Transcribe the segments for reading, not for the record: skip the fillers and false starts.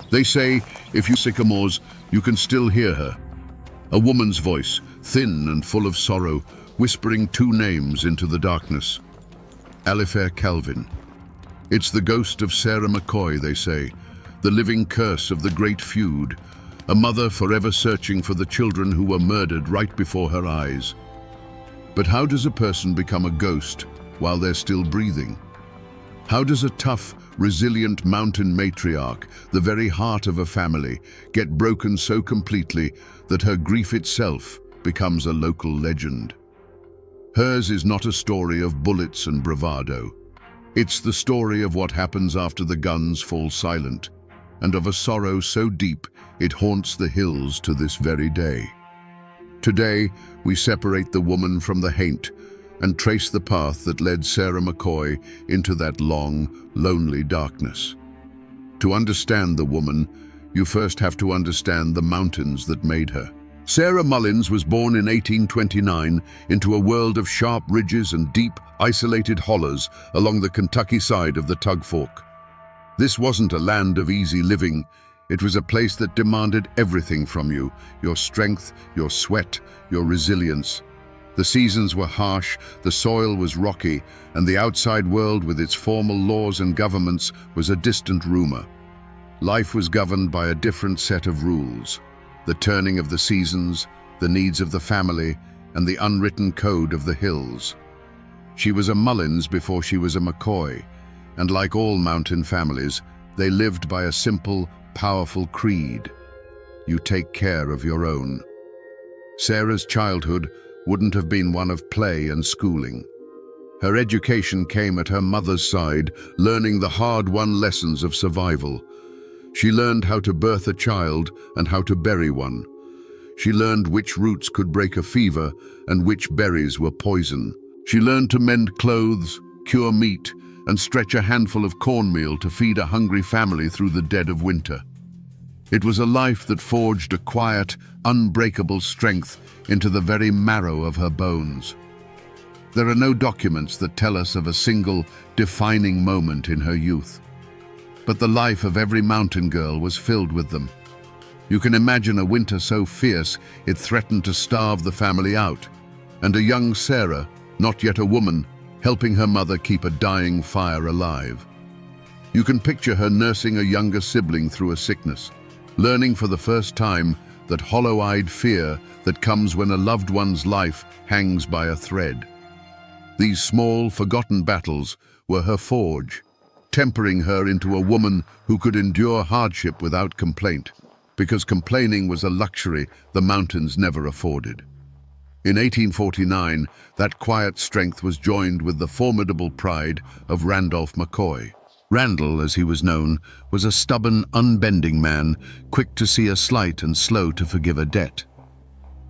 They say, if you sycamores, you can still hear her. A woman's voice, thin and full of sorrow, whispering two names into the darkness. Alifair Calvin. It's the ghost of Sarah McCoy, they say, the living curse of the great feud, a mother forever searching for the children who were murdered right before her eyes. But how does a person become a ghost while they're still breathing? How does a tough, resilient mountain matriarch, the very heart of a family, get broken so completely that her grief itself becomes a local legend? Hers is not a story of bullets and bravado. It's the story of what happens after the guns fall silent, and of a sorrow so deep it haunts the hills to this very day. Today, we separate the woman from the haint and trace the path that led Sarah McCoy into that long, lonely darkness. To understand the woman, you first have to understand the mountains that made her. Sarah Mullins was born in 1829 into a world of sharp ridges and deep, isolated hollows along the Kentucky side of the Tug Fork. This wasn't a land of easy living. It was a place that demanded everything from you: your strength, your sweat, your resilience. The seasons were harsh, the soil was rocky, and the outside world with its formal laws and governments was a distant rumor. Life was governed by a different set of rules: the turning of the seasons, the needs of the family, and the unwritten code of the hills. She was a Mullins before she was a McCoy, and like all mountain families, they lived by a simple, powerful creed: you take care of your own. Sarah's childhood wouldn't have been one of play and schooling. Her education came at her mother's side, learning the hard-won lessons of survival. She learned how to birth a child and how to bury one. She learned which roots could break a fever and which berries were poison. She learned to mend clothes, cure meat, and stretch a handful of cornmeal to feed a hungry family through the dead of winter. It was a life that forged a quiet, unbreakable strength into the very marrow of her bones. There are no documents that tell us of a single, defining moment in her youth. But the life of every mountain girl was filled with them. You can imagine a winter so fierce it threatened to starve the family out, and a young Sarah, not yet a woman, helping her mother keep a dying fire alive. You can picture her nursing a younger sibling through a sickness, learning for the first time that hollow-eyed fear that comes when a loved one's life hangs by a thread. These small, forgotten battles were her forge, tempering her into a woman who could endure hardship without complaint, because complaining was a luxury the mountains never afforded. In 1849, that quiet strength was joined with the formidable pride of Randolph McCoy. Randall, as he was known, was a stubborn, unbending man, quick to see a slight and slow to forgive a debt.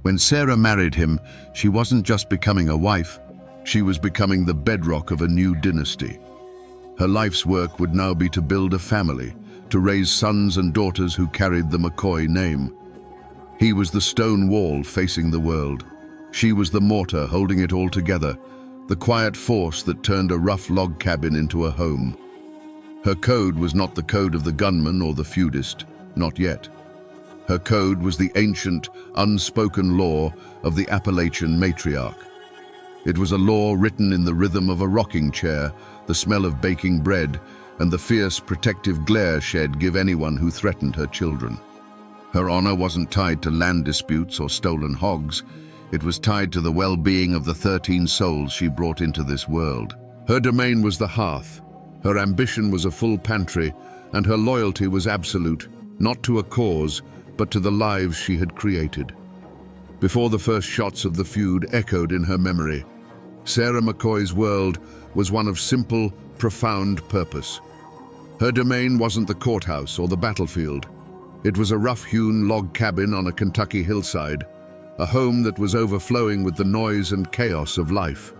When Sarah married him, she wasn't just becoming a wife, she was becoming the bedrock of a new dynasty. Her life's work would now be to build a family, to raise sons and daughters who carried the McCoy name. He was the stone wall facing the world. She was the mortar holding it all together, the quiet force that turned a rough log cabin into a home. Her code was not the code of the gunman or the feudist, not yet. Her code was the ancient, unspoken law of the Appalachian matriarch. It was a law written in the rhythm of a rocking chair, the smell of baking bread, and the fierce, protective glare she'd give anyone who threatened her children. Her honor wasn't tied to land disputes or stolen hogs. It was tied to the well-being of the 13 souls she brought into this world. Her domain was the hearth. Her ambition was a full pantry, and her loyalty was absolute, not to a cause, but to the lives she had created. Before the first shots of the feud echoed in her memory, Sarah McCoy's world was one of simple, profound purpose. Her domain wasn't the courthouse or the battlefield. It was a rough-hewn log cabin on a Kentucky hillside, a home that was overflowing with the noise and chaos of life.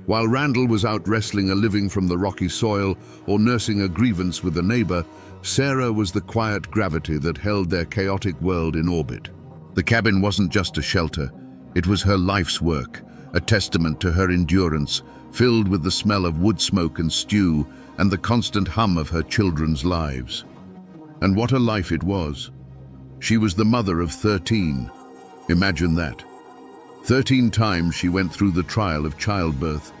While Randall was out wrestling a living from the rocky soil or nursing a grievance with a neighbor, Sarah was the quiet gravity that held their chaotic world in orbit. The cabin wasn't just a shelter, it was her life's work, a testament to her endurance, filled with the smell of wood smoke and stew and the constant hum of her children's lives. And what a life it was. She was the mother of 13. Imagine that. 13 times she went through the trial of childbirth,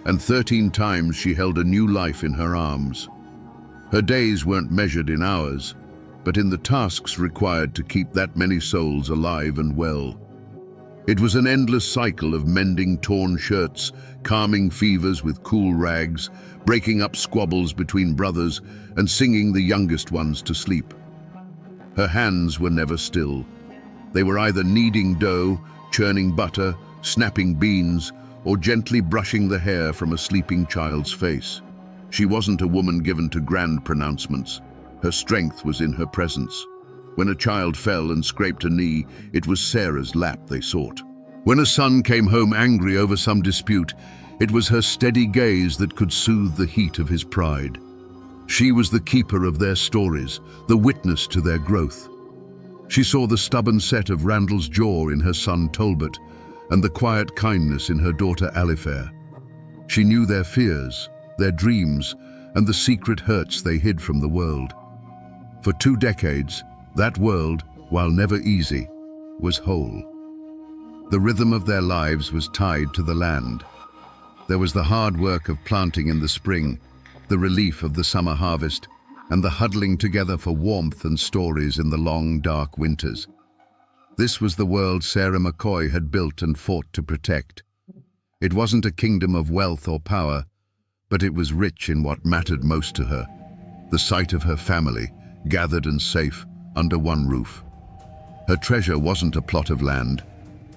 and 13 times she held a new life in her arms. Her days weren't measured in hours, but in the tasks required to keep that many souls alive and well. It was an endless cycle of mending torn shirts, calming fevers with cool rags, breaking up squabbles between brothers, and singing the youngest ones to sleep. Her hands were never still. They were either kneading dough, churning butter, snapping beans, or gently brushing the hair from a sleeping child's face. She wasn't a woman given to grand pronouncements. Her strength was in her presence. When a child fell and scraped a knee, it was Sarah's lap they sought. When a son came home angry over some dispute, it was her steady gaze that could soothe the heat of his pride. She was the keeper of their stories, the witness to their growth. She saw the stubborn set of Randall's jaw in her son Tolbert, and the quiet kindness in her daughter Alifair. She knew their fears, their dreams, and the secret hurts they hid from the world. For 2 decades, that world, while never easy, was whole. The rhythm of their lives was tied to the land. There was the hard work of planting in the spring, the relief of the summer harvest, and the huddling together for warmth and stories in the long, dark winters. This was the world Sarah McCoy had built and fought to protect. It wasn't a kingdom of wealth or power, but it was rich in what mattered most to her: the sight of her family, gathered and safe, under one roof. Her treasure wasn't a plot of land.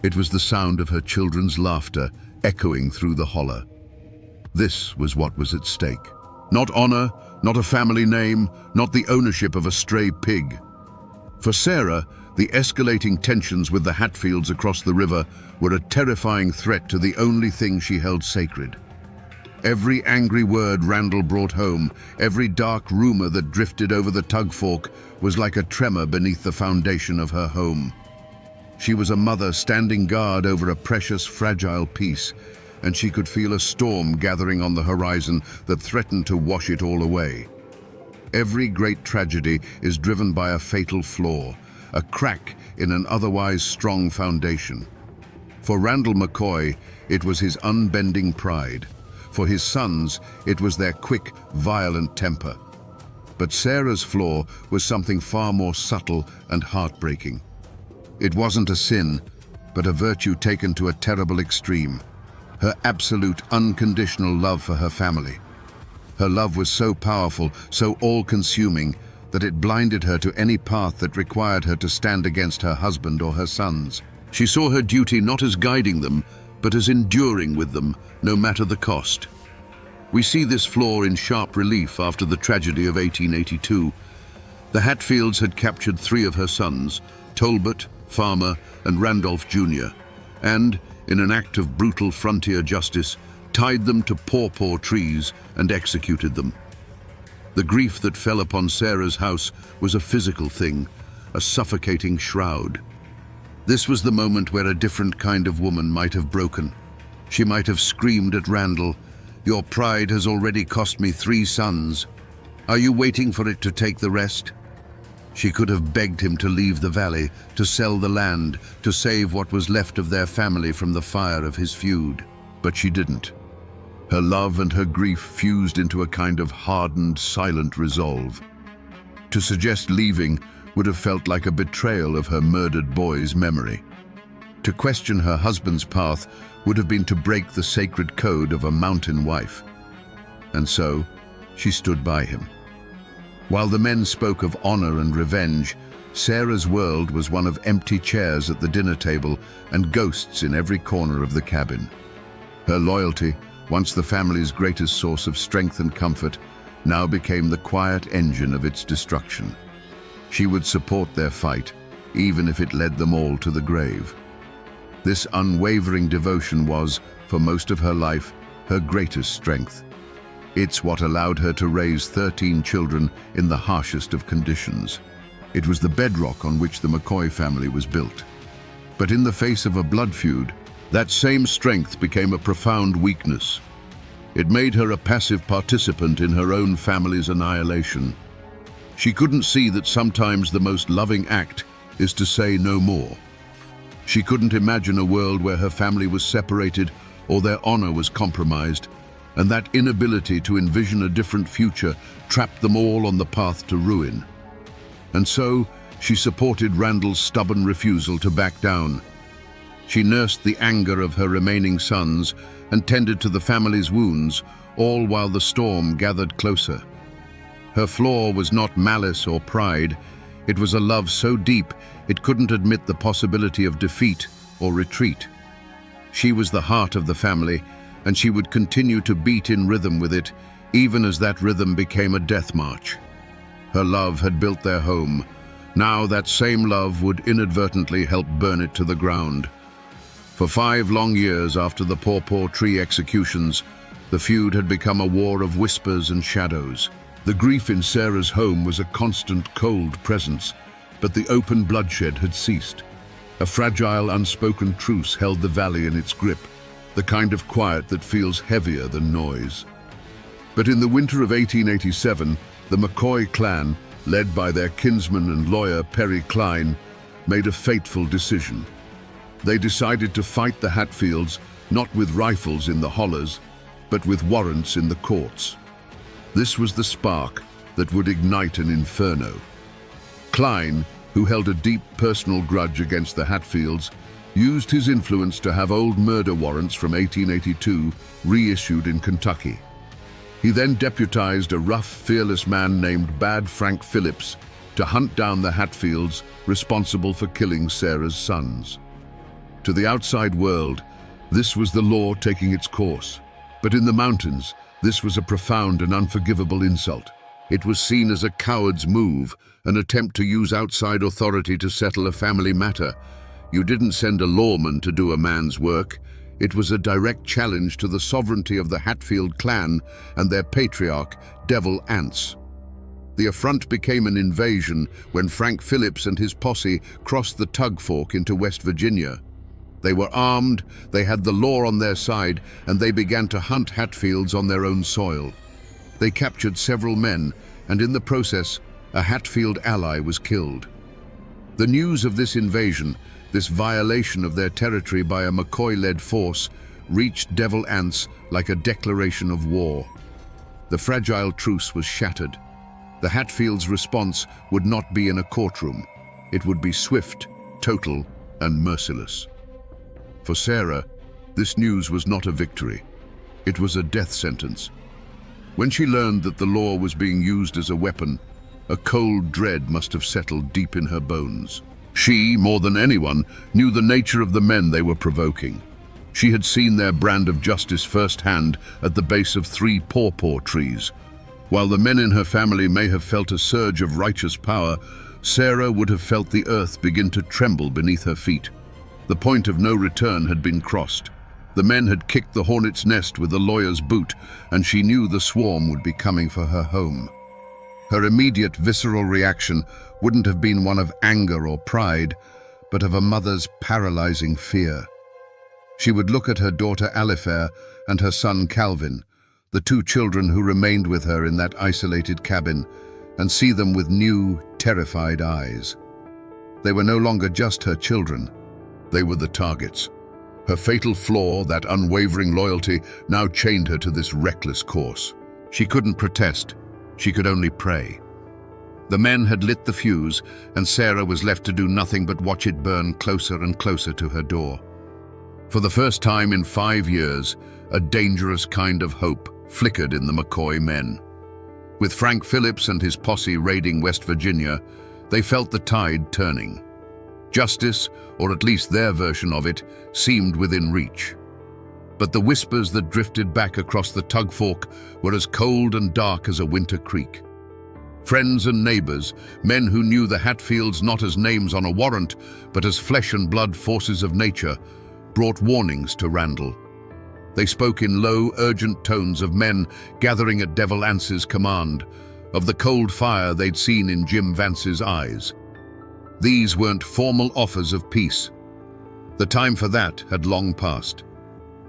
It was the sound of her children's laughter echoing through the hollow. This was what was at stake. Not honor, not a family name, not the ownership of a stray pig. For Sarah, the escalating tensions with the Hatfields across the river were a terrifying threat to the only thing she held sacred. Every angry word Randall brought home, every dark rumor that drifted over the tug fork, was like a tremor beneath the foundation of her home. She was a mother standing guard over a precious, fragile peace, and she could feel a storm gathering on the horizon that threatened to wash it all away. Every great tragedy is driven by a fatal flaw, a crack in an otherwise strong foundation. For Randall McCoy, it was his unbending pride. For his sons, it was their quick, violent temper. But Sarah's flaw was something far more subtle and heartbreaking. It wasn't a sin, but a virtue taken to a terrible extreme: her absolute, unconditional love for her family. Her love was so powerful, so all-consuming, that it blinded her to any path that required her to stand against her husband or her sons. She saw her duty not as guiding them, but as enduring with them, no matter the cost. We see this flaw in sharp relief after the tragedy of 1882. The Hatfields had captured 3 of her sons, Tolbert, Farmer, and Randolph Jr., and, in an act of brutal frontier justice, tied them to pawpaw trees and executed them. The grief that fell upon Sarah's house was a physical thing, a suffocating shroud. This was the moment where a different kind of woman might have broken. She might have screamed at Randall, "Your pride has already cost me 3 sons. Are you waiting for it to take the rest?" She could have begged him to leave the valley, to sell the land, to save what was left of their family from the fire of his feud. But she didn't. Her love and her grief fused into a kind of hardened, silent resolve. To suggest leaving would have felt like a betrayal of her murdered boy's memory. To question her husband's path would have been to break the sacred code of a mountain wife. And so, she stood by him. While the men spoke of honor and revenge, Sarah's world was one of empty chairs at the dinner table and ghosts in every corner of the cabin. Her loyalty, once the family's greatest source of strength and comfort, now became the quiet engine of its destruction. She would support their fight, even if it led them all to the grave. This unwavering devotion was, for most of her life, her greatest strength. It's what allowed her to raise 13 children in the harshest of conditions. It was the bedrock on which the McCoy family was built. But in the face of a blood feud, that same strength became a profound weakness. It made her a passive participant in her own family's annihilation. She couldn't see that sometimes the most loving act is to say no more. She couldn't imagine a world where her family was separated or their honor was compromised, and that inability to envision a different future trapped them all on the path to ruin. And so, she supported Randall's stubborn refusal to back down. She nursed the anger of her remaining sons and tended to the family's wounds, all while the storm gathered closer. Her flaw was not malice or pride. It was a love so deep it couldn't admit the possibility of defeat or retreat. She was the heart of the family, and she would continue to beat in rhythm with it, even as that rhythm became a death march. Her love had built their home. Now that same love would inadvertently help burn it to the ground. For 5 long years after the Pawpaw Tree executions, the feud had become a war of whispers and shadows. The grief in Sarah's home was a constant, cold presence, but the open bloodshed had ceased. A fragile, unspoken truce held the valley in its grip, the kind of quiet that feels heavier than noise. But in the winter of 1887, the McCoy clan, led by their kinsman and lawyer Perry Cline, made a fateful decision. They decided to fight the Hatfields, not with rifles in the hollers, but with warrants in the courts. This was the spark that would ignite an inferno. Cline, who held a deep personal grudge against the Hatfields, used his influence to have old murder warrants from 1882 reissued in Kentucky. He then deputized a rough, fearless man named Bad Frank Phillips to hunt down the Hatfields responsible for killing Sarah's sons. To the outside world, this was the law taking its course. But in the mountains, this was a profound and unforgivable insult. It was seen as a coward's move, an attempt to use outside authority to settle a family matter. You didn't send a lawman to do a man's work. It was a direct challenge to the sovereignty of the Hatfield clan and their patriarch, Devil Anse. The affront became an invasion when Frank Phillips and his posse crossed the Tug Fork into West Virginia. They were armed, they had the law on their side, and they began to hunt Hatfields on their own soil. They captured several men, and in the process, a Hatfield ally was killed. The news of this invasion, this violation of their territory by a McCoy-led force, reached Devil Anse like a declaration of war. The fragile truce was shattered. The Hatfields' response would not be in a courtroom. It would be swift, total, and merciless. For Sarah, this news was not a victory. It was a death sentence. When she learned that the law was being used as a weapon, a cold dread must have settled deep in her bones. She, more than anyone, knew the nature of the men they were provoking. She had seen their brand of justice firsthand at the base of 3 pawpaw trees. While the men in her family may have felt a surge of righteous power, Sarah would have felt the earth begin to tremble beneath her feet. The point of no return had been crossed. The men had kicked the hornet's nest with the lawyer's boot, and she knew the swarm would be coming for her home. Her immediate visceral reaction wouldn't have been one of anger or pride, but of a mother's paralyzing fear. She would look at her daughter Alifair and her son Calvin, the 2 children who remained with her in that isolated cabin, and see them with new, terrified eyes. They were no longer just her children. They were the targets. Her fatal flaw, that unwavering loyalty, now chained her to this reckless course. She couldn't protest. She could only pray. The men had lit the fuse, and Sarah was left to do nothing but watch it burn closer and closer to her door. For the first time in 5 years, a dangerous kind of hope flickered in the McCoy men. With Frank Phillips and his posse raiding West Virginia, they felt the tide turning. Justice, or at least their version of it, seemed within reach. But the whispers that drifted back across the Tug Fork were as cold and dark as a winter creek. Friends and neighbors, men who knew the Hatfields not as names on a warrant, but as flesh and blood forces of nature, brought warnings to Randall. They spoke in low, urgent tones of men gathering at Devil Anse's command, of the cold fire they'd seen in Jim Vance's eyes. These weren't formal offers of peace. The time for that had long passed.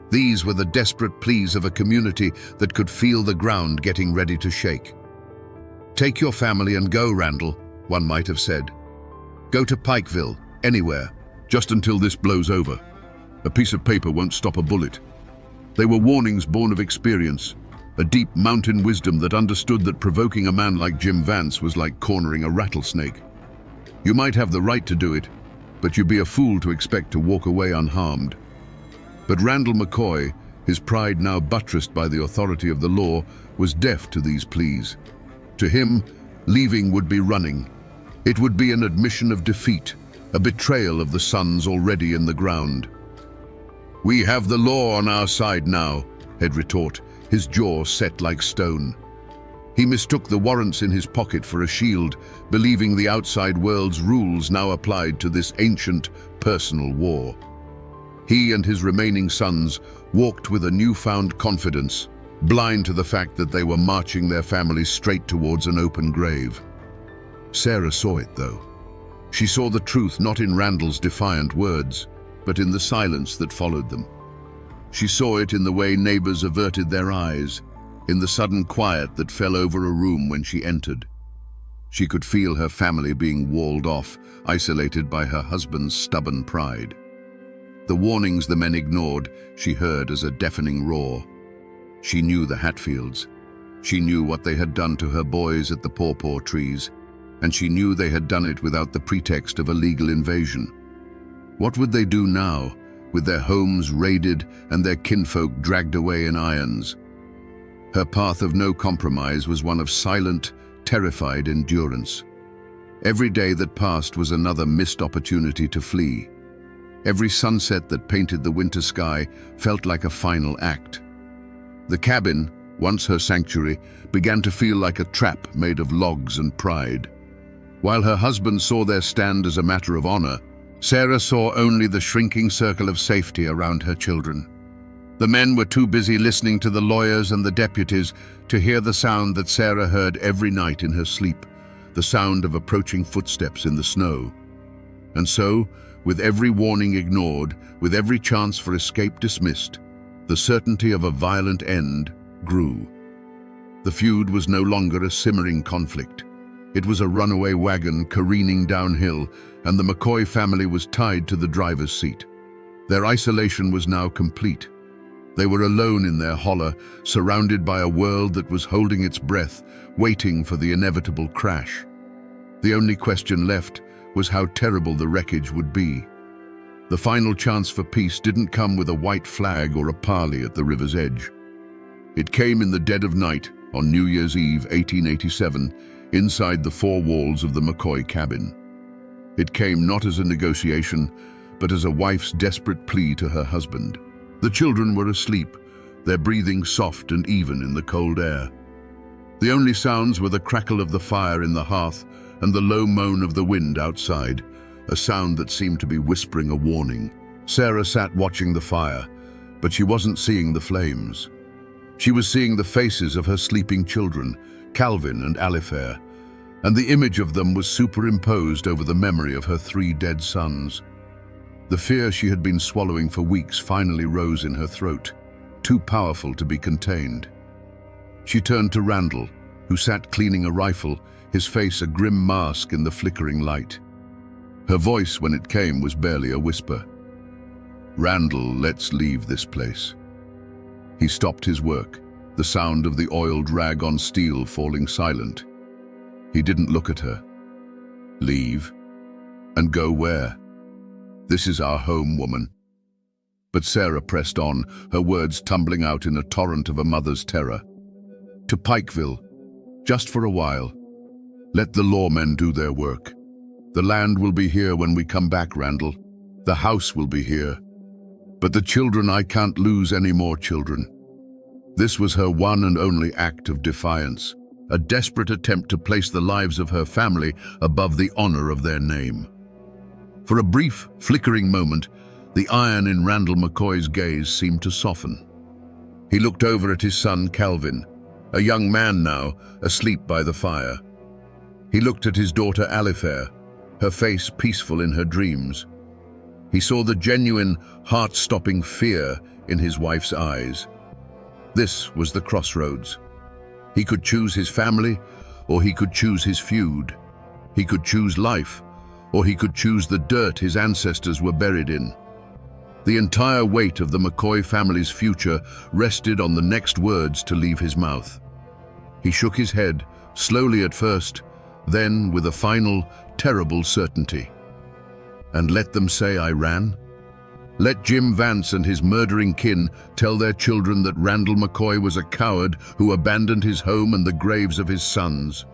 These were the desperate pleas of a community that could feel the ground getting ready to shake. Take your family and go, Randall, one might have said. Go to Pikeville, anywhere, just until this blows over. A piece of paper won't stop a bullet. They were warnings born of experience, a deep mountain wisdom that understood that provoking a man like Jim Vance was like cornering a rattlesnake. You might have the right to do it, but you'd be a fool to expect to walk away unharmed. But Randall McCoy, his pride now buttressed by the authority of the law, was deaf to these pleas. To him, leaving would be running. It would be an admission of defeat, a betrayal of the sons already in the ground. "We have the law on our side now," he'd retort, his jaw set like stone. He mistook the warrants in his pocket for a shield, believing the outside world's rules now applied to this ancient, personal war. He and his remaining sons walked with a newfound confidence, blind to the fact that they were marching their families straight towards an open grave. Sarah saw it, though. She saw the truth not in Randall's defiant words, but in the silence that followed them. She saw it in the way neighbors averted their eyes, in the sudden quiet that fell over a room when she entered. She could feel her family being walled off, isolated by her husband's stubborn pride. The warnings the men ignored, she heard as a deafening roar. She knew the Hatfields. She knew what they had done to her boys at the pawpaw trees, and she knew they had done it without the pretext of a legal invasion. What would they do now, with their homes raided and their kinfolk dragged away in irons? Her path of no compromise was one of silent, terrified endurance. Every day that passed was another missed opportunity to flee. Every sunset that painted the winter sky felt like a final act. The cabin, once her sanctuary, began to feel like a trap made of logs and pride. While her husband saw their stand as a matter of honor, Sarah saw only the shrinking circle of safety around her children. The men were too busy listening to the lawyers and the deputies to hear the sound that Sarah heard every night in her sleep, the sound of approaching footsteps in the snow. And so, with every warning ignored, with every chance for escape dismissed, the certainty of a violent end grew. The feud was no longer a simmering conflict. It was a runaway wagon careening downhill, and the McCoy family was tied to the driver's seat. Their isolation was now complete. They were alone in their holler, surrounded by a world that was holding its breath, waiting for the inevitable crash. The only question left was how terrible the wreckage would be. The final chance for peace didn't come with a white flag or a parley at the river's edge. It came in the dead of night, on New Year's Eve, 1887, inside the four walls of the McCoy cabin. It came not as a negotiation, but as a wife's desperate plea to her husband. The children were asleep, their breathing soft and even in the cold air. The only sounds were the crackle of the fire in the hearth and the low moan of the wind outside, a sound that seemed to be whispering a warning. Sarah sat watching the fire, but she wasn't seeing the flames. She was seeing the faces of her sleeping children, Calvin and Alifair, and the image of them was superimposed over the memory of her 3 dead sons. The fear she had been swallowing for weeks finally rose in her throat, too powerful to be contained. She turned to Randall, who sat cleaning a rifle, his face a grim mask in the flickering light. Her voice, when it came, was barely a whisper. "Randall, let's leave this place." He stopped his work, the sound of the oiled rag on steel falling silent. He didn't look at her. "Leave? And go where?" "This is our home, woman." But Sarah pressed on, her words tumbling out in a torrent of a mother's terror. "To Pikeville, just for a while. Let the lawmen do their work. The land will be here when we come back, Randall. The house will be here. But the children, I can't lose any more children." This was her one and only act of defiance, a desperate attempt to place the lives of her family above the honor of their name. For a brief, flickering moment, the iron in Randall McCoy's gaze seemed to soften. He looked over at his son, Calvin, a young man now, asleep by the fire. He looked at his daughter, Alifair, her face peaceful in her dreams. He saw the genuine, heart-stopping fear in his wife's eyes. This was the crossroads. He could choose his family, or he could choose his feud. He could choose life, or he could choose the dirt his ancestors were buried in. The entire weight of the McCoy family's future rested on the next words to leave his mouth. He shook his head, slowly at first, then with a final, terrible certainty. And let them say I ran? Let Jim Vance and his murdering kin tell their children that Randall McCoy was a coward who abandoned his home and the graves of his sons.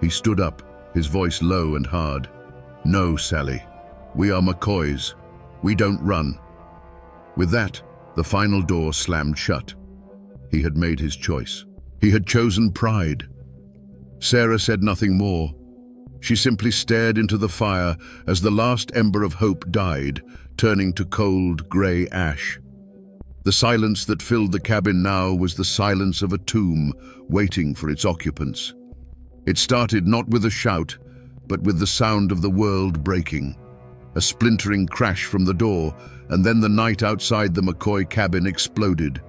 He stood up, his voice low and hard. No, Sally. We are McCoys. We don't run. With that, the final door slammed shut. He had made his choice. He had chosen pride. Sarah said nothing more. She simply stared into the fire as the last ember of hope died, turning to cold, grey ash. The silence that filled the cabin now was the silence of a tomb waiting for its occupants. It started not with a shout, but with the sound of the world breaking. A splintering crash from the door, and then the night outside the McCoy cabin exploded.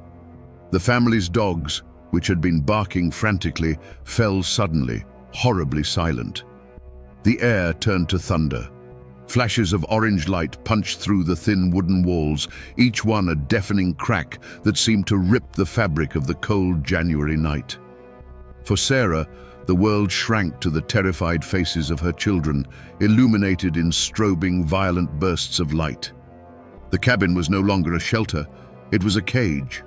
The family's dogs, which had been barking frantically, fell suddenly, horribly silent. The air turned to thunder. Flashes of orange light punched through the thin wooden walls, each one a deafening crack that seemed to rip the fabric of the cold January night. For Sarah, the world shrank to the terrified faces of her children, illuminated in strobing, violent bursts of light. The cabin was no longer a shelter, it was a cage.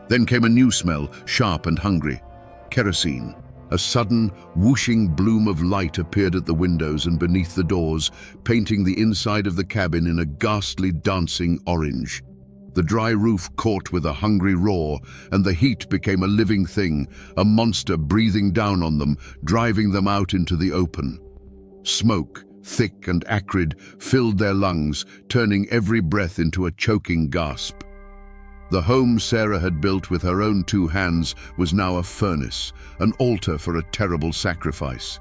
Then came a new smell, sharp and hungry. Kerosene. A sudden, whooshing bloom of light appeared at the windows and beneath the doors, painting the inside of the cabin in a ghastly, dancing orange. The dry roof caught with a hungry roar, and the heat became a living thing, a monster breathing down on them, driving them out into the open. Smoke, thick and acrid, filled their lungs, turning every breath into a choking gasp. The home Sarah had built with her own two hands was now a furnace, an altar for a terrible sacrifice.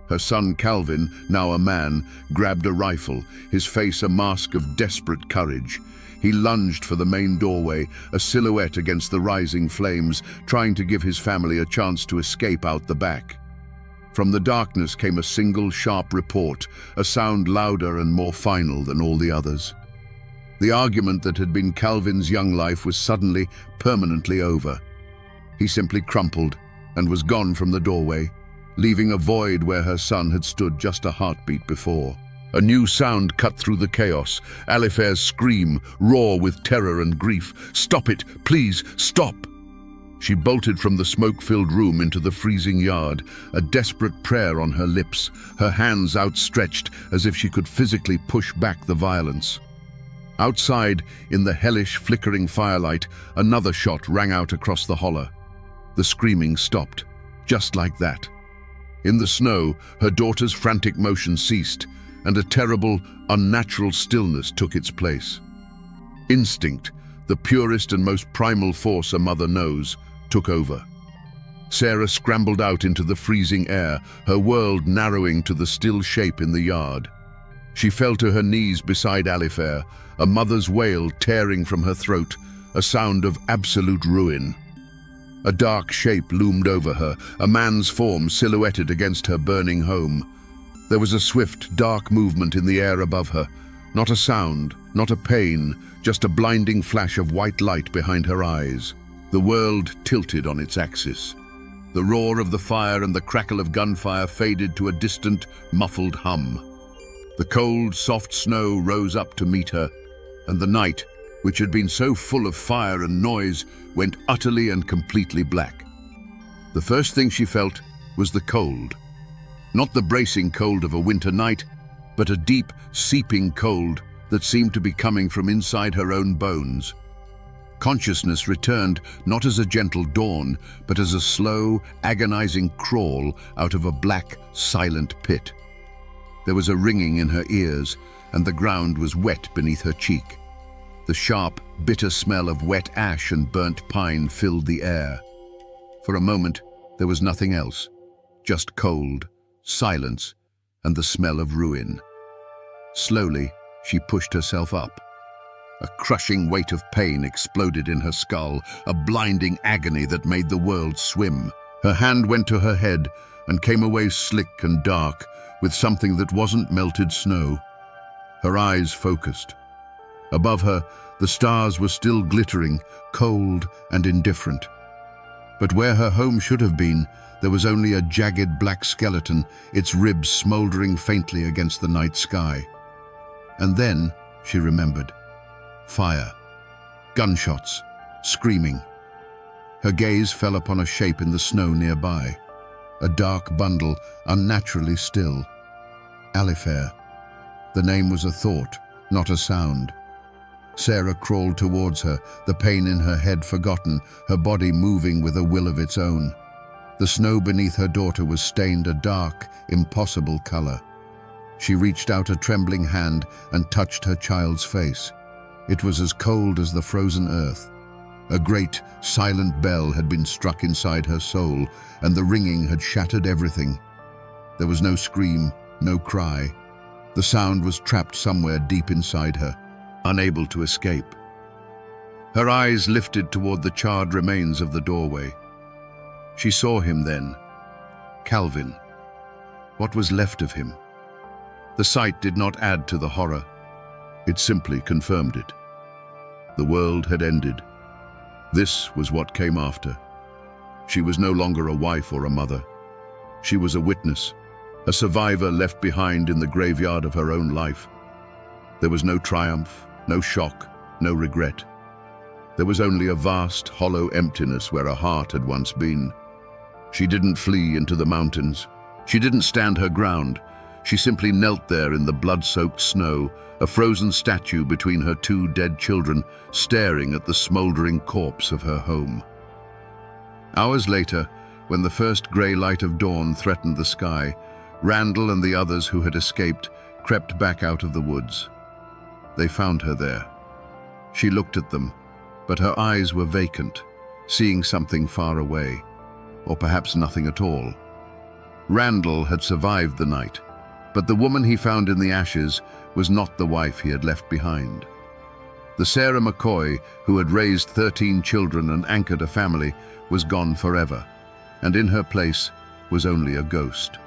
Her son Calvin, now a man, grabbed a rifle, his face a mask of desperate courage. He lunged for the main doorway, a silhouette against the rising flames, trying to give his family a chance to escape out the back. From the darkness came a single sharp report, a sound louder and more final than all the others. The argument that had been Calvin's young life was suddenly, permanently over. He simply crumpled and was gone from the doorway, leaving a void where her son had stood just a heartbeat before. A new sound cut through the chaos, Alifair's scream, raw with terror and grief. "Stop it! Please, stop!" She bolted from the smoke-filled room into the freezing yard, a desperate prayer on her lips, her hands outstretched as if she could physically push back the violence. Outside, in the hellish, flickering firelight, another shot rang out across the holler. The screaming stopped, just like that. In the snow, her daughter's frantic motion ceased, and a terrible, unnatural stillness took its place. Instinct, the purest and most primal force a mother knows, took over. Sarah scrambled out into the freezing air, her world narrowing to the still shape in the yard. She fell to her knees beside Alifair, a mother's wail tearing from her throat, a sound of absolute ruin. A dark shape loomed over her, a man's form silhouetted against her burning home. There was a swift, dark movement in the air above her. Not a sound, not a pain, just a blinding flash of white light behind her eyes. The world tilted on its axis. The roar of the fire and the crackle of gunfire faded to a distant, muffled hum. The cold, soft snow rose up to meet her, and the night, which had been so full of fire and noise, went utterly and completely black. The first thing she felt was the cold. Not the bracing cold of a winter night, but a deep, seeping cold that seemed to be coming from inside her own bones. Consciousness returned not as a gentle dawn, but as a slow, agonizing crawl out of a black, silent pit. There was a ringing in her ears, and the ground was wet beneath her cheek. The sharp, bitter smell of wet ash and burnt pine filled the air. For a moment, there was nothing else, just cold, silence, and the smell of ruin. Slowly, she pushed herself up. A crushing weight of pain exploded in her skull, a blinding agony that made the world swim. Her hand went to her head, and came away slick and dark with something that wasn't melted snow. Her eyes focused. Above her, the stars were still glittering, cold and indifferent. But where her home should have been, there was only a jagged black skeleton, its ribs smoldering faintly against the night sky. And then, she remembered, fire, gunshots, screaming. Her gaze fell upon a shape in the snow nearby, a dark bundle, unnaturally still. Alifair. The name was a thought, not a sound. Sarah crawled towards her, the pain in her head forgotten, her body moving with a will of its own. The snow beneath her daughter was stained a dark, impossible color. She reached out a trembling hand and touched her child's face. It was as cold as the frozen earth. A great, silent bell had been struck inside her soul, and the ringing had shattered everything. There was no scream, no cry. The sound was trapped somewhere deep inside her, unable to escape. Her eyes lifted toward the charred remains of the doorway. She saw him then. Calvin. What was left of him? The sight did not add to the horror. It simply confirmed it. The world had ended. This was what came after. She was no longer a wife or a mother. She was a witness, a survivor left behind in the graveyard of her own life. There was no triumph, no shock, no regret. There was only a vast, hollow emptiness where a heart had once been. She didn't flee into the mountains. She didn't stand her ground. She simply knelt there in the blood-soaked snow, a frozen statue between her two dead children, staring at the smoldering corpse of her home. Hours later, when the first grey light of dawn threatened the sky, Randall and the others who had escaped crept back out of the woods. They found her there. She looked at them, but her eyes were vacant, seeing something far away, or perhaps nothing at all. Randall had survived the night, but the woman he found in the ashes was not the wife he had left behind. The Sarah McCoy, who had raised 13 children and anchored a family, was gone forever, and in her place was only a ghost.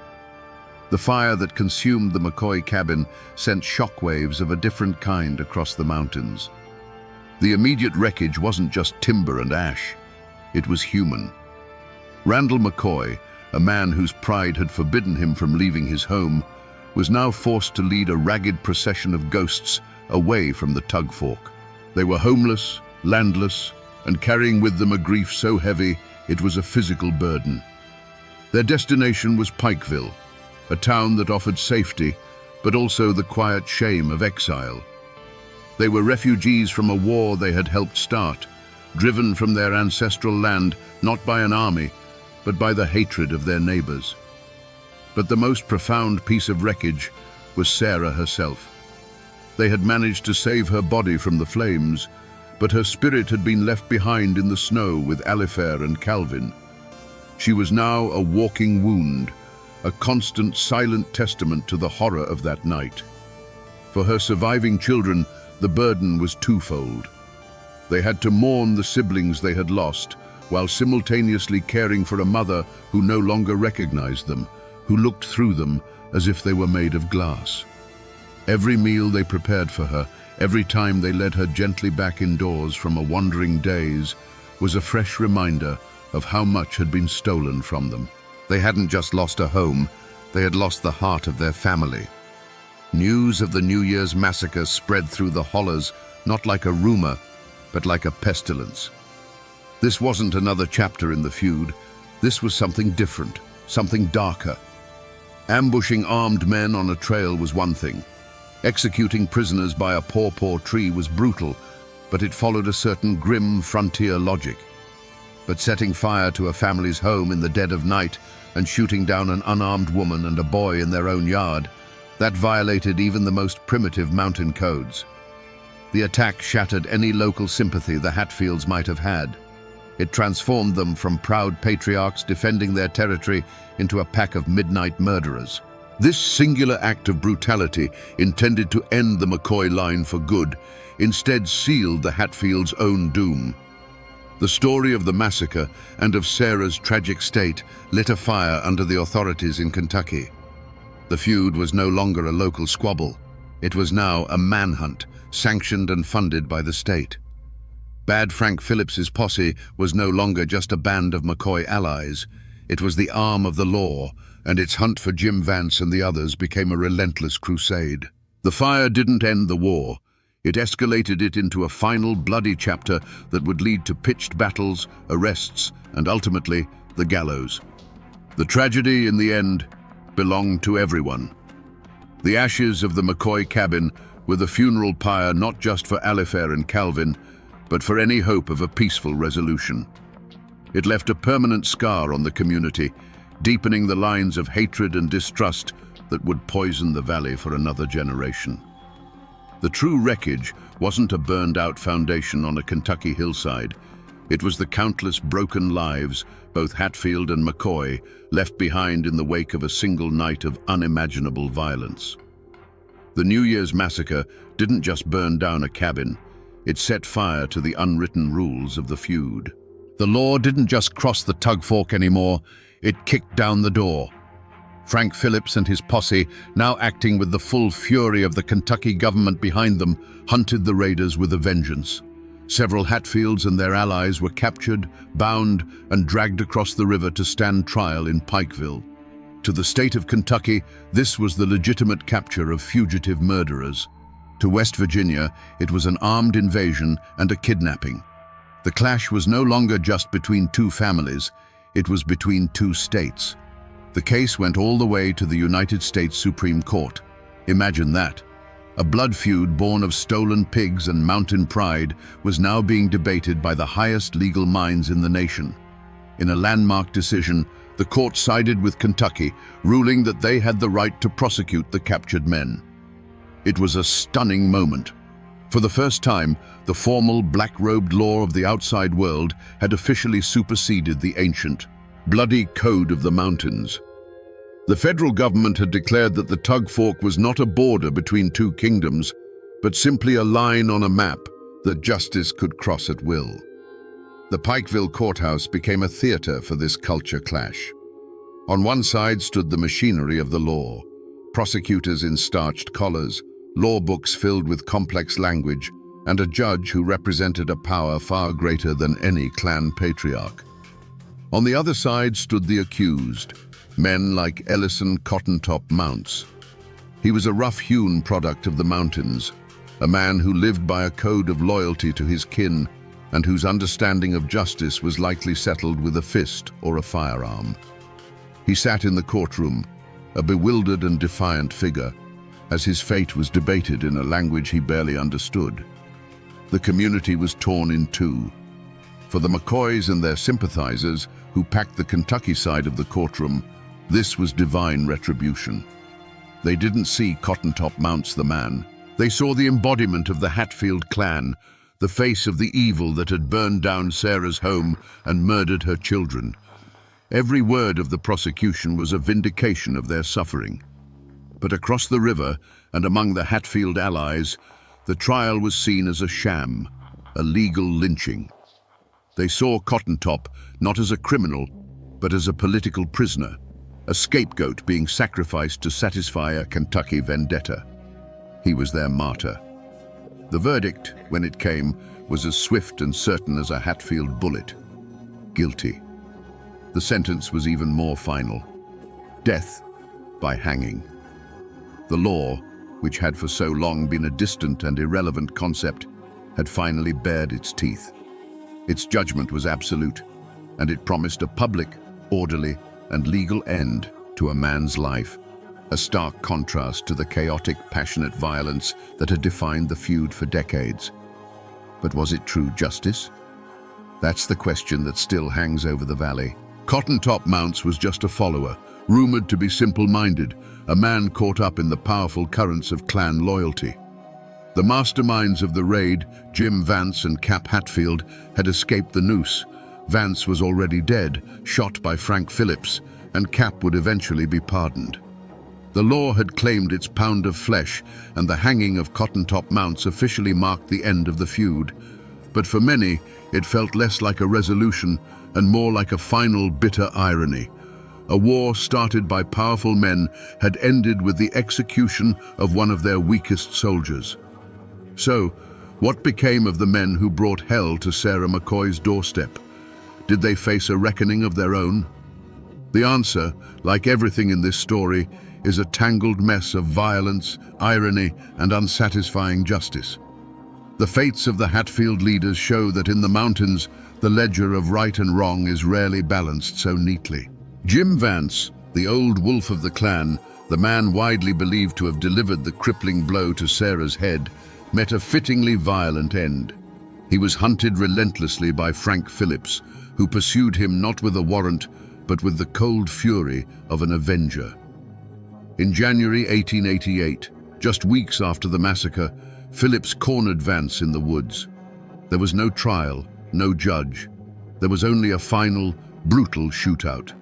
The fire that consumed the McCoy cabin sent shockwaves of a different kind across the mountains. The immediate wreckage wasn't just timber and ash, it was human. Randall McCoy, a man whose pride had forbidden him from leaving his home, was now forced to lead a ragged procession of ghosts away from the tug fork. They were homeless, landless, and carrying with them a grief so heavy it was a physical burden. Their destination was Pikeville, a town that offered safety, but also the quiet shame of exile. They were refugees from a war they had helped start, driven from their ancestral land not by an army, but by the hatred of their neighbors. But the most profound piece of wreckage was Sarah herself. They had managed to save her body from the flames, but her spirit had been left behind in the snow with Alifair and Calvin. She was now a walking wound, a constant, silent testament to the horror of that night. For her surviving children, the burden was twofold. They had to mourn the siblings they had lost, while simultaneously caring for a mother who no longer recognized them, who looked through them as if they were made of glass. Every meal they prepared for her, every time they led her gently back indoors from a wandering daze, was a fresh reminder of how much had been stolen from them. They hadn't just lost a home, they had lost the heart of their family. News of the New Year's massacre spread through the hollers, not like a rumor, but like a pestilence. This wasn't another chapter in the feud. This was something different, something darker. Ambushing armed men on a trail was one thing. Executing prisoners by a pawpaw tree was brutal, but it followed a certain grim frontier logic. But setting fire to a family's home in the dead of night and shooting down an unarmed woman and a boy in their own yard, that violated even the most primitive mountain codes. The attack shattered any local sympathy the Hatfields might have had. It transformed them from proud patriarchs defending their territory into a pack of midnight murderers. This singular act of brutality, intended to end the McCoy line for good, instead sealed the Hatfields' own doom. The story of the massacre and of Sarah's tragic state lit a fire under the authorities in Kentucky. The feud was no longer a local squabble. It was now a manhunt, sanctioned and funded by the state. Bad Frank Phillips's posse was no longer just a band of McCoy allies. It was the arm of the law, and its hunt for Jim Vance and the others became a relentless crusade. The fire didn't end the war. It escalated it into a final bloody chapter that would lead to pitched battles, arrests, and ultimately, the gallows. The tragedy, in the end, belonged to everyone. The ashes of the McCoy cabin were the funeral pyre not just for Alifair and Calvin, but for any hope of a peaceful resolution. It left a permanent scar on the community, deepening the lines of hatred and distrust that would poison the valley for another generation. The true wreckage wasn't a burned-out foundation on a Kentucky hillside. It was the countless broken lives, both Hatfield and McCoy, left behind in the wake of a single night of unimaginable violence. The New Year's massacre didn't just burn down a cabin, it set fire to the unwritten rules of the feud. The law didn't just cross the tug fork anymore, it kicked down the door. Frank Phillips and his posse, now acting with the full fury of the Kentucky government behind them, hunted the raiders with a vengeance. Several Hatfields and their allies were captured, bound, and dragged across the river to stand trial in Pikeville. To the state of Kentucky, this was the legitimate capture of fugitive murderers. To West Virginia, it was an armed invasion and a kidnapping. The clash was no longer just between two families, it was between two states. The case went all the way to the United States Supreme Court. Imagine that. A blood feud born of stolen pigs and mountain pride was now being debated by the highest legal minds in the nation. In a landmark decision, the court sided with Kentucky, ruling that they had the right to prosecute the captured men. It was a stunning moment. For the first time, the formal black-robed law of the outside world had officially superseded the ancient, bloody code of the mountains. The federal government had declared that the tug fork was not a border between two kingdoms, but simply a line on a map that justice could cross at will. The Pikeville courthouse became a theater for this culture clash. On one side stood the machinery of the law, prosecutors in starched collars, law books filled with complex language, and a judge who represented a power far greater than any clan patriarch. On the other side stood the accused, men like Ellison Cottontop Mounts. He was a rough-hewn product of the mountains, a man who lived by a code of loyalty to his kin and whose understanding of justice was likely settled with a fist or a firearm. He sat in the courtroom, a bewildered and defiant figure, as his fate was debated in a language he barely understood. The community was torn in two. For the McCoys and their sympathizers, who packed the Kentucky side of the courtroom, this was divine retribution. They didn't see Cottontop Mounts the man. They saw the embodiment of the Hatfield clan, the face of the evil that had burned down Sarah's home and murdered her children. Every word of the prosecution was a vindication of their suffering. But across the river and among the Hatfield allies, the trial was seen as a sham, a legal lynching. They saw Cottontop not as a criminal, but as a political prisoner, a scapegoat being sacrificed to satisfy a Kentucky vendetta. He was their martyr. The verdict, when it came, was as swift and certain as a Hatfield bullet. Guilty. The sentence was even more final. Death by hanging. The law, which had for so long been a distant and irrelevant concept, had finally bared its teeth. Its judgment was absolute, and it promised a public, orderly, and legal end to a man's life, a stark contrast to the chaotic, passionate violence that had defined the feud for decades. But was it true justice? That's the question that still hangs over the valley. Cottontop Mounts was just a follower, rumored to be simple-minded, a man caught up in the powerful currents of clan loyalty. The masterminds of the raid, Jim Vance and Cap Hatfield, had escaped the noose. Vance was already dead, shot by Frank Phillips, and Cap would eventually be pardoned. The law had claimed its pound of flesh, and the hanging of Cottontop Mounts officially marked the end of the feud. But for many, it felt less like a resolution and more like a final bitter irony. A war started by powerful men had ended with the execution of one of their weakest soldiers. So, what became of the men who brought hell to Sarah McCoy's doorstep? Did they face a reckoning of their own? The answer, like everything in this story, is a tangled mess of violence, irony, and unsatisfying justice. The fates of the Hatfield leaders show that in the mountains, the ledger of right and wrong is rarely balanced so neatly. Jim Vance, the old wolf of the clan, the man widely believed to have delivered the crippling blow to Sarah's head, met a fittingly violent end. He was hunted relentlessly by Frank Phillips, who pursued him not with a warrant, but with the cold fury of an avenger. In January 1888, just weeks after the massacre, Phillips cornered Vance in the woods. There was no trial, no judge. There was only a final, brutal shootout.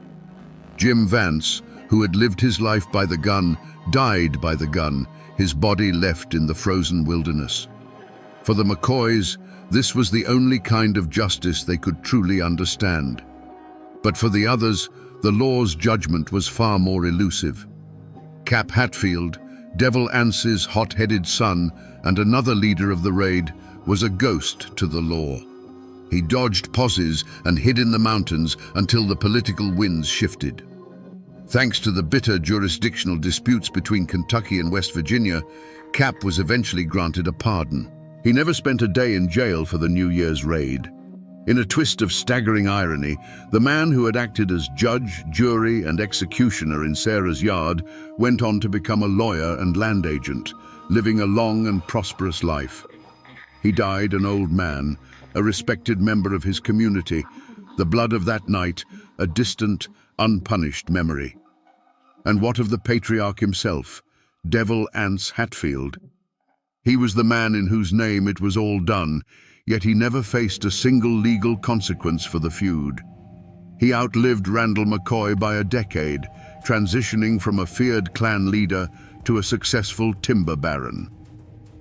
Jim Vance, who had lived his life by the gun, died by the gun, his body left in the frozen wilderness. For the McCoys, this was the only kind of justice they could truly understand. But for the others, the law's judgment was far more elusive. Cap Hatfield, Devil Anse's hot-headed son and another leader of the raid, was a ghost to the law. He dodged posses and hid in the mountains until the political winds shifted. Thanks to the bitter jurisdictional disputes between Kentucky and West Virginia, Cap was eventually granted a pardon. He never spent a day in jail for the New Year's raid. In a twist of staggering irony, the man who had acted as judge, jury, and executioner in Sarah's yard went on to become a lawyer and land agent, living a long and prosperous life. He died an old man, a respected member of his community, the blood of that night, a distant, unpunished memory. And what of the patriarch himself, Devil Anse Hatfield? He was the man in whose name it was all done, yet he never faced a single legal consequence for the feud. He outlived Randall McCoy by a decade, transitioning from a feared clan leader to a successful timber baron.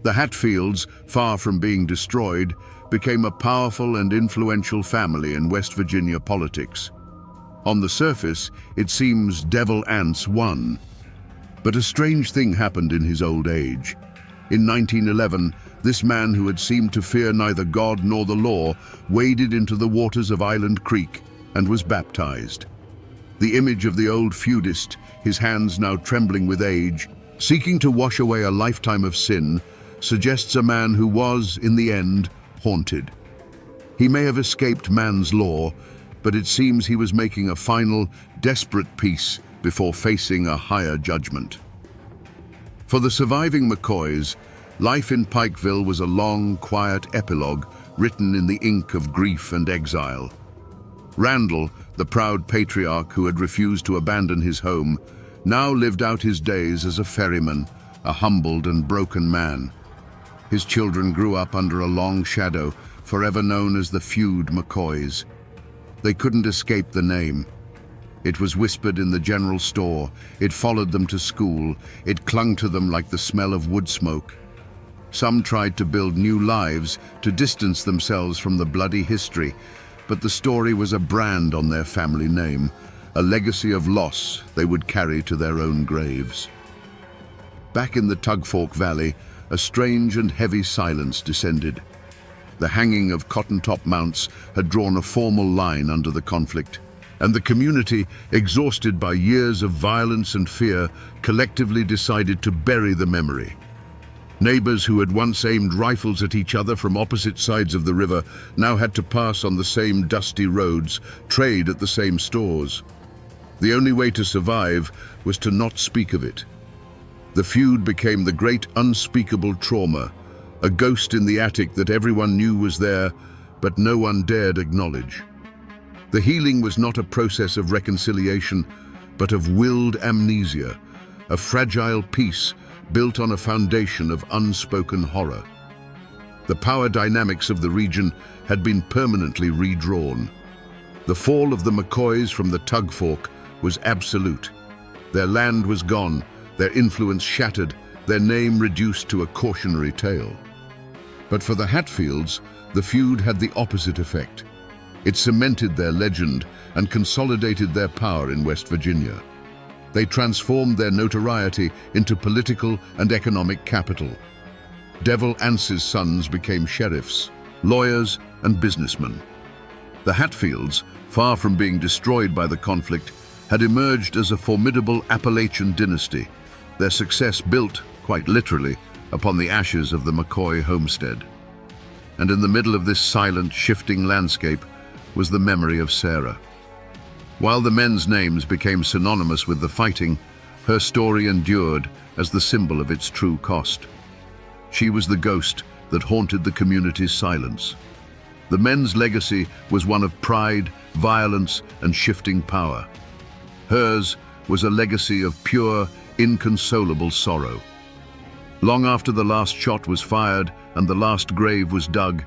The Hatfields, far from being destroyed, became a powerful and influential family in West Virginia politics. On the surface, it seems Devil Anse won. But a strange thing happened in his old age. In 1911, this man who had seemed to fear neither God nor the law waded into the waters of Island Creek and was baptized. The image of the old feudist, his hands now trembling with age, seeking to wash away a lifetime of sin, suggests a man who was, in the end, haunted. He may have escaped man's law, but it seems he was making a final, desperate peace before facing a higher judgment. For the surviving McCoys, life in Pikeville was a long, quiet epilogue written in the ink of grief and exile. Randall, the proud patriarch who had refused to abandon his home, now lived out his days as a ferryman, a humbled and broken man. His children grew up under a long shadow, forever known as the feud McCoys. They couldn't escape the name. It was whispered in the general store, it followed them to school, it clung to them like the smell of wood smoke. Some tried to build new lives to distance themselves from the bloody history, but the story was a brand on their family name, a legacy of loss they would carry to their own graves. Back in the Tugfork Valley, a strange and heavy silence descended. The hanging of cotton-top mounts had drawn a formal line under the conflict, and the community, exhausted by years of violence and fear, collectively decided to bury the memory. Neighbors who had once aimed rifles at each other from opposite sides of the river now had to pass on the same dusty roads, trade at the same stores. The only way to survive was to not speak of it. The feud became the great unspeakable trauma, a ghost in the attic that everyone knew was there, but no one dared acknowledge. The healing was not a process of reconciliation, but of willed amnesia, a fragile peace built on a foundation of unspoken horror. The power dynamics of the region had been permanently redrawn. The fall of the McCoys from the Tugfork was absolute. Their land was gone, their influence shattered, their name reduced to a cautionary tale. But for the Hatfields, the feud had the opposite effect. It cemented their legend and consolidated their power in West Virginia. They transformed their notoriety into political and economic capital. Devil Anse's sons became sheriffs, lawyers, and businessmen. The Hatfields, far from being destroyed by the conflict, had emerged as a formidable Appalachian dynasty, their success built, quite literally, upon the ashes of the McCoy homestead. And in the middle of this silent, shifting landscape was the memory of Sarah. While the men's names became synonymous with the fighting, her story endured as the symbol of its true cost. She was the ghost that haunted the community's silence. The men's legacy was one of pride, violence, and shifting power. Hers was a legacy of pure, inconsolable sorrow. Long after the last shot was fired and the last grave was dug,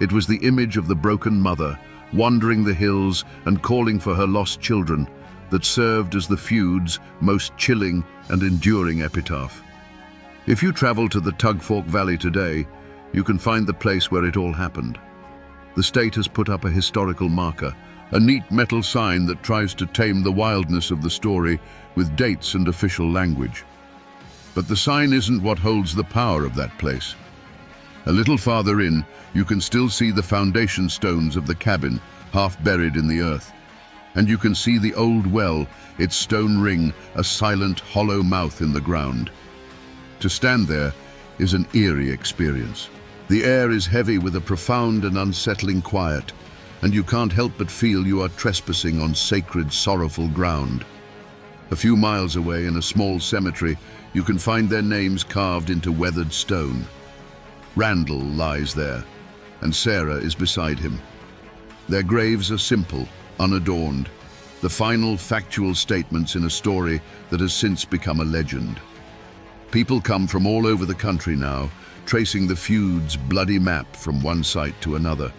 it was the image of the broken mother, wandering the hills and calling for her lost children, that served as the feud's most chilling and enduring epitaph. If you travel to the Tug Fork Valley today, you can find the place where it all happened. The state has put up a historical marker, a neat metal sign that tries to tame the wildness of the story with dates and official language. But the sign isn't what holds the power of that place. A little farther in, you can still see the foundation stones of the cabin, half buried in the earth. And you can see the old well, its stone ring, a silent, hollow mouth in the ground. To stand there is an eerie experience. The air is heavy with a profound and unsettling quiet, and you can't help but feel you are trespassing on sacred, sorrowful ground. A few miles away, in a small cemetery, you can find their names carved into weathered stone. Randall lies there, and Sarah is beside him. Their graves are simple, unadorned, the final factual statements in a story that has since become a legend. People come from all over the country now, tracing the feud's bloody map from one site to another.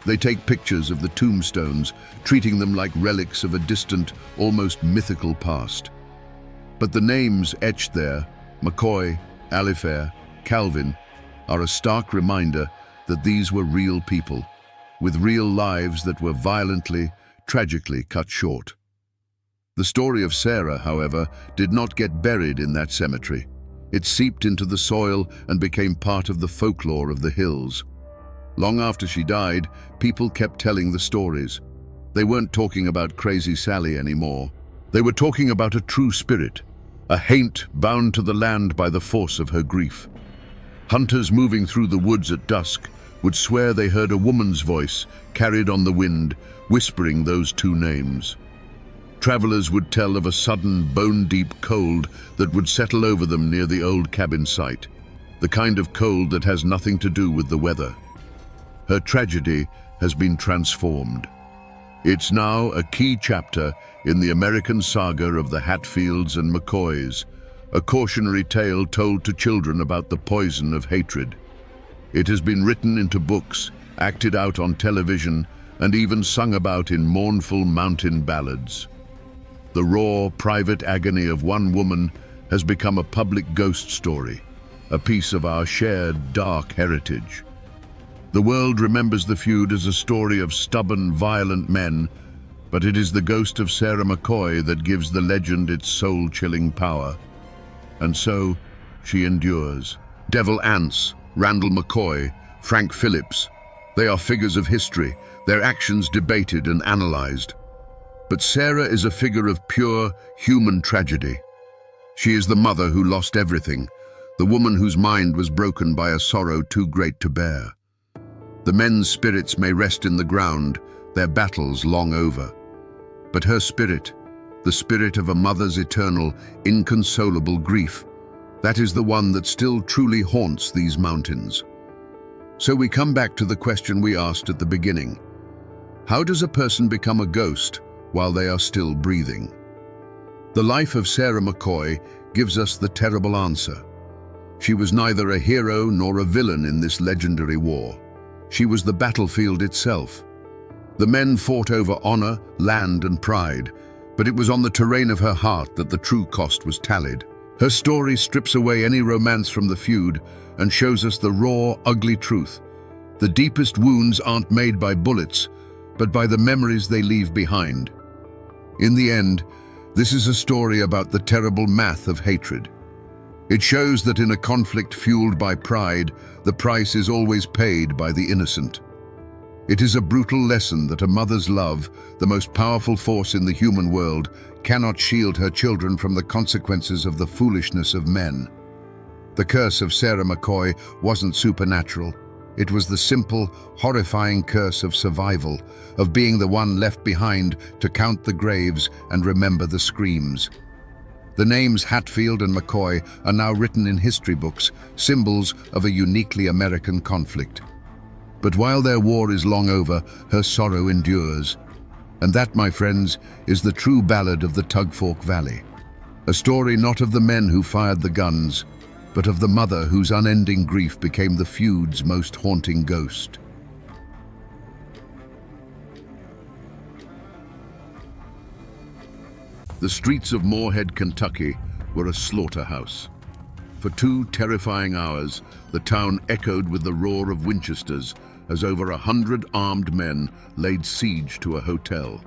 They take pictures of the tombstones, treating them like relics of a distant, almost mythical past. But the names etched there, McCoy, Alifair, Calvin, are a stark reminder that these were real people, with real lives that were violently, tragically cut short. The story of Sarah, however, did not get buried in that cemetery. It seeped into the soil and became part of the folklore of the hills. Long after she died, people kept telling the stories. They weren't talking about Crazy Sally anymore. They were talking about a true spirit, a haint bound to the land by the force of her grief. Hunters moving through the woods at dusk would swear they heard a woman's voice carried on the wind, whispering those two names. Travelers would tell of a sudden, bone-deep cold that would settle over them near the old cabin site, the kind of cold that has nothing to do with the weather. Her tragedy has been transformed. It's now a key chapter in the American saga of the Hatfields and McCoys, a cautionary tale told to children about the poison of hatred. It has been written into books, acted out on television, and even sung about in mournful mountain ballads. The raw, private agony of one woman has become a public ghost story, a piece of our shared dark heritage. The world remembers the feud as a story of stubborn, violent men, but it is the ghost of Sarah McCoy that gives the legend its soul-chilling power. And so, she endures. Devil Anse, Randall McCoy, Frank Phillips, they are figures of history, their actions debated and analyzed. But Sarah is a figure of pure, human tragedy. She is the mother who lost everything, the woman whose mind was broken by a sorrow too great to bear. The men's spirits may rest in the ground, their battles long over. But her spirit, the spirit of a mother's eternal, inconsolable grief, that is the one that still truly haunts these mountains. So we come back to the question we asked at the beginning. How does a person become a ghost while they are still breathing? The life of Sarah McCoy gives us the terrible answer. She was neither a hero nor a villain in this legendary war. She was the battlefield itself. The men fought over honor, land, and pride, but it was on the terrain of her heart that the true cost was tallied. Her story strips away any romance from the feud and shows us the raw, ugly truth, The deepest wounds aren't made by bullets, but by the memories they leave behind. In the end, this is a story about the terrible math of hatred. It shows that in a conflict fueled by pride, the price is always paid by the innocent. It is a brutal lesson that a mother's love, the most powerful force in the human world, cannot shield her children from the consequences of the foolishness of men. The curse of Sarah McCoy wasn't supernatural. It was the simple, horrifying curse of survival, of being the one left behind to count the graves and remember the screams. The names Hatfield and McCoy are now written in history books, symbols of a uniquely American conflict. But while their war is long over, her sorrow endures. And that, my friends, is the true ballad of the Tugfork Valley. A story not of the men who fired the guns, but of the mother whose unending grief became the feud's most haunting ghost. The streets of Moorhead, Kentucky were a slaughterhouse. For 2 terrifying hours, the town echoed with the roar of Winchesters as over 100 armed men laid siege to a hotel.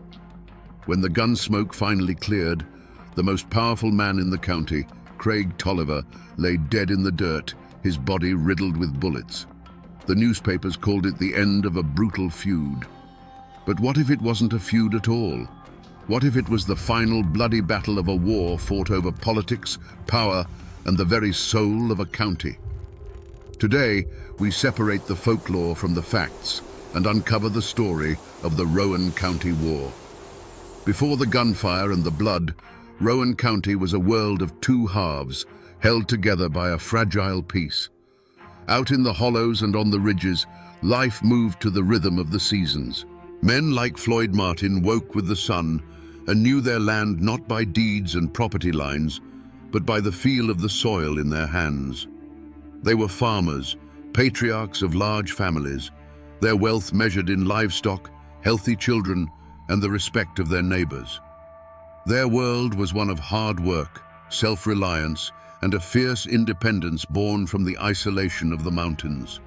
When the gun smoke finally cleared, the most powerful man in the county, Craig Tolliver, lay dead in the dirt, his body riddled with bullets. The newspapers called it the end of a brutal feud. But what if it wasn't a feud at all? What if it was the final bloody battle of a war fought over politics, power, and the very soul of a county? Today, we separate the folklore from the facts and uncover the story of the Rowan County War. Before the gunfire and the blood, Rowan County was a world of 2 halves, held together by a fragile peace. Out in the hollows and on the ridges, life moved to the rhythm of the seasons. Men like Floyd Martin woke with the sun and knew their land not by deeds and property lines, but by the feel of the soil in their hands. They were farmers, patriarchs of large families, their wealth measured in livestock, healthy children, and the respect of their neighbors. Their world was one of hard work, self-reliance, and a fierce independence born from the isolation of the mountains.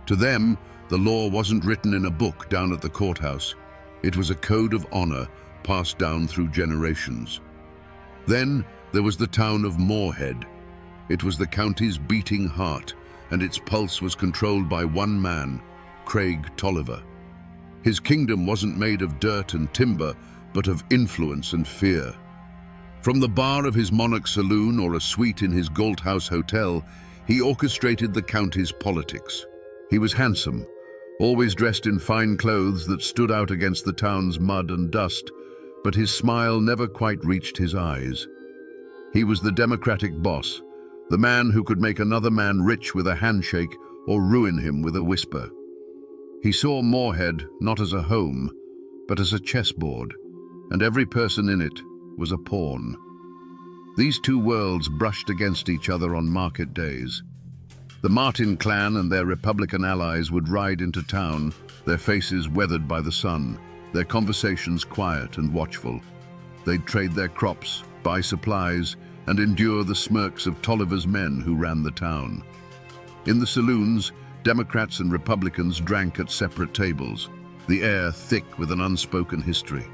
To them, the law wasn't written in a book down at the courthouse. It was a code of honor passed down through generations. Then there was the town of Moorhead. It was the county's beating heart, and its pulse was controlled by one man, Craig Tolliver. His kingdom wasn't made of dirt and timber, but of influence and fear. From the bar of his Monarch saloon or a suite in his Galt House hotel, he orchestrated the county's politics. He was handsome, always dressed in fine clothes that stood out against the town's mud and dust, but his smile never quite reached his eyes. He was the democratic boss, the man who could make another man rich with a handshake or ruin him with a whisper. He saw Moorhead not as a home, but as a chessboard, and every person in it was a pawn. These 2 worlds brushed against each other on market days. The Martin clan and their Republican allies would ride into town, their faces weathered by the sun, their conversations quiet and watchful. They'd trade their crops, buy supplies, and endure the smirks of Tolliver's men who ran the town. In the saloons, Democrats and Republicans drank at separate tables, the air thick with an unspoken history.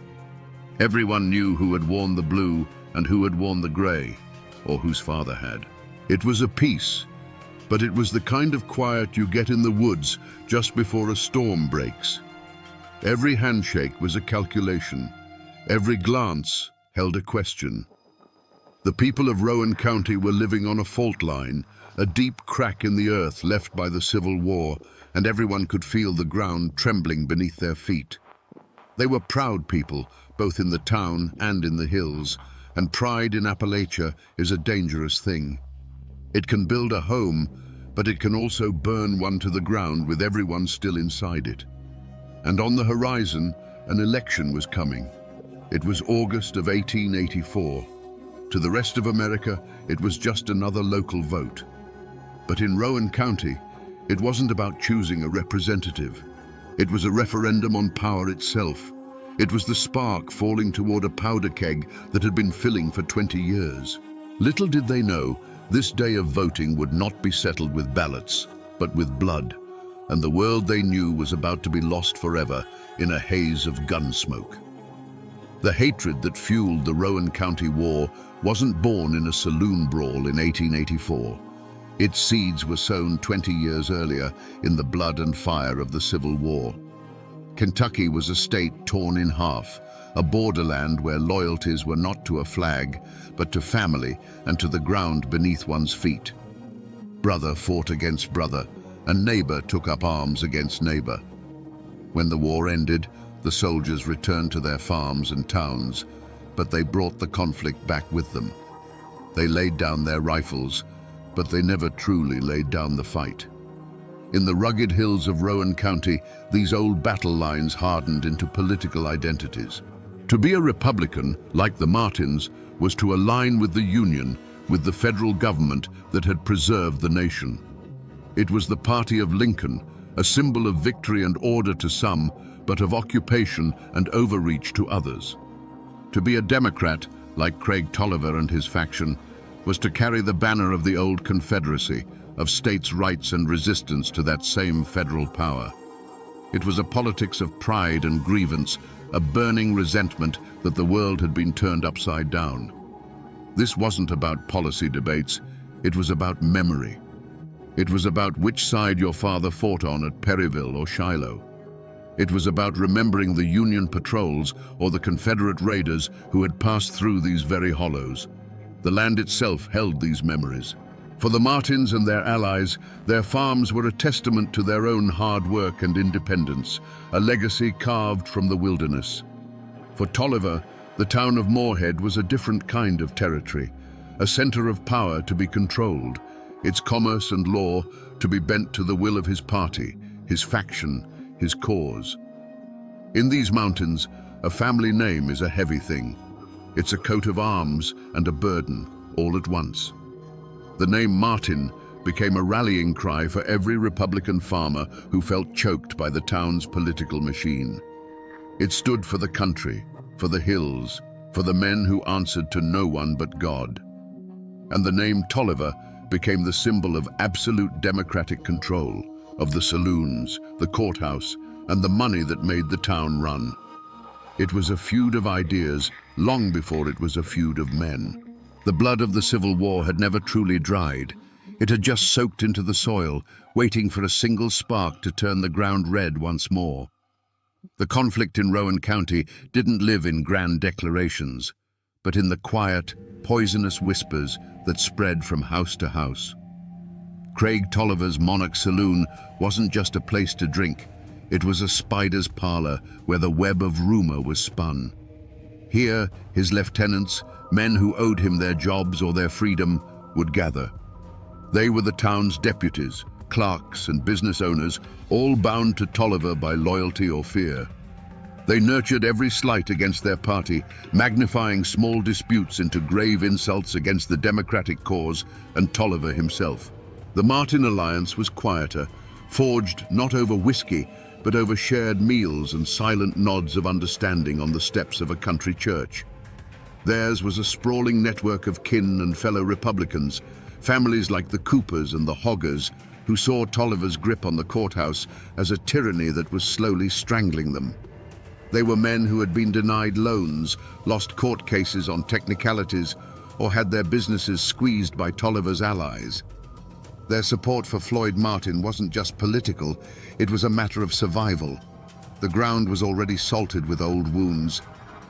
Everyone knew who had worn the blue and who had worn the gray, or whose father had. It was a peace, but it was the kind of quiet you get in the woods just before a storm breaks. Every handshake was a calculation. Every glance held a question. The people of Rowan County were living on a fault line, a deep crack in the earth left by the Civil War, and everyone could feel the ground trembling beneath their feet. They were proud people, both in the town and in the hills, and pride in Appalachia is a dangerous thing. It can build a home, but it can also burn one to the ground with everyone still inside it. And on the horizon, an election was coming. It was August of 1884. To the rest of America, it was just another local vote. But in Rowan County, it wasn't about choosing a representative. It was a referendum on power itself. It was the spark falling toward a powder keg that had been filling for 20 years. Little did they know, this day of voting would not be settled with ballots, but with blood. and the world they knew was about to be lost forever in a haze of gun smoke. The hatred that fueled the Rowan County War wasn't born in a saloon brawl in 1884. Its seeds were sown 20 years earlier in the blood and fire of the Civil War. Kentucky was a state torn in half, a borderland where loyalties were not to a flag, but to family and to the ground beneath one's feet. Brother fought against brother, and neighbor took up arms against neighbor. When the war ended, the soldiers returned to their farms and towns, but they brought the conflict back with them. They laid down their rifles, but they never truly laid down the fight. In the rugged hills of Rowan County, these old battle lines hardened into political identities. To be a Republican, like the Martins, was to align with the Union, with the federal government that had preserved the nation. It was the party of Lincoln, a symbol of victory and order to some, but of occupation and overreach to others. To be a Democrat, like Craig Tolliver and his faction, was to carry the banner of the old Confederacy, of states' rights and resistance to that same federal power. It was a politics of pride and grievance, a burning resentment that the world had been turned upside down. This wasn't about policy debates, it was about memory. It was about which side your father fought on at Perryville or Shiloh. It was about remembering the Union patrols or the Confederate raiders who had passed through these very hollows. The land itself held these memories. For the Martins and their allies, their farms were a testament to their own hard work and independence, a legacy carved from the wilderness. For Tolliver, the town of Moorhead was a different kind of territory, a center of power to be controlled, its commerce and law to be bent to the will of his party, his faction, his cause. In these mountains, a family name is a heavy thing. It's a coat of arms and a burden, all at once. The name Martin became a rallying cry for every Republican farmer who felt choked by the town's political machine. It stood for the country, for the hills, for the men who answered to no one but God. And the name Tolliver became the symbol of absolute democratic control, of the saloons, the courthouse, and the money that made the town run. It was a feud of ideas long before it was a feud of men. The blood of the Civil War had never truly dried. It had just soaked into the soil, waiting for a single spark to turn the ground red once more. The conflict in Rowan County didn't live in grand declarations, but in the quiet, poisonous whispers that spread from house to house. Craig Tolliver's Monarch Saloon wasn't just a place to drink. It was a spider's parlor where the web of rumor was spun. Here, his lieutenants, men who owed him their jobs or their freedom, would gather. They were the town's deputies, clerks, and business owners, all bound to Tolliver by loyalty or fear. They nurtured every slight against their party, magnifying small disputes into grave insults against the Democratic cause and Tolliver himself. The Martin alliance was quieter, forged not over whiskey, but over shared meals and silent nods of understanding on the steps of a country church. Theirs was a sprawling network of kin and fellow Republicans, families like the Coopers and the Hoggers, who saw Tolliver's grip on the courthouse as a tyranny that was slowly strangling them. They were men who had been denied loans, lost court cases on technicalities, or had their businesses squeezed by Tolliver's allies. Their support for Floyd Martin wasn't just political, it was a matter of survival. The ground was already salted with old wounds.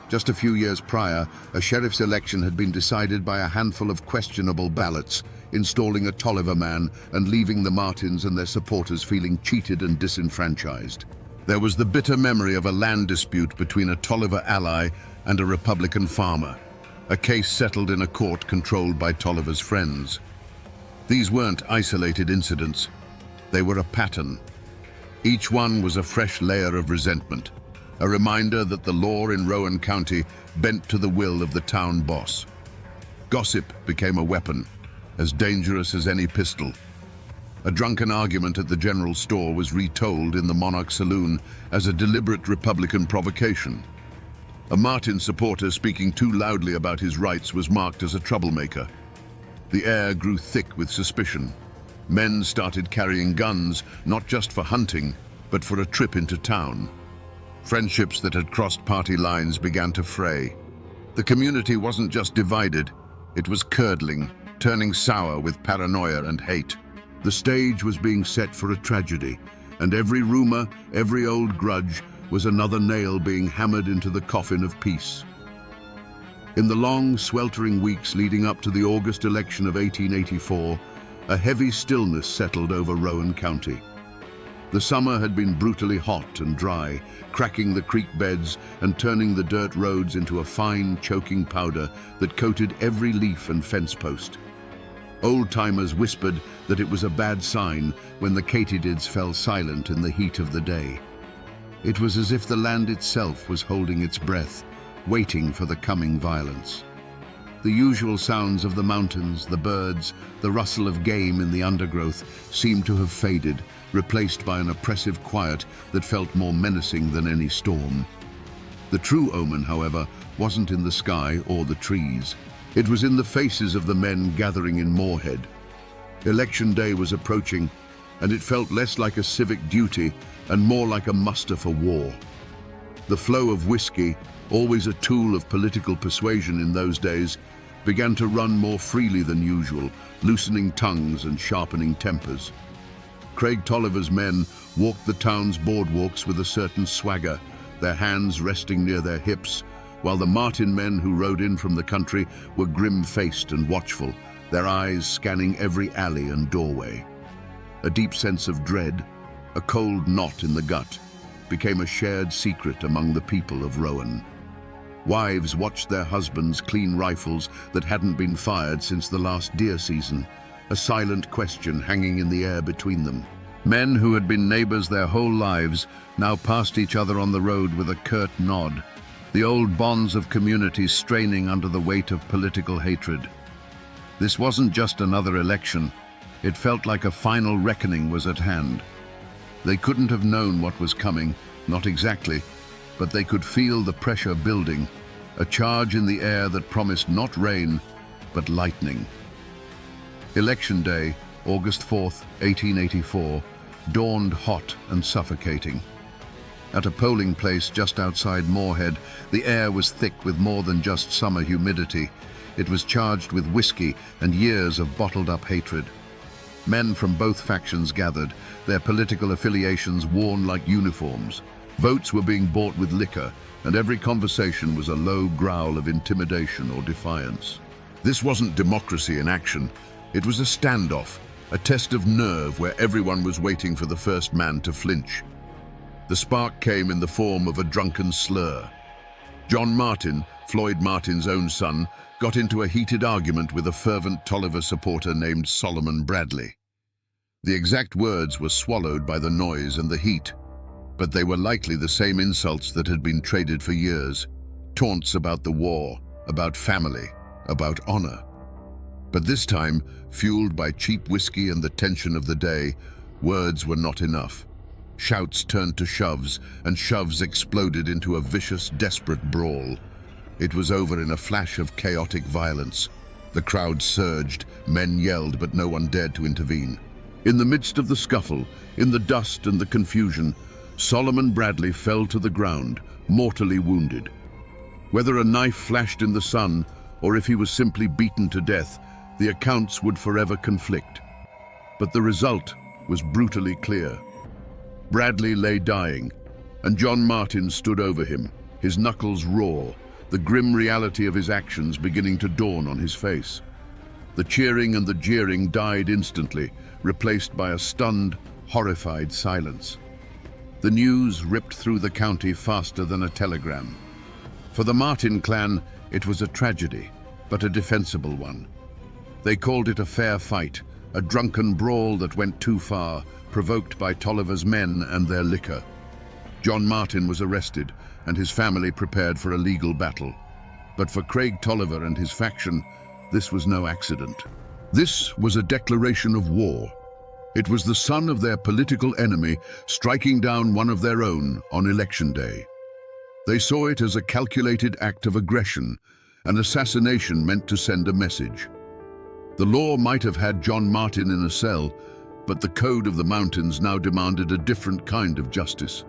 Just a few years prior, a sheriff's election had been decided by a handful of questionable ballots, installing a Tolliver man and leaving the Martins and their supporters feeling cheated and disenfranchised. There was the bitter memory of a land dispute between a Tolliver ally and a Republican farmer, a case settled in a court controlled by Tolliver's friends. These weren't isolated incidents, they were a pattern. Each one was a fresh layer of resentment, a reminder that the law in Rowan County bent to the will of the town boss. Gossip became a weapon, as dangerous as any pistol. A drunken argument at the general store was retold in the Monarch Saloon as a deliberate Republican provocation. A Martin supporter speaking too loudly about his rights was marked as a troublemaker. The air grew thick with suspicion. Men started carrying guns, not just for hunting, but for a trip into town. Friendships that had crossed party lines began to fray. The community wasn't just divided, it was curdling, turning sour with paranoia and hate. The stage was being set for a tragedy, and every rumor, every old grudge, was another nail being hammered into the coffin of peace. In the long, sweltering weeks leading up to the August election of 1884, a heavy stillness settled over Rowan County. The summer had been brutally hot and dry, cracking the creek beds and turning the dirt roads into a fine, choking powder that coated every leaf and fence post. Old-timers whispered that it was a bad sign when the katydids fell silent in the heat of the day. It was as if the land itself was holding its breath, waiting for the coming violence. The usual sounds of the mountains, the birds, the rustle of game in the undergrowth seemed to have faded, replaced by an oppressive quiet that felt more menacing than any storm. The true omen, however, wasn't in the sky or the trees. It was in the faces of the men gathering in Moorhead. Election day was approaching, and it felt less like a civic duty and more like a muster for war. The flow of whiskey, always a tool of political persuasion in those days, began to run more freely than usual, loosening tongues and sharpening tempers. Craig Tolliver's men walked the town's boardwalks with a certain swagger, their hands resting near their hips, while the Martin men who rode in from the country were grim-faced and watchful, their eyes scanning every alley and doorway. A deep sense of dread, a cold knot in the gut, became a shared secret among the people of Rowan. Wives watched their husbands clean rifles that hadn't been fired since the last deer season, a silent question hanging in the air between them. Men who had been neighbors their whole lives now passed each other on the road with a curt nod, the old bonds of community straining under the weight of political hatred. This wasn't just another election. It felt like a final reckoning was at hand. They couldn't have known what was coming, not exactly, but they could feel the pressure building, a charge in the air that promised not rain, but lightning. Election day, August 4th, 1884, dawned hot and suffocating. At a polling place just outside Moorhead, the air was thick with more than just summer humidity. It was charged with whiskey and years of bottled-up hatred. Men from both factions gathered, their political affiliations worn like uniforms. Votes were being bought with liquor, and every conversation was a low growl of intimidation or defiance. This wasn't democracy in action. It was a standoff, a test of nerve where everyone was waiting for the first man to flinch. The spark came in the form of a drunken slur. John Martin, Floyd Martin's own son, got into a heated argument with a fervent Tolliver supporter named Solomon Bradley. The exact words were swallowed by the noise and the heat, but they were likely the same insults that had been traded for years. Taunts about the war, about family, about honor. But this time, fueled by cheap whiskey and the tension of the day, words were not enough. Shouts turned to shoves, and shoves exploded into a vicious, desperate brawl. It was over in a flash of chaotic violence. The crowd surged, men yelled, but no one dared to intervene. In the midst of the scuffle, in the dust and the confusion, Solomon Bradley fell to the ground, mortally wounded. Whether a knife flashed in the sun, or if he was simply beaten to death, the accounts would forever conflict. But the result was brutally clear. Bradley lay dying, and John Martin stood over him, his knuckles raw, the grim reality of his actions beginning to dawn on his face. The cheering and the jeering died instantly, replaced by a stunned, horrified silence. The news ripped through the county faster than a telegram. For the Martin clan, it was a tragedy, but a defensible one. They called it a fair fight, a drunken brawl that went too far, provoked by Tolliver's men and their liquor. John Martin was arrested, and his family prepared for a legal battle. But for Craig Tolliver and his faction, this was no accident. This was a declaration of war. It was the son of their political enemy striking down one of their own on election day. They saw it as a calculated act of aggression, an assassination meant to send a message. The law might have had John Martin in a cell, But the code of the mountains now demanded a different kind of justice.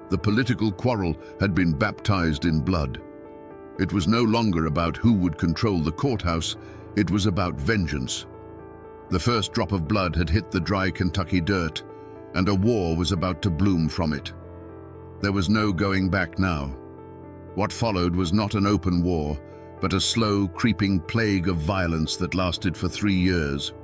The political quarrel had been baptized in blood. It was no longer about who would control the courthouse, it was about vengeance. The first drop of blood had hit the dry Kentucky dirt, and a war was about to bloom from it. There was no going back now. What followed was not an open war, but a slow, creeping plague of violence that lasted for 3 years.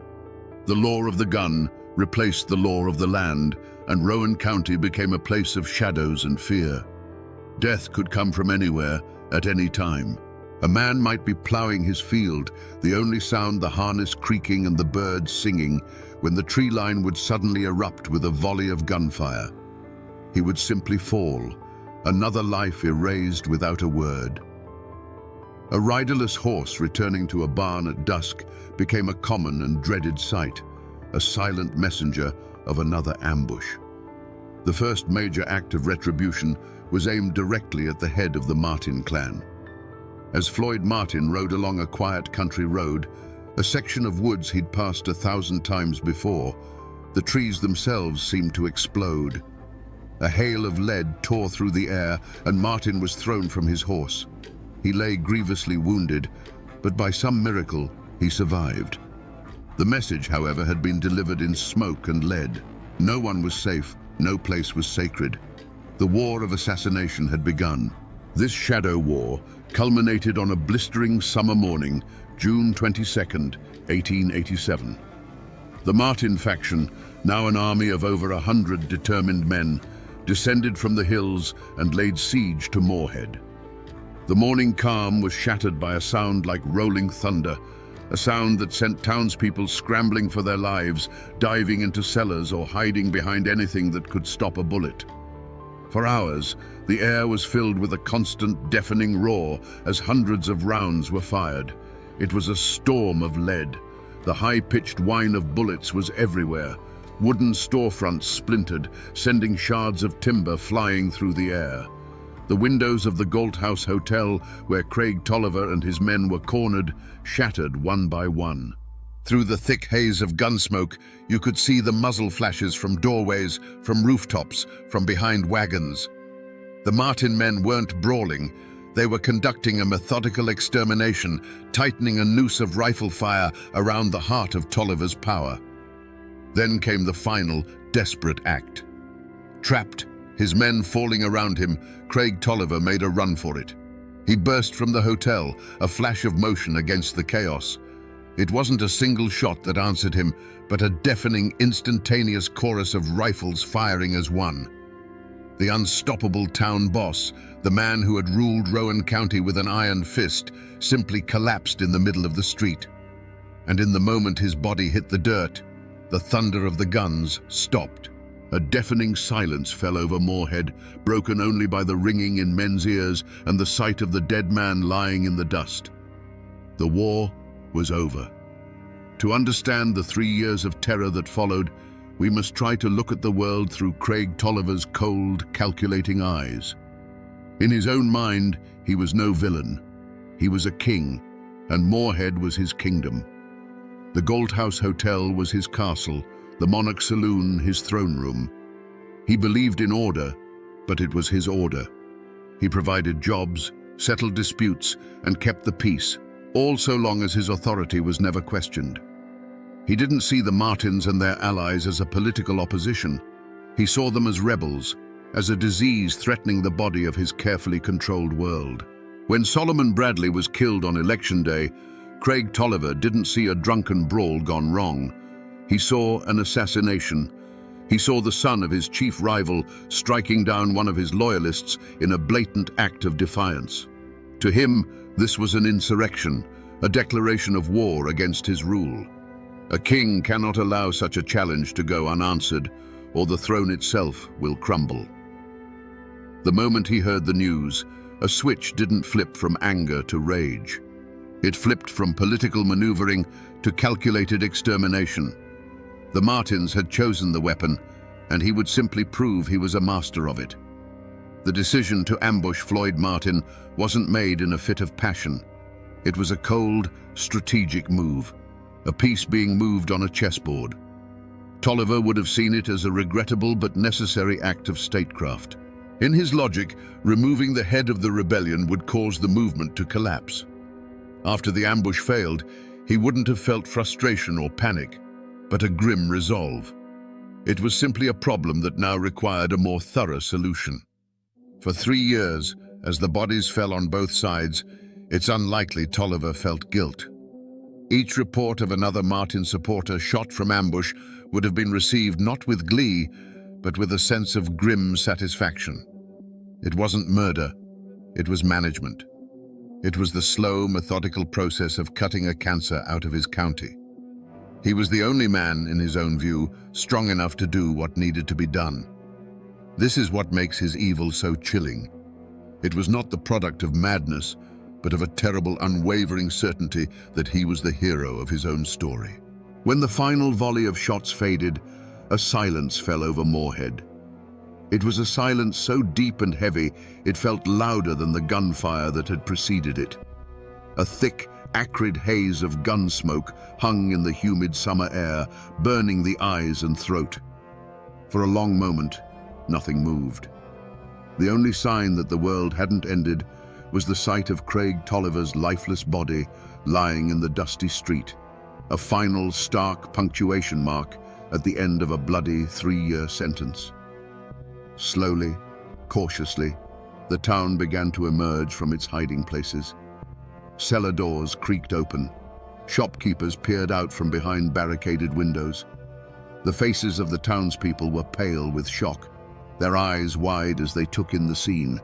The law of the gun replaced the law of the land, and Rowan County became a place of shadows and fear. Death could come from anywhere, at any time. A man might be plowing his field, the only sound the harness creaking and the birds singing, when the tree line would suddenly erupt with a volley of gunfire. He would simply fall, another life erased without a word. A riderless horse returning to a barn at dusk became a common and dreaded sight, a silent messenger of another ambush. The first major act of retribution was aimed directly at the head of the Martin clan. As Floyd Martin rode along a quiet country road, a section of woods he'd passed 1,000 times before, the trees themselves seemed to explode. A hail of lead tore through the air, and Martin was thrown from his horse. He lay grievously wounded, but by some miracle, he survived. The message, however, had been delivered in smoke and lead. No one was safe, no place was sacred. The war of assassination had begun. This shadow war culminated on a blistering summer morning, June 22nd, 1887. The Martin faction, now an army of over 100 determined men, descended from the hills and laid siege to Moorhead. The morning calm was shattered by a sound like rolling thunder, a sound that sent townspeople scrambling for their lives, diving into cellars or hiding behind anything that could stop a bullet. For hours, the air was filled with a constant, deafening roar as hundreds of rounds were fired. It was a storm of lead. The high-pitched whine of bullets was everywhere. Wooden storefronts splintered, sending shards of timber flying through the air. The windows of the Galt House Hotel, where Craig Tolliver and his men were cornered, shattered one by one. Through the thick haze of gunsmoke, you could see the muzzle flashes from doorways, from rooftops, from behind wagons. The Martin men weren't brawling. They were conducting a methodical extermination, tightening a noose of rifle fire around the heart of Tolliver's power. Then came the final, desperate act. Trapped, his men falling around him, Craig Tolliver made a run for it. He burst from the hotel, a flash of motion against the chaos. It wasn't a single shot that answered him, but a deafening, instantaneous chorus of rifles firing as one. The unstoppable town boss, the man who had ruled Rowan County with an iron fist, simply collapsed in the middle of the street. And in the moment his body hit the dirt, the thunder of the guns stopped. A deafening silence fell over Moorhead, broken only by the ringing in men's ears and the sight of the dead man lying in the dust. The war was over. To understand the 3 years of terror that followed, we must try to look at the world through Craig Tolliver's cold, calculating eyes. In his own mind, he was no villain. He was a king, and Moorhead was his kingdom. The Galt House Hotel was his castle, the Monarch Saloon his throne room. He believed in order, but it was his order. He provided jobs, settled disputes, and kept the peace, all so long as his authority was never questioned. He didn't see the Martins and their allies as a political opposition. He saw them as rebels, as a disease threatening the body of his carefully controlled world. When Solomon Bradley was killed on Election Day, Craig Tolliver didn't see a drunken brawl gone wrong. He saw an assassination. He saw the son of his chief rival striking down one of his loyalists in a blatant act of defiance. To him, this was an insurrection, a declaration of war against his rule. A king cannot allow such a challenge to go unanswered, or the throne itself will crumble. The moment he heard the news, a switch didn't flip from anger to rage. It flipped from political maneuvering to calculated extermination. The Martins had chosen the weapon, and he would simply prove he was a master of it. The decision to ambush Floyd Martin wasn't made in a fit of passion. It was a cold, strategic move, a piece being moved on a chessboard. Tolliver would have seen it as a regrettable but necessary act of statecraft. In his logic, removing the head of the rebellion would cause the movement to collapse. After the ambush failed, he wouldn't have felt frustration or panic, but a grim resolve. It was simply a problem that now required a more thorough solution. For 3 years, as the bodies fell on both sides, it's unlikely Tolliver felt guilt. Each report of another Martin supporter shot from ambush would have been received not with glee, but with a sense of grim satisfaction. It wasn't murder, it was management. It was the slow, methodical process of cutting a cancer out of his county. He was the only man, in his own view, strong enough to do what needed to be done. This is what makes his evil so chilling. It was not the product of madness, but of a terrible, unwavering certainty that he was the hero of his own story. When the final volley of shots faded, a silence fell over Moorhead. It was a silence so deep and heavy, it felt louder than the gunfire that had preceded it. A thick, acrid haze of gun smoke hung in the humid summer air, burning the eyes and throat. For a long moment, nothing moved. The only sign that the world hadn't ended was the sight of Craig Tolliver's lifeless body lying in the dusty street, a final, stark punctuation mark at the end of a bloody 3-year sentence. Slowly, cautiously, the town began to emerge from its hiding places. Cellar doors creaked open. Shopkeepers peered out from behind barricaded windows. The faces of the townspeople were pale with shock, their eyes wide as they took in the scene.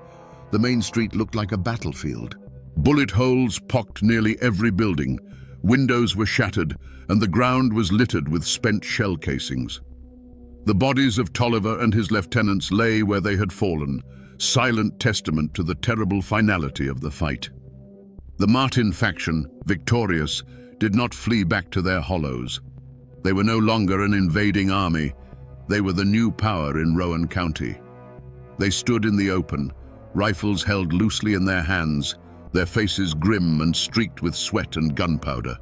The main street looked like a battlefield. Bullet holes pocked nearly every building. Windows were shattered, and the ground was littered with spent shell casings. The bodies of Tolliver and his lieutenants lay where they had fallen, silent testament to the terrible finality of the fight. The Martin faction, victorious, did not flee back to their hollows. They were no longer an invading army. They were the new power in Rowan County. They stood in the open, rifles held loosely in their hands, their faces grim and streaked with sweat and gunpowder.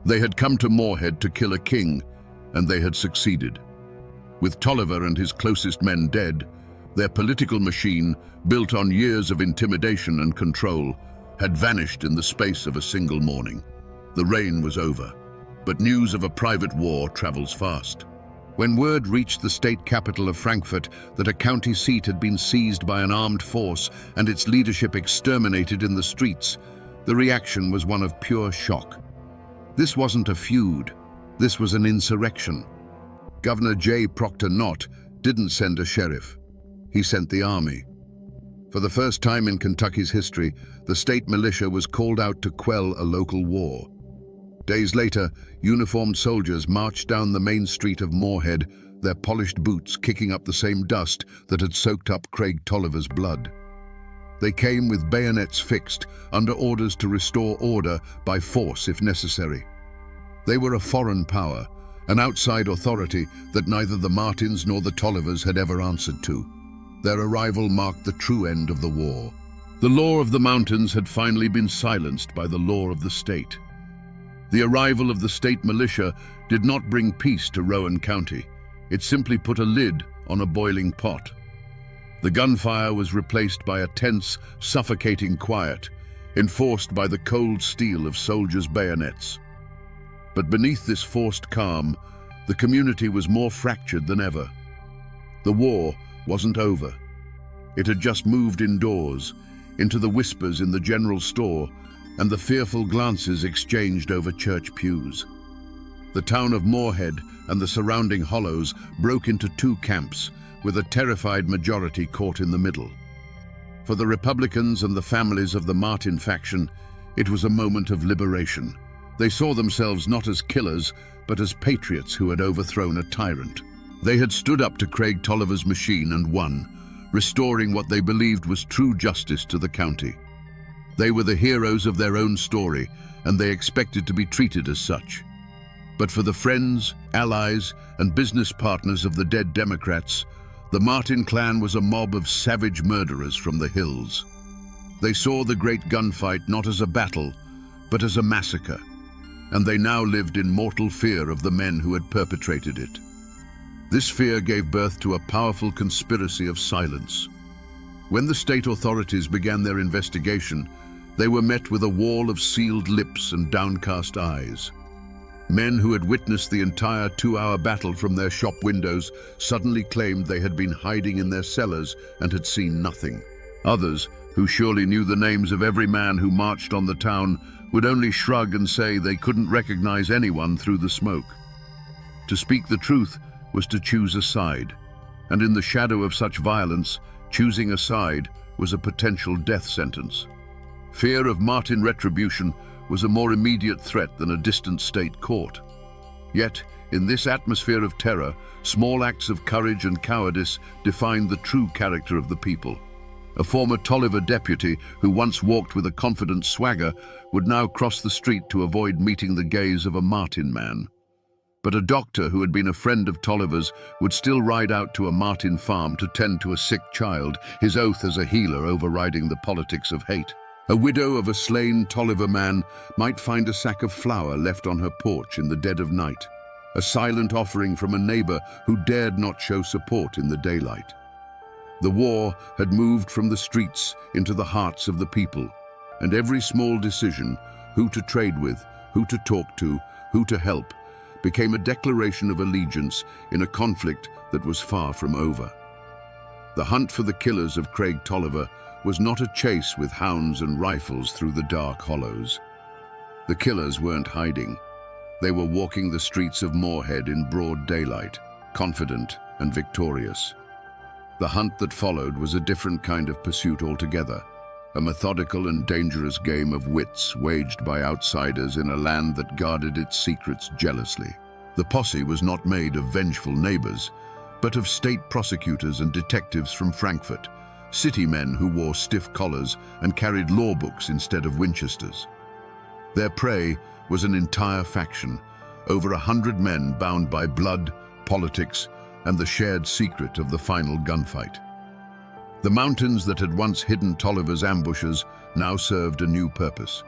They had come to Moorhead to kill a king, and they had succeeded. With Tolliver and his closest men dead, their political machine, built on years of intimidation and control, had vanished in the space of a single morning. The reign was over, but news of a private war travels fast. When word reached the state capital of Frankfurt that a county seat had been seized by an armed force and its leadership exterminated in the streets, the reaction was one of pure shock. This wasn't a feud, this was an insurrection. Governor J. Proctor Knott didn't send a sheriff, he sent the army. For the first time in Kentucky's history, the state militia was called out to quell a local war. Days later, uniformed soldiers marched down the main street of Moorhead, their polished boots kicking up the same dust that had soaked up Craig Tolliver's blood. They came with bayonets fixed, under orders to restore order by force if necessary. They were a foreign power, an outside authority that neither the Martins nor the Tollivers had ever answered to. Their arrival marked the true end of the war. The law of the mountains had finally been silenced by the law of the state. The arrival of the state militia did not bring peace to Rowan County. It simply put a lid on a boiling pot. The gunfire was replaced by a tense, suffocating quiet, enforced by the cold steel of soldiers' bayonets. But beneath this forced calm, the community was more fractured than ever. The war wasn't over. It had just moved indoors, into the whispers in the general store and the fearful glances exchanged over church pews. The town of Moorhead and the surrounding hollows broke into two camps, with a terrified majority caught in the middle. For the Republicans and the families of the Martin faction, it was a moment of liberation. They saw themselves not as killers, but as patriots who had overthrown a tyrant. They had stood up to Craig Tolliver's machine and won, restoring what they believed was true justice to the county. They were the heroes of their own story, and they expected to be treated as such. But for the friends, allies, and business partners of the dead Democrats, the Martin clan was a mob of savage murderers from the hills. They saw the great gunfight not as a battle, but as a massacre, and they now lived in mortal fear of the men who had perpetrated it. This fear gave birth to a powerful conspiracy of silence. When the state authorities began their investigation, they were met with a wall of sealed lips and downcast eyes. Men who had witnessed the entire 2-hour battle from their shop windows suddenly claimed they had been hiding in their cellars and had seen nothing. Others, who surely knew the names of every man who marched on the town, would only shrug and say they couldn't recognize anyone through the smoke. To speak the truth was to choose a side, and in the shadow of such violence, choosing a side was a potential death sentence. Fear of Martin retribution was a more immediate threat than a distant state court. Yet, in this atmosphere of terror, small acts of courage and cowardice defined the true character of the people. A former Tolliver deputy who once walked with a confident swagger would now cross the street to avoid meeting the gaze of a Martin man. But a doctor who had been a friend of Tolliver's would still ride out to a Martin farm to tend to a sick child, his oath as a healer overriding the politics of hate. A widow of a slain Tolliver man might find a sack of flour left on her porch in the dead of night, a silent offering from a neighbor who dared not show support in the daylight. The war had moved from the streets into the hearts of the people, and every small decision, who to trade with, who to talk to, who to help, became a declaration of allegiance in a conflict that was far from over. The hunt for the killers of Craig Tolliver was not a chase with hounds and rifles through the dark hollows. The killers weren't hiding. They were walking the streets of Moorhead in broad daylight, confident and victorious. The hunt that followed was a different kind of pursuit altogether, a methodical and dangerous game of wits waged by outsiders in a land that guarded its secrets jealously. The posse was not made of vengeful neighbors, but of state prosecutors and detectives from Frankfurt, city men who wore stiff collars and carried law books instead of Winchesters. Their prey was an entire faction, over 100 men bound by blood, politics, and the shared secret of the final gunfight. The mountains that had once hidden Tolliver's ambushes now served a new purpose.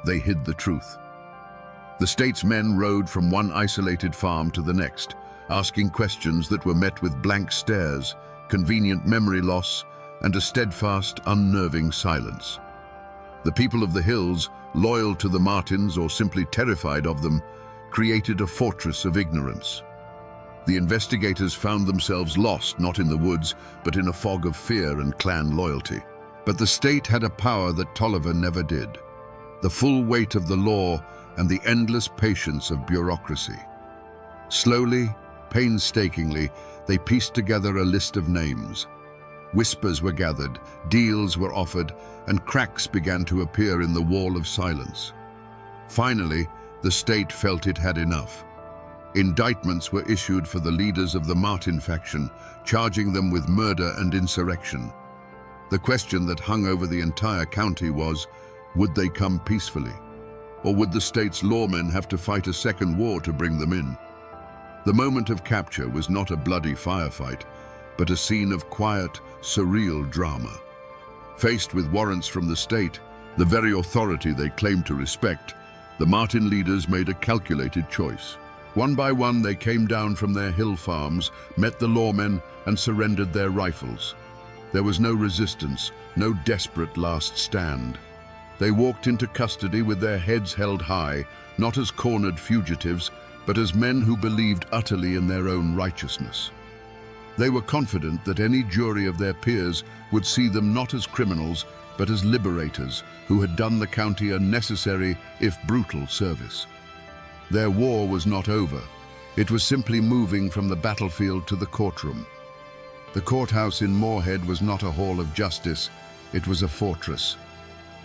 They hid the truth. The state's men rode from one isolated farm to the next, asking questions that were met with blank stares, convenient memory loss, and a steadfast, unnerving silence. The people of the hills, loyal to the Martins or simply terrified of them, created a fortress of ignorance. The investigators found themselves lost not in the woods, but in a fog of fear and clan loyalty. But the state had a power that Tolliver never did: the full weight of the law and the endless patience of bureaucracy. Slowly, painstakingly, they pieced together a list of names. Whispers were gathered, deals were offered, and cracks began to appear in the wall of silence. Finally, the state felt it had enough. Indictments were issued for the leaders of the Martin faction, charging them with murder and insurrection. The question that hung over the entire county was, would they come peacefully? Or would the state's lawmen have to fight a second war to bring them in? The moment of capture was not a bloody firefight, but a scene of quiet, surreal drama. Faced with warrants from the state, the very authority they claimed to respect, the Martin leaders made a calculated choice. One by one, they came down from their hill farms, met the lawmen, and surrendered their rifles. There was no resistance, no desperate last stand. They walked into custody with their heads held high, not as cornered fugitives, but as men who believed utterly in their own righteousness. They were confident that any jury of their peers would see them not as criminals, but as liberators who had done the county a necessary, if brutal, service. Their war was not over. It was simply moving from the battlefield to the courtroom. The courthouse in Moorhead was not a hall of justice, it was a fortress.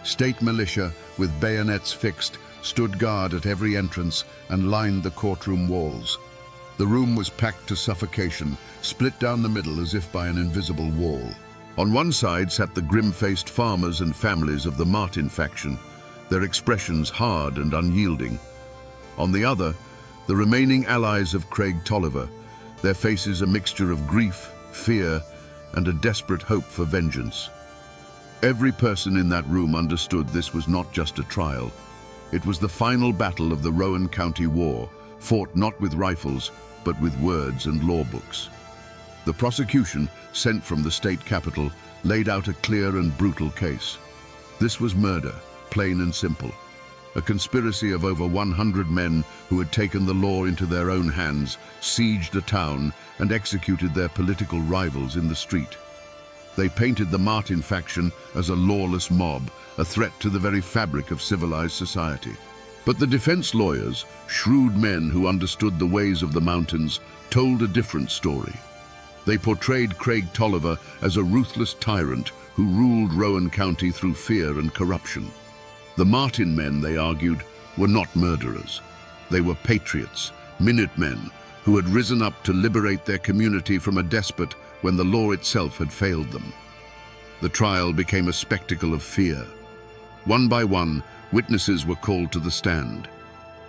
State militia, with bayonets fixed, stood guard at every entrance and lined the courtroom walls. The room was packed to suffocation, split down the middle as if by an invisible wall. On one side sat the grim-faced farmers and families of the Martin faction, their expressions hard and unyielding. On the other, the remaining allies of Craig Tolliver, their faces a mixture of grief, fear, and a desperate hope for vengeance. Every person in that room understood this was not just a trial. It was the final battle of the Rowan County War, fought not with rifles, but with words and law books. The prosecution, sent from the state capital, laid out a clear and brutal case. This was murder, plain and simple. A conspiracy of over 100 men who had taken the law into their own hands, sieged a town, and executed their political rivals in the street. They painted the Martin faction as a lawless mob, a threat to the very fabric of civilized society. But the defense lawyers, shrewd men who understood the ways of the mountains, told a different story. They portrayed Craig Tolliver as a ruthless tyrant who ruled Rowan County through fear and corruption. The Martin men, they argued, were not murderers. They were patriots, Minutemen, who had risen up to liberate their community from a despot when the law itself had failed them. The trial became a spectacle of fear. One by one, witnesses were called to the stand.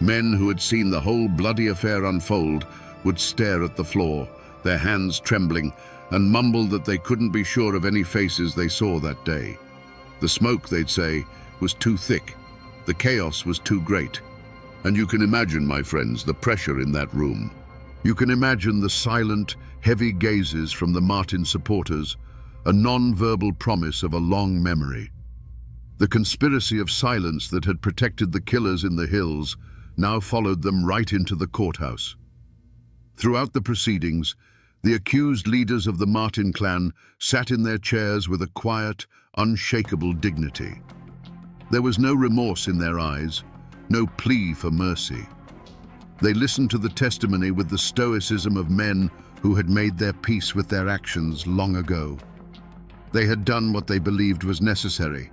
Men who had seen the whole bloody affair unfold would stare at the floor, their hands trembling, and mumble that they couldn't be sure of any faces they saw that day. The smoke, they'd say, was too thick. The chaos was too great. And you can imagine, my friends, the pressure in that room. You can imagine the silent, heavy gazes from the Martin supporters, a non-verbal promise of a long memory. The conspiracy of silence that had protected the killers in the hills now followed them right into the courthouse. Throughout the proceedings, the accused leaders of the Martin clan sat in their chairs with a quiet, unshakable dignity. There was no remorse in their eyes, no plea for mercy. They listened to the testimony with the stoicism of men who had made their peace with their actions long ago. They had done what they believed was necessary,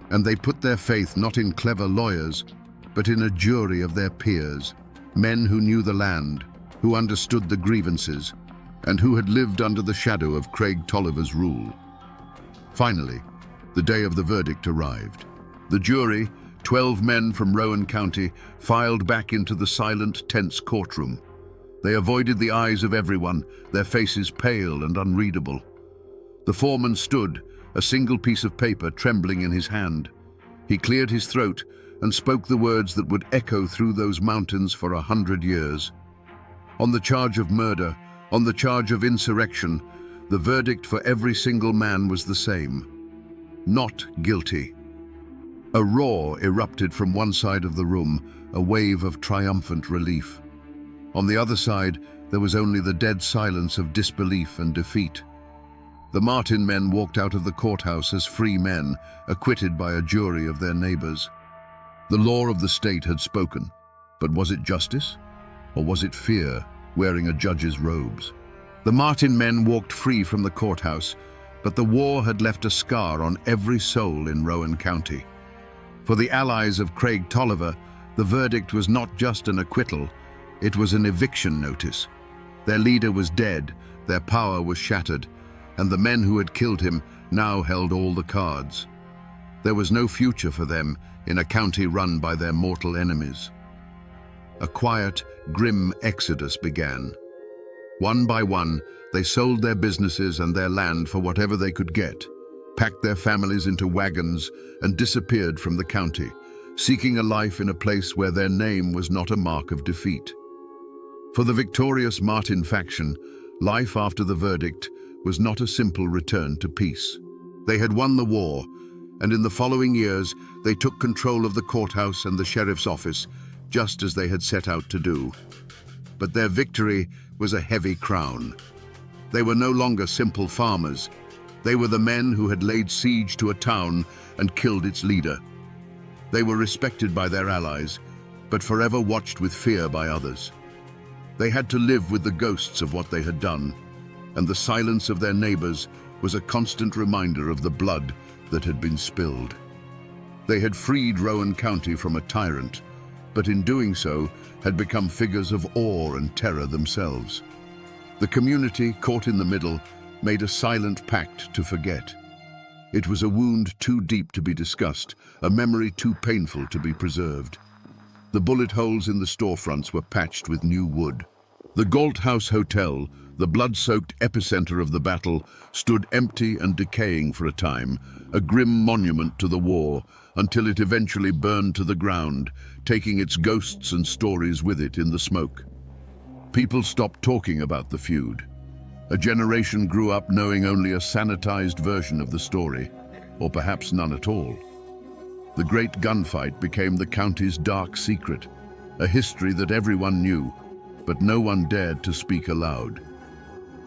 and they put their faith not in clever lawyers, but in a jury of their peers, men who knew the land, who understood the grievances, and who had lived under the shadow of Craig Tolliver's rule. Finally, the day of the verdict arrived. The jury, 12 men from Rowan County, filed back into the silent, tense courtroom. They avoided the eyes of everyone, their faces pale and unreadable. The foreman stood, a single piece of paper trembling in his hand. He cleared his throat and spoke the words that would echo through those mountains for 100 years. On the charge of murder, on the charge of insurrection, the verdict for every single man was the same: not guilty. A roar erupted from one side of the room, a wave of triumphant relief. On the other side, there was only the dead silence of disbelief and defeat. The Martin men walked out of the courthouse as free men, acquitted by a jury of their neighbors. The law of the state had spoken, but was it justice? Or was it fear, wearing a judge's robes? The Martin men walked free from the courthouse, but the war had left a scar on every soul in Rowan County. For the allies of Craig Tolliver, the verdict was not just an acquittal, it was an eviction notice. Their leader was dead, their power was shattered, and the men who had killed him now held all the cards. There was no future for them in a county run by their mortal enemies. A quiet, grim exodus began. One by one, they sold their businesses and their land for whatever they could get, packed their families into wagons, and disappeared from the county, seeking a life in a place where their name was not a mark of defeat. For the victorious Martin faction, life after the verdict was not a simple return to peace. They had won the war, and in the following years, they took control of the courthouse and the sheriff's office, just as they had set out to do. But their victory was a heavy crown. They were no longer simple farmers. They were the men who had laid siege to a town and killed its leader. They were respected by their allies, but forever watched with fear by others. They had to live with the ghosts of what they had done, and the silence of their neighbors was a constant reminder of the blood that had been spilled. They had freed Rowan County from a tyrant, but in doing so had become figures of awe and terror themselves. The community, caught in the middle, made a silent pact to forget. It was a wound too deep to be discussed, a memory too painful to be preserved. The bullet holes in the storefronts were patched with new wood. The Galt House Hotel, the blood-soaked epicenter of the battle, stood empty and decaying for a time, a grim monument to the war, until it eventually burned to the ground, taking its ghosts and stories with it in the smoke. People stopped talking about the feud. A generation grew up knowing only a sanitized version of the story, or perhaps none at all. The great gunfight became the county's dark secret, a history that everyone knew, but no one dared to speak aloud.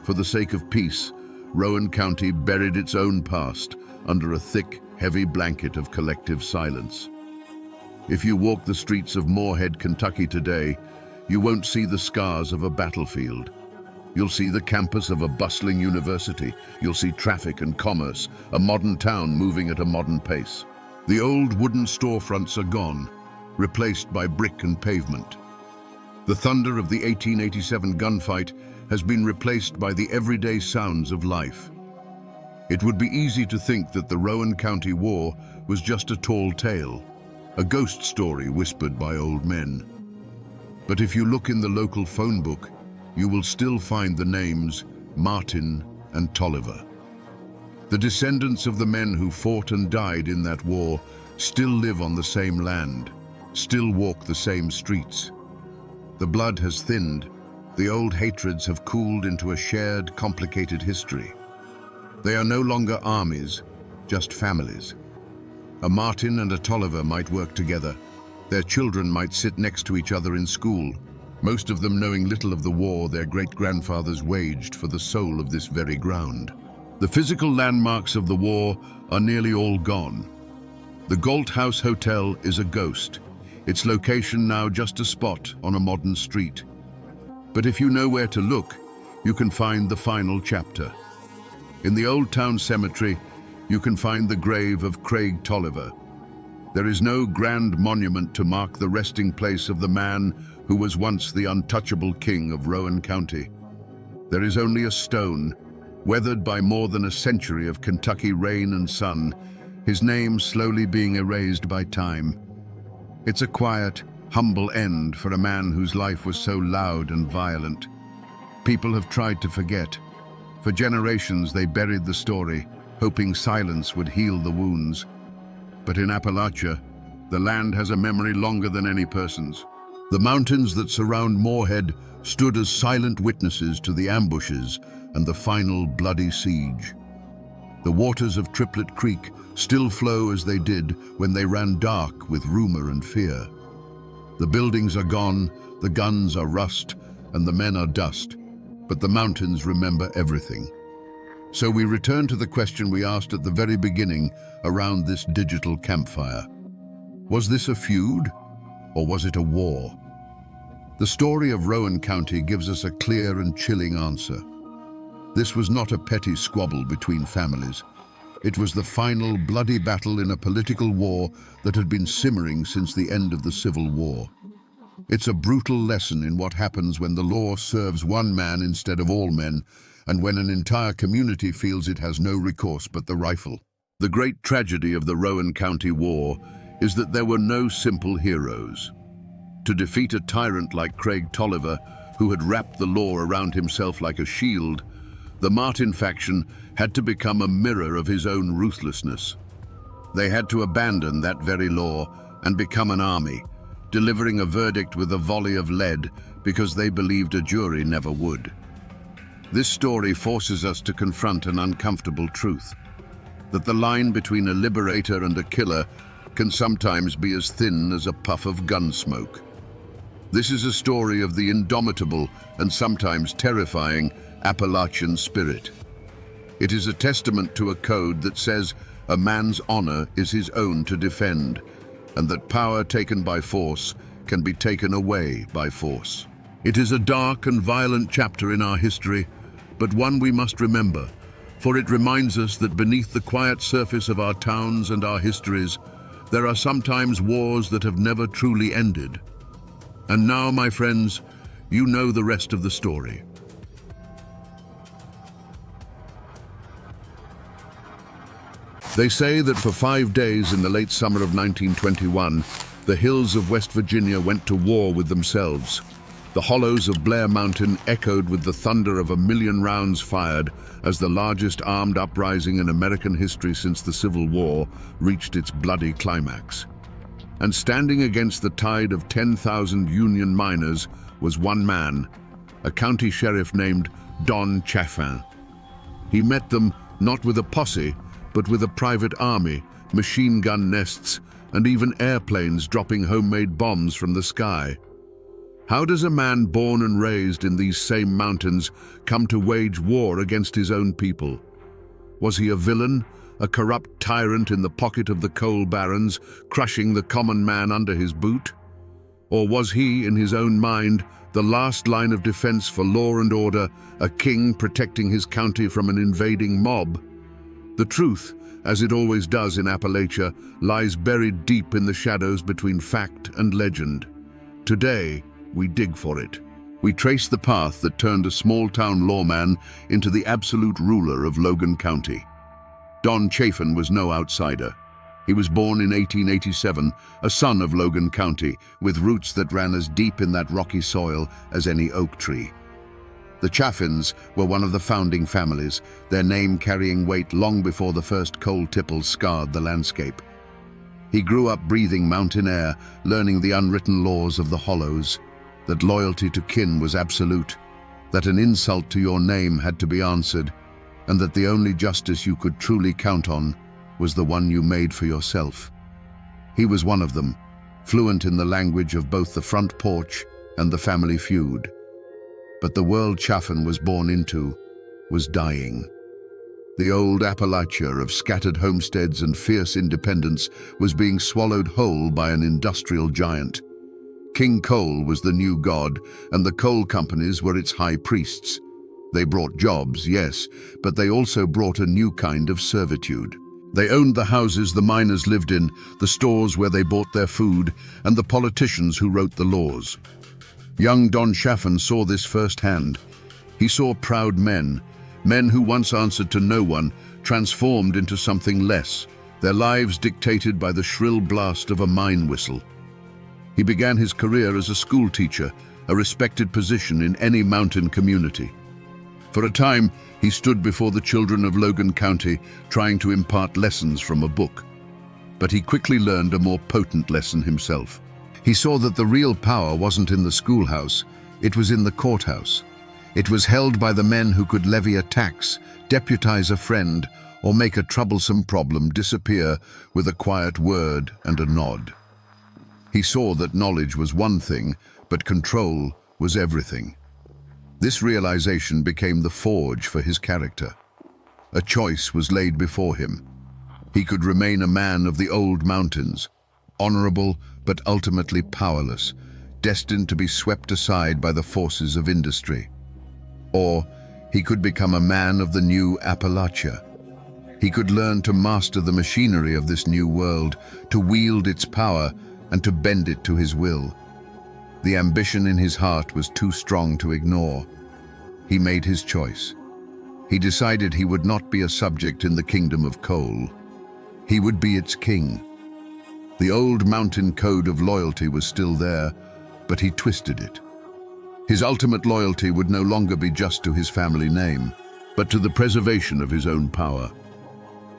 For the sake of peace, Rowan County buried its own past under a thick, heavy blanket of collective silence. If you walk the streets of Moorhead, Kentucky today, you won't see the scars of a battlefield. You'll see the campus of a bustling university. You'll see traffic and commerce, a modern town moving at a modern pace. The old wooden storefronts are gone, replaced by brick and pavement. The thunder of the 1887 gunfight has been replaced by the everyday sounds of life. It would be easy to think that the Rowan County War was just a tall tale, a ghost story whispered by old men. But if you look in the local phone book, you will still find the names Martin and Tolliver. The descendants of the men who fought and died in that war still live on the same land, still walk the same streets. The blood has thinned, the old hatreds have cooled into a shared, complicated history. They are no longer armies, just families. A Martin and a Tolliver might work together. Their children might sit next to each other in school, most of them knowing little of the war their great-grandfathers waged for the soul of this very ground. The physical landmarks of the war are nearly all gone. The Galt House Hotel is a ghost, its location now just a spot on a modern street. But if you know where to look, you can find the final chapter. In the Old Town Cemetery, you can find the grave of Craig Tolliver. There is no grand monument to mark the resting place of the man who was once the untouchable king of Rowan County. There is only a stone, weathered by more than a century of Kentucky rain and sun, his name slowly being erased by time. It's a quiet, humble end for a man whose life was so loud and violent. People have tried to forget. For generations they buried the story, hoping silence would heal the wounds. But in Appalachia, the land has a memory longer than any person's. The mountains that surround Moorhead stood as silent witnesses to the ambushes and the final bloody siege. The waters of Triplet Creek still flow as they did when they ran dark with rumor and fear. The buildings are gone, the guns are rust, and the men are dust, but the mountains remember everything. So we return to the question we asked at the very beginning around this digital campfire. Was this a feud, or was it a war? The story of Rowan County gives us a clear and chilling answer. This was not a petty squabble between families. It was the final bloody battle in a political war that had been simmering since the end of the Civil War. It's a brutal lesson in what happens when the law serves one man instead of all men, and when an entire community feels it has no recourse but the rifle. The great tragedy of the Rowan County War is that there were no simple heroes. To defeat a tyrant like Craig Tolliver, who had wrapped the law around himself like a shield, the Martin faction had to become a mirror of his own ruthlessness. They had to abandon that very law and become an army, delivering a verdict with a volley of lead because they believed a jury never would. This story forces us to confront an uncomfortable truth, that the line between a liberator and a killer can sometimes be as thin as a puff of gun smoke. This is a story of the indomitable and sometimes terrifying Appalachian spirit. It is a testament to a code that says a man's honor is his own to defend, and that power taken by force can be taken away by force. It is a dark and violent chapter in our history, but one we must remember, for it reminds us that beneath the quiet surface of our towns and our histories, there are sometimes wars that have never truly ended. And now, my friends, you know the rest of the story. They say that for 5 days in the late summer of 1921, the hills of West Virginia went to war with themselves. The hollows of Blair Mountain echoed with the thunder of 1,000,000 rounds fired as the largest armed uprising in American history since the Civil War reached its bloody climax. And standing against the tide of 10,000 Union miners was one man, a county sheriff named Don Chaffin. He met them not with a posse, but with a private army, machine gun nests, and even airplanes dropping homemade bombs from the sky. How does a man born and raised in these same mountains come to wage war against his own people? Was he a villain, a corrupt tyrant in the pocket of the coal barons, crushing the common man under his boot? Or was he, in his own mind, the last line of defense for law and order, a king protecting his county from an invading mob? The truth, as it always does in Appalachia, lies buried deep in the shadows between fact and legend. Today, we dig for it. We trace the path that turned a small-town lawman into the absolute ruler of Logan County. Don Chaffin was no outsider. He was born in 1887, a son of Logan County, with roots that ran as deep in that rocky soil as any oak tree. The Chaffins were one of the founding families, their name carrying weight long before the first coal tipples scarred the landscape. He grew up breathing mountain air, learning the unwritten laws of the hollows, that loyalty to kin was absolute, that an insult to your name had to be answered, and that the only justice you could truly count on was the one you made for yourself. He was one of them, fluent in the language of both the front porch and the family feud. But the world Chaffin was born into was dying. The old Appalachia of scattered homesteads and fierce independence was being swallowed whole by an industrial giant. King Coal was the new god, and the coal companies were its high priests. They brought jobs, yes, but they also brought a new kind of servitude. They owned the houses the miners lived in, the stores where they bought their food, and the politicians who wrote the laws. Young Don Chaffin saw this firsthand. He saw proud men who once answered to no one, transformed into something less, their lives dictated by the shrill blast of a mine whistle. He began his career as a school teacher, a respected position in any mountain community. For a time, he stood before the children of Logan County, trying to impart lessons from a book. But he quickly learned a more potent lesson himself. He saw that the real power wasn't in the schoolhouse, it was in the courthouse. It was held by the men who could levy a tax, deputize a friend, or make a troublesome problem disappear with a quiet word and a nod. He saw that knowledge was one thing, but control was everything. This realization became the forge for his character. A choice was laid before him. He could remain a man of the old mountains, honorable but ultimately powerless, destined to be swept aside by the forces of industry. Or he could become a man of the new Appalachia. He could learn to master the machinery of this new world, to wield its power and to bend it to his will. The ambition in his heart was too strong to ignore. He made his choice. He decided he would not be a subject in the kingdom of coal. He would be its king. The old mountain code of loyalty was still there, but he twisted it. His ultimate loyalty would no longer be just to his family name, but to the preservation of his own power.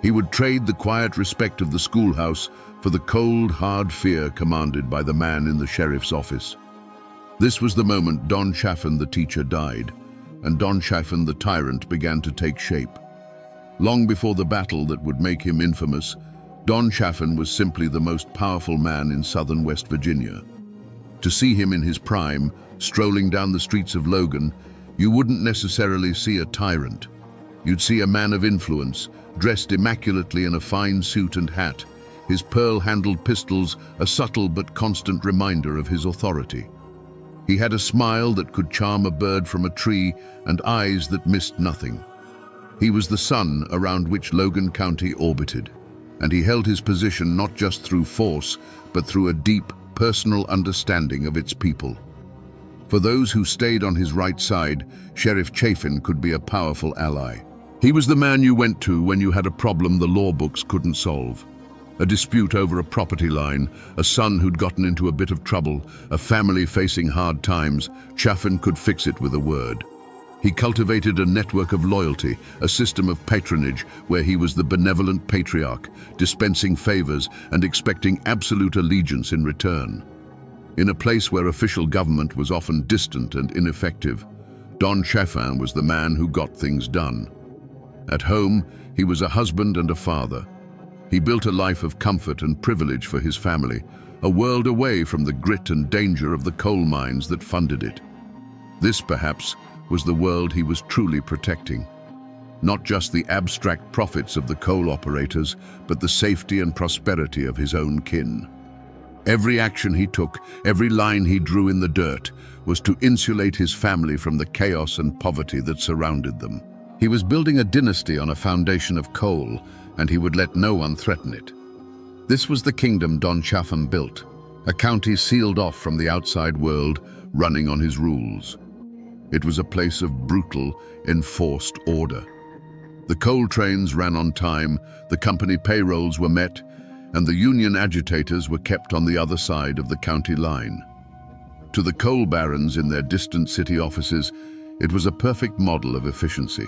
He would trade the quiet respect of the schoolhouse for the cold, hard fear commanded by the man in the sheriff's office. This was the moment Don Chaffin the teacher died, and Don Chaffin the tyrant began to take shape. Long before the battle that would make him infamous, Don Chaffin was simply the most powerful man in southern West Virginia. To see him in his prime, strolling down the streets of Logan, you wouldn't necessarily see a tyrant. You'd see a man of influence, dressed immaculately in a fine suit and hat, his pearl-handled pistols a subtle but constant reminder of his authority. He had a smile that could charm a bird from a tree and eyes that missed nothing. He was the sun around which Logan County orbited, and he held his position not just through force, but through a deep, personal understanding of its people. For those who stayed on his right side, Sheriff Chaffin could be a powerful ally. He was the man you went to when you had a problem the law books couldn't solve. A dispute over a property line, a son who'd gotten into a bit of trouble, a family facing hard times, Chaffin could fix it with a word. He cultivated a network of loyalty, a system of patronage where he was the benevolent patriarch, dispensing favors and expecting absolute allegiance in return. In a place where official government was often distant and ineffective, Don Chaffin was the man who got things done. At home, he was a husband and a father. He built a life of comfort and privilege for his family, a world away from the grit and danger of the coal mines that funded it. This, perhaps, was the world he was truly protecting. Not just the abstract profits of the coal operators, but the safety and prosperity of his own kin. Every action he took, every line he drew in the dirt, was to insulate his family from the chaos and poverty that surrounded them. He was building a dynasty on a foundation of coal, and he would let no one threaten it. This was the kingdom Don Chaffin built, a county sealed off from the outside world, running on his rules. It was a place of brutal, enforced order. The coal trains ran on time, the company payrolls were met, and the union agitators were kept on the other side of the county line. To the coal barons in their distant city offices, it was a perfect model of efficiency.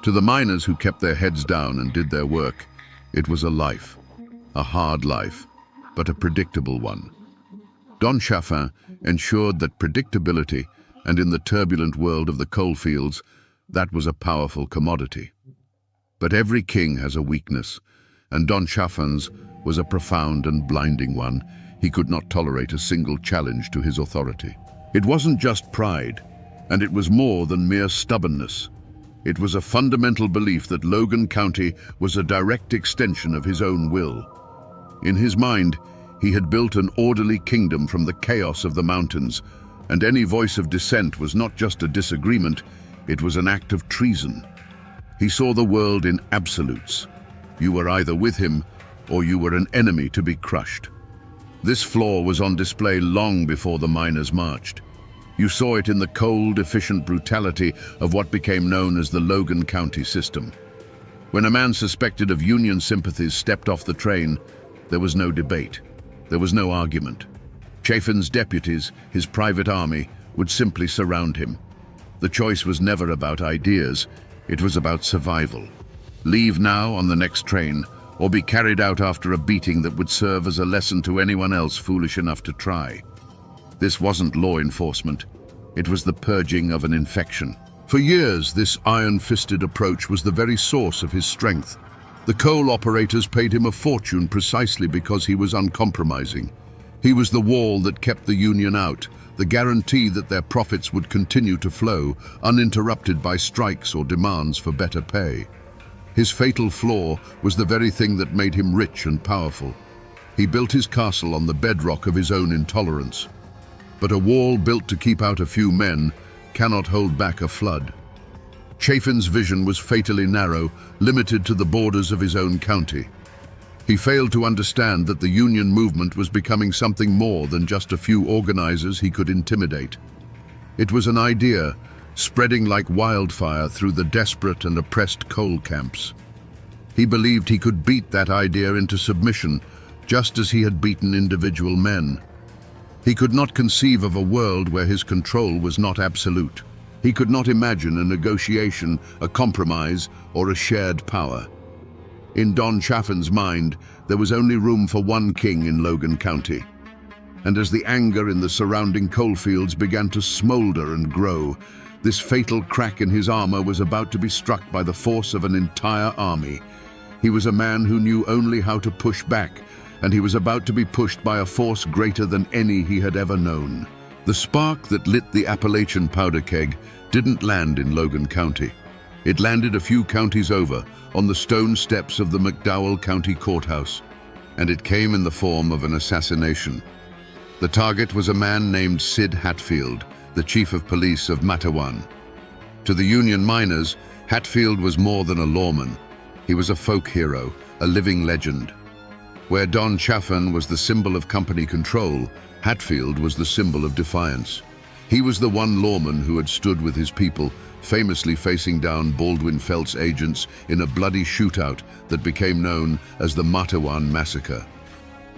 To the miners who kept their heads down and did their work, it was a life, a hard life, but a predictable one. Don Chaffin ensured that predictability, and in the turbulent world of the coal fields, that was a powerful commodity. But every king has a weakness, and Don Chaffin's was a profound and blinding one. He could not tolerate a single challenge to his authority. It wasn't just pride, and it was more than mere stubbornness. It was a fundamental belief that Logan County was a direct extension of his own will. In his mind, he had built an orderly kingdom from the chaos of the mountains, and any voice of dissent was not just a disagreement, it was an act of treason. He saw the world in absolutes. You were either with him, or you were an enemy to be crushed. This flaw was on display long before the miners marched. You saw it in the cold, efficient brutality of what became known as the Logan County system. When a man suspected of Union sympathies stepped off the train, there was no debate. There was no argument. Chaffin's deputies, his private army, would simply surround him. The choice was never about ideas, it was about survival. Leave now on the next train, or be carried out after a beating that would serve as a lesson to anyone else foolish enough to try. This wasn't law enforcement, it was the purging of an infection. For years, this iron-fisted approach was the very source of his strength. The coal operators paid him a fortune precisely because he was uncompromising. He was the wall that kept the union out, the guarantee that their profits would continue to flow, uninterrupted by strikes or demands for better pay. His fatal flaw was the very thing that made him rich and powerful. He built his castle on the bedrock of his own intolerance. But a wall built to keep out a few men cannot hold back a flood. Chaffin's vision was fatally narrow, limited to the borders of his own county. He failed to understand that the union movement was becoming something more than just a few organizers he could intimidate. It was an idea, spreading like wildfire through the desperate and oppressed coal camps. He believed he could beat that idea into submission, just as he had beaten individual men. He could not conceive of a world where his control was not absolute. He could not imagine a negotiation, a compromise, or a shared power. In Don Chaffin's mind, there was only room for one king in Logan County. And as the anger in the surrounding coalfields began to smolder and grow, this fatal crack in his armor was about to be struck by the force of an entire army. He was a man who knew only how to push back, and he was about to be pushed by a force greater than any he had ever known. The spark that lit the Appalachian powder keg didn't land in Logan County. It landed a few counties over, on the stone steps of the McDowell County Courthouse, and it came in the form of an assassination. The target was a man named Sid Hatfield, the chief of police of Matawan. To the Union miners, Hatfield was more than a lawman. He was a folk hero, a living legend. Where Don Chaffin was the symbol of company control, Hatfield was the symbol of defiance. He was the one lawman who had stood with his people, famously facing down Baldwin Felt's agents in a bloody shootout that became known as the Matawan Massacre.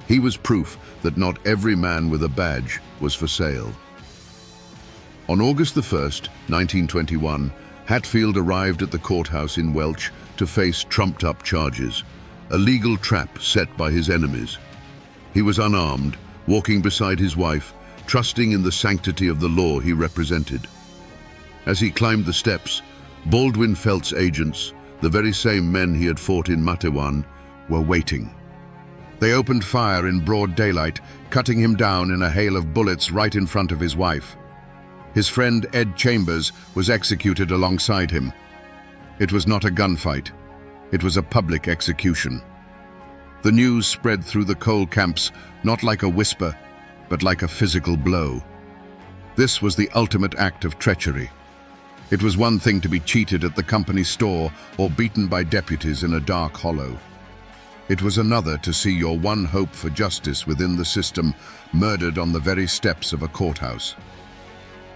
He was proof that not every man with a badge was for sale. On August the 1st, 1921, Hatfield arrived at the courthouse in Welch to face trumped-up charges, a legal trap set by his enemies. He was unarmed, walking beside his wife, trusting in the sanctity of the law he represented. As he climbed the steps, Baldwin Felt's agents, the very same men he had fought in Matewan, were waiting. They opened fire in broad daylight, cutting him down in a hail of bullets right in front of his wife. His friend Ed Chambers was executed alongside him. It was not a gunfight. It was a public execution. The news spread through the coal camps, not like a whisper, but like a physical blow. This was the ultimate act of treachery. It was one thing to be cheated at the company store or beaten by deputies in a dark hollow. It was another to see your one hope for justice within the system murdered on the very steps of a courthouse.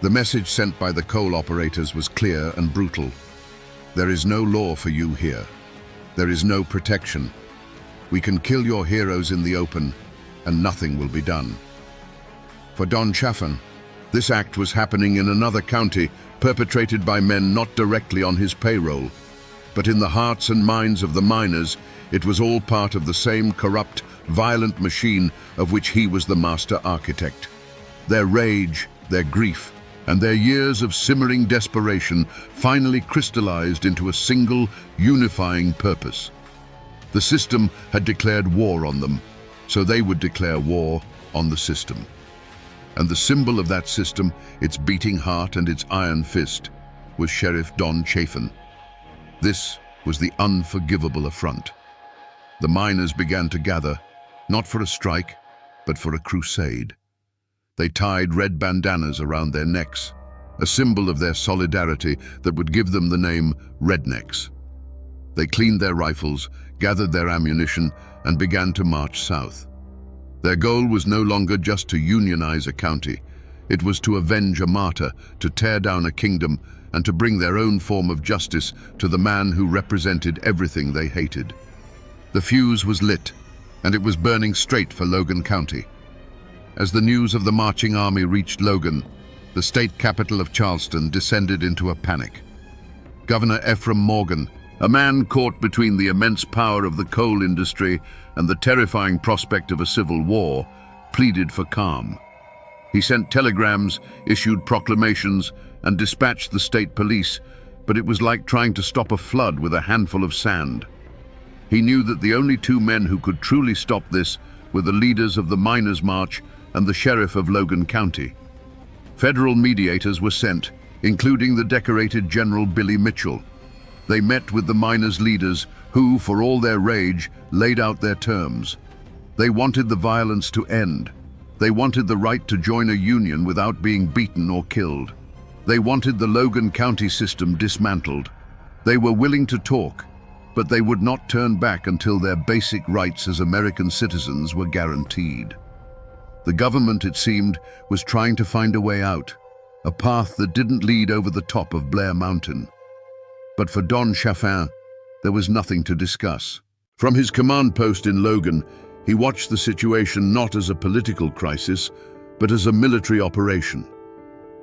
The message sent by the coal operators was clear and brutal. There is no law for you here. There is no protection. We can kill your heroes in the open, and nothing will be done. For Don Chaffin, this act was happening in another county, perpetrated by men not directly on his payroll. But in the hearts and minds of the miners, it was all part of the same corrupt, violent machine of which he was the master architect. Their rage, their grief, and their years of simmering desperation finally crystallized into a single, unifying purpose. The system had declared war on them, so they would declare war on the system. And the symbol of that system, its beating heart and its iron fist, was Sheriff Don Chaffin. This was the unforgivable affront. The miners began to gather, not for a strike, but for a crusade. They tied red bandanas around their necks, a symbol of their solidarity that would give them the name Rednecks. They cleaned their rifles, gathered their ammunition, and began to march south. Their goal was no longer just to unionize a county. It was to avenge a martyr, to tear down a kingdom, and to bring their own form of justice to the man who represented everything they hated. The fuse was lit, and it was burning straight for Logan County. As the news of the marching army reached Logan, the state capital of Charleston descended into a panic. Governor Ephraim Morgan, a man caught between the immense power of the coal industry and the terrifying prospect of a civil war, pleaded for calm. He sent telegrams, issued proclamations, and dispatched the state police, but it was like trying to stop a flood with a handful of sand. He knew that the only two men who could truly stop this were the leaders of the Miners' March and the sheriff of Logan County. Federal mediators were sent, including the decorated General Billy Mitchell. They met with the miners' leaders who, for all their rage, laid out their terms. They wanted the violence to end. They wanted the right to join a union without being beaten or killed. They wanted the Logan County system dismantled. They were willing to talk, but they would not turn back until their basic rights as American citizens were guaranteed. The government, it seemed, was trying to find a way out, a path that didn't lead over the top of Blair Mountain. But for Don Chaffin, there was nothing to discuss. From his command post in Logan, he watched the situation not as a political crisis, but as a military operation.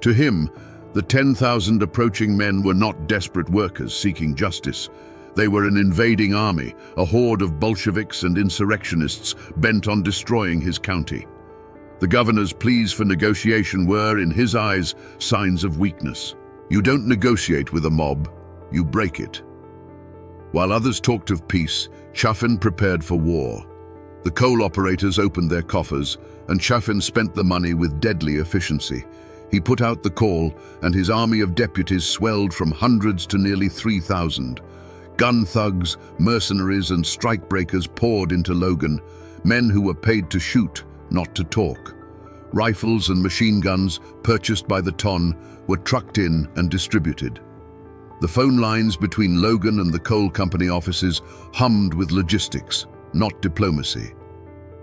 To him, the 10,000 approaching men were not desperate workers seeking justice. They were an invading army, a horde of Bolsheviks and insurrectionists bent on destroying his county. The governor's pleas for negotiation were, in his eyes, signs of weakness. You don't negotiate with a mob, you break it. While others talked of peace, Chaffin prepared for war. The coal operators opened their coffers, and Chaffin spent the money with deadly efficiency. He put out the call, and his army of deputies swelled from hundreds to nearly 3,000. Gun thugs, mercenaries, and strikebreakers poured into Logan, men who were paid to shoot, not to talk. Rifles and machine guns, purchased by the ton, were trucked in and distributed. The phone lines between Logan and the coal company offices hummed with logistics, not diplomacy.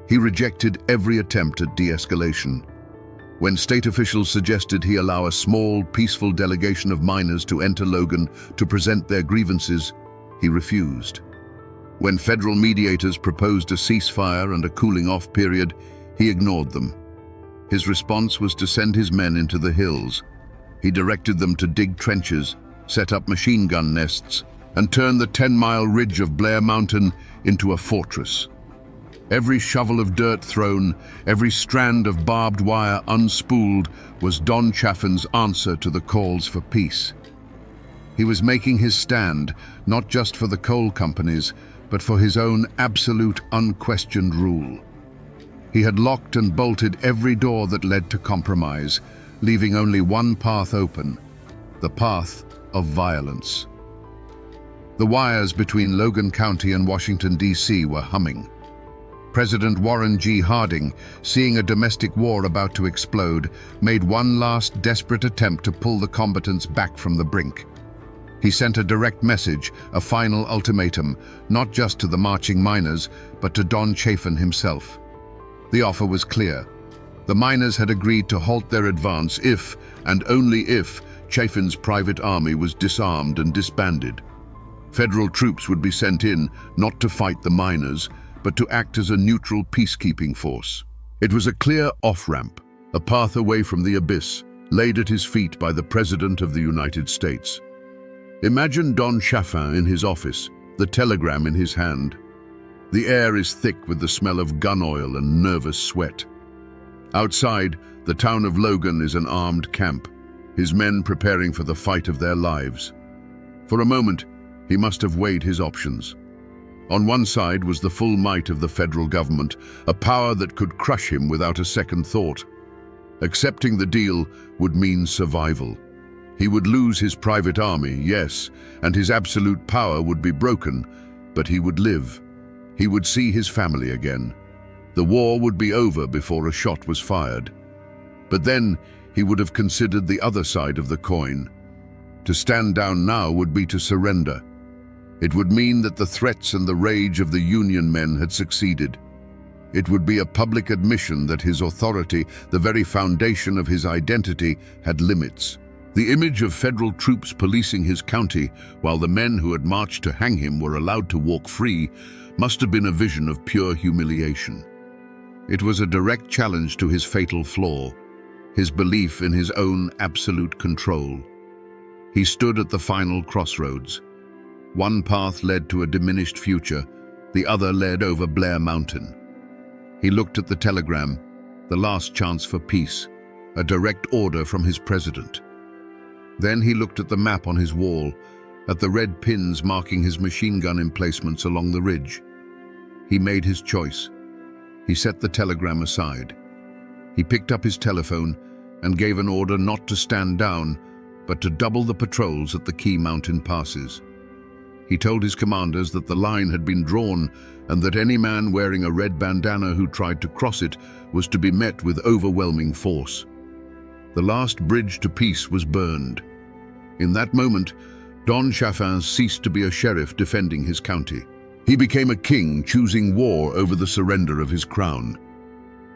He rejected every attempt at de-escalation. When state officials suggested he allow a small, peaceful delegation of miners to enter Logan to present their grievances, he refused. When federal mediators proposed a ceasefire and a cooling-off period, he ignored them. His response was to send his men into the hills. He directed them to dig trenches, set up machine gun nests, and turn the 10-mile ridge of Blair Mountain into a fortress. Every shovel of dirt thrown, every strand of barbed wire unspooled was Don Chaffin's answer to the calls for peace. He was making his stand, not just for the coal companies, but for his own absolute, unquestioned rule. He had locked and bolted every door that led to compromise, leaving only one path open, the path of violence. The wires between Logan County and Washington, D.C. were humming. President Warren G. Harding, seeing a domestic war about to explode, made one last desperate attempt to pull the combatants back from the brink. He sent a direct message, a final ultimatum, not just to the marching miners, but to Don Chaffin himself. The offer was clear. The miners had agreed to halt their advance if, and only if, Chaffin's private army was disarmed and disbanded. Federal troops would be sent in, not to fight the miners, but to act as a neutral peacekeeping force. It was a clear off-ramp, a path away from the abyss, laid at his feet by the President of the United States. Imagine Don Chaffin in his office, the telegram in his hand. The air is thick with the smell of gun oil and nervous sweat. Outside, the town of Logan is an armed camp, his men preparing for the fight of their lives. For a moment, he must have weighed his options. On one side was the full might of the federal government, a power that could crush him without a second thought. Accepting the deal would mean survival. He would lose his private army, yes, and his absolute power would be broken, but he would live. He would see his family again. The war would be over before a shot was fired. But then he would have considered the other side of the coin. To stand down now would be to surrender. It would mean that the threats and the rage of the Union men had succeeded. It would be a public admission that his authority, the very foundation of his identity, had limits. The image of federal troops policing his county while the men who had marched to hang him were allowed to walk free must have been a vision of pure humiliation. It was a direct challenge to his fatal flaw, his belief in his own absolute control. He stood at the final crossroads. One path led to a diminished future, the other led over Blair Mountain. He looked at the telegram, the last chance for peace, a direct order from his president. Then he looked at the map on his wall, at the red pins marking his machine gun emplacements along the ridge. He made his choice. He set the telegram aside. He picked up his telephone and gave an order not to stand down, but to double the patrols at the key mountain passes. He told his commanders that the line had been drawn and that any man wearing a red bandana who tried to cross it was to be met with overwhelming force. The last bridge to peace was burned. In that moment, Don Chaffin ceased to be a sheriff defending his county. He became a king choosing war over the surrender of his crown.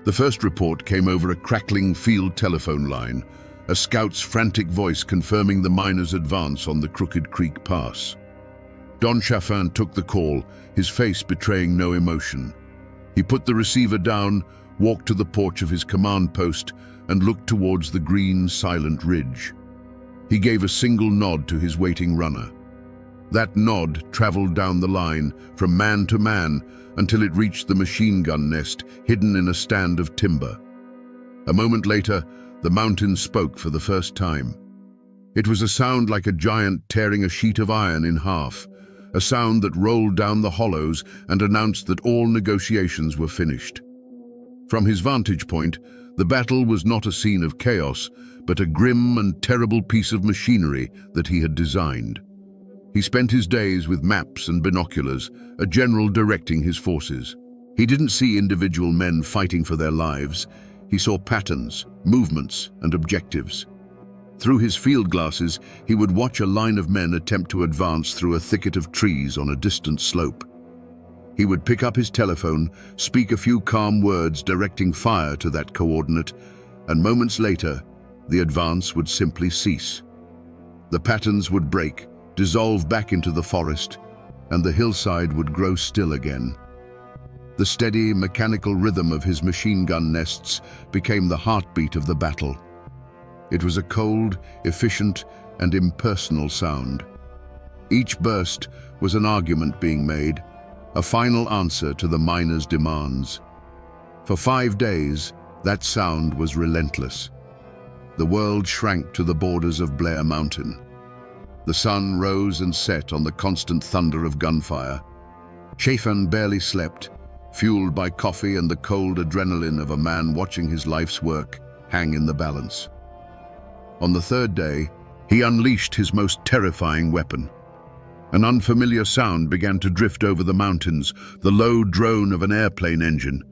The first report came over a crackling field telephone line, a scout's frantic voice confirming the miners' advance on the Crooked Creek Pass. Don Chaffin took the call, his face betraying no emotion. He put the receiver down, walked to the porch of his command post, and looked towards the green, silent ridge. He gave a single nod to his waiting runner. That nod traveled down the line, from man to man, until it reached the machine gun nest, hidden in a stand of timber. A moment later, the mountain spoke for the first time. It was a sound like a giant tearing a sheet of iron in half, a sound that rolled down the hollows and announced that all negotiations were finished. From his vantage point, the battle was not a scene of chaos, but a grim and terrible piece of machinery that he had designed. He spent his days with maps and binoculars, a general directing his forces. He didn't see individual men fighting for their lives. He saw patterns, movements, and objectives. Through his field glasses, he would watch a line of men attempt to advance through a thicket of trees on a distant slope. He would pick up his telephone, speak a few calm words directing fire to that coordinate, and moments later, the advance would simply cease. The patterns would break, dissolve back into the forest, and the hillside would grow still again. The steady, mechanical rhythm of his machine gun nests became the heartbeat of the battle. It was a cold, efficient, and impersonal sound. Each burst was an argument being made, a final answer to the miners' demands. For 5 days, that sound was relentless. The world shrank to the borders of Blair Mountain. The sun rose and set on the constant thunder of gunfire. Chafin barely slept, fueled by coffee and the cold adrenaline of a man watching his life's work hang in the balance. On the 3rd day, he unleashed his most terrifying weapon. An unfamiliar sound began to drift over the mountains, the low drone of an airplane engine.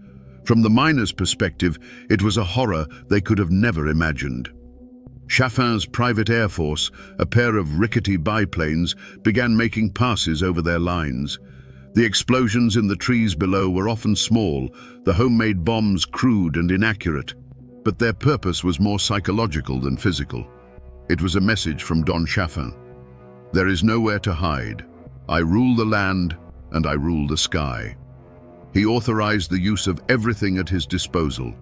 From the miners' perspective, it was a horror they could have never imagined. Chafin's private air force, a pair of rickety biplanes, began making passes over their lines. The explosions in the trees below were often small, the homemade bombs crude and inaccurate, but their purpose was more psychological than physical. It was a message from Don Chafin. There is nowhere to hide. I rule the land and I rule the sky. He authorized the use of everything at his disposal.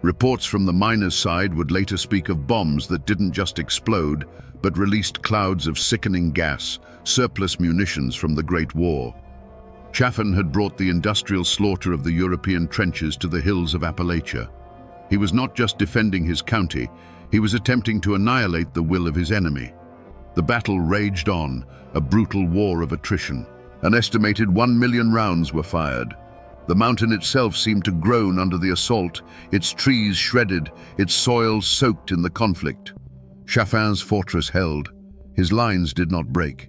Reports from the miners' side would later speak of bombs that didn't just explode, but released clouds of sickening gas, surplus munitions from the Great War. Chaffin had brought the industrial slaughter of the European trenches to the hills of Appalachia. He was not just defending his county, he was attempting to annihilate the will of his enemy. The battle raged on, a brutal war of attrition. An estimated 1 million rounds were fired. The mountain itself seemed to groan under the assault, its trees shredded, its soil soaked in the conflict. Chaffin's fortress held. His lines did not break.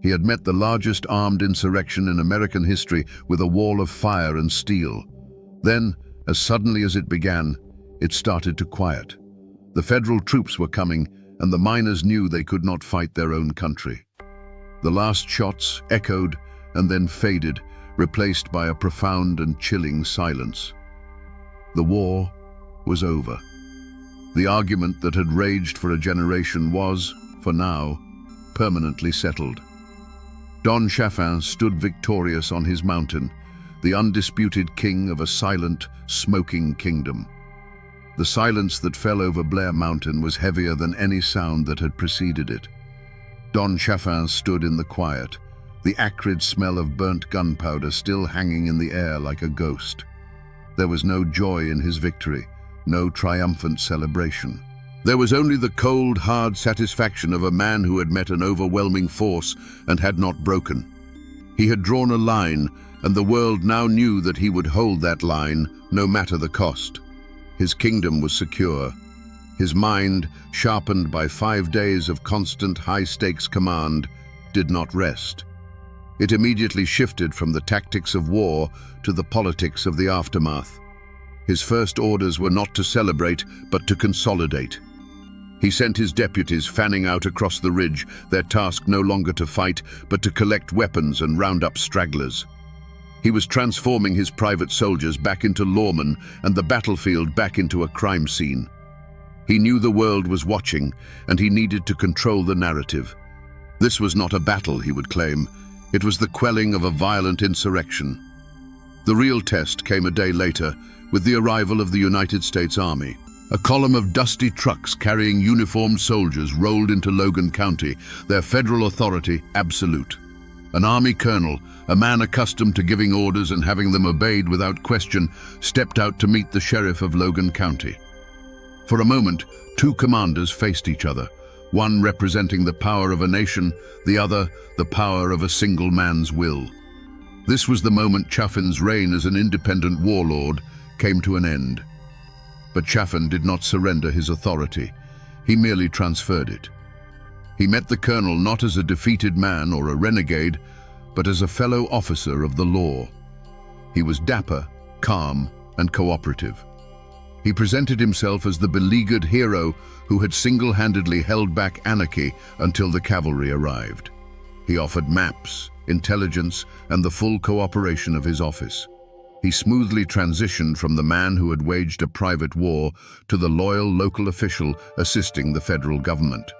He had met the largest armed insurrection in American history with a wall of fire and steel. Then, as suddenly as it began, it started to quiet. The federal troops were coming, and the miners knew they could not fight their own country. The last shots echoed and then faded, replaced by a profound and chilling silence. The war was over. The argument that had raged for a generation was, for now, permanently settled. Don Chafin stood victorious on his mountain, the undisputed king of a silent, smoking kingdom. The silence that fell over Blair Mountain was heavier than any sound that had preceded it. Don Chafin stood in the quiet, the acrid smell of burnt gunpowder still hanging in the air like a ghost. There was no joy in his victory, no triumphant celebration. There was only the cold, hard satisfaction of a man who had met an overwhelming force and had not broken. He had drawn a line, and the world now knew that he would hold that line, no matter the cost. His kingdom was secure. His mind, sharpened by 5 days of constant high-stakes command, did not rest. It immediately shifted from the tactics of war to the politics of the aftermath. His first orders were not to celebrate, but to consolidate. He sent his deputies fanning out across the ridge, their task no longer to fight, but to collect weapons and round up stragglers. He was transforming his private soldiers back into lawmen and the battlefield back into a crime scene. He knew the world was watching, and he needed to control the narrative. This was not a battle, he would claim. It was the quelling of a violent insurrection. The real test came a day later, with the arrival of the United States Army. A column of dusty trucks carrying uniformed soldiers rolled into Logan County, their federal authority absolute. An army colonel, a man accustomed to giving orders and having them obeyed without question, stepped out to meet the sheriff of Logan County. For a moment, two commanders faced each other, one representing the power of a nation, the other the power of a single man's will. This was the moment Chaffin's reign as an independent warlord came to an end. But Chaffin did not surrender his authority. He merely transferred it. He met the colonel not as a defeated man or a renegade, but as a fellow officer of the law. He was dapper, calm, and cooperative. He presented himself as the beleaguered hero who had single-handedly held back anarchy until the cavalry arrived. He offered maps, intelligence, and the full cooperation of his office. He smoothly transitioned from the man who had waged a private war to the loyal local official assisting the federal government.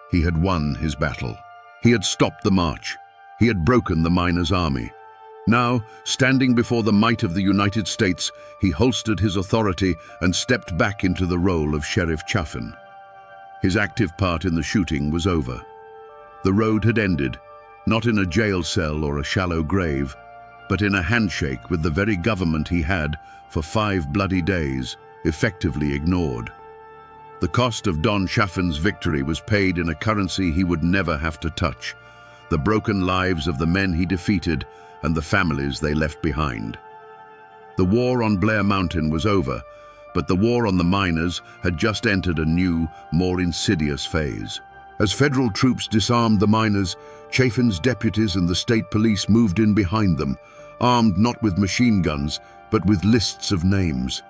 He had won his battle. He had stopped the march. He had broken the miners' army. Now, standing before the might of the United States, he holstered his authority and stepped back into the role of Sheriff Chaffin. His active part in the shooting was over. The road had ended, not in a jail cell or a shallow grave, but in a handshake with the very government he had, for 5 bloody days, effectively ignored. The cost of Don Chaffin's victory was paid in a currency he would never have to touch: the broken lives of the men he defeated and the families they left behind. The war on Blair Mountain was over, but the war on the miners had just entered a new, more insidious phase. As federal troops disarmed the miners, Chaffin's deputies and the state police moved in behind them, armed not with machine guns, but with lists of names.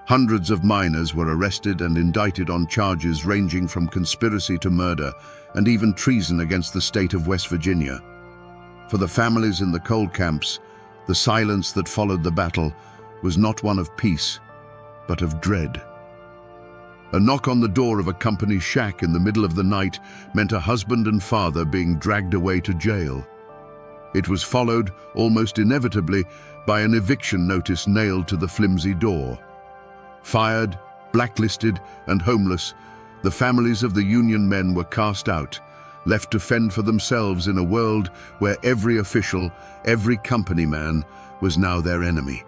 Hundreds of miners were arrested and indicted on charges ranging from conspiracy to murder and even treason against the state of West Virginia. For the families in the coal camps, the silence that followed the battle was not one of peace, but of dread. A knock on the door of a company shack in the middle of the night meant a husband and father being dragged away to jail. It was followed, almost inevitably, by an eviction notice nailed to the flimsy door. Fired, blacklisted, and homeless, the families of the Union men were cast out, left to fend for themselves in a world where every official, every company man, was now their enemy.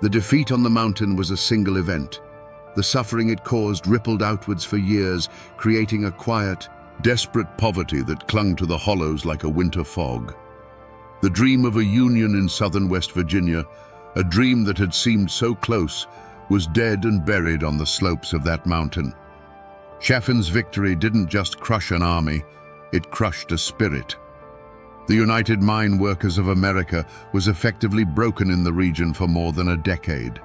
The defeat on the mountain was a single event. The suffering it caused rippled outwards for years, creating a quiet, desperate poverty that clung to the hollows like a winter fog. The dream of a union in southern West Virginia, a dream that had seemed so close, was dead and buried on the slopes of that mountain. Chaffin's victory didn't just crush an army, it crushed a spirit. The United Mine Workers of America was effectively broken in the region for more than a decade.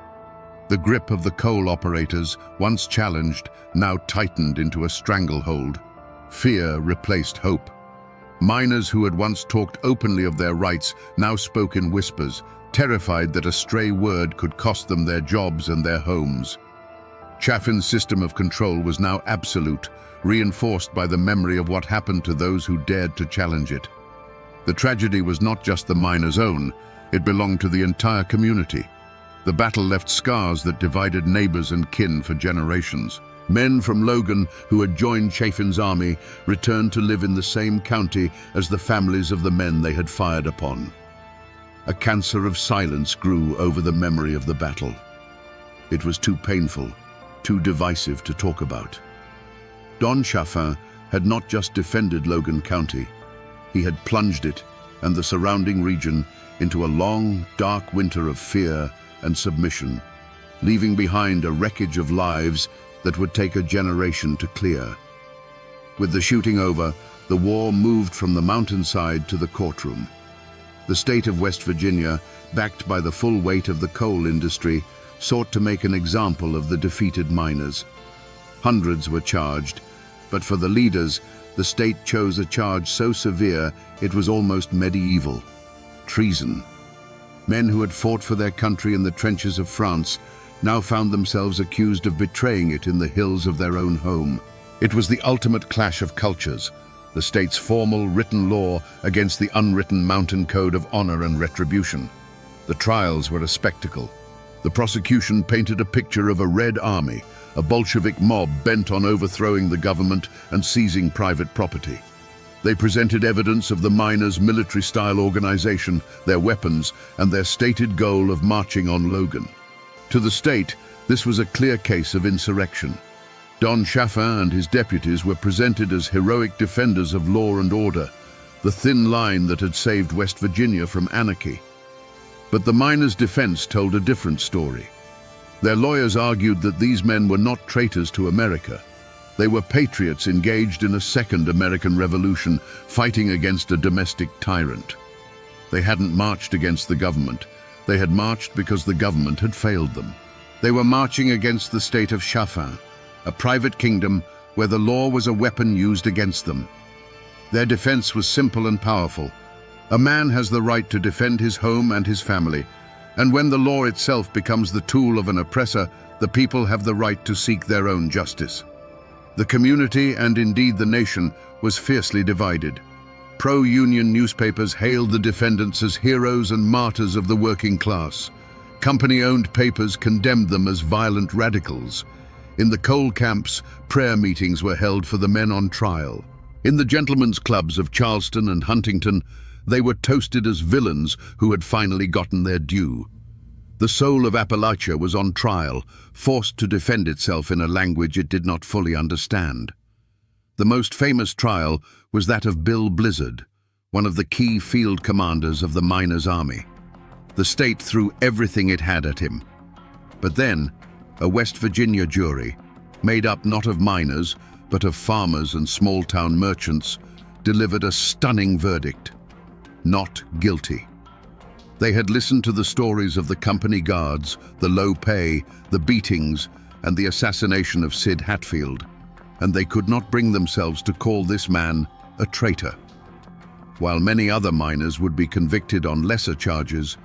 The grip of the coal operators, once challenged, now tightened into a stranglehold. Fear replaced hope. Miners who had once talked openly of their rights now spoke in whispers, terrified that a stray word could cost them their jobs and their homes. Chaffin's system of control was now absolute, reinforced by the memory of what happened to those who dared to challenge it. The tragedy was not just the miners' own, it belonged to the entire community. The battle left scars that divided neighbors and kin for generations. Men from Logan who had joined Chaffin's army returned to live in the same county as the families of the men they had fired upon. A cancer of silence grew over the memory of the battle. It was too painful, too divisive to talk about. Don Chaffin had not just defended Logan County, he had plunged it and the surrounding region into a long, dark winter of fear and submission, leaving behind a wreckage of lives that would take a generation to clear. With the shooting over, the war moved from the mountainside to the courtroom. The state of West Virginia, backed by the full weight of the coal industry, sought to make an example of the defeated miners. Hundreds were charged, but for the leaders, the state chose a charge so severe it was almost medieval: treason. Men who had fought for their country in the trenches of France now found themselves accused of betraying it in the hills of their own home. It was the ultimate clash of cultures, the state's formal written law against the unwritten mountain code of honor and retribution. The trials were a spectacle. The prosecution painted a picture of a Red Army, a Bolshevik mob bent on overthrowing the government and seizing private property. They presented evidence of the miners' military-style organization, their weapons, and their stated goal of marching on Logan. To the state, this was a clear case of insurrection. Don Chaffin and his deputies were presented as heroic defenders of law and order, the thin line that had saved West Virginia from anarchy. But the miners' defense told a different story. Their lawyers argued that these men were not traitors to America. They were patriots engaged in a second American Revolution, fighting against a domestic tyrant. They hadn't marched against the government. They had marched because the government had failed them. They were marching against the state of Chaffin, a private kingdom where the law was a weapon used against them. Their defense was simple and powerful. A man has the right to defend his home and his family, and when the law itself becomes the tool of an oppressor, the people have the right to seek their own justice. The community, and indeed the nation, was fiercely divided. Pro-union newspapers hailed the defendants as heroes and martyrs of the working class. Company-owned papers condemned them as violent radicals. In the coal camps, prayer meetings were held for the men on trial. In the gentlemen's clubs of Charleston and Huntington, They were toasted as villains who had finally gotten their due. The soul of Appalachia was on trial, forced to defend itself in a language it did not fully understand. The most famous trial was that of Bill Blizzard, one of the key field commanders of the miners' army. The state threw everything it had at him. But then, a West Virginia jury, made up not of miners, but of farmers and small-town merchants, delivered a stunning verdict: not guilty. They had listened to the stories of the company guards, the low pay, the beatings, and the assassination of Sid Hatfield, and they could not bring themselves to call this man a traitor. While many other miners would be convicted on lesser charges,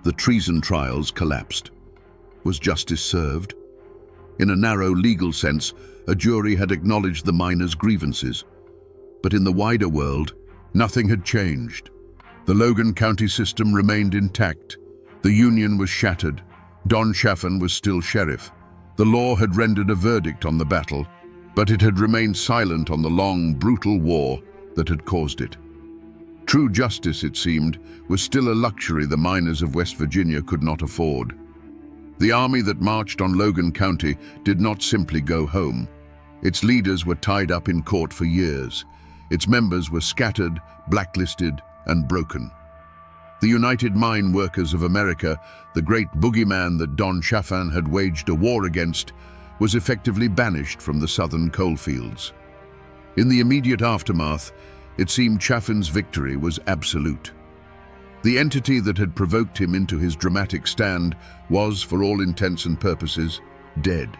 the treason trials collapsed. Was justice served? In a narrow legal sense, a jury had acknowledged the miners' grievances. But in the wider world, nothing had changed. The Logan County system remained intact. The Union was shattered. Don Chaffin was still sheriff. The law had rendered a verdict on the battle, but it had remained silent on the long, brutal war that had caused it. True justice, it seemed, was still a luxury the miners of West Virginia could not afford. The army that marched on Logan County did not simply go home. Its leaders were tied up in court for years. Its members were scattered, blacklisted, and broken. The United Mine Workers of America, the great boogeyman that Don Chaffin had waged a war against, was effectively banished from the southern coalfields. In the immediate aftermath, it seemed Chaffin's victory was absolute. The entity that had provoked him into his dramatic stand was, for all intents and purposes, dead.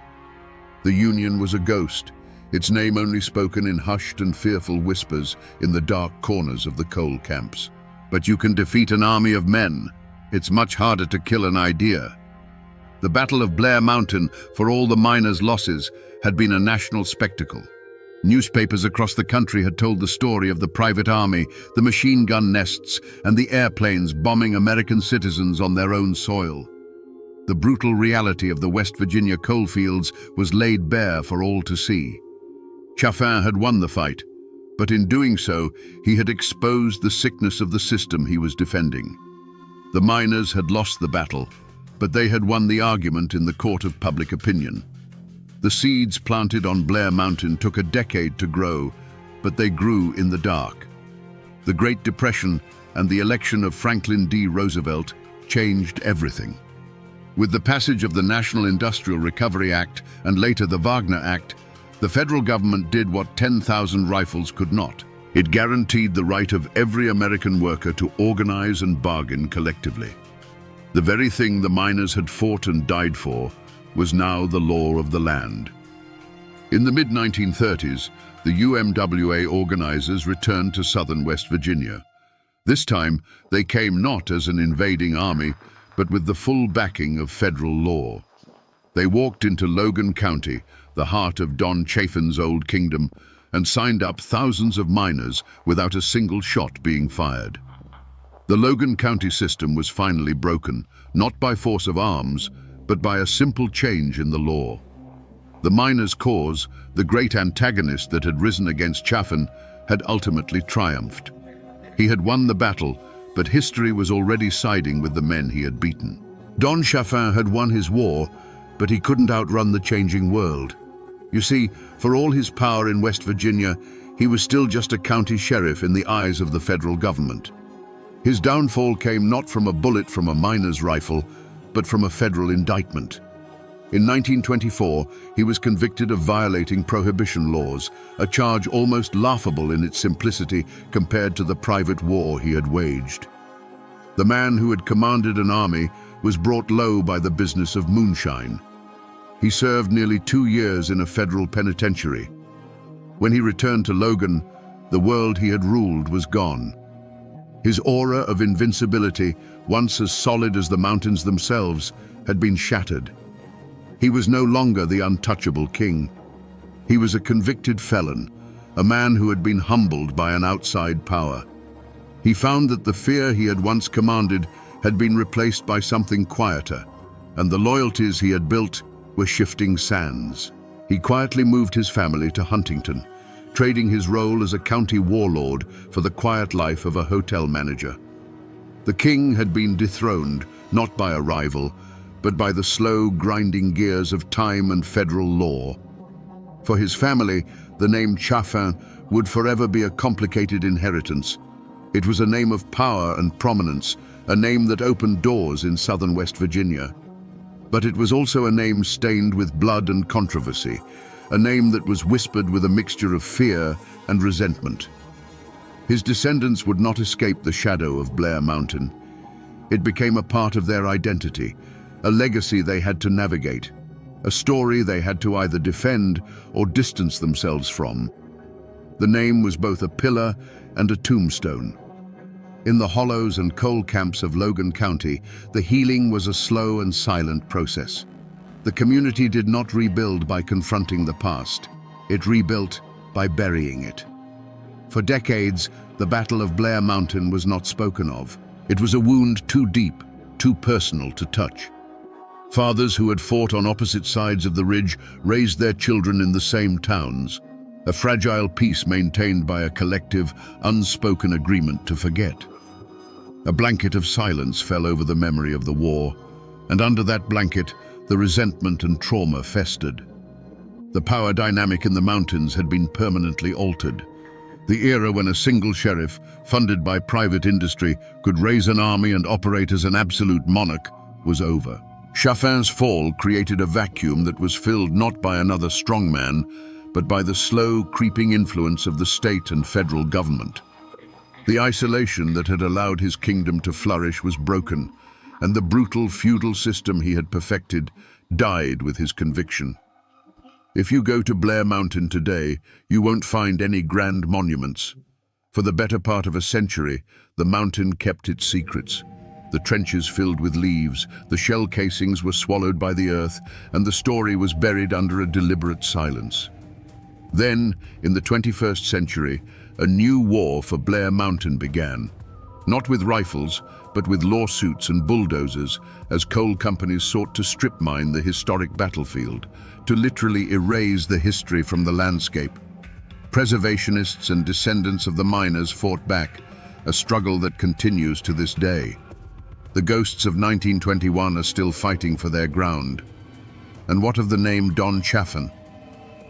The Union was a ghost, its name only spoken in hushed and fearful whispers in the dark corners of the coal camps. But you can defeat an army of men. It's much harder to kill an idea. The Battle of Blair Mountain, for all the miners' losses, had been a national spectacle. Newspapers across the country had told the story of the private army, the machine gun nests, and the airplanes bombing American citizens on their own soil. The brutal reality of the West Virginia coalfields was laid bare for all to see. Chaffin had won the fight, but in doing so, he had exposed the sickness of the system he was defending. The miners had lost the battle, but they had won the argument in the court of public opinion. The seeds planted on Blair Mountain took a decade to grow, but they grew in the dark. The Great Depression and the election of Franklin D. Roosevelt changed everything. With the passage of the National Industrial Recovery Act and later the Wagner Act, the federal government did what 10,000 rifles could not. It guaranteed the right of every American worker to organize and bargain collectively. The very thing the miners had fought and died for was now the law of the land. In the mid-1930s, the UMWA organizers returned to southern West Virginia. This time, they came not as an invading army, but with the full backing of federal law. They walked into Logan County, the heart of Don Chaffin's old kingdom, and signed up thousands of miners without a single shot being fired. The Logan County system was finally broken, not by force of arms, but by a simple change in the law. The miners' cause, the great antagonist that had risen against Chaffin, had ultimately triumphed. He had won the battle, but history was already siding with the men he had beaten. Don Chaffin had won his war, but he couldn't outrun the changing world. You see, for all his power in West Virginia, he was still just a county sheriff in the eyes of the federal government. His downfall came not from a bullet from a miner's rifle, but from a federal indictment. In 1924, he was convicted of violating prohibition laws, a charge almost laughable in its simplicity compared to the private war he had waged. The man who had commanded an army was brought low by the business of moonshine. He served nearly 2 years in a federal penitentiary. When he returned to Logan, the world he had ruled was gone. His aura of invincibility, once as solid as the mountains themselves, had been shattered. He was no longer the untouchable king. He was a convicted felon, a man who had been humbled by an outside power. He found that the fear he had once commanded had been replaced by something quieter, and the loyalties he had built were shifting sands. He quietly moved his family to Huntington, trading his role as a county warlord for the quiet life of a hotel manager. The king had been dethroned, not by a rival, but by the slow, grinding gears of time and federal law. For his family, the name Chaffin would forever be a complicated inheritance. It was a name of power and prominence, a name that opened doors in southern West Virginia. But it was also a name stained with blood and controversy, a name that was whispered with a mixture of fear and resentment. His descendants would not escape the shadow of Blair Mountain. It became a part of their identity, a legacy they had to navigate, a story they had to either defend or distance themselves from. The name was both a pillar and a tombstone. In the hollows and coal camps of Logan County, the healing was a slow and silent process. The community did not rebuild by confronting the past. It rebuilt by burying it. For decades, the Battle of Blair Mountain was not spoken of. It was a wound too deep, too personal to touch. Fathers who had fought on opposite sides of the ridge raised their children in the same towns, a fragile peace maintained by a collective, unspoken agreement to forget. A blanket of silence fell over the memory of the war, and under that blanket, the resentment and trauma festered. The power dynamic in the mountains had been permanently altered. The era when a single sheriff, funded by private industry, could raise an army and operate as an absolute monarch was over. Chaffin's fall created a vacuum that was filled not by another strongman, but by the slow, creeping influence of the state and federal government. The isolation that had allowed his kingdom to flourish was broken, and the brutal feudal system he had perfected died with his conviction. If you go to Blair Mountain today, you won't find any grand monuments. For the better part of a century, the mountain kept its secrets. The trenches filled with leaves, the shell casings were swallowed by the earth, and the story was buried under a deliberate silence. Then, in the 21st century, a new war for Blair Mountain began. Not with rifles, but with lawsuits and bulldozers, as coal companies sought to strip mine the historic battlefield, to literally erase the history from the landscape. Preservationists and descendants of the miners fought back, a struggle that continues to this day. The ghosts of 1921 are still fighting for their ground. And what of the name Don Chaffin?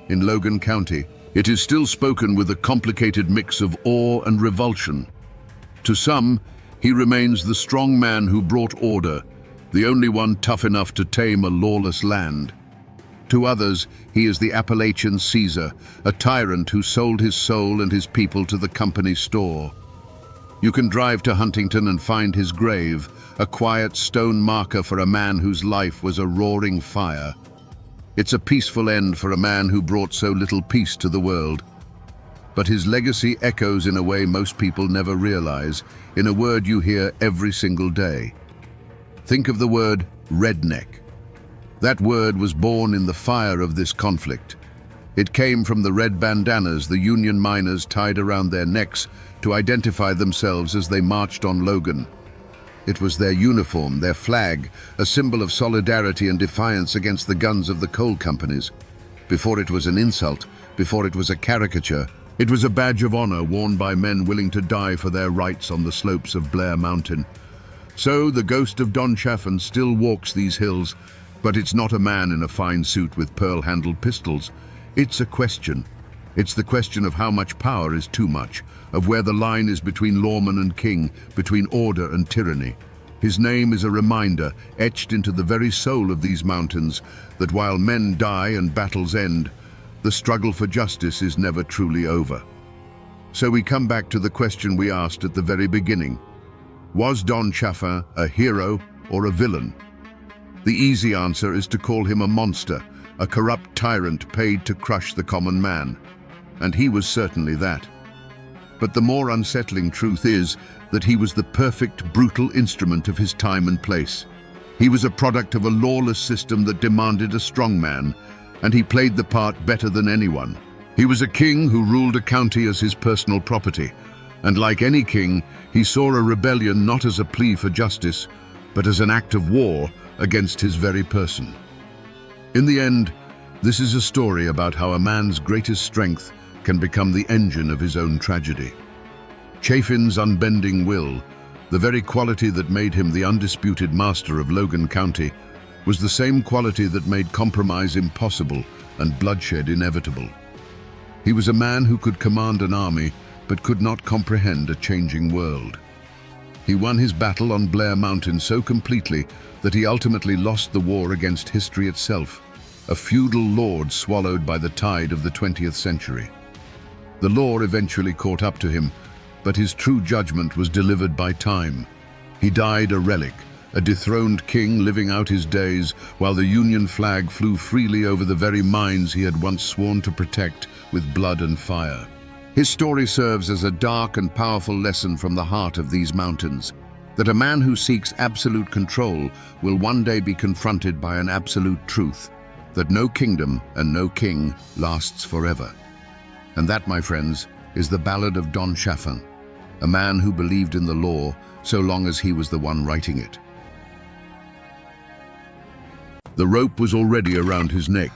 In Logan County, it is still spoken with a complicated mix of awe and revulsion. To some, he remains the strong man who brought order, the only one tough enough to tame a lawless land. To others, he is the Appalachian Caesar, a tyrant who sold his soul and his people to the company store. You can drive to Huntington and find his grave, a quiet stone marker for a man whose life was a roaring fire. It's a peaceful end for a man who brought so little peace to the world. But his legacy echoes in a way most people never realize, in a word you hear every single day. Think of the word redneck. That word was born in the fire of this conflict. It came from the red bandanas the Union miners tied around their necks to identify themselves as they marched on Logan. It was their uniform, their flag, a symbol of solidarity and defiance against the guns of the coal companies. Before it was an insult, before it was a caricature, it was a badge of honor worn by men willing to die for their rights on the slopes of Blair Mountain. So the ghost of Don Chaffin still walks these hills, but it's not a man in a fine suit with pearl-handled pistols. It's a question. It's the question of how much power is too much, of where the line is between lawman and king, between order and tyranny. His name is a reminder, etched into the very soul of these mountains, that while men die and battles end, the struggle for justice is never truly over. So we come back to the question we asked at the very beginning. Was Don Chaffin a hero or a villain? The easy answer is to call him a monster, a corrupt tyrant paid to crush the common man. And he was certainly that. But the more unsettling truth is that he was the perfect, brutal instrument of his time and place. He was a product of a lawless system that demanded a strong man, and he played the part better than anyone. He was a king who ruled a county as his personal property, and like any king, he saw a rebellion not as a plea for justice, but as an act of war against his very person. In the end, this is a story about how a man's greatest strength can become the engine of his own tragedy. Chaffin's unbending will, the very quality that made him the undisputed master of Logan County, was the same quality that made compromise impossible and bloodshed inevitable. He was a man who could command an army, but could not comprehend a changing world. He won his battle on Blair Mountain so completely that he ultimately lost the war against history itself, a feudal lord swallowed by the tide of the 20th century. The law eventually caught up to him, but his true judgment was delivered by time. He died a relic, a dethroned king living out his days while the Union flag flew freely over the very mines he had once sworn to protect with blood and fire. His story serves as a dark and powerful lesson from the heart of these mountains, that a man who seeks absolute control will one day be confronted by an absolute truth, that no kingdom and no king lasts forever. And that, my friends, is the ballad of Don Chaffin, a man who believed in the law so long as he was the one writing it. The rope was already around his neck.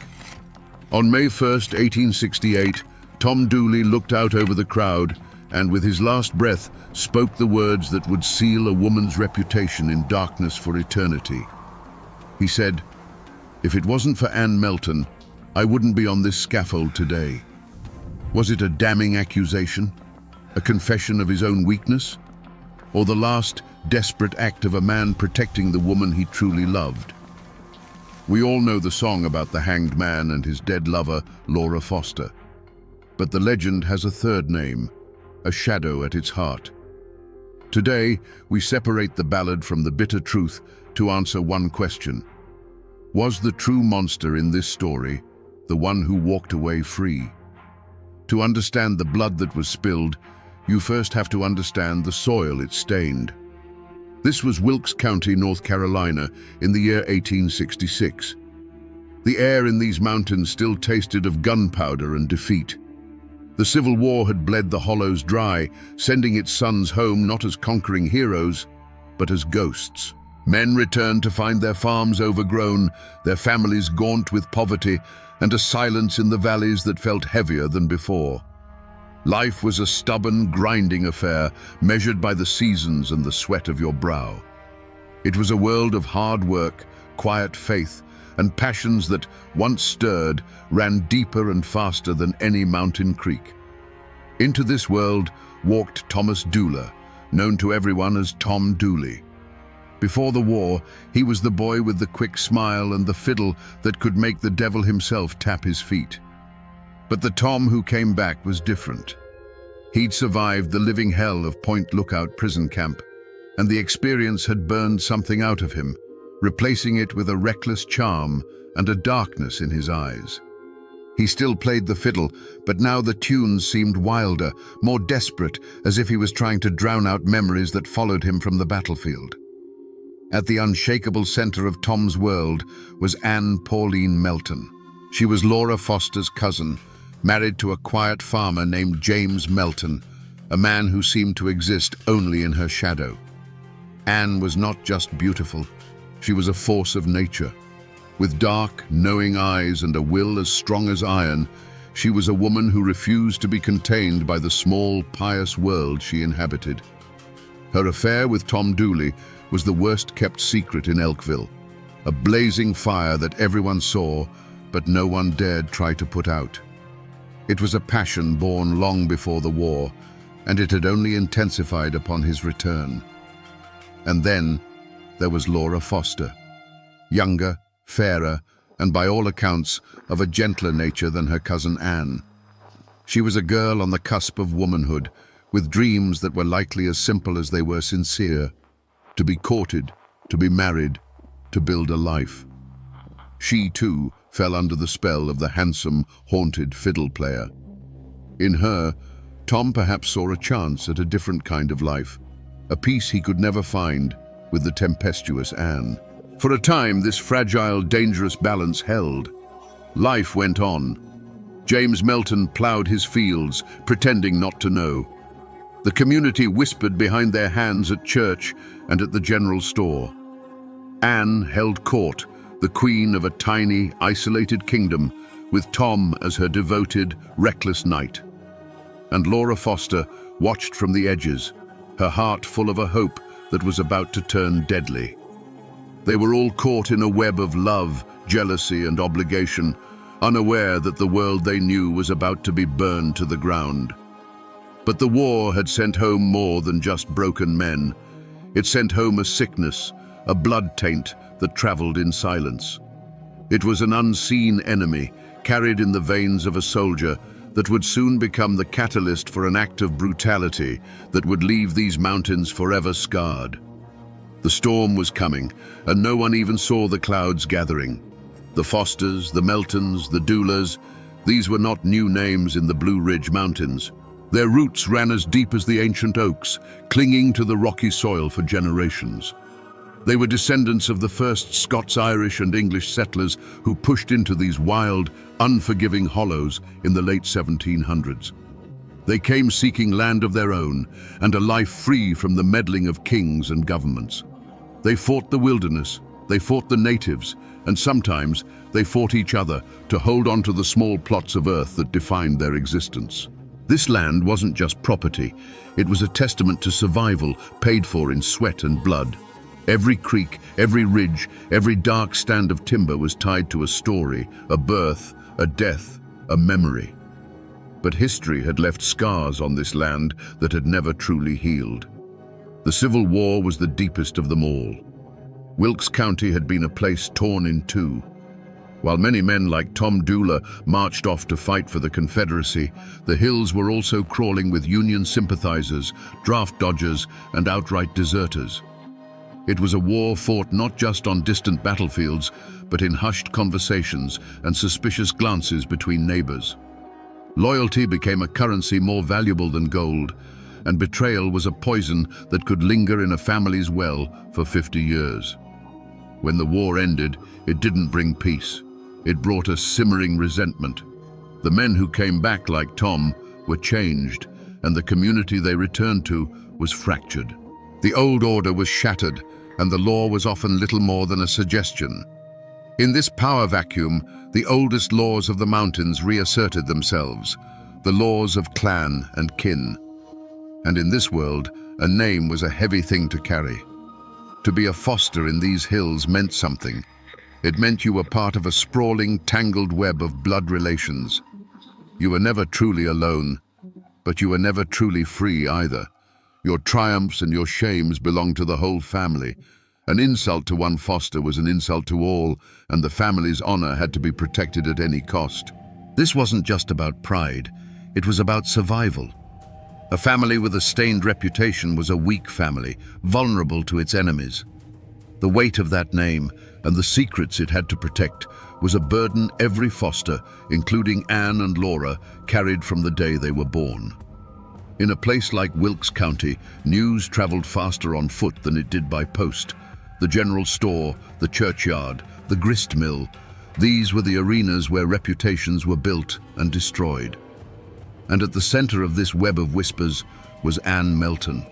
On May 1st, 1868, Tom Dooley looked out over the crowd and, with his last breath, spoke the words that would seal a woman's reputation in darkness for eternity. He said, "If it wasn't for Ann Melton, I wouldn't be on this scaffold today." Was it a damning accusation? A confession of his own weakness? Or the last, desperate act of a man protecting the woman he truly loved? We all know the song about the hanged man and his dead lover, Laura Foster. But the legend has a third name, a shadow at its heart. Today, we separate the ballad from the bitter truth to answer one question. Was the true monster in this story the one who walked away free? To understand the blood that was spilled, you first have to understand the soil it stained. This was Wilkes County, North Carolina, in the year 1866. The air in these mountains still tasted of gunpowder and defeat. The Civil War had bled the hollows dry, sending its sons home not as conquering heroes, but as ghosts. Men returned to find their farms overgrown, their families gaunt with poverty, and a silence in the valleys that felt heavier than before. Life was a stubborn, grinding affair, measured by the seasons and the sweat of your brow. It was a world of hard work, quiet faith, and passions that, once stirred, ran deeper and faster than any mountain creek. Into this world walked Thomas Dooler, known to everyone as Tom Dooley. Before the war, he was the boy with the quick smile and the fiddle that could make the devil himself tap his feet. But the Tom who came back was different. He'd survived the living hell of Point Lookout prison camp, and the experience had burned something out of him, replacing it with a reckless charm and a darkness in his eyes. He still played the fiddle, but now the tunes seemed wilder, more desperate, as if he was trying to drown out memories that followed him from the battlefield. At the unshakable center of Tom's world was Anne Pauline Melton. She was Laura Foster's cousin, married to a quiet farmer named James Melton, a man who seemed to exist only in her shadow. Anne was not just beautiful, she was a force of nature. With dark, knowing eyes and a will as strong as iron, she was a woman who refused to be contained by the small, pious world she inhabited. Her affair with Tom Dooley was the worst-kept secret in Elkville, a blazing fire that everyone saw, but no one dared try to put out. It was a passion born long before the war, and it had only intensified upon his return. And then there was Laura Foster, younger, fairer, and by all accounts of a gentler nature than her cousin Anne. She was a girl on the cusp of womanhood, with dreams that were likely as simple as they were sincere: to be courted, to be married, to build a life. She, too, fell under the spell of the handsome, haunted fiddle player. In her, Tom perhaps saw a chance at a different kind of life, a peace he could never find with the tempestuous Anne. For a time, this fragile, dangerous balance held. Life went on. James Melton ploughed his fields, pretending not to know. The community whispered behind their hands at church and at the general store. Anne held court, the queen of a tiny, isolated kingdom, with Tom as her devoted, reckless knight. and Laura Foster watched from the edges, her heart full of a hope that was about to turn deadly. They were all caught in a web of love, jealousy, and obligation, unaware that the world they knew was about to be burned to the ground. But the war had sent home more than just broken men. It sent home a sickness, a blood taint that traveled in silence. It was an unseen enemy, carried in the veins of a soldier, that would soon become the catalyst for an act of brutality that would leave these mountains forever scarred. The storm was coming, and no one even saw the clouds gathering. The Fosters, the Meltons, the Doulas, these were not new names in the Blue Ridge Mountains. Their roots ran as deep as the ancient oaks, clinging to the rocky soil for generations. They were descendants of the first Scots, Irish, and English settlers who pushed into these wild, unforgiving hollows in the late 1700s. They came seeking land of their own and a life free from the meddling of kings and governments. They fought the wilderness, they fought the natives, and sometimes they fought each other to hold on to the small plots of earth that defined their existence. This land wasn't just property, it was a testament to survival paid for in sweat and blood. Every creek, every ridge, every dark stand of timber was tied to a story, a birth, a death, a memory. But history had left scars on this land that had never truly healed. The Civil War was the deepest of them all. Wilkes County had been a place torn in two. While many men like Tom Dula marched off to fight for the Confederacy, the hills were also crawling with Union sympathizers, draft dodgers, and outright deserters. It was a war fought not just on distant battlefields, but in hushed conversations and suspicious glances between neighbors. Loyalty became a currency more valuable than gold, and betrayal was a poison that could linger in a family's well for 50 years. When the war ended, it didn't bring peace. It brought a simmering resentment. The men who came back, like Tom, were changed, and the community they returned to was fractured. The old order was shattered, and the law was often little more than a suggestion. In this power vacuum, the oldest laws of the mountains reasserted themselves, the laws of clan and kin. And in this world, a name was a heavy thing to carry. To be a Foster in these hills meant something. It meant you were part of a sprawling, tangled web of blood relations. You were never truly alone, but you were never truly free either. Your triumphs and your shames belonged to the whole family. An insult to one Foster was an insult to all, and the family's honor had to be protected at any cost. This wasn't just about pride, it was about survival. A family with a stained reputation was a weak family, vulnerable to its enemies. The weight of that name, and the secrets it had to protect, was a burden every Foster, including Anne and Laura, carried from the day they were born. In a place like Wilkes County, news traveled faster on foot than it did by post. The general store, the churchyard, the grist mill, these were the arenas where reputations were built and destroyed. And at the center of this web of whispers was Anne Melton.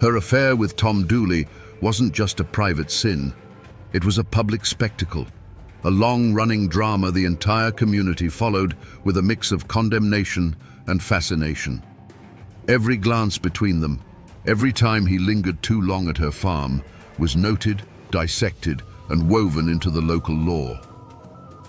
Her affair with Tom Dooley wasn't just a private sin. It was a public spectacle, a long-running drama the entire community followed with a mix of condemnation and fascination. Every glance between them, every time he lingered too long at her farm, was noted, dissected, and woven into the local lore.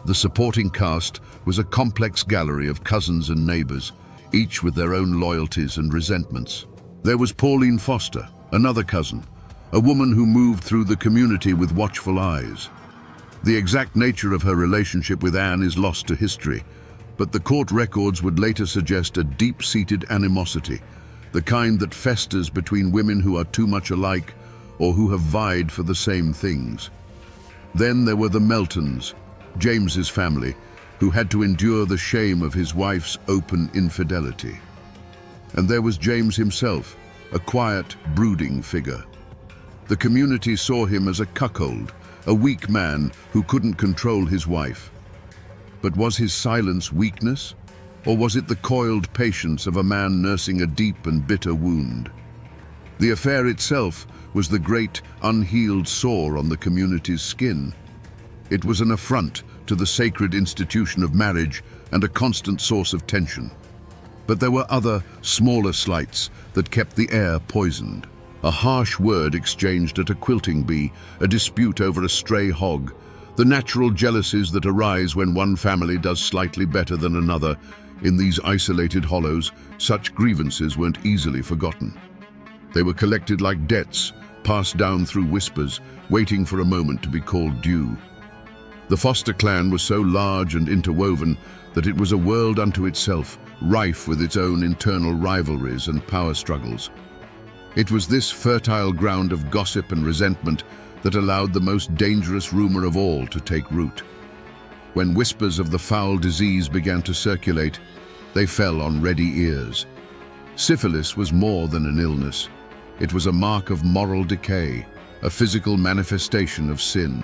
The supporting cast was a complex gallery of cousins and neighbors, each with their own loyalties and resentments. There was Pauline Foster, another cousin, a woman who moved through the community with watchful eyes. The exact nature of her relationship with Anne is lost to history, but the court records would later suggest a deep-seated animosity, the kind that festers between women who are too much alike or who have vied for the same things. Then there were the Meltons, James's family, who had to endure the shame of his wife's open infidelity. And there was James himself, a quiet, brooding figure. The community saw him as a cuckold, a weak man who couldn't control his wife. But was his silence weakness, or was it the coiled patience of a man nursing a deep and bitter wound? The affair itself was the great, unhealed sore on the community's skin. It was an affront to the sacred institution of marriage and a constant source of tension. But there were other, smaller slights that kept the air poisoned. A harsh word exchanged at a quilting bee, a dispute over a stray hog, the natural jealousies that arise when one family does slightly better than another. In these isolated hollows, such grievances weren't easily forgotten. They were collected like debts, passed down through whispers, waiting for a moment to be called due. The Foster clan was so large and interwoven that it was a world unto itself, rife with its own internal rivalries and power struggles. It was this fertile ground of gossip and resentment that allowed the most dangerous rumor of all to take root. When whispers of the foul disease began to circulate, they fell on ready ears. Syphilis was more than an illness. It was a mark of moral decay, a physical manifestation of sin.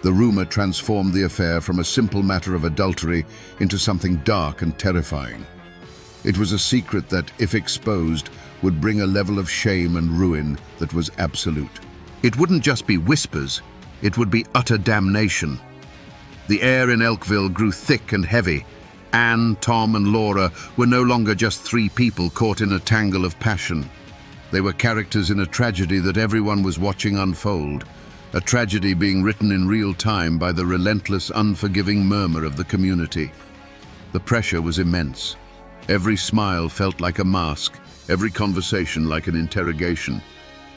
The rumor transformed the affair from a simple matter of adultery into something dark and terrifying. It was a secret that, if exposed, would bring a level of shame and ruin that was absolute. It wouldn't just be whispers, it would be utter damnation. The air in Elkville grew thick and heavy. Anne, Tom, and Laura were no longer just three people caught in a tangle of passion. They were characters in a tragedy that everyone was watching unfold, a tragedy being written in real time by the relentless, unforgiving murmur of the community. The pressure was immense. Every smile felt like a mask, every conversation like an interrogation.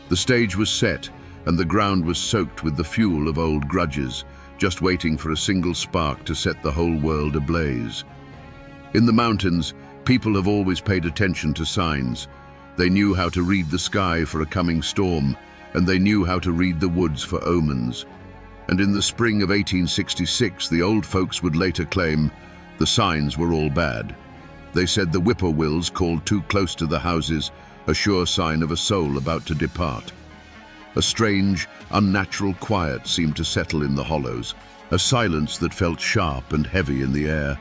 The stage was set, and the ground was soaked with the fuel of old grudges, just waiting for a single spark to set the whole world ablaze. In the mountains, people have always paid attention to signs. They knew how to read the sky for a coming storm, and they knew how to read the woods for omens. And in the spring of 1866, the old folks would later claim the signs were all bad. They said the whippoorwills called too close to the houses, a sure sign of a soul about to depart. A strange, unnatural quiet seemed to settle in the hollows, a silence that felt sharp and heavy in the air,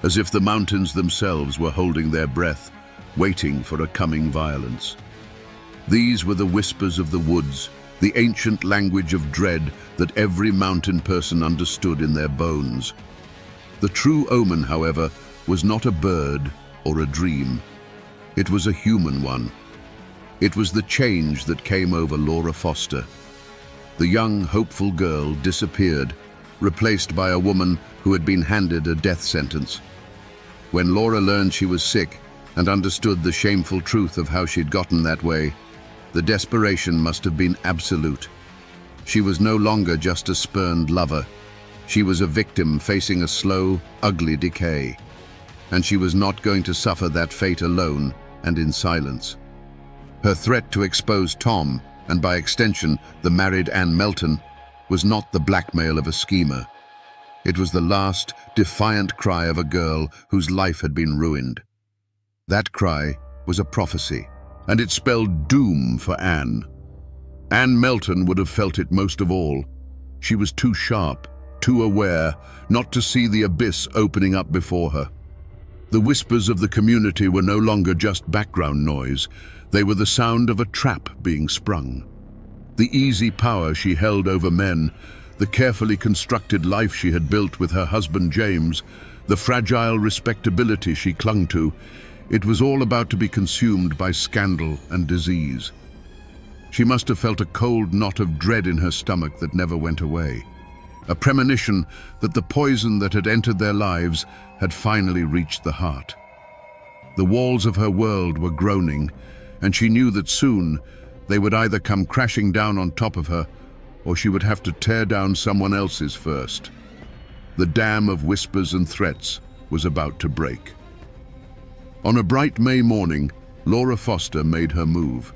as if the mountains themselves were holding their breath, waiting for a coming violence. These were the whispers of the woods, the ancient language of dread that every mountain person understood in their bones. The true omen, however, was not a bird or a dream. It was a human one. It was the change that came over Laura Foster. The young, hopeful girl disappeared, replaced by a woman who had been handed a death sentence. When Laura learned she was sick and understood the shameful truth of how she'd gotten that way, the desperation must have been absolute. She was no longer just a spurned lover. She was a victim facing a slow, ugly decay. And she was not going to suffer that fate alone and in silence. Her threat to expose Tom, and by extension the married Anne Melton, was not the blackmail of a schemer. It was the last, defiant cry of a girl whose life had been ruined. That cry was a prophecy, and it spelled doom for Anne. Anne Melton would have felt it most of all. She was too sharp, too aware, not to see the abyss opening up before her. The whispers of the community were no longer just background noise. They were the sound of a trap being sprung. The easy power she held over men, the carefully constructed life she had built with her husband James, the fragile respectability she clung to, it was all about to be consumed by scandal and disease. She must have felt a cold knot of dread in her stomach that never went away, a premonition that the poison that had entered their lives had finally reached the heart. The walls of her world were groaning, and she knew that soon they would either come crashing down on top of her, or she would have to tear down someone else's first. The dam of whispers and threats was about to break. On a bright May morning, Laura Foster made her move.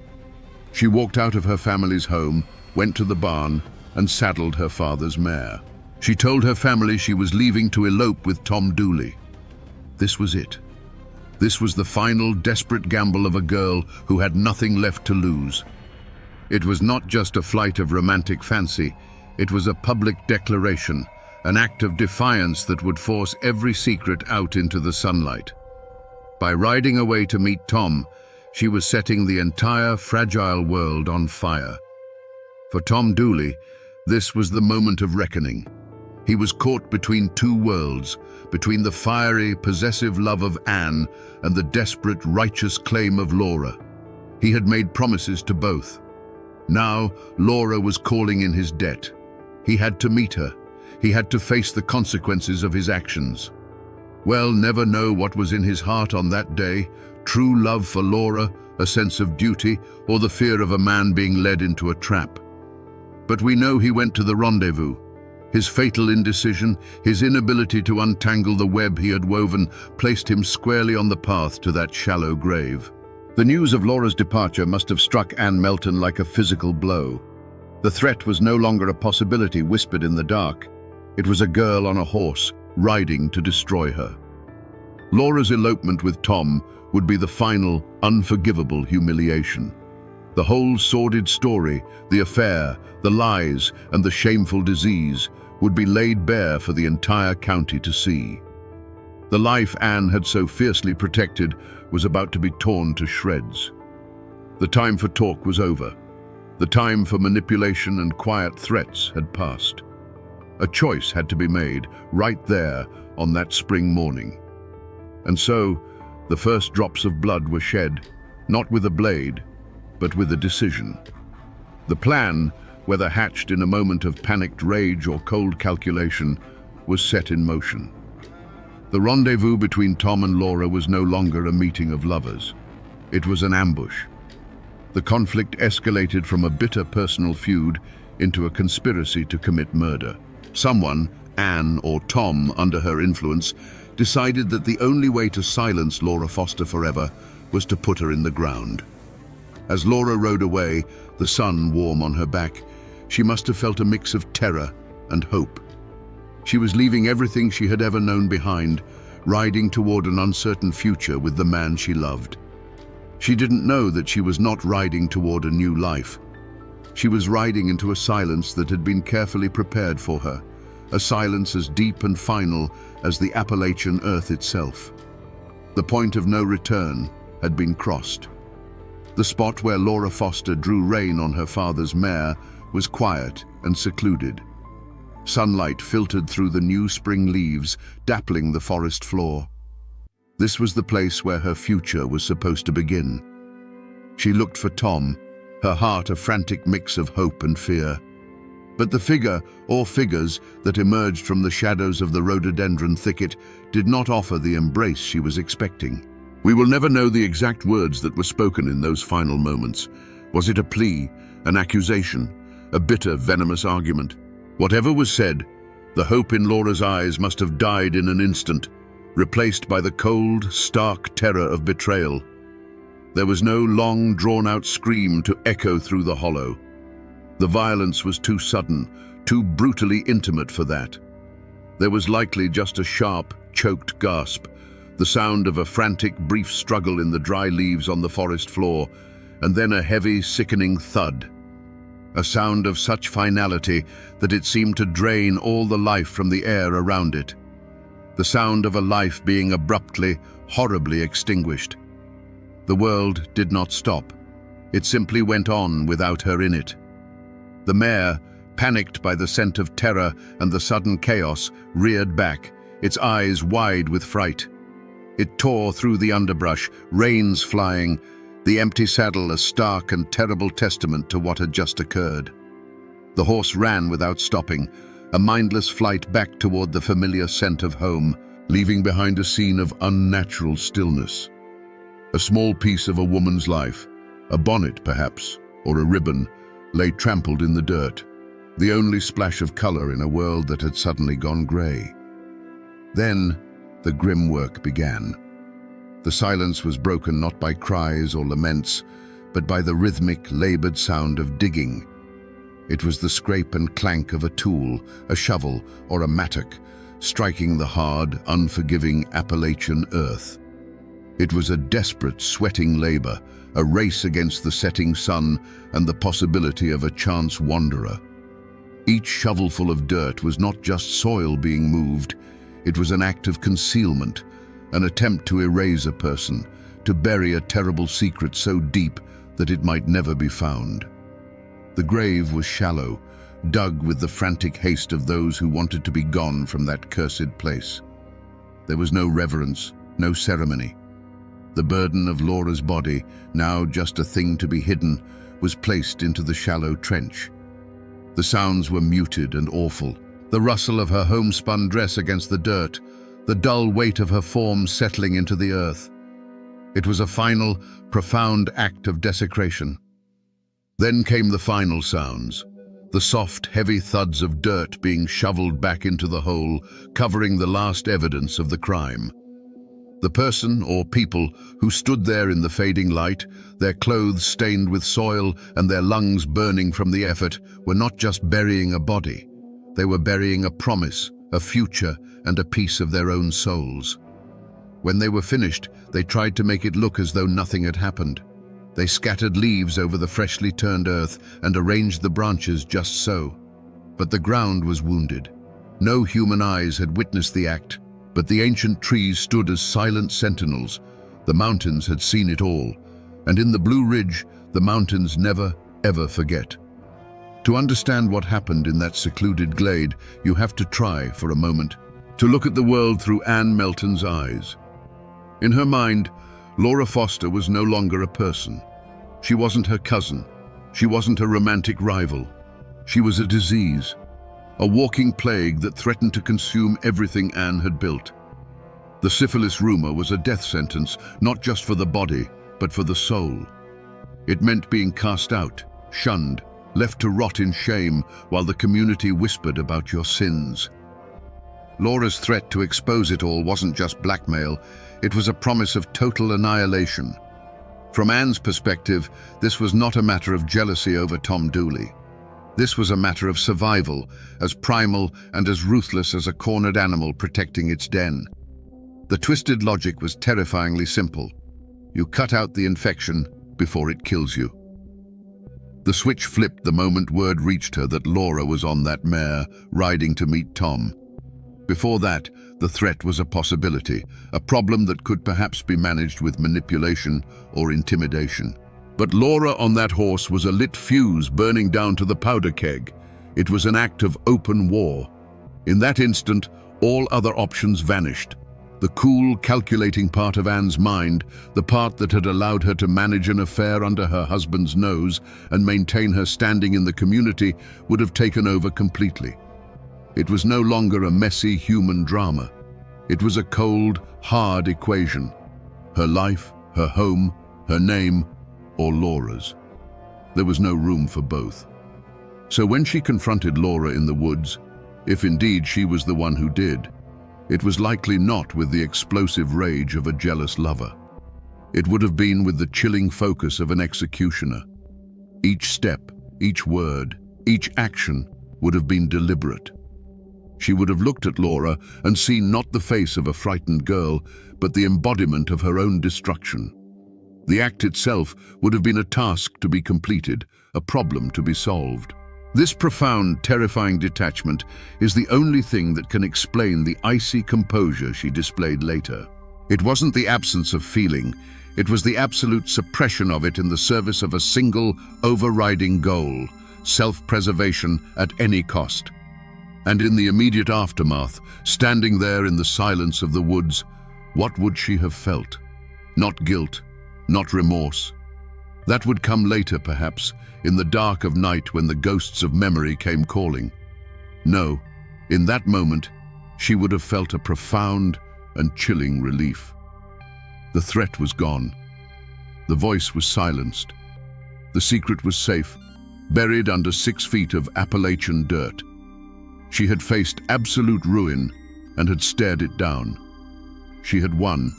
She walked out of her family's home, went to the barn, and saddled her father's mare. She told her family she was leaving to elope with Tom Dooley. This was it. This was the final desperate gamble of a girl who had nothing left to lose. It was not just a flight of romantic fancy, it was a public declaration, an act of defiance that would force every secret out into the sunlight. By riding away to meet Tom, she was setting the entire fragile world on fire. For Tom Dooley, this was the moment of reckoning. He was caught between two worlds, between the fiery, possessive love of Anne and the desperate, righteous claim of Laura. He had made promises to both. Now, Laura was calling in his debt. He had to meet her. He had to face the consequences of his actions. We'll never know what was in his heart on that day, true love for Laura, a sense of duty, or the fear of a man being led into a trap. But we know he went to the rendezvous. His fatal indecision, his inability to untangle the web he had woven, placed him squarely on the path to that shallow grave. The news of Laura's departure must have struck Anne Melton like a physical blow. The threat was no longer a possibility whispered in the dark. It was a girl on a horse, riding to destroy her. Laura's elopement with Tom would be the final, unforgivable humiliation. The whole sordid story, the affair, the lies, and the shameful disease would be laid bare for the entire county to see. The life Anne had so fiercely protected was about to be torn to shreds. The time for talk was over. The time for manipulation and quiet threats had passed. A choice had to be made right there on that spring morning. And so, the first drops of blood were shed, not with a blade, but with a decision. The plan, whether hatched in a moment of panicked rage or cold calculation, was set in motion. The rendezvous between Tom and Laura was no longer a meeting of lovers. It was an ambush. The conflict escalated from a bitter personal feud into a conspiracy to commit murder. Someone, Anne or Tom, under her influence, decided that the only way to silence Laura Foster forever was to put her in the ground. As Laura rode away, the sun warm on her back, she must have felt a mix of terror and hope. She was leaving everything she had ever known behind, riding toward an uncertain future with the man she loved. She didn't know that she was not riding toward a new life. She was riding into a silence that had been carefully prepared for her, a silence as deep and final as the Appalachian earth itself. The point of no return had been crossed. The spot where Laura Foster drew rein on her father's mare was quiet and secluded. Sunlight filtered through the new spring leaves, dappling the forest floor. This was the place where her future was supposed to begin. She looked for Tom, her heart a frantic mix of hope and fear. But the figure, or figures, that emerged from the shadows of the rhododendron thicket did not offer the embrace she was expecting. We will never know the exact words that were spoken in those final moments. Was it a plea, an accusation, a bitter, venomous argument? Whatever was said, the hope in Laura's eyes must have died in an instant, replaced by the cold, stark terror of betrayal. There was no long, drawn-out scream to echo through the hollow. The violence was too sudden, too brutally intimate for that. There was likely just a sharp, choked gasp, the sound of a frantic, brief struggle in the dry leaves on the forest floor, and then a heavy, sickening thud. A sound of such finality that it seemed to drain all the life from the air around it. The sound of a life being abruptly, horribly extinguished. The world did not stop. It simply went on without her in it. The mare, panicked by the scent of terror and the sudden chaos, reared back, its eyes wide with fright. It tore through the underbrush, reins flying, the empty saddle a stark and terrible testament to what had just occurred. The horse ran without stopping, a mindless flight back toward the familiar scent of home, leaving behind a scene of unnatural stillness. A small piece of a woman's life, a bonnet perhaps, or a ribbon, lay trampled in the dirt, the only splash of color in a world that had suddenly gone gray. Then, the grim work began. The silence was broken not by cries or laments, but by the rhythmic, labored sound of digging. It was the scrape and clank of a tool, a shovel or a mattock, striking the hard, unforgiving Appalachian earth. It was a desperate, sweating labor, a race against the setting sun and the possibility of a chance wanderer. Each shovelful of dirt was not just soil being moved, it was an act of concealment, an attempt to erase a person, to bury a terrible secret so deep that it might never be found. The grave was shallow, dug with the frantic haste of those who wanted to be gone from that cursed place. There was no reverence, no ceremony. The burden of Laura's body, now just a thing to be hidden, was placed into the shallow trench. The sounds were muted and awful. The rustle of her homespun dress against the dirt, the dull weight of her form settling into the earth. It was a final, profound act of desecration. Then came the final sounds, the soft, heavy thuds of dirt being shoveled back into the hole, covering the last evidence of the crime. The person, or people, who stood there in the fading light, their clothes stained with soil and their lungs burning from the effort, were not just burying a body. They were burying a promise, a future, and a piece of their own souls. When they were finished, they tried to make it look as though nothing had happened. They scattered leaves over the freshly turned earth and arranged the branches just so. But the ground was wounded. No human eyes had witnessed the act, but the ancient trees stood as silent sentinels. The mountains had seen it all, and in the Blue Ridge, the mountains never, ever forget. To understand what happened in that secluded glade, you have to try, for a moment, to look at the world through Anne Melton's eyes. In her mind, Laura Foster was no longer a person. She wasn't her cousin. She wasn't a romantic rival. She was a disease, a walking plague that threatened to consume everything Anne had built. The syphilis rumor was a death sentence, not just for the body, but for the soul. It meant being cast out, shunned, left to rot in shame while the community whispered about your sins. Laura's threat to expose it all wasn't just blackmail, it was a promise of total annihilation. From Anne's perspective, this was not a matter of jealousy over Tom Dooley. This was a matter of survival, as primal and as ruthless as a cornered animal protecting its den. The twisted logic was terrifyingly simple. You cut out the infection before it kills you. The switch flipped the moment word reached her that Laura was on that mare, riding to meet Tom. Before that, the threat was a possibility, a problem that could perhaps be managed with manipulation or intimidation. But Laura on that horse was a lit fuse burning down to the powder keg. It was an act of open war. In that instant, all other options vanished. The cool, calculating part of Anne's mind, the part that had allowed her to manage an affair under her husband's nose and maintain her standing in the community, would have taken over completely. It was no longer a messy human drama. It was a cold, hard equation. Her life, her home, her name, or Laura's. There was no room for both. So when she confronted Laura in the woods, if indeed she was the one who did, it was likely not with the explosive rage of a jealous lover. It would have been with the chilling focus of an executioner. Each step, each word, each action would have been deliberate. She would have looked at Laura and seen not the face of a frightened girl, but the embodiment of her own destruction. The act itself would have been a task to be completed, a problem to be solved. This profound, terrifying detachment is the only thing that can explain the icy composure she displayed later. It wasn't the absence of feeling, it was the absolute suppression of it in the service of a single, overriding goal, self-preservation at any cost. And in the immediate aftermath, standing there in the silence of the woods, what would she have felt? Not guilt, not remorse. That would come later, perhaps, in the dark of night when the ghosts of memory came calling. No, in that moment, she would have felt a profound and chilling relief. The threat was gone. The voice was silenced. The secret was safe, buried under 6 feet of Appalachian dirt. She had faced absolute ruin and had stared it down. She had won.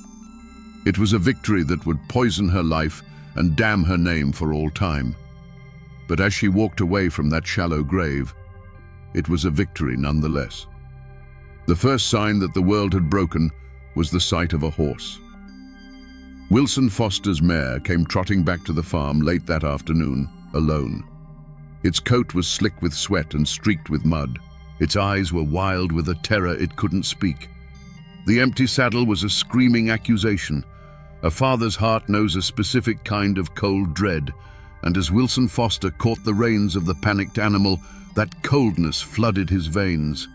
It was a victory that would poison her life and damn her name for all time. But as she walked away from that shallow grave, it was a victory nonetheless. The first sign that the world had broken was the sight of a horse. Wilson Foster's mare came trotting back to the farm late that afternoon, alone. Its coat was slick with sweat and streaked with mud. Its eyes were wild with a terror it couldn't speak. The empty saddle was a screaming accusation. A father's heart knows a specific kind of cold dread, and as Wilson Foster caught the reins of the panicked animal, That coldness flooded his veins.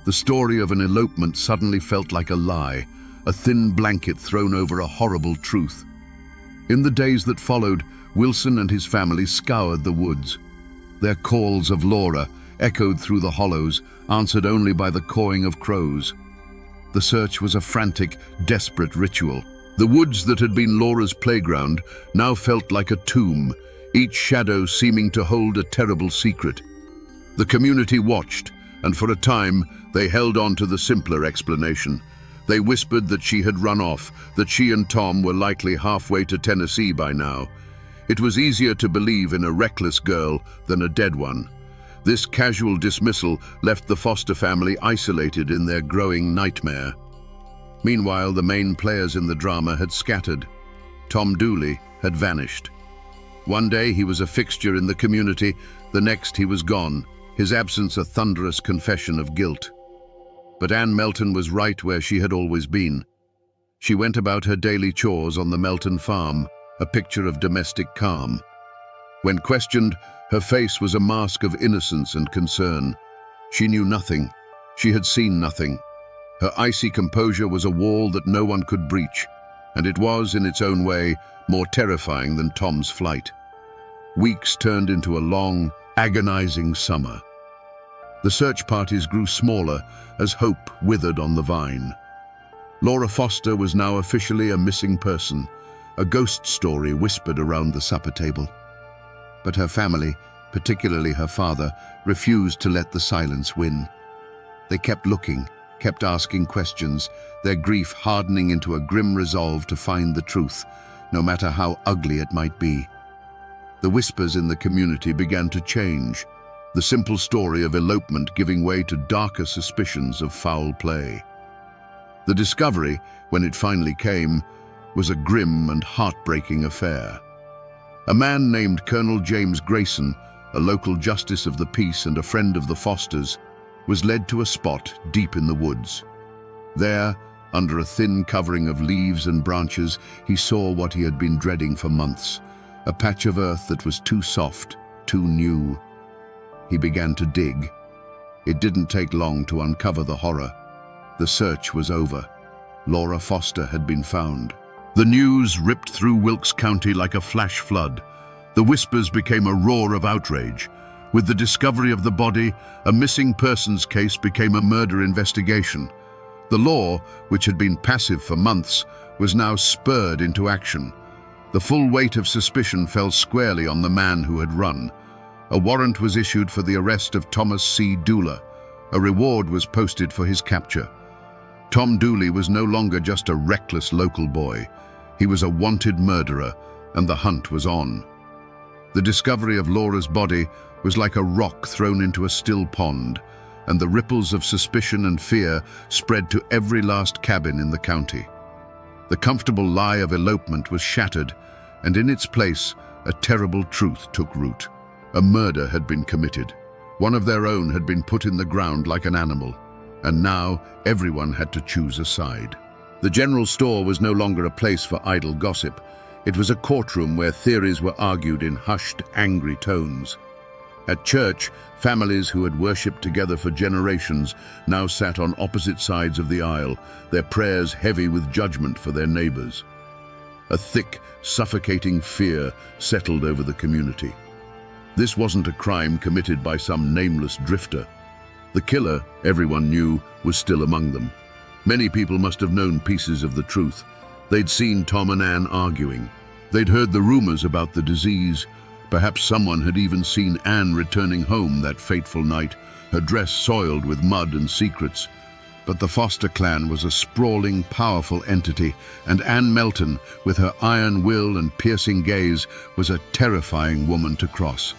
The story of an elopement suddenly felt like a lie, a thin blanket thrown over a horrible truth. In the days that followed, Wilson and his family scoured the woods. Their calls of Laura echoed through the hollows, answered only by the cawing of crows. The search was a frantic, desperate ritual. The woods that had been Laura's playground now felt like a tomb, each shadow seeming to hold a terrible secret. The community watched, and for a time they held on to the simpler explanation. They whispered that she had run off, that she and Tom were likely halfway to Tennessee by now. It was easier to believe in a reckless girl than a dead one. This casual dismissal left the Foster family isolated in their growing nightmare. Meanwhile, the main players in the drama had scattered. Tom Dooley had vanished. One day he was a fixture in the community, the next he was gone, his absence a thunderous confession of guilt. But Ann Melton was right where she had always been. She went about her daily chores on the Melton farm, a picture of domestic calm. When questioned, her face was a mask of innocence and concern. She knew nothing. She had seen nothing. Her icy composure was a wall that no one could breach, and it was, in its own way, more terrifying than Tom's flight. Weeks turned into a long, agonizing summer. The search parties grew smaller as hope withered on the vine. Laura Foster was now officially a missing person, a ghost story whispered around the supper table. But her family, particularly her father, refused to let the silence win. They kept looking, kept asking questions, their grief hardening into a grim resolve to find the truth, no matter how ugly it might be. The whispers in the community began to change, the simple story of elopement giving way to darker suspicions of foul play. The discovery, when it finally came, was a grim and heartbreaking affair. A man named Colonel James Grayson, a local justice of the peace and a friend of the Fosters, was led to a spot deep in the woods. There, under a thin covering of leaves and branches, he saw what he had been dreading for months, a patch of earth that was too soft, too new. He began to dig. It didn't take long to uncover the horror. The search was over. Laura Foster had been found. The news ripped through Wilkes County like a flash flood. The whispers became a roar of outrage. With the discovery of the body, a missing persons case became a murder investigation. The law, which had been passive for months, was now spurred into action. The full weight of suspicion fell squarely on the man who had run. A warrant was issued for the arrest of Thomas C. Dooley. A reward was posted for his capture. Tom Dooley was no longer just a reckless local boy. He was a wanted murderer, and the hunt was on. The discovery of Laura's body was like a rock thrown into a still pond, and the ripples of suspicion and fear spread to every last cabin in the county. The comfortable lie of elopement was shattered, and in its place, a terrible truth took root. A murder had been committed. One of their own had been put in the ground like an animal, and now everyone had to choose a side. The general store was no longer a place for idle gossip. It was a courtroom where theories were argued in hushed, angry tones. At church, families who had worshipped together for generations now sat on opposite sides of the aisle, their prayers heavy with judgment for their neighbors. A thick, suffocating fear settled over the community. This wasn't a crime committed by some nameless drifter. The killer, everyone knew, was still among them. Many people must have known pieces of the truth. They'd seen Tom and Ann arguing. They'd heard the rumors about the disease. Perhaps someone had even seen Ann returning home that fateful night, her dress soiled with mud and secrets. But the Foster clan was a sprawling, powerful entity, and Ann Melton, with her iron will and piercing gaze, was a terrifying woman to cross.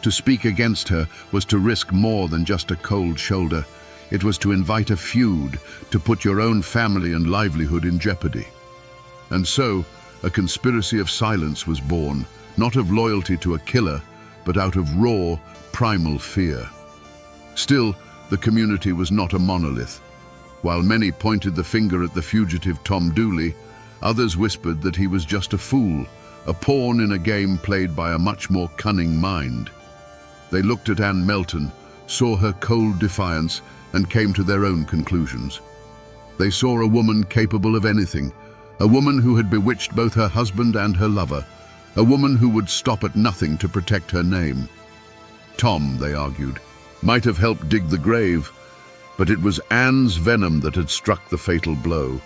To speak against her was to risk more than just a cold shoulder. It was to invite a feud, to put your own family and livelihood in jeopardy. And so, a conspiracy of silence was born, not of loyalty to a killer, but out of raw, primal fear. Still, the community was not a monolith. While many pointed the finger at the fugitive Tom Dooley, others whispered that he was just a fool, a pawn in a game played by a much more cunning mind. They looked at Ann Melton, saw her cold defiance and came to their own conclusions. They saw a woman capable of anything, a woman who had bewitched both her husband and her lover, a woman who would stop at nothing to protect her name. Tom, they argued, might have helped dig the grave, but it was Anne's venom that had struck the fatal blow.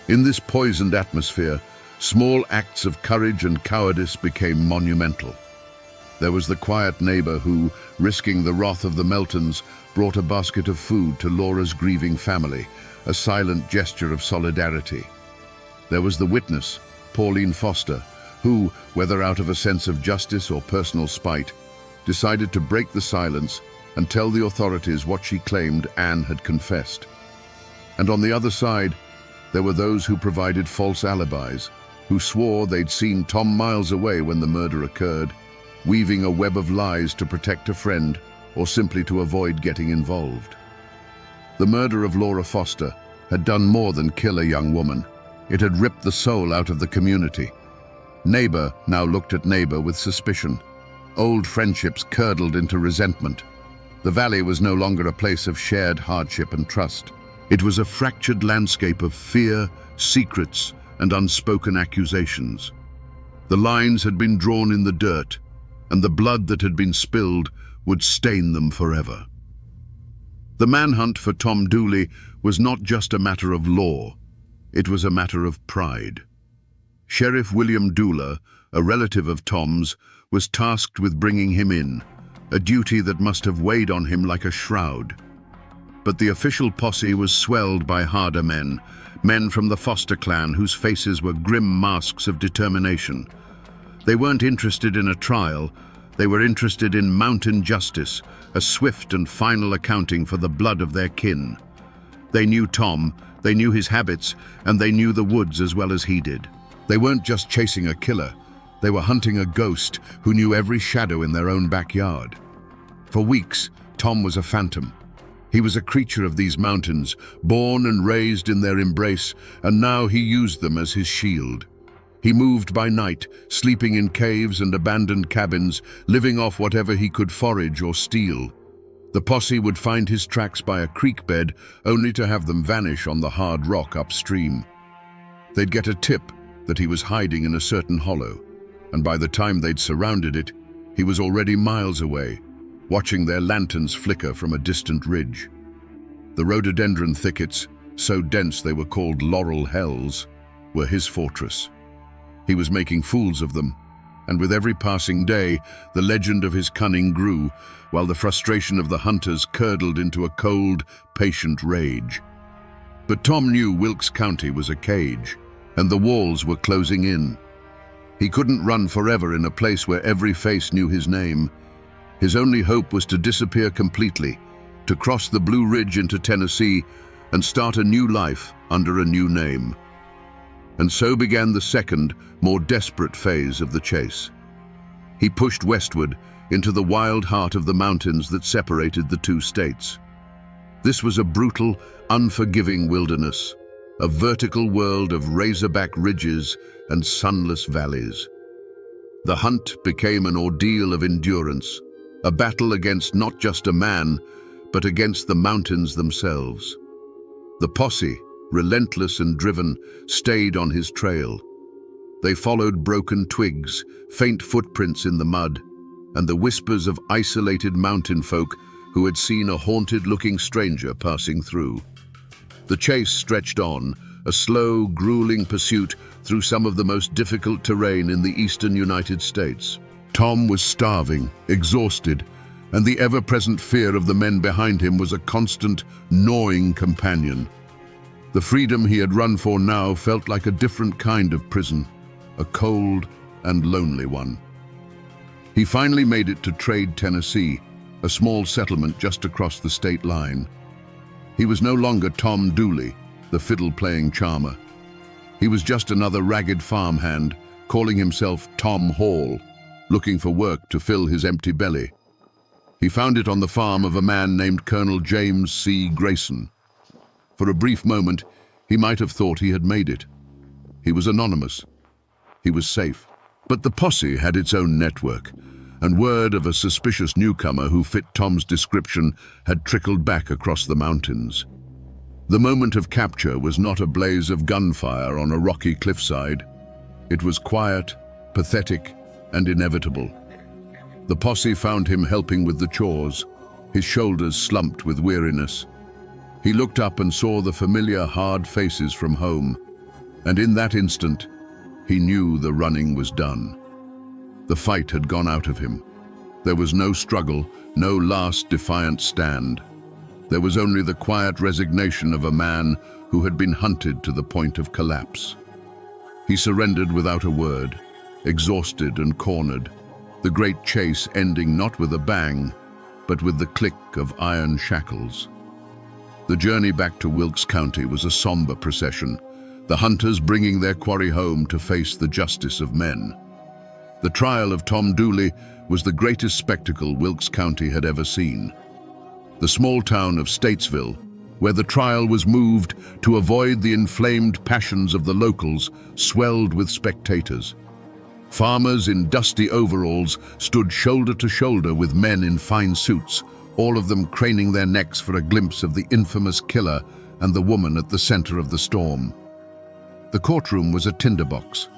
In this poisoned atmosphere, small acts of courage and cowardice became monumental. There was the quiet neighbor who, risking the wrath of the Meltons, brought a basket of food to Laura's grieving family, a silent gesture of solidarity. There was the witness, Pauline Foster, who, whether out of a sense of justice or personal spite, decided to break the silence and tell the authorities what she claimed Anne had confessed. And on the other side, there were those who provided false alibis, who swore they'd seen Tom miles away when the murder occurred, weaving a web of lies to protect a friend or simply to avoid getting involved. The murder of Laura Foster had done more than kill a young woman. It had ripped the soul out of the community. Neighbor now looked at neighbor with suspicion. Old friendships curdled into resentment. The valley was no longer a place of shared hardship and trust. It was a fractured landscape of fear, secrets, and unspoken accusations. The lines had been drawn in the dirt, and the blood that had been spilled would stain them forever. The manhunt for Tom Dooley was not just a matter of law, it was a matter of pride. Sheriff William Dooler, a relative of Tom's, was tasked with bringing him in, a duty that must have weighed on him like a shroud. But the official posse was swelled by harder men, men from the Foster clan whose faces were grim masks of determination. They weren't interested in a trial, they were interested in mountain justice, a swift and final accounting for the blood of their kin. They knew Tom, they knew his habits, and they knew the woods as well as he did. They weren't just chasing a killer, they were hunting a ghost who knew every shadow in their own backyard. For weeks, Tom was a phantom. He was a creature of these mountains, born and raised in their embrace, and now he used them as his shield. He moved by night, sleeping in caves and abandoned cabins, living off whatever he could forage or steal. The posse would find his tracks by a creek bed, only to have them vanish on the hard rock upstream. They'd get a tip that he was hiding in a certain hollow, and by the time they'd surrounded it, he was already miles away, watching their lanterns flicker from a distant ridge. The rhododendron thickets, so dense they were called laurel hells, were his fortress. He was making fools of them, and with every passing day, the legend of his cunning grew, while the frustration of the hunters curdled into a cold, patient rage. But Tom knew Wilkes County was a cage, and the walls were closing in. He couldn't run forever in a place where every face knew his name. His only hope was to disappear completely, to cross the Blue Ridge into Tennessee and start a new life under a new name. And so began the second, more desperate phase of the chase. He pushed westward into the wild heart of the mountains that separated the two states. This was a brutal, unforgiving wilderness, a vertical world of razorback ridges and sunless valleys. The hunt became an ordeal of endurance, a battle against not just a man, but against the mountains themselves. The posse, relentless and driven, stayed on his trail. They followed broken twigs, faint footprints in the mud, and the whispers of isolated mountain folk who had seen a haunted-looking stranger passing through. The chase stretched on, a slow, grueling pursuit through some of the most difficult terrain in the eastern United States. Tom was starving, exhausted, and the ever-present fear of the men behind him was a constant, gnawing companion. The freedom he had run for now felt like a different kind of prison, a cold and lonely one. He finally made it to Trade, Tennessee, a small settlement just across the state line. He was no longer Tom Dooley, the fiddle-playing charmer. He was just another ragged farmhand, calling himself Tom Hall, looking for work to fill his empty belly. He found it on the farm of a man named Colonel James C. Grayson. For a brief moment, he might have thought he had made it. He was anonymous. He was safe. But the posse had its own network. and word of a suspicious newcomer who fit Tom's description had trickled back across the mountains. The moment of capture was not a blaze of gunfire on a rocky cliffside. It was quiet, pathetic, and inevitable. The posse found him helping with the chores, his shoulders slumped with weariness. He looked up and saw the familiar hard faces from home, and in that instant, he knew the running was done. The fight had gone out of him. There was no struggle, no last defiant stand. There was only the quiet resignation of a man who had been hunted to the point of collapse. He surrendered without a word, exhausted and cornered, the great chase ending not with a bang, but with the click of iron shackles. The journey back to Wilkes County was a somber procession, the hunters bringing their quarry home to face the justice of men. The trial of Tom Dooley was the greatest spectacle Wilkes County had ever seen. The small town of Statesville, where the trial was moved to avoid the inflamed passions of the locals, swelled with spectators. Farmers in dusty overalls stood shoulder to shoulder with men in fine suits, all of them craning their necks for a glimpse of the infamous killer and the woman at the center of the storm. The courtroom was a tinderbox.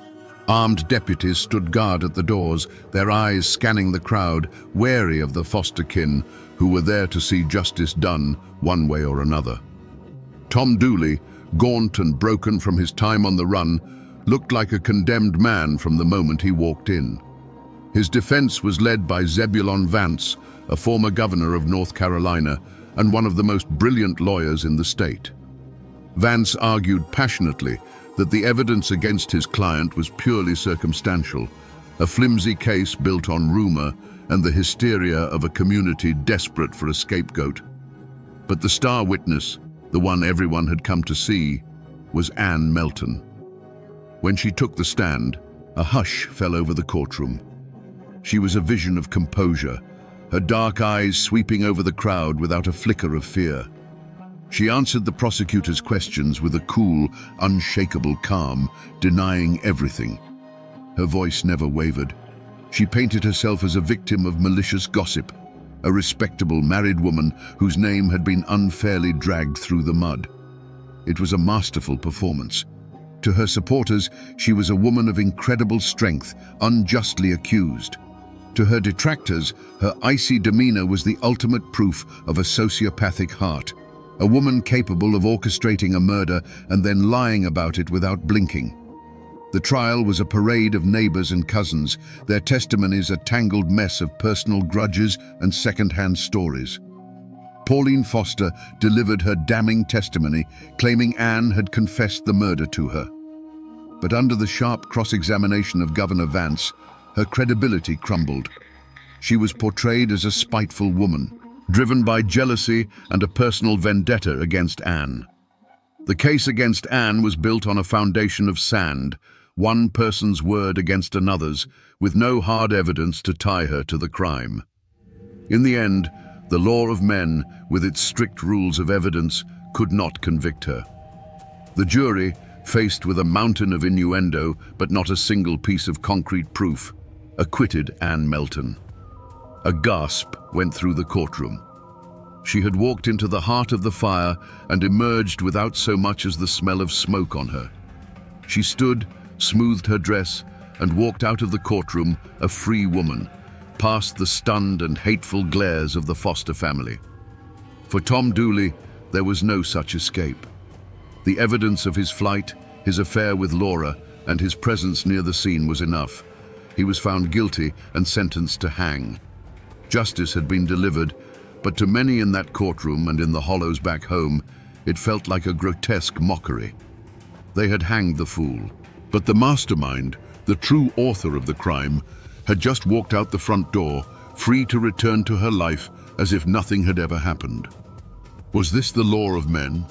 Armed deputies stood guard at the doors, their eyes scanning the crowd, wary of the foster kin who were there to see justice done one way or another. Tom Dooley, gaunt and broken from his time on the run, looked like a condemned man from the moment he walked in. His defense was led by Zebulon Vance, a former governor of North Carolina and one of the most brilliant lawyers in the state. Vance argued passionately that the evidence against his client was purely circumstantial, a flimsy case built on rumor and the hysteria of a community desperate for a scapegoat. But the star witness, the one everyone had come to see, was Ann Melton. When she took the stand, a hush fell over the courtroom. She was a vision of composure, her dark eyes sweeping over the crowd without a flicker of fear. She answered the prosecutor's questions with a cool, unshakable calm, denying everything. Her voice never wavered. She painted herself as a victim of malicious gossip, a respectable married woman whose name had been unfairly dragged through the mud. It was a masterful performance. To her supporters, she was a woman of incredible strength, unjustly accused. To her detractors, her icy demeanor was the ultimate proof of a sociopathic heart, a woman capable of orchestrating a murder and then lying about it without blinking. The trial was a parade of neighbors and cousins, their testimonies a tangled mess of personal grudges and second-hand stories. Pauline Foster delivered her damning testimony, claiming Anne had confessed the murder to her. But under the sharp cross-examination of Governor Vance, her credibility crumbled. She was portrayed as a spiteful woman, driven by jealousy and a personal vendetta against Anne. The case against Anne was built on a foundation of sand, one person's word against another's, with no hard evidence to tie her to the crime. In the end, the law of men, with its strict rules of evidence, could not convict her. The jury, faced with a mountain of innuendo but not a single piece of concrete proof, acquitted Ann Melton. A gasp went through the courtroom. She had walked into the heart of the fire and emerged without so much as the smell of smoke on her. She stood, smoothed her dress, and walked out of the courtroom a free woman, past the stunned and hateful glares of the Foster family. For Tom Dooley, there was no such escape. The evidence of his flight, his affair with Laura, and his presence near the scene was enough. He was found guilty and sentenced to hang. Justice had been delivered, but to many in that courtroom and in the hollows back home, it felt like a grotesque mockery. They had hanged the fool, but the mastermind, the true author of the crime, had just walked out the front door, free to return to her life as if nothing had ever happened. Was this the law of men?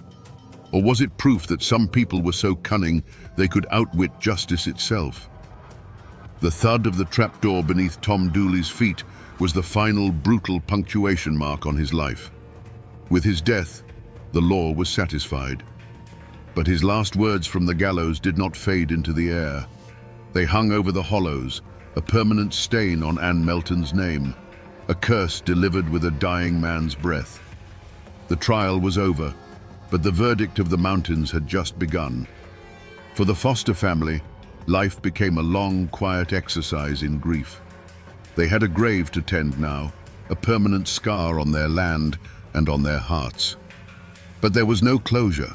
Or was it proof that some people were so cunning they could outwit justice itself? The thud of the trapdoor beneath Tom Dooley's feet was the final brutal punctuation mark on his life. With his death, the law was satisfied. But his last words from the gallows did not fade into the air. They hung over the hollows, a permanent stain on Ann Melton's name, a curse delivered with a dying man's breath. The trial was over, but the verdict of the mountains had just begun. For the Foster family, life became a long, quiet exercise in grief. They had a grave to tend now, a permanent scar on their land and on their hearts. But there was no closure.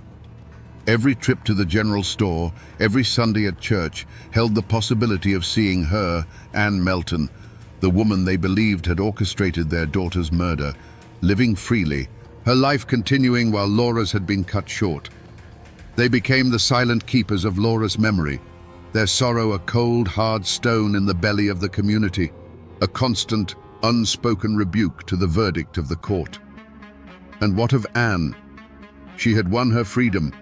Every trip to the general store, every Sunday at church, held the possibility of seeing her, Ann Melton, the woman they believed had orchestrated their daughter's murder, living freely, her life continuing while Laura's had been cut short. They became the silent keepers of Laura's memory, their sorrow a cold, hard stone in the belly of the community, a constant, unspoken rebuke to the verdict of the court. And what of Ann? She had won her freedom,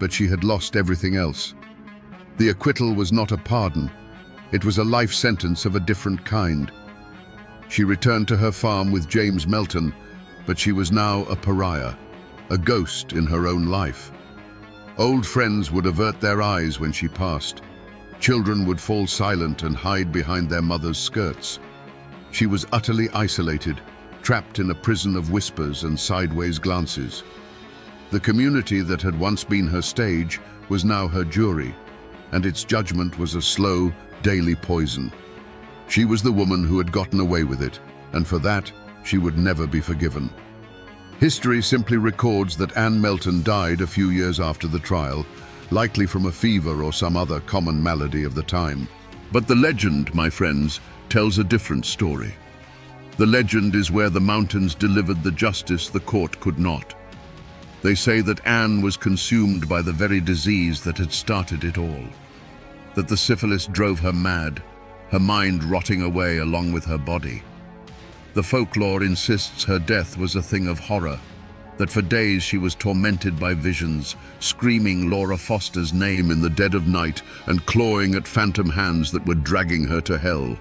but she had lost everything else. The acquittal was not a pardon. It was a life sentence of a different kind. She returned to her farm with James Melton, but she was now a pariah, a ghost in her own life. Old friends would avert their eyes when she passed. Children would fall silent and hide behind their mother's skirts. She was utterly isolated, trapped in a prison of whispers and sideways glances. The community that had once been her stage was now her jury, and its judgment was a slow, daily poison. She was the woman who had gotten away with it, and for that, she would never be forgiven. History simply records that Ann Melton died a few years after the trial, likely from a fever or some other common malady of the time. But the legend, my friends, tells a different story. The legend is where the mountains delivered the justice the court could not. They say that Ann was consumed by the very disease that had started it all, that the syphilis drove her mad, her mind rotting away along with her body. The folklore insists her death was a thing of horror, that for days she was tormented by visions, screaming Laura Foster's name in the dead of night and clawing at phantom hands that were dragging her to hell.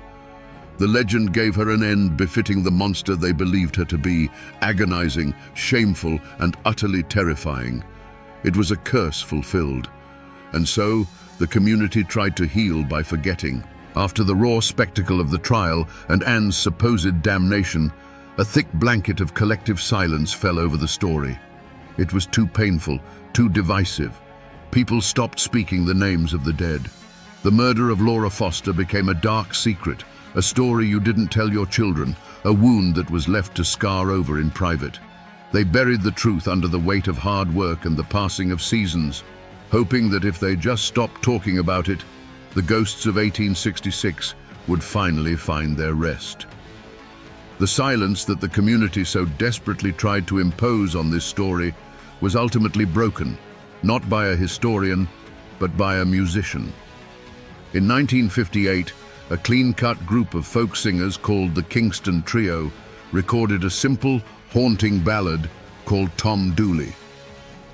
The legend gave her an end befitting the monster they believed her to be, agonizing, shameful, and utterly terrifying. It was a curse fulfilled. And so, the community tried to heal by forgetting. After the raw spectacle of the trial and Ann's supposed damnation, a thick blanket of collective silence fell over the story. It was too painful, too divisive. People stopped speaking the names of the dead. The murder of Laura Foster became a dark secret, a story you didn't tell your children, a wound that was left to scar over in private. They buried the truth under the weight of hard work and the passing of seasons, hoping that if they just stopped talking about it, the ghosts of 1866 would finally find their rest. The silence that the community so desperately tried to impose on this story was ultimately broken, not by a historian, but by a musician. In 1958, a clean-cut group of folk singers called the Kingston Trio recorded a simple, haunting ballad called Tom Dooley.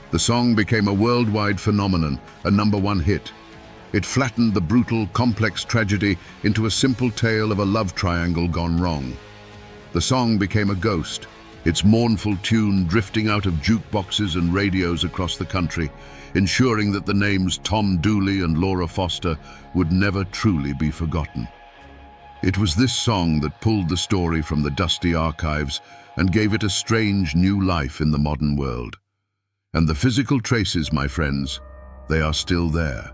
The song became a worldwide phenomenon, a #1 hit. It flattened the brutal, complex tragedy into a simple tale of a love triangle gone wrong. The song became a ghost, its mournful tune drifting out of jukeboxes and radios across the country, ensuring that the names Tom Dooley and Laura Foster would never truly be forgotten. It was this song that pulled the story from the dusty archives and gave it a strange new life in the modern world. And the physical traces, my friends, they are still there.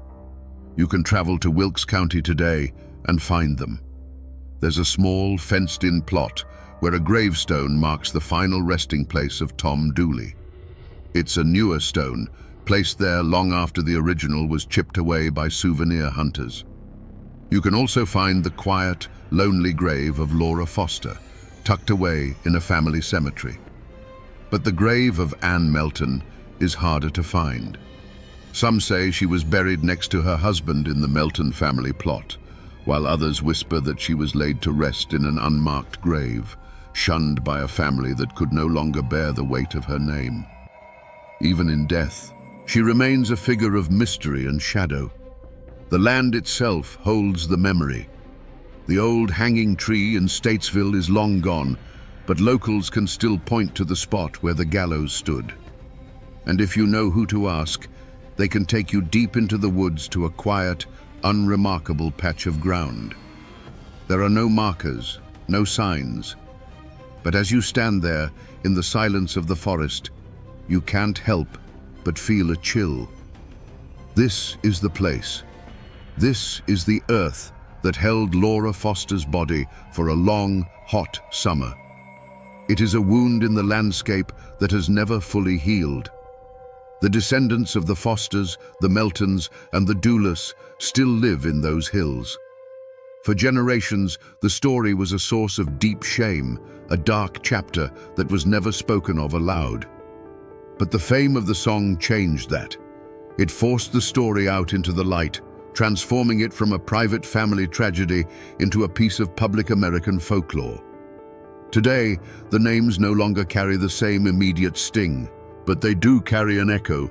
You can travel to Wilkes County today and find them. There's a small, fenced-in plot where a gravestone marks the final resting place of Tom Dooley. It's a newer stone, placed there long after the original was chipped away by souvenir hunters. You can also find the quiet, lonely grave of Laura Foster, tucked away in a family cemetery. But the grave of Ann Melton is harder to find. Some say she was buried next to her husband in the Melton family plot, while others whisper that she was laid to rest in an unmarked grave, shunned by a family that could no longer bear the weight of her name. Even in death, she remains a figure of mystery and shadow. The land itself holds the memory. The old hanging tree in Statesville is long gone, but locals can still point to the spot where the gallows stood. And if you know who to ask, they can take you deep into the woods to a quiet, unremarkable patch of ground. There are no markers, no signs. But as you stand there in the silence of the forest, you can't help but feel a chill. This is the place. This is the earth that held Laura Foster's body for a long, hot summer. It is a wound in the landscape that has never fully healed. The descendants of the Fosters, the Meltons, and the Doulas still live in those hills. For generations, the story was a source of deep shame, a dark chapter that was never spoken of aloud. But the fame of the song changed that. It forced the story out into the light, transforming it from a private family tragedy into a piece of public American folklore. Today, the names no longer carry the same immediate sting, but they do carry an echo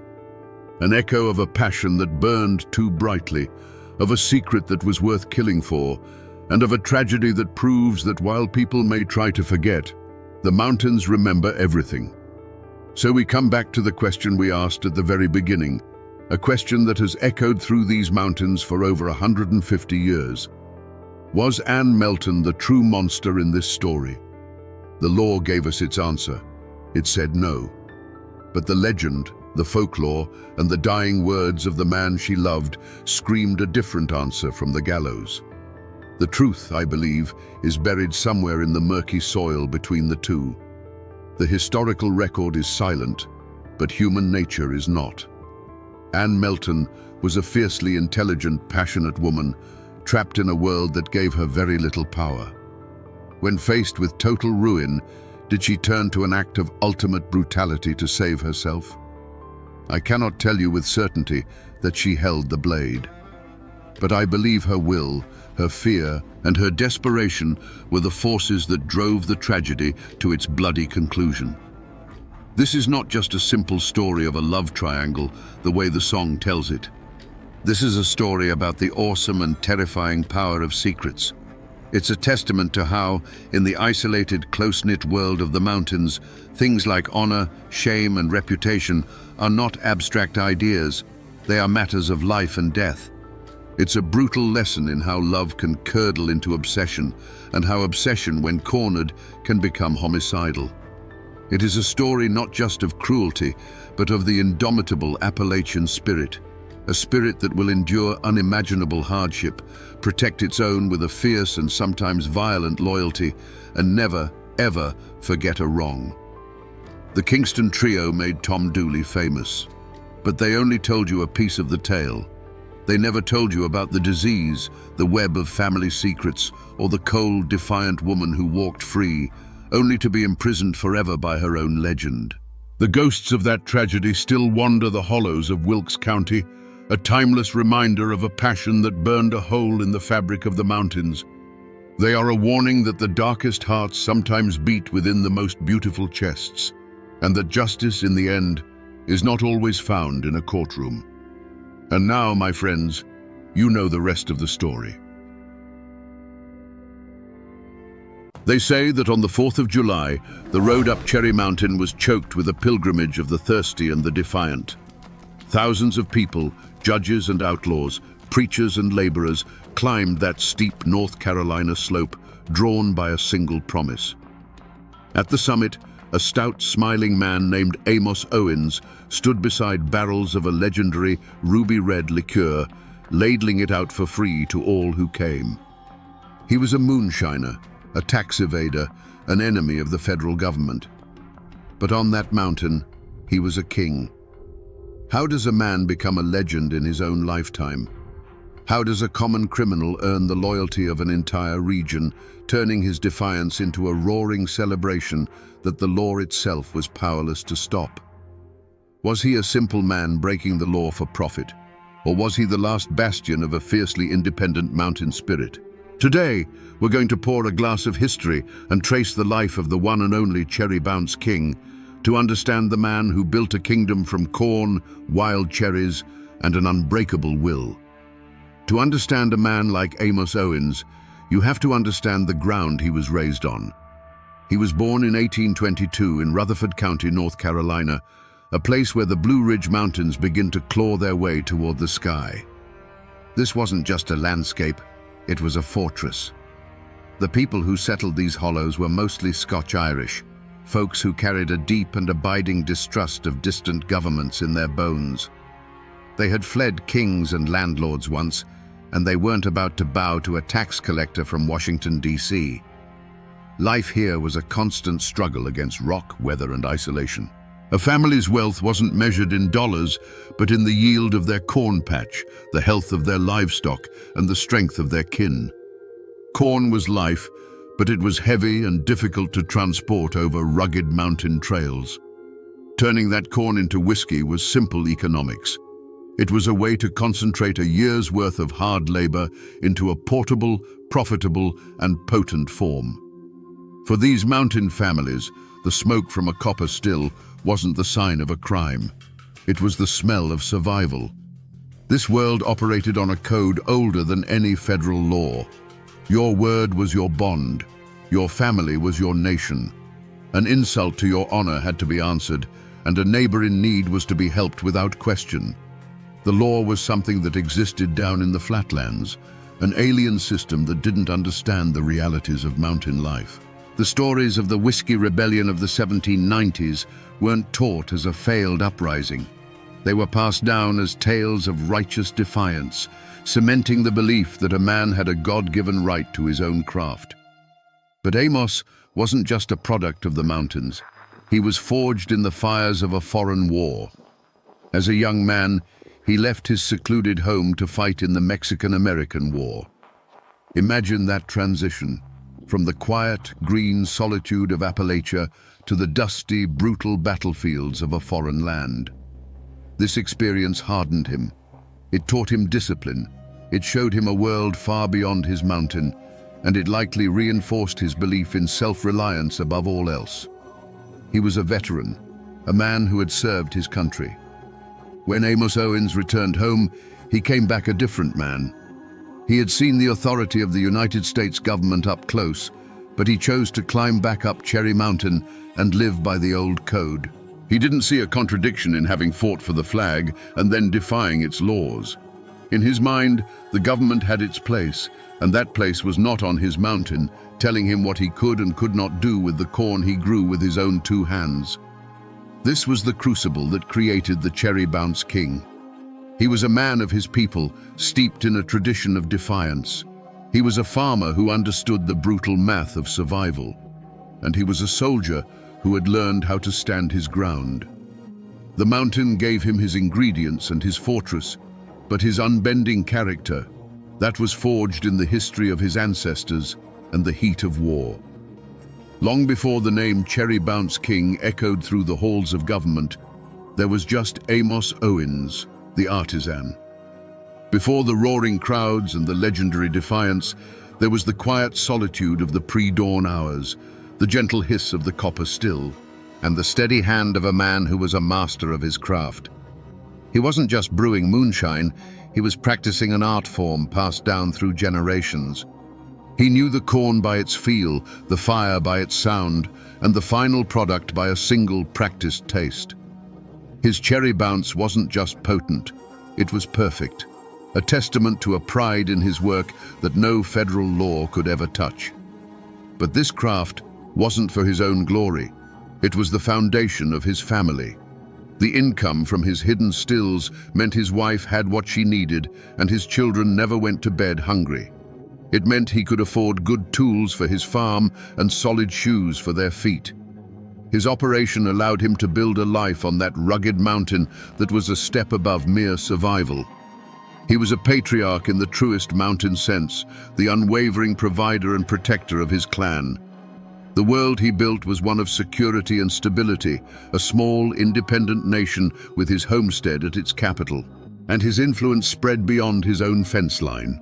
of a passion that burned too brightly, of a secret that was worth killing for, and of a tragedy that proves that while people may try to forget, the mountains remember everything. So we come back to the question we asked at the very beginning, a question that has echoed through these mountains for over 150 years. Was Anne Melton the true monster in this story? The law gave us its answer. It said no. But the legend, the folklore, and the dying words of the man she loved screamed a different answer from the gallows. The truth, I believe, is buried somewhere in the murky soil between the two. The historical record is silent, but human nature is not. Anne Melton was a fiercely intelligent, passionate woman, trapped in a world that gave her very little power. When faced with total ruin, did she turn to an act of ultimate brutality to save herself? I cannot tell you with certainty that she held the blade. But I believe her will, her fear, and her desperation were the forces that drove the tragedy to its bloody conclusion. This is not just a simple story of a love triangle, the way the song tells it. This is a story about the awesome and terrifying power of secrets. It's a testament to how, in the isolated, close-knit world of the mountains, things like honor, shame, and reputation are not abstract ideas. They are matters of life and death. It's a brutal lesson in how love can curdle into obsession, and how obsession, when cornered, can become homicidal. It is a story not just of cruelty, but of the indomitable Appalachian spirit, a spirit that will endure unimaginable hardship, protect its own with a fierce and sometimes violent loyalty, and never, ever forget a wrong. The Kingston Trio made Tom Dooley famous, but they only told you a piece of the tale. They never told you about the disease, the web of family secrets, or the cold, defiant woman who walked free, only to be imprisoned forever by her own legend. The ghosts of that tragedy still wander the hollows of Wilkes County, a timeless reminder of a passion that burned a hole in the fabric of the mountains. They are a warning that the darkest hearts sometimes beat within the most beautiful chests, and that justice, in the end, is not always found in a courtroom. And now, my friends, you know the rest of the story. They say that on the 4th of July, the road up Cherry Mountain was choked with a pilgrimage of the thirsty and the defiant. Thousands of people, judges and outlaws, preachers and laborers, climbed that steep North Carolina slope, drawn by a single promise. At the summit, a stout, smiling man named Amos Owens stood beside barrels of a legendary ruby-red liqueur, ladling it out for free to all who came. He was a moonshiner, a tax evader, an enemy of the federal government. But on that mountain, he was a king. How does a man become a legend in his own lifetime? How does a common criminal earn the loyalty of an entire region, turning his defiance into a roaring celebration that the law itself was powerless to stop? Was he a simple man breaking the law for profit? Or was he the last bastion of a fiercely independent mountain spirit? Today, we're going to pour a glass of history and trace the life of the one and only Cherry Bounce King, to understand the man who built a kingdom from corn, wild cherries, and an unbreakable will. To understand a man like Amos Owens, you have to understand the ground he was raised on. He was born in 1822 in Rutherford County, North Carolina, a place where the Blue Ridge Mountains begin to claw their way toward the sky. This wasn't just a landscape, it was a fortress. The people who settled these hollows were mostly Scotch-Irish, folks who carried a deep and abiding distrust of distant governments in their bones. They had fled kings and landlords once, and they weren't about to bow to a tax collector from Washington, D.C. Life here was a constant struggle against rock, weather, and isolation. A family's wealth wasn't measured in dollars, but in the yield of their corn patch, the health of their livestock, and the strength of their kin. Corn was life, but it was heavy and difficult to transport over rugged mountain trails. Turning that corn into whiskey was simple economics. It was a way to concentrate a year's worth of hard labor into a portable, profitable, and potent form. For these mountain families, the smoke from a copper still wasn't the sign of a crime. It was the smell of survival. This world operated on a code older than any federal law. Your word was your bond. Your family was your nation. An insult to your honor had to be answered, and a neighbor in need was to be helped without question. The law was something that existed down in the flatlands, an alien system that didn't understand the realities of mountain life. The stories of the Whiskey Rebellion of the 1790s weren't taught as a failed uprising. They were passed down as tales of righteous defiance, cementing the belief that a man had a God-given right to his own craft. But Amos wasn't just a product of the mountains. He was forged in the fires of a foreign war. As a young man, he left his secluded home to fight in the Mexican-American War. Imagine that transition, from the quiet, green solitude of Appalachia to the dusty, brutal battlefields of a foreign land. This experience hardened him. It taught him discipline. It showed him a world far beyond his mountain, and it likely reinforced his belief in self-reliance above all else. He was a veteran, a man who had served his country. When Amos Owens returned home, he came back a different man. He had seen the authority of the United States government up close, but he chose to climb back up Cherry Mountain and live by the old code. He didn't see a contradiction in having fought for the flag and then defying its laws. In his mind, the government had its place, and that place was not on his mountain, telling him what he could and could not do with the corn he grew with his own 2 hands. This was the crucible that created the Cherry Bounce King. He was a man of his people, steeped in a tradition of defiance. He was a farmer who understood the brutal math of survival. And he was a soldier who had learned how to stand his ground. The mountain gave him his ingredients and his fortress, but his unbending character, that was forged in the history of his ancestors and the heat of war. Long before the name Cherry Bounce King echoed through the halls of government, there was just Amos Owens, the artisan. Before the roaring crowds and the legendary defiance, there was the quiet solitude of the pre-dawn hours, the gentle hiss of the copper still, and the steady hand of a man who was a master of his craft. He wasn't just brewing moonshine, he was practicing an art form passed down through generations. He knew the corn by its feel, the fire by its sound, and the final product by a single practiced taste. His cherry bounce wasn't just potent, it was perfect, a testament to a pride in his work that no federal law could ever touch. But this craft wasn't for his own glory. It was the foundation of his family. The income from his hidden stills meant his wife had what she needed, and his children never went to bed hungry. It meant he could afford good tools for his farm and solid shoes for their feet. His operation allowed him to build a life on that rugged mountain that was a step above mere survival. He was a patriarch in the truest mountain sense, the unwavering provider and protector of his clan. The world he built was one of security and stability, a small, independent nation with his homestead at its capital. And his influence spread beyond his own fence line.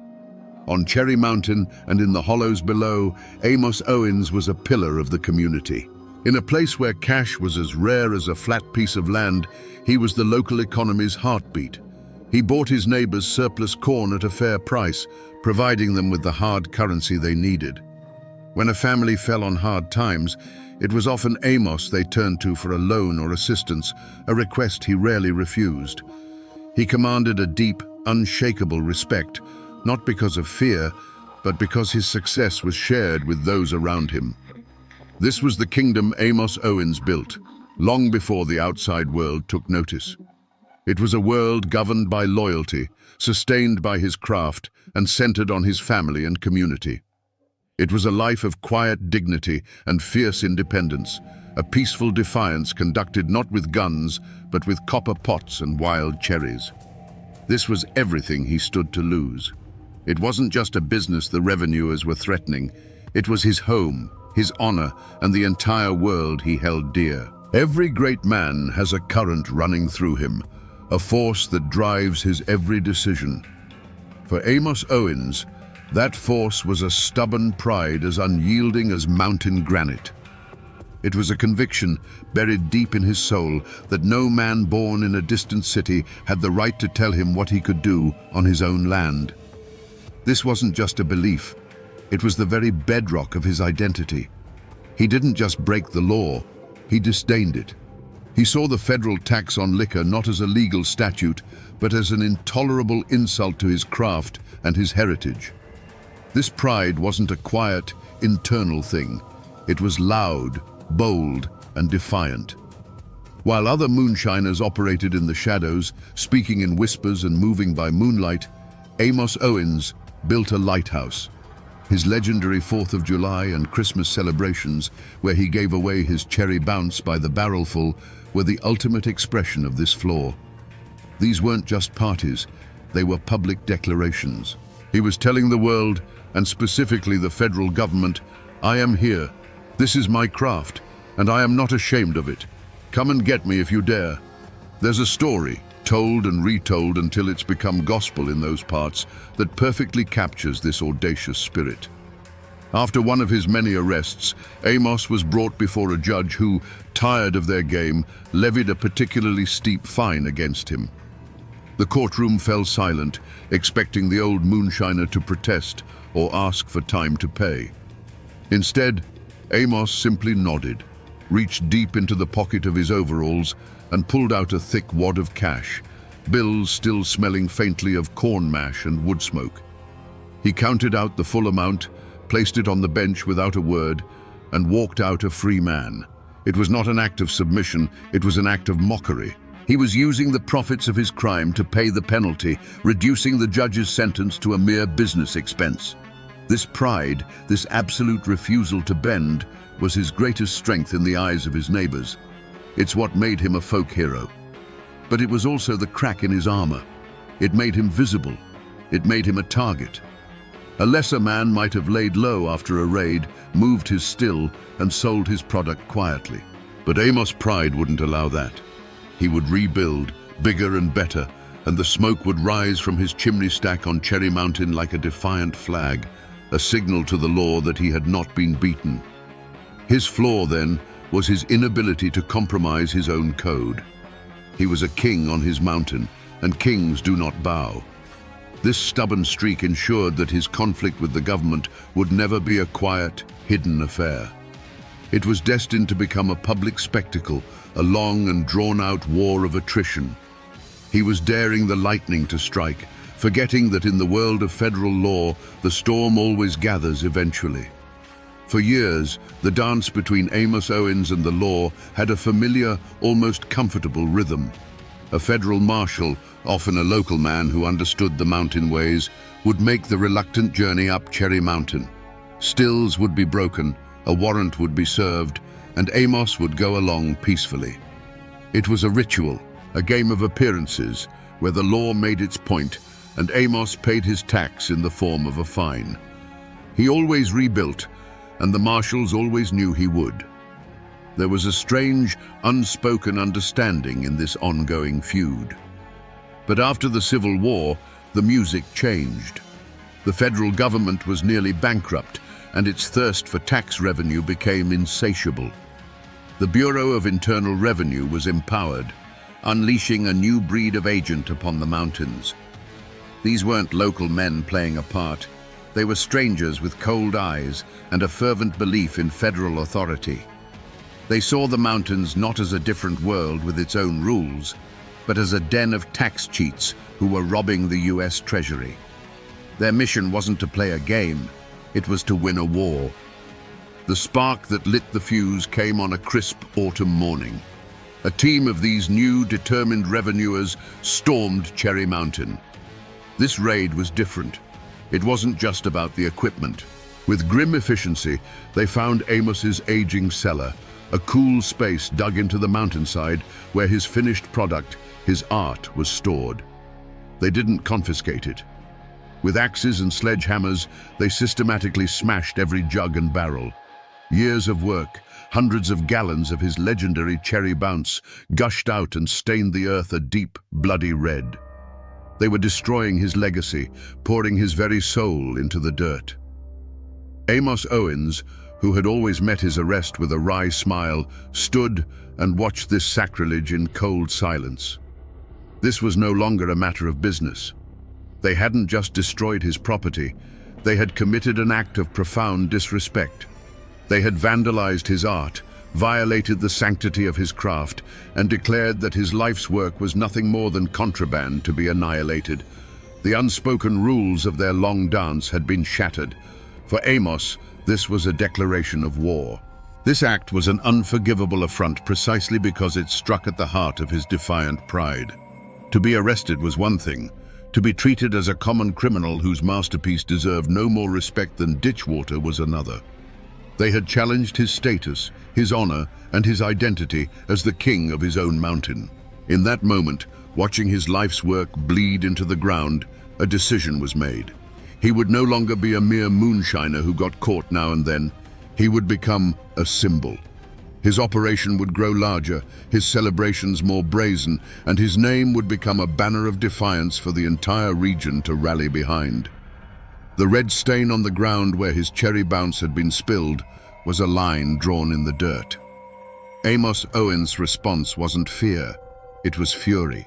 On Cherry Mountain and in the hollows below, Amos Owens was a pillar of the community. In a place where cash was as rare as a flat piece of land, he was the local economy's heartbeat. He bought his neighbors surplus corn at a fair price, providing them with the hard currency they needed. When a family fell on hard times, it was often Amos they turned to for a loan or assistance, a request he rarely refused. He commanded a deep, unshakable respect, not because of fear, but because his success was shared with those around him. This was the kingdom Amos Owens built, long before the outside world took notice. It was a world governed by loyalty, sustained by his craft, and centered on his family and community. It was a life of quiet dignity and fierce independence, a peaceful defiance conducted not with guns, but with copper pots and wild cherries. This was everything he stood to lose. It wasn't just a business the revenuers were threatening. It was his home, his honor, and the entire world he held dear. Every great man has a current running through him, a force that drives his every decision. For Amos Owens, that force was a stubborn pride as unyielding as mountain granite. It was a conviction buried deep in his soul that no man born in a distant city had the right to tell him what he could do on his own land. This wasn't just a belief, it was the very bedrock of his identity. He didn't just break the law, he disdained it. He saw the federal tax on liquor not as a legal statute, but as an intolerable insult to his craft and his heritage. This pride wasn't a quiet, internal thing. It was loud, bold, and defiant. While other moonshiners operated in the shadows, speaking in whispers and moving by moonlight, Amos Owens built a lighthouse. His legendary 4th of July and Christmas celebrations, where he gave away his cherry bounce by the barrelful, were the ultimate expression of this flaw. These weren't just parties, they were public declarations. He was telling the world, and specifically the federal government, "I am here. This is my craft, and I am not ashamed of it. Come and get me if you dare." There's a story, told and retold until it's become gospel in those parts, that perfectly captures this audacious spirit. After one of his many arrests, Amos was brought before a judge who, tired of their game, levied a particularly steep fine against him. The courtroom fell silent, expecting the old moonshiner to protest or ask for time to pay. Instead, Amos simply nodded, reached deep into the pocket of his overalls, and pulled out a thick wad of cash, bills still smelling faintly of corn mash and wood smoke. He counted out the full amount, placed it on the bench without a word, and walked out a free man. It was not an act of submission, it was an act of mockery. He was using the profits of his crime to pay the penalty, reducing the judge's sentence to a mere business expense. This pride, this absolute refusal to bend, was his greatest strength in the eyes of his neighbors. It's what made him a folk hero. But it was also the crack in his armor. It made him visible. It made him a target. A lesser man might have laid low after a raid, moved his still, and sold his product quietly. But Amos' pride wouldn't allow that. He would rebuild, bigger and better, and the smoke would rise from his chimney stack on Cherry Mountain like a defiant flag, a signal to the law that he had not been beaten. His flaw, then, was his inability to compromise his own code. He was a king on his mountain, and kings do not bow. This stubborn streak ensured that his conflict with the government would never be a quiet, hidden affair. It was destined to become a public spectacle, a long and drawn-out war of attrition. He was daring the lightning to strike, forgetting that in the world of federal law, the storm always gathers eventually. For years, the dance between Amos Owens and the law had a familiar, almost comfortable rhythm. A federal marshal, often a local man who understood the mountain ways, would make the reluctant journey up Cherry Mountain. Stills would be broken, a warrant would be served, and Amos would go along peacefully. It was a ritual, a game of appearances, where the law made its point, and Amos paid his tax in the form of a fine. He always rebuilt, and the marshals always knew he would. There was a strange, unspoken understanding in this ongoing feud. But after the Civil War, the music changed. The federal government was nearly bankrupt, and its thirst for tax revenue became insatiable. The Bureau of Internal Revenue was empowered, unleashing a new breed of agent upon the mountains. These weren't local men playing a part. They were strangers with cold eyes and a fervent belief in federal authority. They saw the mountains not as a different world with its own rules, but as a den of tax cheats who were robbing the US Treasury. Their mission wasn't to play a game, it was to win a war. The spark that lit the fuse came on a crisp autumn morning. A team of these new, determined revenuers stormed Cherry Mountain. This raid was different. It wasn't just about the equipment. With grim efficiency, they found Amos's aging cellar, a cool space dug into the mountainside where his finished product, his art, was stored. They didn't confiscate it. With axes and sledgehammers, they systematically smashed every jug and barrel. Years of work, hundreds of gallons of his legendary cherry bounce gushed out and stained the earth a deep, bloody red. They were destroying his legacy, pouring his very soul into the dirt. Amos Owens, who had always met his arrest with a wry smile, stood and watched this sacrilege in cold silence. This was no longer a matter of business. They hadn't just destroyed his property, they had committed an act of profound disrespect. They had vandalized his art, violated the sanctity of his craft, and declared that his life's work was nothing more than contraband to be annihilated. The unspoken rules of their long dance had been shattered. For Amos, this was a declaration of war. This act was an unforgivable affront precisely because it struck at the heart of his defiant pride. To be arrested was one thing. To be treated as a common criminal whose masterpiece deserved no more respect than ditch water was another. They had challenged his status, his honor, and his identity as the king of his own mountain. In that moment, watching his life's work bleed into the ground, a decision was made. He would no longer be a mere moonshiner who got caught now and then. He would become a symbol. His operation would grow larger, his celebrations more brazen, and his name would become a banner of defiance for the entire region to rally behind. The red stain on the ground where his cherry bounce had been spilled was a line drawn in the dirt. Amos Owens' response wasn't fear, it was fury.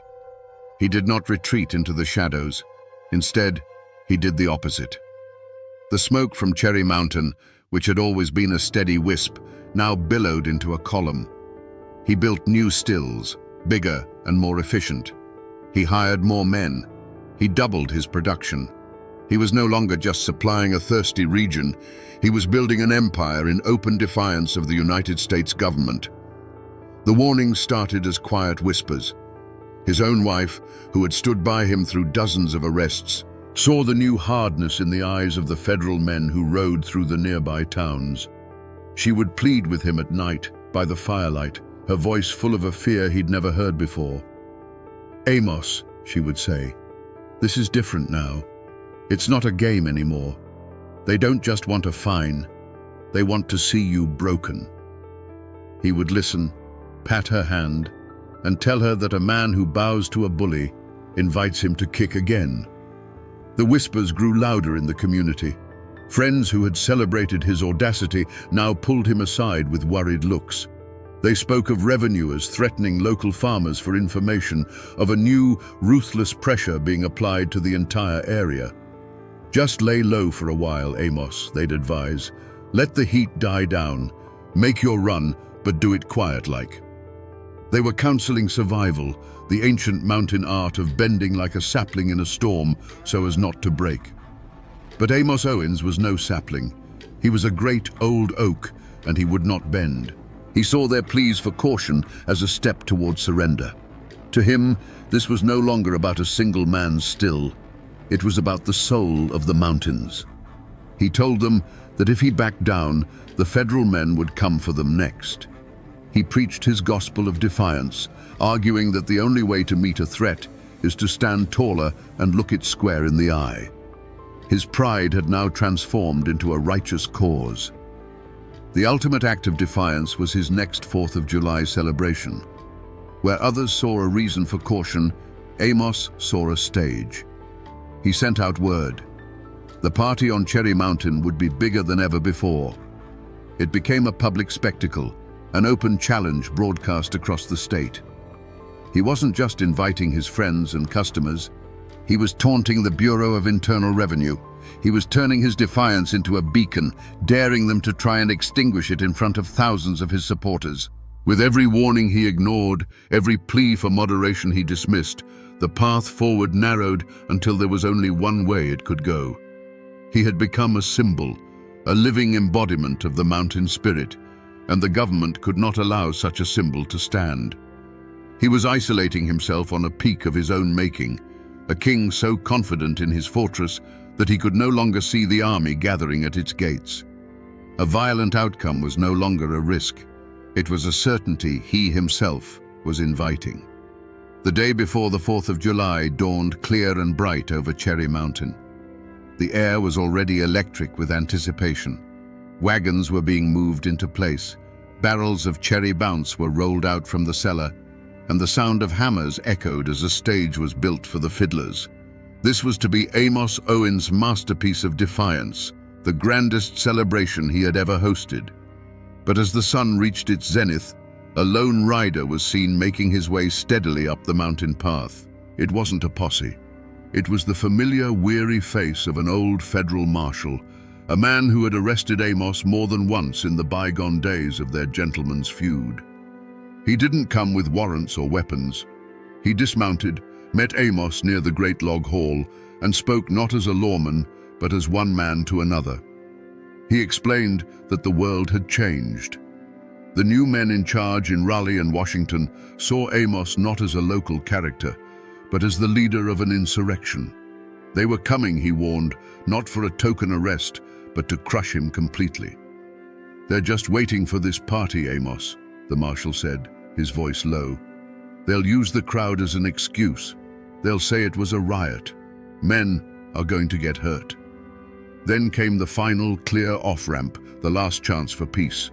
He did not retreat into the shadows. Instead, he did the opposite. The smoke from Cherry Mountain, which had always been a steady wisp, now billowed into a column. He built new stills, bigger and more efficient. He hired more men. He doubled his production. He was no longer just supplying a thirsty region. He was building an empire in open defiance of the United States government. The warnings started as quiet whispers. His own wife, who had stood by him through dozens of arrests, saw the new hardness in the eyes of the federal men who rode through the nearby towns. She would plead with him at night, by the firelight, her voice full of a fear he'd never heard before. "Amos," she would say, "this is different now. It's not a game anymore. They don't just want a fine, they want to see you broken." He would listen, pat her hand, and tell her that a man who bows to a bully invites him to kick again. The whispers grew louder in the community. Friends who had celebrated his audacity now pulled him aside with worried looks. They spoke of revenuers threatening local farmers for information, of a new, ruthless pressure being applied to the entire area. "Just lay low for a while, Amos," they'd advise. "Let the heat die down. Make your run, but do it quiet-like." They were counseling survival, the ancient mountain art of bending like a sapling in a storm so as not to break. But Amos Owens was no sapling. He was a great old oak, and he would not bend. He saw their pleas for caution as a step toward surrender. To him, this was no longer about a single man's still. It was about the soul of the mountains. He told them that if he backed down, the federal men would come for them next. He preached his gospel of defiance, arguing that the only way to meet a threat is to stand taller and look it square in the eye. His pride had now transformed into a righteous cause. The ultimate act of defiance was his next 4th of July celebration. Where others saw a reason for caution, Amos saw a stage. He sent out word. The party on Cherry Mountain would be bigger than ever before. It became a public spectacle, an open challenge broadcast across the state. He wasn't just inviting his friends and customers, he was taunting the Bureau of Internal Revenue. He was turning his defiance into a beacon, daring them to try and extinguish it in front of thousands of his supporters. With every warning he ignored, every plea for moderation he dismissed, the path forward narrowed until there was only one way it could go. He had become a symbol, a living embodiment of the mountain spirit, and the government could not allow such a symbol to stand. He was isolating himself on a peak of his own making, a king so confident in his fortress that he could no longer see the army gathering at its gates. A violent outcome was no longer a risk. It was a certainty he himself was inviting. The day before the 4th of July dawned clear and bright over Cherry Mountain. The air was already electric with anticipation. Wagons were being moved into place. Barrels of cherry bounce were rolled out from the cellar, and the sound of hammers echoed as a stage was built for the fiddlers. This was to be Amos Owen's masterpiece of defiance, the grandest celebration he had ever hosted. But as the sun reached its zenith, a lone rider was seen making his way steadily up the mountain path. It wasn't a posse. It was the familiar, weary face of an old federal marshal, a man who had arrested Amos more than once in the bygone days of their gentleman's feud. He didn't come with warrants or weapons. He dismounted, met Amos near the Great Log Hall, and spoke not as a lawman, but as one man to another. He explained that the world had changed. The new men in charge in Raleigh and Washington saw Amos not as a local character, but as the leader of an insurrection. They were coming, he warned, not for a token arrest, but to crush him completely. "They're just waiting for this party, Amos," the marshal said, his voice low. "They'll use the crowd as an excuse. They'll say it was a riot. Men are going to get hurt." Then came the final, clear off-ramp, the last chance for peace.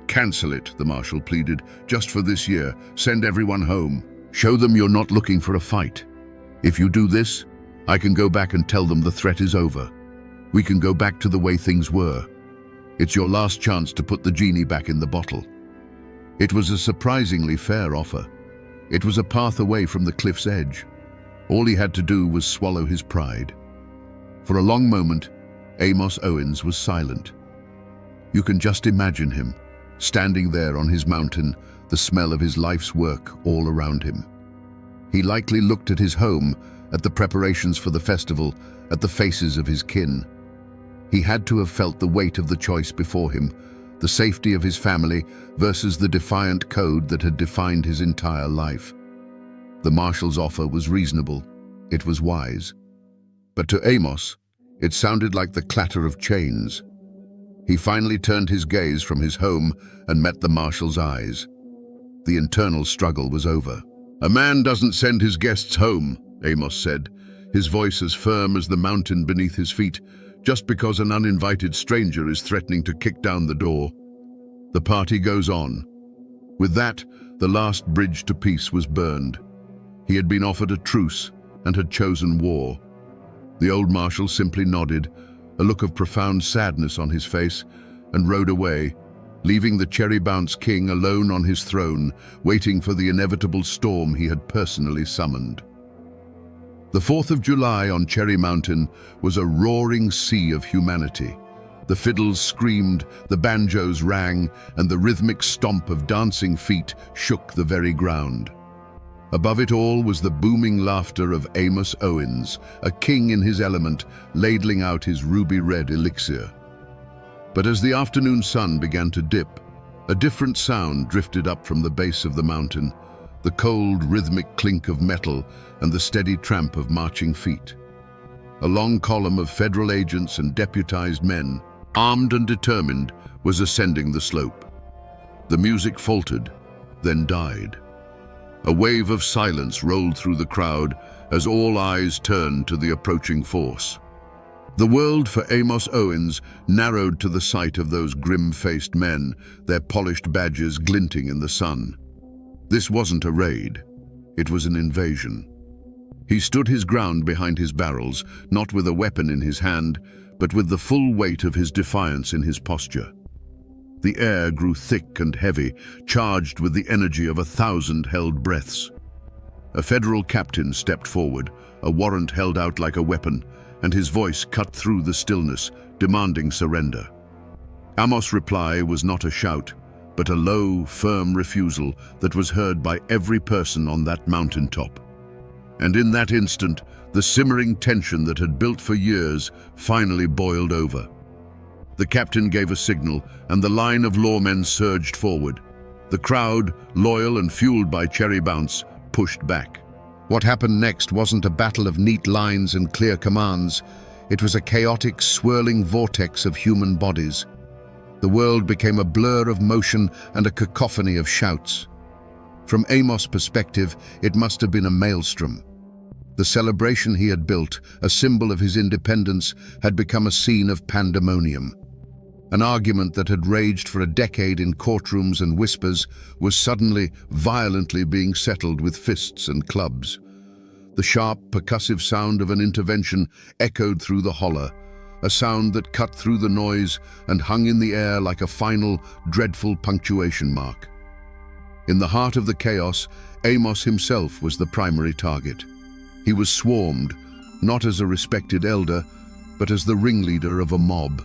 "Cancel it," the marshal pleaded, "just for this year. Send everyone home. Show them you're not looking for a fight. If you do this, I can go back and tell them the threat is over. We can go back to the way things were. It's your last chance to put the genie back in the bottle." It was a surprisingly fair offer. It was a path away from the cliff's edge. All he had to do was swallow his pride. For a long moment, Amos Owens was silent. You can just imagine him, standing there on his mountain, the smell of his life's work all around him. He likely looked at his home, at the preparations for the festival, at the faces of his kin. He had to have felt the weight of the choice before him, the safety of his family versus the defiant code that had defined his entire life. The marshal's offer was reasonable. It was wise. But to Amos, it sounded like the clatter of chains. He finally turned his gaze from his home and met the marshal's eyes. The internal struggle was over. "A man doesn't send his guests home," Amos said, his voice as firm as the mountain beneath his feet, "just because an uninvited stranger is threatening to kick down the door. The party goes on." With that, the last bridge to peace was burned. He had been offered a truce and had chosen war. The old marshal simply nodded, a look of profound sadness on his face, and rode away, leaving the Cherry Bounce King alone on his throne, waiting for the inevitable storm he had personally summoned. The 4th of July on Cherry Mountain was a roaring sea of humanity. The fiddles screamed, the banjos rang, and the rhythmic stomp of dancing feet shook the very ground. Above it all was the booming laughter of Amos Owens, a king in his element, ladling out his ruby-red elixir. But as the afternoon sun began to dip, a different sound drifted up from the base of the mountain, the cold, rhythmic clink of metal and the steady tramp of marching feet. A long column of federal agents and deputized men, armed and determined, was ascending the slope. The music faltered, then died. A wave of silence rolled through the crowd as all eyes turned to the approaching force. The world for Amos Owens narrowed to the sight of those grim-faced men, their polished badges glinting in the sun. This wasn't a raid. It was an invasion. He stood his ground behind his barrels, not with a weapon in his hand, but with the full weight of his defiance in his posture. The air grew thick and heavy, charged with the energy of 1,000 held breaths. A federal captain stepped forward, a warrant held out like a weapon, and his voice cut through the stillness, demanding surrender. Amos' reply was not a shout, but a low, firm refusal that was heard by every person on that mountaintop. And in that instant, the simmering tension that had built for years finally boiled over. The captain gave a signal, and the line of lawmen surged forward. The crowd, loyal and fueled by Cherry Bounce, pushed back. What happened next wasn't a battle of neat lines and clear commands. It was a chaotic, swirling vortex of human bodies. The world became a blur of motion and a cacophony of shouts. From Amos' perspective, it must have been a maelstrom. The celebration he had built, a symbol of his independence, had become a scene of pandemonium. An argument that had raged for a decade in courtrooms and whispers was suddenly, violently being settled with fists and clubs. The sharp, percussive sound of an intervention echoed through the holler, a sound that cut through the noise and hung in the air like a final, dreadful punctuation mark. In the heart of the chaos, Amos himself was the primary target. He was swarmed, not as a respected elder, but as the ringleader of a mob.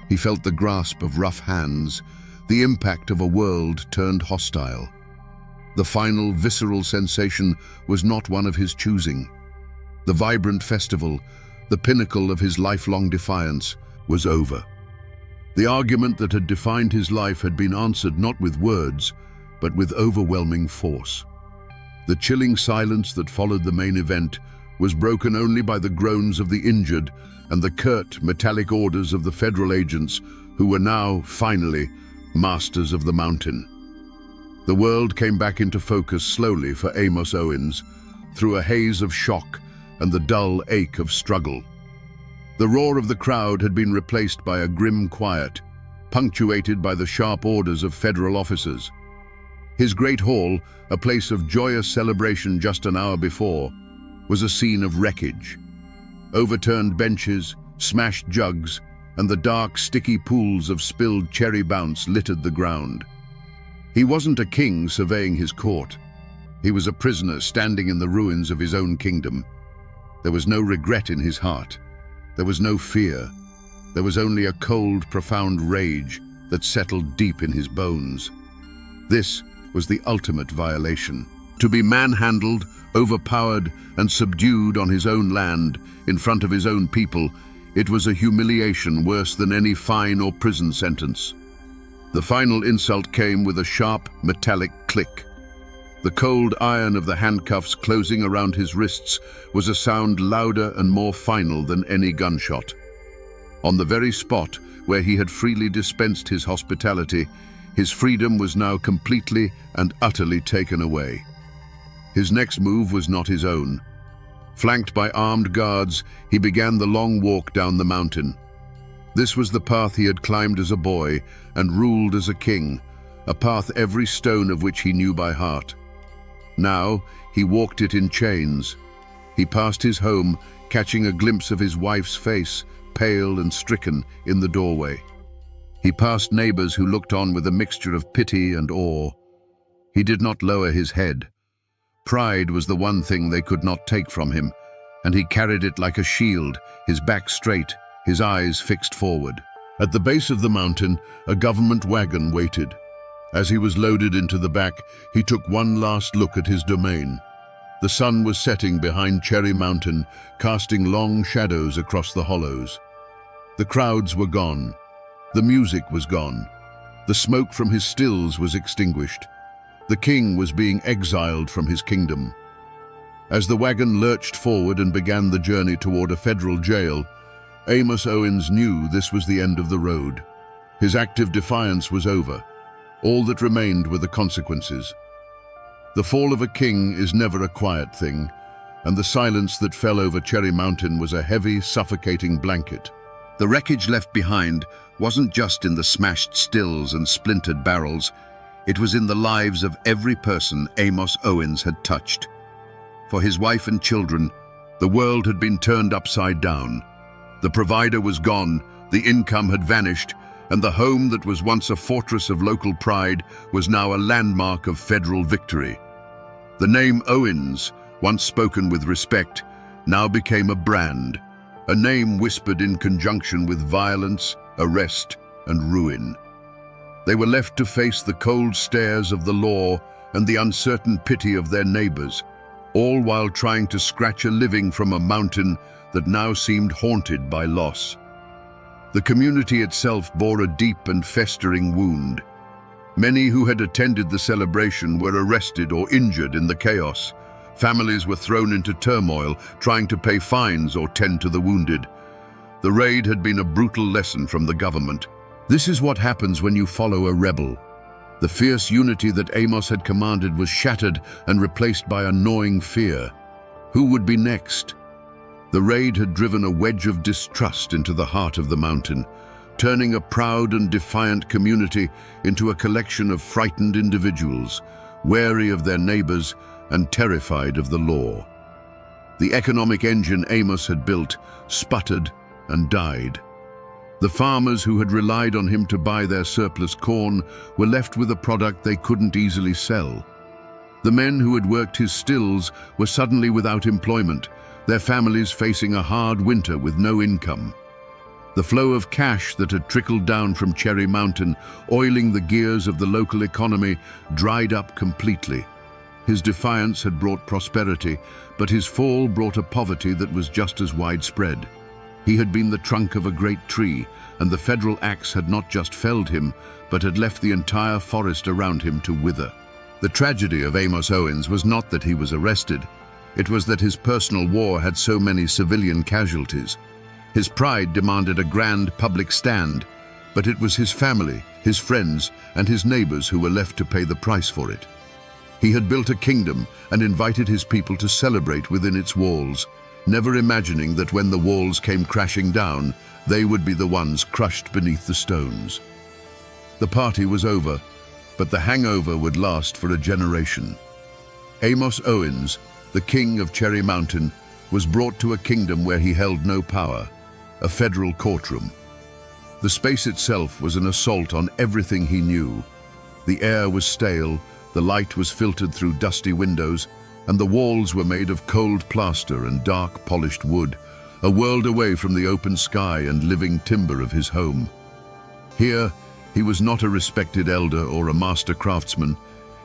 He felt the grasp of rough hands, the impact of a world turned hostile. The final, visceral sensation was not one of his choosing. The vibrant festival, the pinnacle of his lifelong defiance, was over. The argument that had defined his life had been answered not with words, but with overwhelming force. The chilling silence that followed the main event was broken only by the groans of the injured and the curt, metallic orders of the federal agents who were now, finally, masters of the mountain. The world came back into focus slowly for Amos Owens, through a haze of shock and the dull ache of struggle. The roar of the crowd had been replaced by a grim quiet, punctuated by the sharp orders of federal officers. His great hall, a place of joyous celebration just an hour before, was a scene of wreckage. Overturned benches, smashed jugs, and the dark, sticky pools of spilled Cherry Bounce littered the ground. He wasn't a king surveying his court. He was a prisoner standing in the ruins of his own kingdom. There was no regret in his heart. There was no fear. There was only a cold, profound rage that settled deep in his bones. This was the ultimate violation. To be manhandled, overpowered, and subdued on his own land, in front of his own people, it was a humiliation worse than any fine or prison sentence. The final insult came with a sharp, metallic click. The cold iron of the handcuffs closing around his wrists was a sound louder and more final than any gunshot. On the very spot where he had freely dispensed his hospitality, his freedom was now completely and utterly taken away. His next move was not his own. Flanked by armed guards, he began the long walk down the mountain. This was the path he had climbed as a boy and ruled as a king, a path every stone of which he knew by heart. Now he walked it in chains. He passed his home, catching a glimpse of his wife's face, pale and stricken, in the doorway. He passed neighbors who looked on with a mixture of pity and awe. He did not lower his head. Pride was the one thing they could not take from him, and he carried it like a shield, his back straight, his eyes fixed forward. At the base of the mountain, a government wagon waited. As he was loaded into the back, he took one last look at his domain. The sun was setting behind Cherry Mountain, casting long shadows across the hollows. The crowds were gone. The music was gone. The smoke from his stills was extinguished. The king was being exiled from his kingdom. As the wagon lurched forward and began the journey toward a federal jail, Amos Owens knew this was the end of the road. His active defiance was over. All that remained were the consequences. The fall of a king is never a quiet thing, and the silence that fell over Cherry Mountain was a heavy, suffocating blanket. The wreckage left behind wasn't just in the smashed stills and splintered barrels. It was in the lives of every person Amos Owens had touched. For his wife and children, the world had been turned upside down. The provider was gone, the income had vanished, and the home that was once a fortress of local pride was now a landmark of federal victory. The name Owens, once spoken with respect, now became a brand, a name whispered in conjunction with violence, arrest, and ruin. They were left to face the cold stares of the law and the uncertain pity of their neighbors, all while trying to scratch a living from a mountain that now seemed haunted by loss. The community itself bore a deep and festering wound. Many who had attended the celebration were arrested or injured in the chaos. Families were thrown into turmoil, trying to pay fines or tend to the wounded. The raid had been a brutal lesson from the government. This is what happens when you follow a rebel. The fierce unity that Amos had commanded was shattered and replaced by a gnawing fear. Who would be next? The raid had driven a wedge of distrust into the heart of the mountain, turning a proud and defiant community into a collection of frightened individuals, wary of their neighbors and terrified of the law. The economic engine Amos had built sputtered and died. The farmers who had relied on him to buy their surplus corn were left with a product they couldn't easily sell. The men who had worked his stills were suddenly without employment, their families facing a hard winter with no income. The flow of cash that had trickled down from Cherry Mountain, oiling the gears of the local economy, dried up completely. His defiance had brought prosperity, but his fall brought a poverty that was just as widespread. He had been the trunk of a great tree, and the federal axe had not just felled him, but had left the entire forest around him to wither. The tragedy of Amos Owens was not that he was arrested. It was that his personal war had so many civilian casualties. His pride demanded a grand public stand, but it was his family, his friends, and his neighbors who were left to pay the price for it. He had built a kingdom and invited his people to celebrate within its walls, never imagining that when the walls came crashing down, they would be the ones crushed beneath the stones. The party was over, but the hangover would last for a generation. Amos Owens, the king of Cherry Mountain, was brought to a kingdom where he held no power, a federal courtroom. The space itself was an assault on everything he knew. The air was stale, the light was filtered through dusty windows, and the walls were made of cold plaster and dark polished wood, a world away from the open sky and living timber of his home. Here, he was not a respected elder or a master craftsman.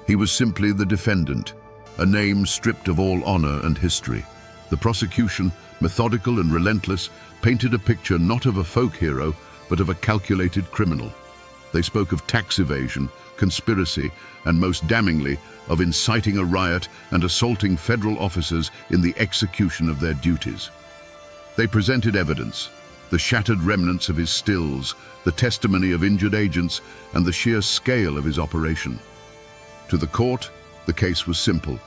He was simply the defendant, a name stripped of all honor and history. The prosecution, methodical and relentless, painted a picture not of a folk hero, but of a calculated criminal. They spoke of tax evasion, conspiracy, and most damningly, of inciting a riot and assaulting federal officers in the execution of their duties. They presented evidence, the shattered remnants of his stills, the testimony of injured agents, and the sheer scale of his operation. To the court, the case was simple.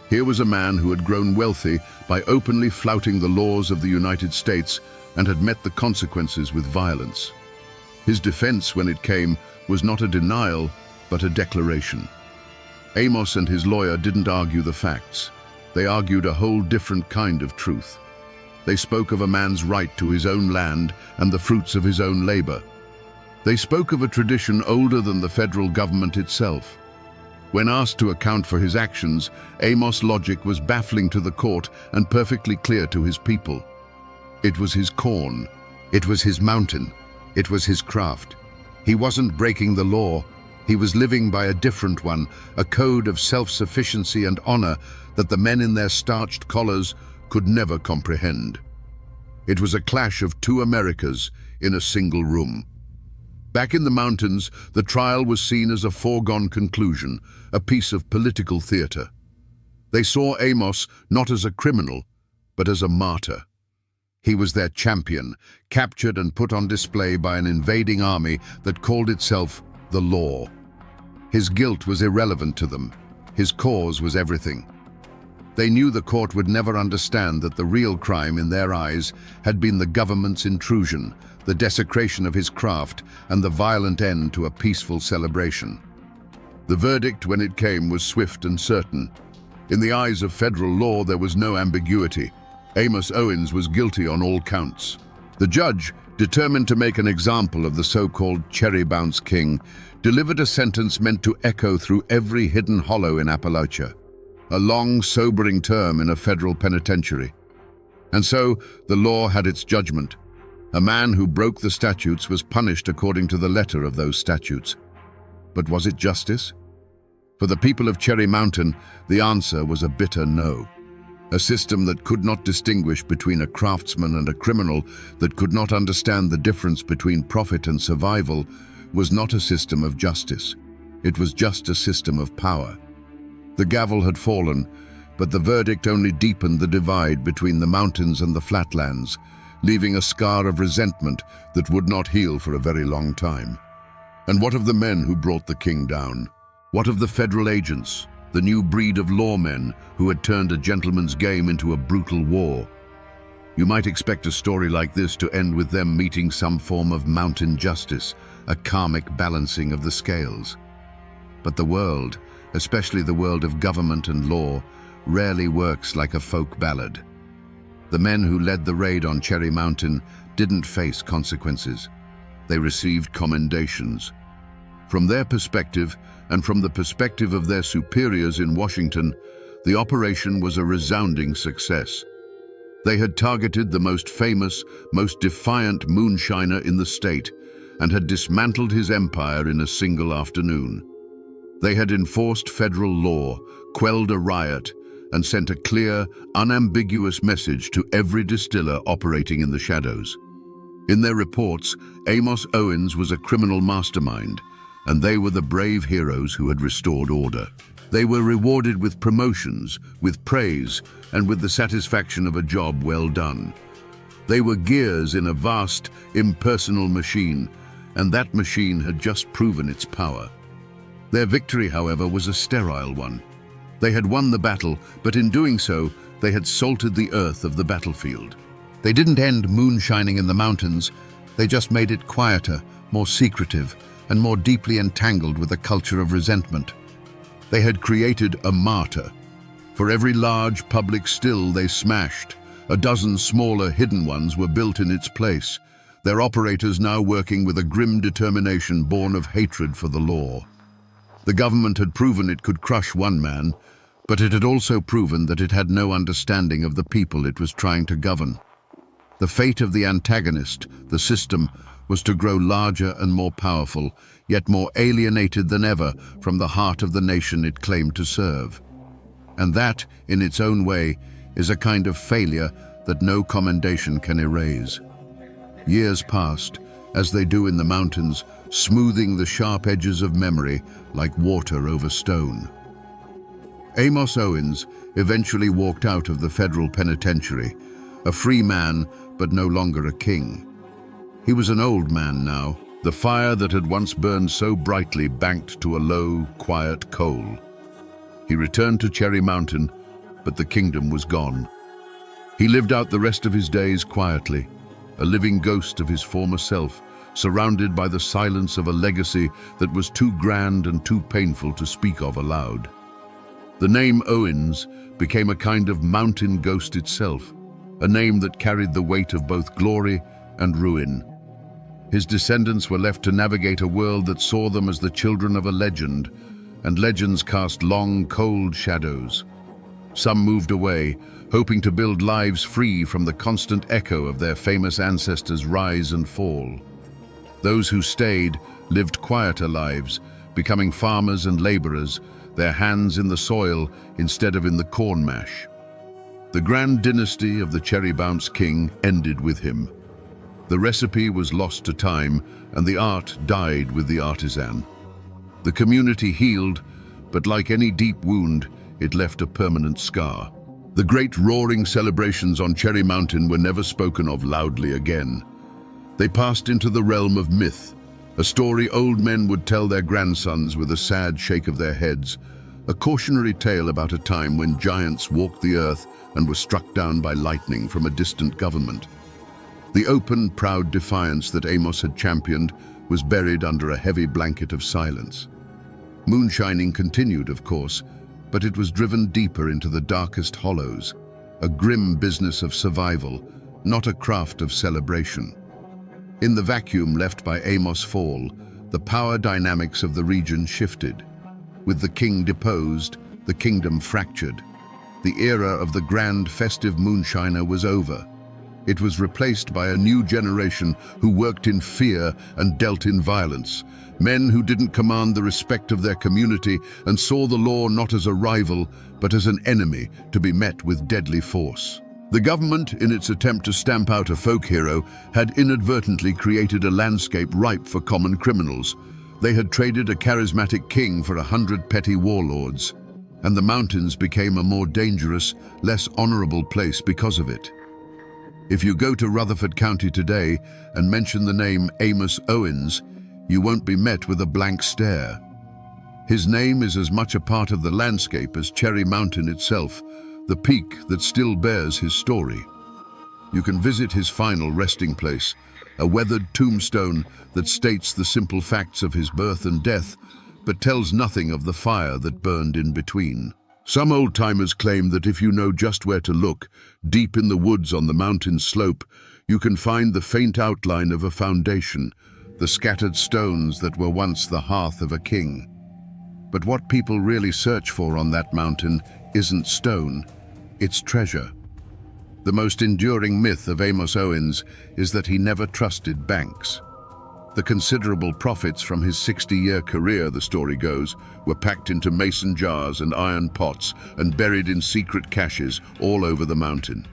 Here was a man who had grown wealthy by openly flouting the laws of the United States and had met the consequences with violence. His defense, when it came, was not a denial, but a declaration. Amos and his lawyer didn't argue the facts. They argued a whole different kind of truth. They spoke of a man's right to his own land and the fruits of his own labor. They spoke of a tradition older than the federal government itself. When asked to account for his actions, Amos' logic was baffling to the court and perfectly clear to his people. It was his corn. It was his mountain. It was his craft. He wasn't breaking the law. He was living by a different one, a code of self-sufficiency and honor that the men in their starched collars could never comprehend. It was a clash of two Americas in a single room. Back in the mountains, the trial was seen as a foregone conclusion, a piece of political theater. They saw Amos not as a criminal, but as a martyr. He was their champion, captured and put on display by an invading army that called itself the law. His guilt was irrelevant to them. His cause was everything. They knew the court would never understand that the real crime in their eyes had been the government's intrusion, the desecration of his craft, and the violent end to a peaceful celebration. The verdict, when it came, was swift and certain. In the eyes of federal law, there was no ambiguity. Amos Owens was guilty on all counts. The judge, determined to make an example of the so-called Cherry Bounce King, delivered a sentence meant to echo through every hidden hollow in Appalachia. A long, sobering term in a federal penitentiary. And so, the law had its judgment. A man who broke the statutes was punished according to the letter of those statutes. But was it justice? For the people of Cherry Mountain, the answer was a bitter no. A system that could not distinguish between a craftsman and a criminal, that could not understand the difference between profit and survival, was not a system of justice. It was just a system of power. The gavel had fallen, but the verdict only deepened the divide between the mountains and the flatlands, leaving a scar of resentment that would not heal for a very long time. And what of the men who brought the king down? What of the federal agents, the new breed of lawmen who had turned a gentleman's game into a brutal war? You might expect a story like this to end with them meeting some form of mountain justice, a karmic balancing of the scales. But the world, especially the world of government and law, rarely works like a folk ballad. The men who led the raid on Cherry Mountain didn't face consequences. They received commendations. From their perspective, and from the perspective of their superiors in Washington, the operation was a resounding success. They had targeted the most famous, most defiant moonshiner in the state, and had dismantled his empire in a single afternoon. They had enforced federal law, quelled a riot, and sent a clear, unambiguous message to every distiller operating in the shadows. In their reports, Amos Owens was a criminal mastermind, and they were the brave heroes who had restored order. They were rewarded with promotions, with praise, and with the satisfaction of a job well done. They were gears in a vast, impersonal machine, and that machine had just proven its power. Their victory, however, was a sterile one. They had won the battle, but in doing so, they had salted the earth of the battlefield. They didn't end moonshining in the mountains, they just made it quieter, more secretive, and more deeply entangled with a culture of resentment. They had created a martyr. For every large public still they smashed, a dozen smaller hidden ones were built in its place, their operators now working with a grim determination born of hatred for the law. The government had proven it could crush one man, but it had also proven that it had no understanding of the people it was trying to govern. The fate of the antagonist, the system, was to grow larger and more powerful, yet more alienated than ever from the heart of the nation it claimed to serve. And that, in its own way, is a kind of failure that no commendation can erase. Years passed, as they do in the mountains, smoothing the sharp edges of memory like water over stone. Amos Owens eventually walked out of the federal penitentiary, a free man, but no longer a king. He was an old man now, the fire that had once burned so brightly banked to a low, quiet coal. He returned to Cherry Mountain, but the kingdom was gone. He lived out the rest of his days quietly, a living ghost of his former self, surrounded by the silence of a legacy that was too grand and too painful to speak of aloud. The name Owens became a kind of mountain ghost itself, a name that carried the weight of both glory and ruin. His descendants were left to navigate a world that saw them as the children of a legend, and legends cast long, cold shadows. Some moved away, hoping to build lives free from the constant echo of their famous ancestors' rise and fall. Those who stayed lived quieter lives, becoming farmers and laborers, their hands in the soil instead of in the corn mash. The grand dynasty of the Cherry Bounce King ended with him. The recipe was lost to time, and the art died with the artisan. The community healed, but like any deep wound, it left a permanent scar. The great roaring celebrations on Cherry Mountain were never spoken of loudly again. They passed into the realm of myth, a story old men would tell their grandsons with a sad shake of their heads, a cautionary tale about a time when giants walked the earth and were struck down by lightning from a distant government. The open, proud defiance that Amos had championed was buried under a heavy blanket of silence. Moonshining continued, of course, but it was driven deeper into the darkest hollows, a grim business of survival, not a craft of celebration. In the vacuum left by Amos' fall, the power dynamics of the region shifted. With the king deposed, the kingdom fractured. The era of the grand festive moonshiner was over. It was replaced by a new generation who worked in fear and dealt in violence. Men who didn't command the respect of their community and saw the law not as a rival, but as an enemy to be met with deadly force. The government, in its attempt to stamp out a folk hero, had inadvertently created a landscape ripe for common criminals. They had traded a charismatic king for 100 petty warlords, and the mountains became a more dangerous, less honorable place because of it. If you go to Rutherford County today and mention the name Amos Owens, you won't be met with a blank stare. His name is as much a part of the landscape as Cherry Mountain itself, the peak that still bears his story. You can visit his final resting place, a weathered tombstone that states the simple facts of his birth and death, but tells nothing of the fire that burned in between. Some old-timers claim that if you know just where to look, deep in the woods on the mountain slope, you can find the faint outline of a foundation, the scattered stones that were once the hearth of a king. But what people really search for on that mountain isn't stone, it's treasure. The most enduring myth of Amos Owens is that he never trusted banks. The considerable profits from his 60-year career, the story goes, were packed into mason jars and iron pots and buried in secret caches all over the mountain.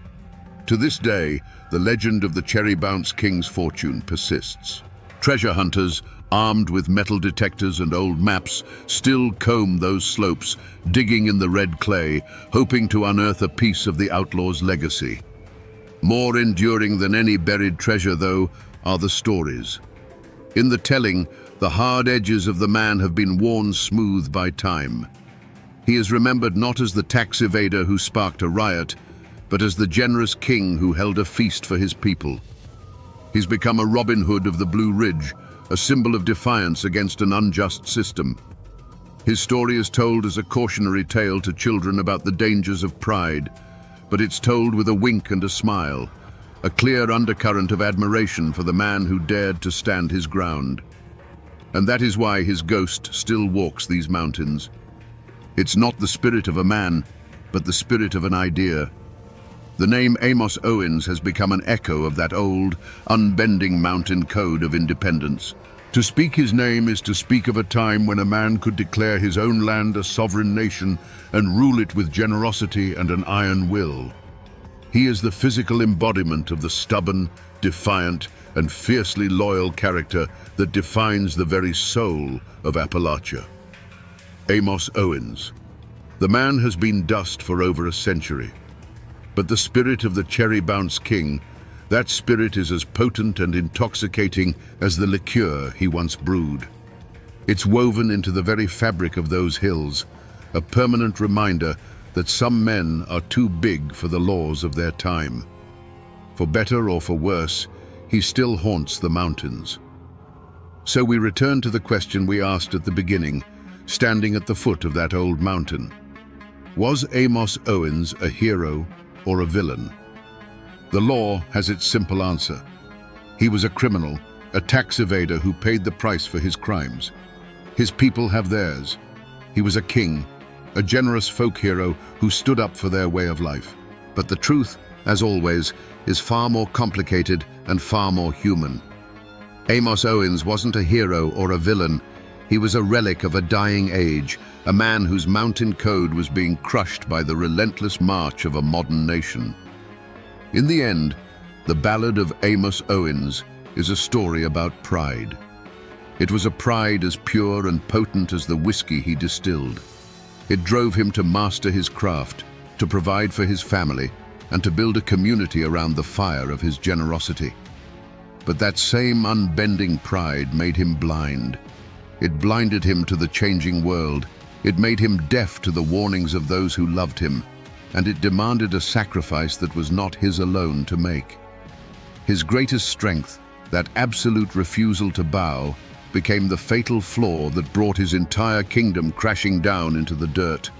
To this day, the legend of the Cherry Bounce King's fortune persists. Treasure hunters, armed with metal detectors and old maps, still comb those slopes, digging in the red clay, hoping to unearth a piece of the outlaw's legacy. More enduring than any buried treasure, though, are the stories. In the telling, the hard edges of the man have been worn smooth by time. He is remembered not as the tax evader who sparked a riot, but as the generous king who held a feast for his people. He's become a Robin Hood of the Blue Ridge, a symbol of defiance against an unjust system. His story is told as a cautionary tale to children about the dangers of pride, but it's told with a wink and a smile, a clear undercurrent of admiration for the man who dared to stand his ground. And that is why his ghost still walks these mountains. It's not the spirit of a man, but the spirit of an idea. The name Amos Owens has become an echo of that old, unbending mountain code of independence. To speak his name is to speak of a time when a man could declare his own land a sovereign nation and rule it with generosity and an iron will. He is the physical embodiment of the stubborn, defiant, and fiercely loyal character that defines the very soul of Appalachia. Amos Owens. The man has been dust for over a century. But the spirit of the Cherry Bounce King, that spirit is as potent and intoxicating as the liqueur he once brewed. It's woven into the very fabric of those hills, a permanent reminder that some men are too big for the laws of their time. For better or for worse, he still haunts the mountains. So we return to the question we asked at the beginning, standing at the foot of that old mountain. Was Amos Owens a hero or a villain? The law has its simple answer. He was a criminal, a tax evader who paid the price for his crimes. His people have theirs. He was a king, a generous folk hero who stood up for their way of life. But the truth, as always, is far more complicated and far more human. Amos Owens wasn't a hero or a villain. He was a relic of a dying age, a man whose mountain code was being crushed by the relentless march of a modern nation. In the end, the Ballad of Amos Owens is a story about pride. It was a pride as pure and potent as the whiskey he distilled. It drove him to master his craft, to provide for his family, and to build a community around the fire of his generosity. But that same unbending pride made him blind. It blinded him to the changing world. It made him deaf to the warnings of those who loved him, and it demanded a sacrifice that was not his alone to make. His greatest strength, that absolute refusal to bow, became the fatal flaw that brought his entire kingdom crashing down into the dirt.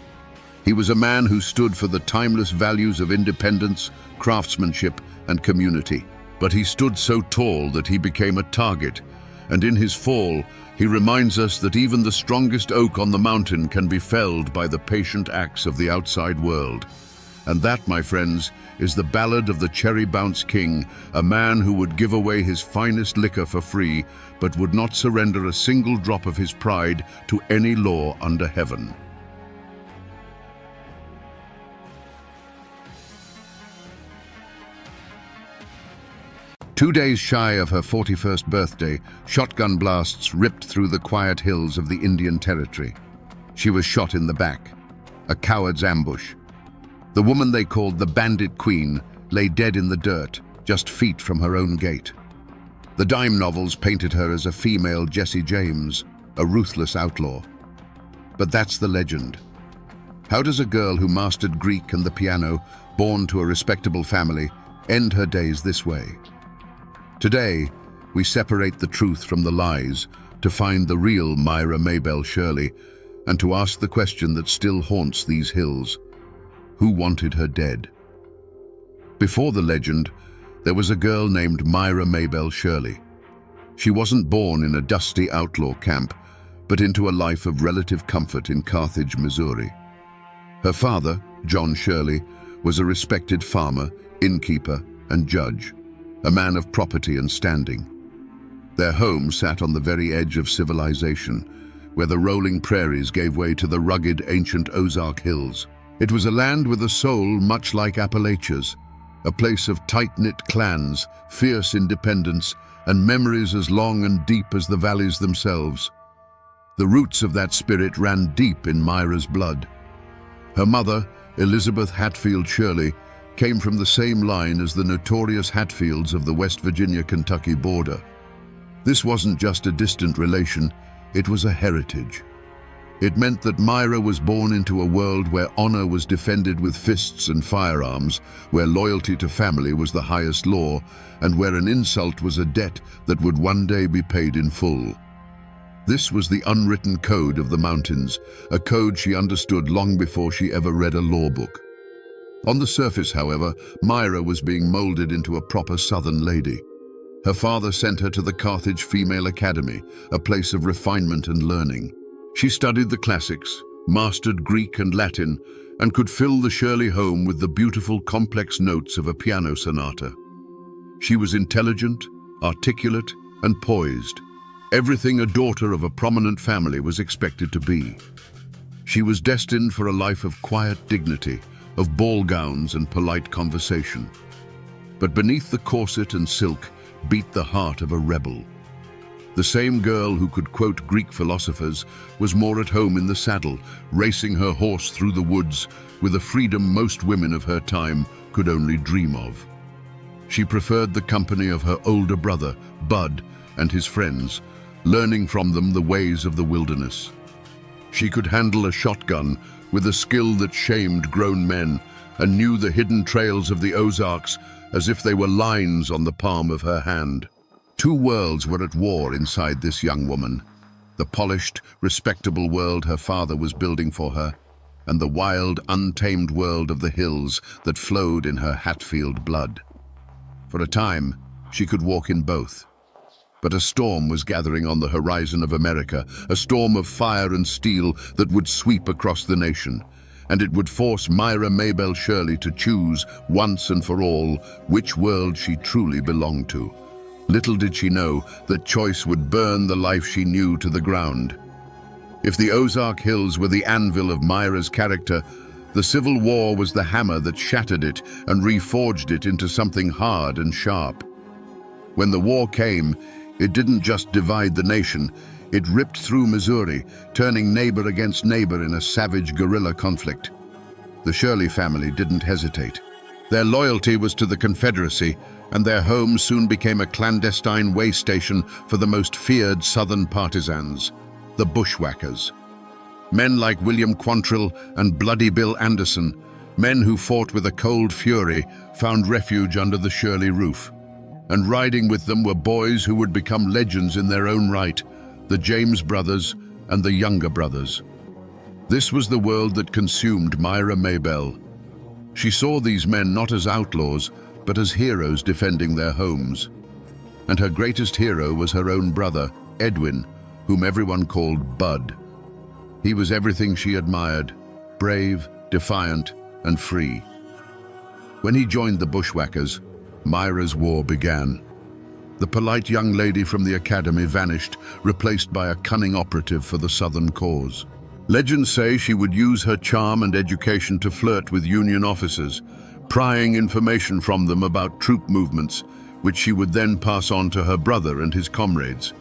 He was a man who stood for the timeless values of independence, craftsmanship, and community. But he stood so tall that he became a target, and in his fall, he reminds us that even the strongest oak on the mountain can be felled by the patient axe of the outside world. And that, my friends, is the ballad of the Cherry Bounce King, a man who would give away his finest liquor for free, but would not surrender a single drop of his pride to any law under heaven. Two days shy of her 41st birthday, shotgun blasts ripped through the quiet hills of the Indian Territory. She was shot in the back, a coward's ambush. The woman they called the Bandit Queen lay dead in the dirt, just feet from her own gate. The dime novels painted her as a female Jesse James, a ruthless outlaw. But that's the legend. How does a girl who mastered Greek and the piano, born to a respectable family, end her days this way? Today, we separate the truth from the lies to find the real Myra Maybelle Shirley and to ask the question that still haunts these hills. Who wanted her dead? Before the legend, there was a girl named Myra Maybelle Shirley. She wasn't born in a dusty outlaw camp, but into a life of relative comfort in Carthage, Missouri. Her father, John Shirley, was a respected farmer, innkeeper, and judge, a man of property and standing. Their home sat on the very edge of civilization, where the rolling prairies gave way to the rugged ancient Ozark Hills. It was a land with a soul much like Appalachia's, a place of tight-knit clans, fierce independence, and memories as long and deep as the valleys themselves. The roots of that spirit ran deep in Myra's blood. Her mother, Elizabeth Hatfield Shirley, came from the same line as the notorious Hatfields of the West Virginia-Kentucky border. This wasn't just a distant relation, it was a heritage. It meant that Myra was born into a world where honor was defended with fists and firearms, where loyalty to family was the highest law, and where an insult was a debt that would one day be paid in full. This was the unwritten code of the mountains, a code she understood long before she ever read a law book. On the surface, however, Myra was being molded into a proper Southern lady. Her father sent her to the Carthage Female Academy, a place of refinement and learning. She studied the classics, mastered Greek and Latin, and could fill the Shirley home with the beautiful, complex notes of a piano sonata. She was intelligent, articulate, and poised, everything a daughter of a prominent family was expected to be. She was destined for a life of quiet dignity, of ball gowns and polite conversation. But beneath the corset and silk beat the heart of a rebel. The same girl who could quote Greek philosophers was more at home in the saddle, racing her horse through the woods with a freedom most women of her time could only dream of. She preferred the company of her older brother, Bud, and his friends, learning from them the ways of the wilderness. She could handle a shotgun with a skill that shamed grown men and knew the hidden trails of the Ozarks as if they were lines on the palm of her hand. Two worlds were at war inside this young woman: the polished, respectable world her father was building for her, and the wild, untamed world of the hills that flowed in her Hatfield blood. For a time, she could walk in both. But a storm was gathering on the horizon of America, a storm of fire and steel that would sweep across the nation, and it would force Myra Maybelle Shirley to choose, once and for all, which world she truly belonged to. Little did she know that choice would burn the life she knew to the ground. If the Ozark Hills were the anvil of Myra's character, the Civil War was the hammer that shattered it and reforged it into something hard and sharp. When the war came, it didn't just divide the nation, it ripped through Missouri, turning neighbor against neighbor in a savage guerrilla conflict. The Shirley family didn't hesitate. Their loyalty was to the Confederacy, and their home soon became a clandestine way station for the most feared Southern partisans, the bushwhackers. Men like William Quantrill and Bloody Bill Anderson, men who fought with a cold fury, found refuge under the Shirley roof. And riding with them were boys who would become legends in their own right, the James brothers and the Younger brothers. This was the world that consumed Myra Maybelle. She saw these men not as outlaws, but as heroes defending their homes. And her greatest hero was her own brother, Edwin, whom everyone called Bud. He was everything she admired: brave, defiant, and free. When he joined the bushwhackers, Myra's war began. The polite young lady from the academy vanished, replaced by a cunning operative for the Southern cause. Legends say she would use her charm and education to flirt with Union officers, prying information from them about troop movements, which she would then pass on to her brother and his comrades.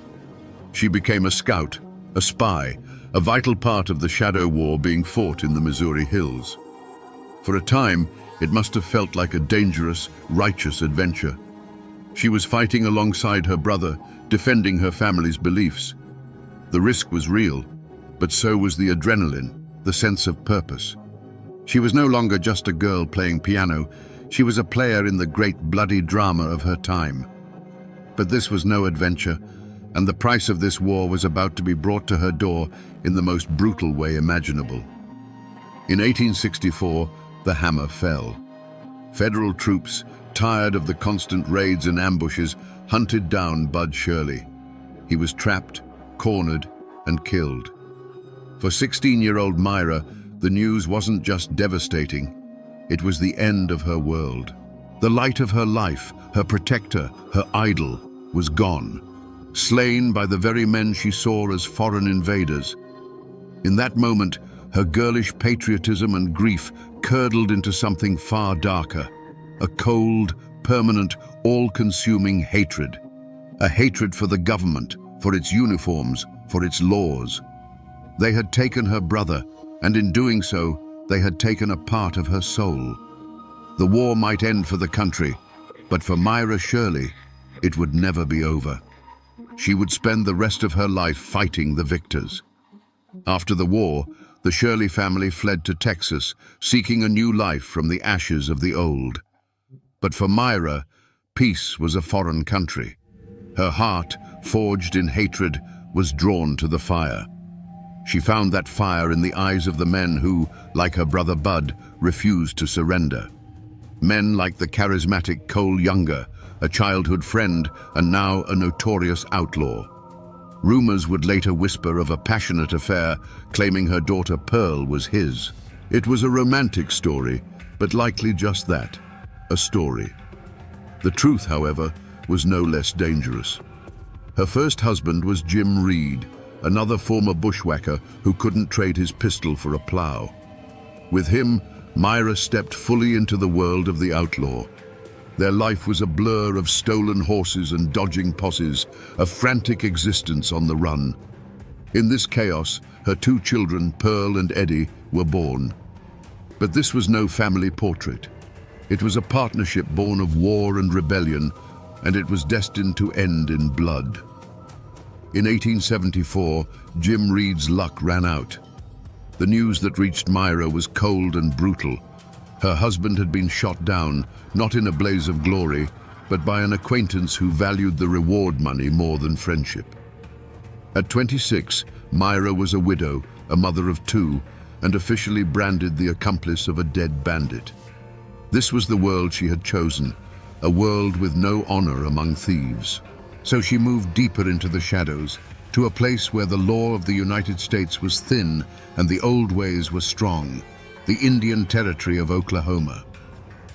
She became a scout, a spy, a vital part of the shadow war being fought in the Missouri hills. For a time, it must have felt like a dangerous, righteous adventure. She was fighting alongside her brother, defending her family's beliefs. The risk was real, but so was the adrenaline, the sense of purpose. She was no longer just a girl playing piano, she was a player in the great bloody drama of her time. But this was no adventure, and the price of this war was about to be brought to her door in the most brutal way imaginable. In 1864, the hammer fell. Federal troops, tired of the constant raids and ambushes, hunted down Bud Shirley. He was trapped, cornered, and killed. For 16-year-old Myra, the news wasn't just devastating, it was the end of her world. The light of her life, her protector, her idol, was gone, slain by the very men she saw as foreign invaders. In that moment, her girlish patriotism and grief curdled into something far darker, a cold, permanent, all-consuming hatred. A hatred for the government, for its uniforms, for its laws. They had taken her brother, and in doing so, they had taken a part of her soul. The war might end for the country, but for Myra Shirley, it would never be over. She would spend the rest of her life fighting the victors. After the war, the Shirley family fled to Texas, seeking a new life from the ashes of the old. But for Myra, peace was a foreign country. Her heart, forged in hatred, was drawn to the fire. She found that fire in the eyes of the men who, like her brother Bud, refused to surrender. Men like the charismatic Cole Younger, a childhood friend and now a notorious outlaw. Rumors would later whisper of a passionate affair, claiming her daughter Pearl was his. It was a romantic story, but likely just that, a story. The truth, however, was no less dangerous. Her first husband was Jim Reed, another former bushwhacker who couldn't trade his pistol for a plow. With him, Myra stepped fully into the world of the outlaw. Their life was a blur of stolen horses and dodging posses, a frantic existence on the run. In this chaos, her two children, Pearl and Eddie, were born. But this was no family portrait. It was a partnership born of war and rebellion, and it was destined to end in blood. In 1874, Jim Reed's luck ran out. The news that reached Myra was cold and brutal. Her husband had been shot down, not in a blaze of glory, but by an acquaintance who valued the reward money more than friendship. At 26, Myra was a widow, a mother of two, and officially branded the accomplice of a dead bandit. This was the world she had chosen, a world with no honor among thieves. So she moved deeper into the shadows, to a place where the law of the United States was thin and the old ways were strong, the Indian Territory of Oklahoma.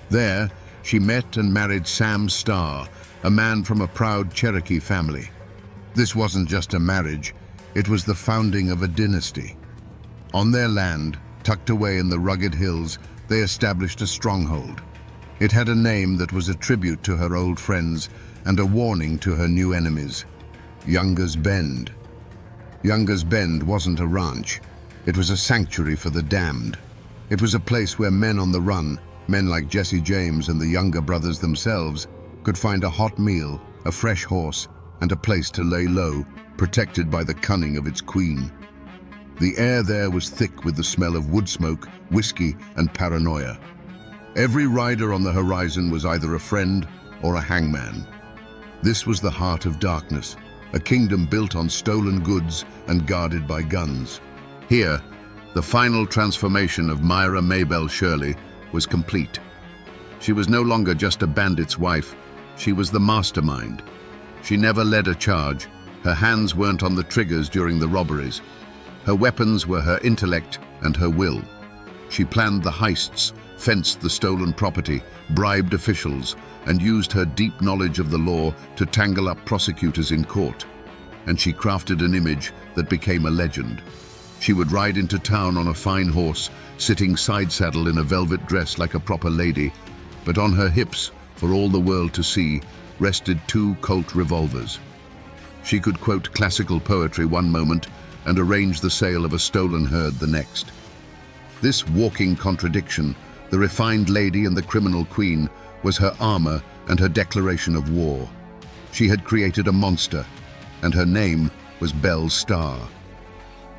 There, she met and married Sam Starr, a man from a proud Cherokee family. This wasn't just a marriage, it was the founding of a dynasty. On their land, tucked away in the rugged hills, they established a stronghold. It had a name that was a tribute to her old friends and a warning to her new enemies, Younger's Bend. Younger's Bend wasn't a ranch. It was a sanctuary for the damned. It was a place where men on the run, men like Jesse James and the Younger brothers themselves, could find a hot meal, a fresh horse, and a place to lay low, protected by the cunning of its queen. The air there was thick with the smell of wood smoke, whiskey, and paranoia. Every rider on the horizon was either a friend or a hangman. This was the heart of darkness, a kingdom built on stolen goods and guarded by guns. Here, the final transformation of Myra Maybelle Shirley was complete. She was no longer just a bandit's wife, she was the mastermind. She never led a charge, her hands weren't on the triggers during the robberies. Her weapons were her intellect and her will. She planned the heists, fenced the stolen property, bribed officials, and used her deep knowledge of the law to tangle up prosecutors in court. And she crafted an image that became a legend. She would ride into town on a fine horse, sitting side saddle in a velvet dress like a proper lady, but on her hips, for all the world to see, rested 2 Colt revolvers. She could quote classical poetry one moment and arrange the sale of a stolen herd the next. This walking contradiction, the refined lady and the criminal queen, was her armor and her declaration of war. She had created a monster, and her name was Belle Starr.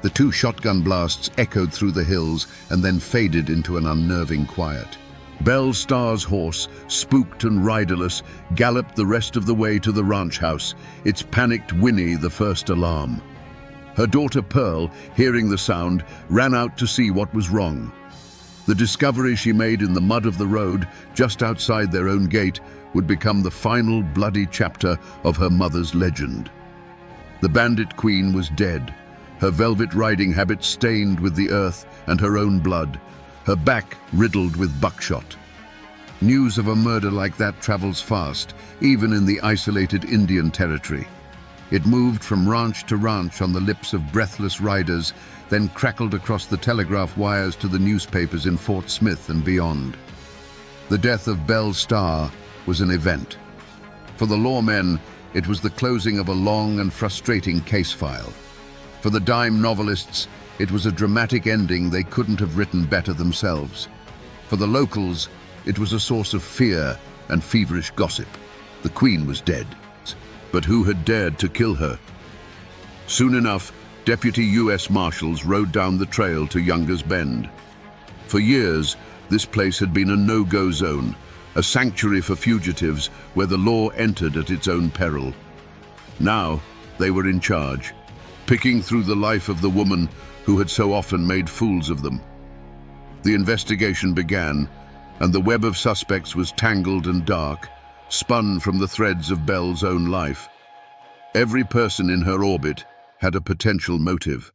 The 2 shotgun blasts echoed through the hills and then faded into an unnerving quiet. Belle Starr's horse, spooked and riderless, galloped the rest of the way to the ranch house, its panicked whinny the first alarm. Her daughter Pearl, hearing the sound, ran out to see what was wrong. The discovery she made in the mud of the road, just outside their own gate, would become the final bloody chapter of her mother's legend. The bandit queen was dead, her velvet riding habit stained with the earth and her own blood, her back riddled with buckshot. News of a murder like that travels fast, even in the isolated Indian territory. It moved from ranch to ranch on the lips of breathless riders, then crackled across the telegraph wires to the newspapers in Fort Smith and beyond. The death of Belle Starr was an event. For the lawmen, it was the closing of a long and frustrating case file. For the dime novelists, it was a dramatic ending they couldn't have written better themselves. For the locals, it was a source of fear and feverish gossip. The queen was dead. But who had dared to kill her? Soon enough, deputy U.S. Marshals rode down the trail to Younger's Bend. For years, this place had been a no-go zone, a sanctuary for fugitives where the law entered at its own peril. Now, they were in charge, picking through the life of the woman who had so often made fools of them. The investigation began, and the web of suspects was tangled and dark, spun from the threads of Belle's own life. Every person in her orbit had a potential motive.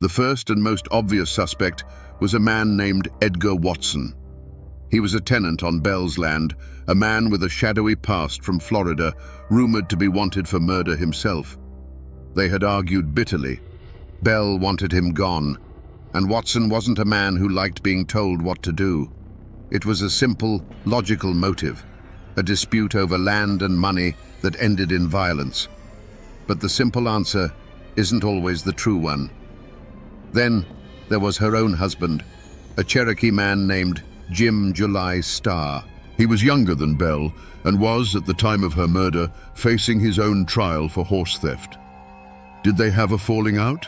The first and most obvious suspect was a man named Edgar Watson. He was a tenant on Belle's land, a man with a shadowy past from Florida, rumored to be wanted for murder himself. They had argued bitterly. Belle wanted him gone, and Watson wasn't a man who liked being told what to do. It was a simple, logical motive, a dispute over land and money that ended in violence. But the simple answer isn't always the true one. Then there was her own husband, a Cherokee man named Jim July Starr. He was younger than Belle and was, at the time of her murder, facing his own trial for horse theft. Did they have a falling out?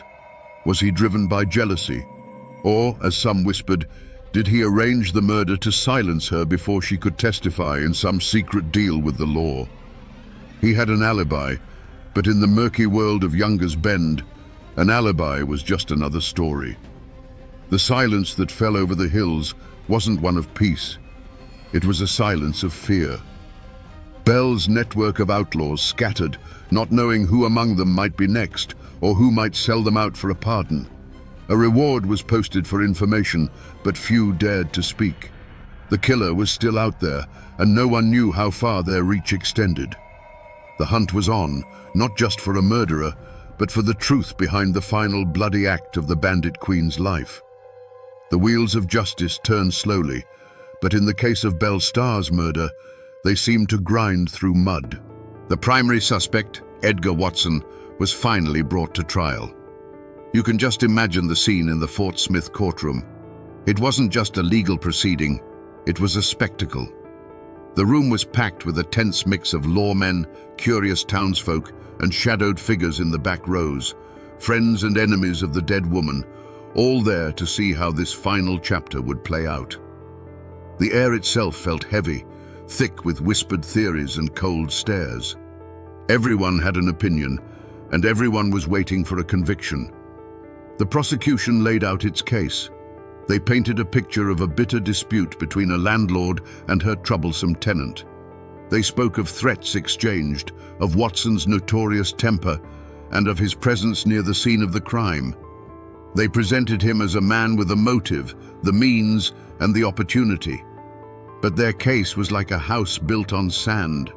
Was he driven by jealousy? Or, as some whispered, did he arrange the murder to silence her before she could testify in some secret deal with the law? He had an alibi, but in the murky world of Younger's Bend, an alibi was just another story. The silence that fell over the hills wasn't one of peace. It was a silence of fear. Belle's network of outlaws scattered, not knowing who among them might be next, or who might sell them out for a pardon. A reward was posted for information, but few dared to speak. The killer was still out there, and no one knew how far their reach extended. The hunt was on, not just for a murderer, but for the truth behind the final bloody act of the bandit queen's life. The wheels of justice turned slowly, but in the case of Belle Starr's murder, they seemed to grind through mud. The primary suspect, Edgar Watson, was finally brought to trial. You can just imagine the scene in the Fort Smith courtroom. It wasn't just a legal proceeding, it was a spectacle. The room was packed with a tense mix of lawmen, curious townsfolk, and shadowed figures in the back rows, friends and enemies of the dead woman, all there to see how this final chapter would play out. The air itself felt heavy, thick with whispered theories and cold stares. Everyone had an opinion, and everyone was waiting for a conviction. The prosecution laid out its case. They painted a picture of a bitter dispute between a landlord and her troublesome tenant. They spoke of threats exchanged, of Watson's notorious temper, and of his presence near the scene of the crime. They presented him as a man with a motive, the means, and the opportunity. But their case was like a house built on sand.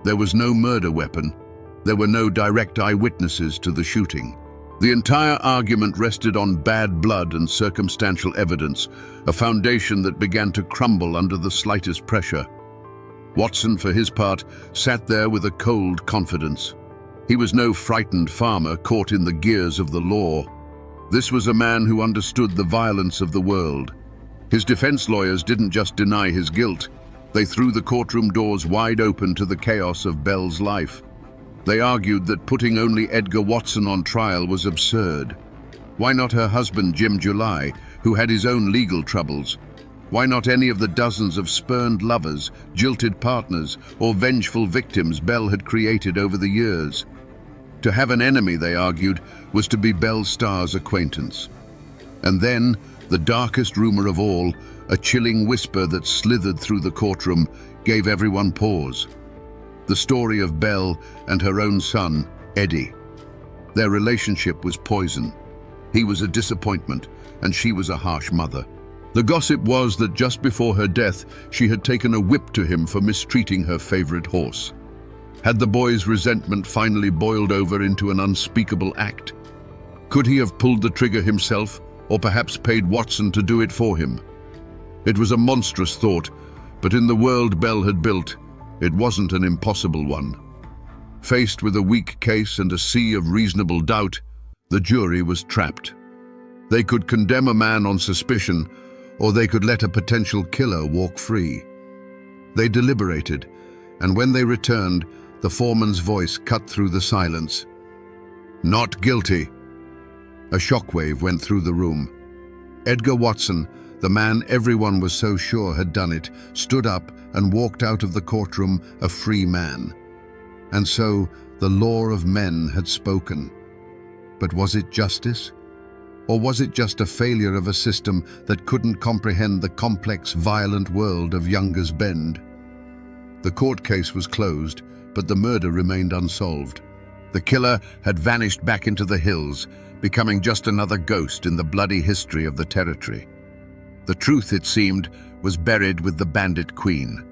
There was no murder weapon. There were no direct eyewitnesses to the shooting. The entire argument rested on bad blood and circumstantial evidence, a foundation that began to crumble under the slightest pressure. Watson, for his part, sat there with a cold confidence. He was no frightened farmer caught in the gears of the law. This was a man who understood the violence of the world. His defense lawyers didn't just deny his guilt. They threw the courtroom doors wide open to the chaos of Belle's life. They argued that putting only Edgar Watson on trial was absurd. Why not her husband, Jim July, who had his own legal troubles? Why not any of the dozens of spurned lovers, jilted partners, or vengeful victims Belle had created over the years? To have an enemy, they argued, was to be Belle Starr's acquaintance. And then, the darkest rumor of all, a chilling whisper that slithered through the courtroom, gave everyone pause. The story of Belle and her own son, Eddie. Their relationship was poison. He was a disappointment, and she was a harsh mother. The gossip was that just before her death, she had taken a whip to him for mistreating her favorite horse. Had the boy's resentment finally boiled over into an unspeakable act? Could he have pulled the trigger himself, or perhaps paid Watson to do it for him? It was a monstrous thought, but in the world Belle had built, it wasn't an impossible one. Faced with a weak case and a sea of reasonable doubt, the jury was trapped. They could condemn a man on suspicion, or they could let a potential killer walk free. They deliberated, and when they returned, the foreman's voice cut through the silence. "Not guilty." A shockwave went through the room. Edgar Watson, the man everyone was so sure had done it, stood up and walked out of the courtroom a free man. And so, the law of men had spoken. But was it justice? Or was it just a failure of a system that couldn't comprehend the complex, violent world of Younger's Bend? The court case was closed, but the murder remained unsolved. The killer had vanished back into the hills, becoming just another ghost in the bloody history of the territory. The truth, it seemed, was buried with the bandit queen.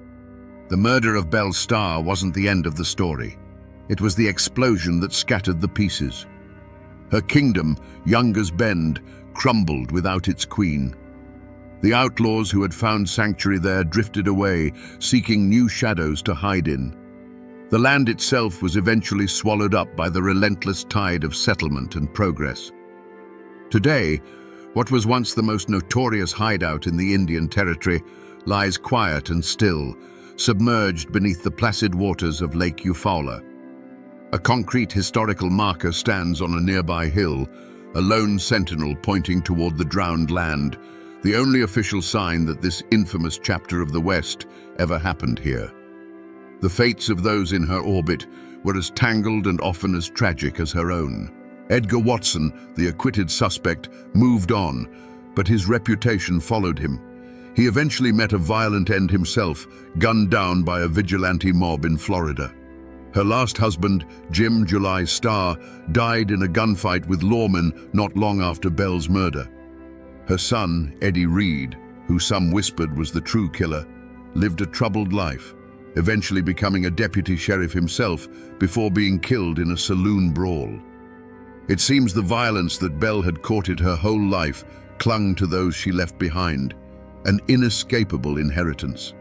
The murder of Belle Starr wasn't the end of the story. It was the explosion that scattered the pieces. Her kingdom, Younger's Bend, crumbled without its queen. The outlaws who had found sanctuary there drifted away, seeking new shadows to hide in. The land itself was eventually swallowed up by the relentless tide of settlement and progress. Today, what was once the most notorious hideout in the Indian Territory lies quiet and still, submerged beneath the placid waters of Lake Eufaula. A concrete historical marker stands on a nearby hill, a lone sentinel pointing toward the drowned land, the only official sign that this infamous chapter of the West ever happened here. The fates of those in her orbit were as tangled and often as tragic as her own. Edgar Watson, the acquitted suspect, moved on, but his reputation followed him. He eventually met a violent end himself, gunned down by a vigilante mob in Florida. Her last husband, Jim July Starr, died in a gunfight with lawmen not long after Belle's murder. Her son, Eddie Reed, who some whispered was the true killer, lived a troubled life, eventually becoming a deputy sheriff himself before being killed in a saloon brawl. It seems the violence that Belle had courted her whole life clung to those she left behind, an inescapable inheritance.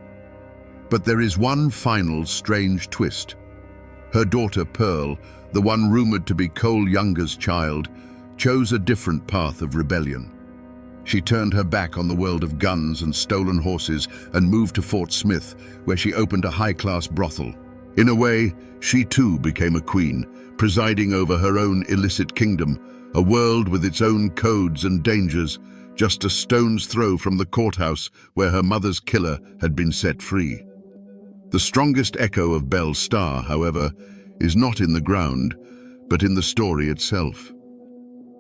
But there is one final strange twist. Her daughter Pearl, the one rumored to be Cole Younger's child, chose a different path of rebellion. She turned her back on the world of guns and stolen horses and moved to Fort Smith, where she opened a high-class brothel. In a way, she too became a queen, presiding over her own illicit kingdom, a world with its own codes and dangers, just a stone's throw from the courthouse where her mother's killer had been set free. The strongest echo of Belle Starr, however, is not in the ground, but in the story itself.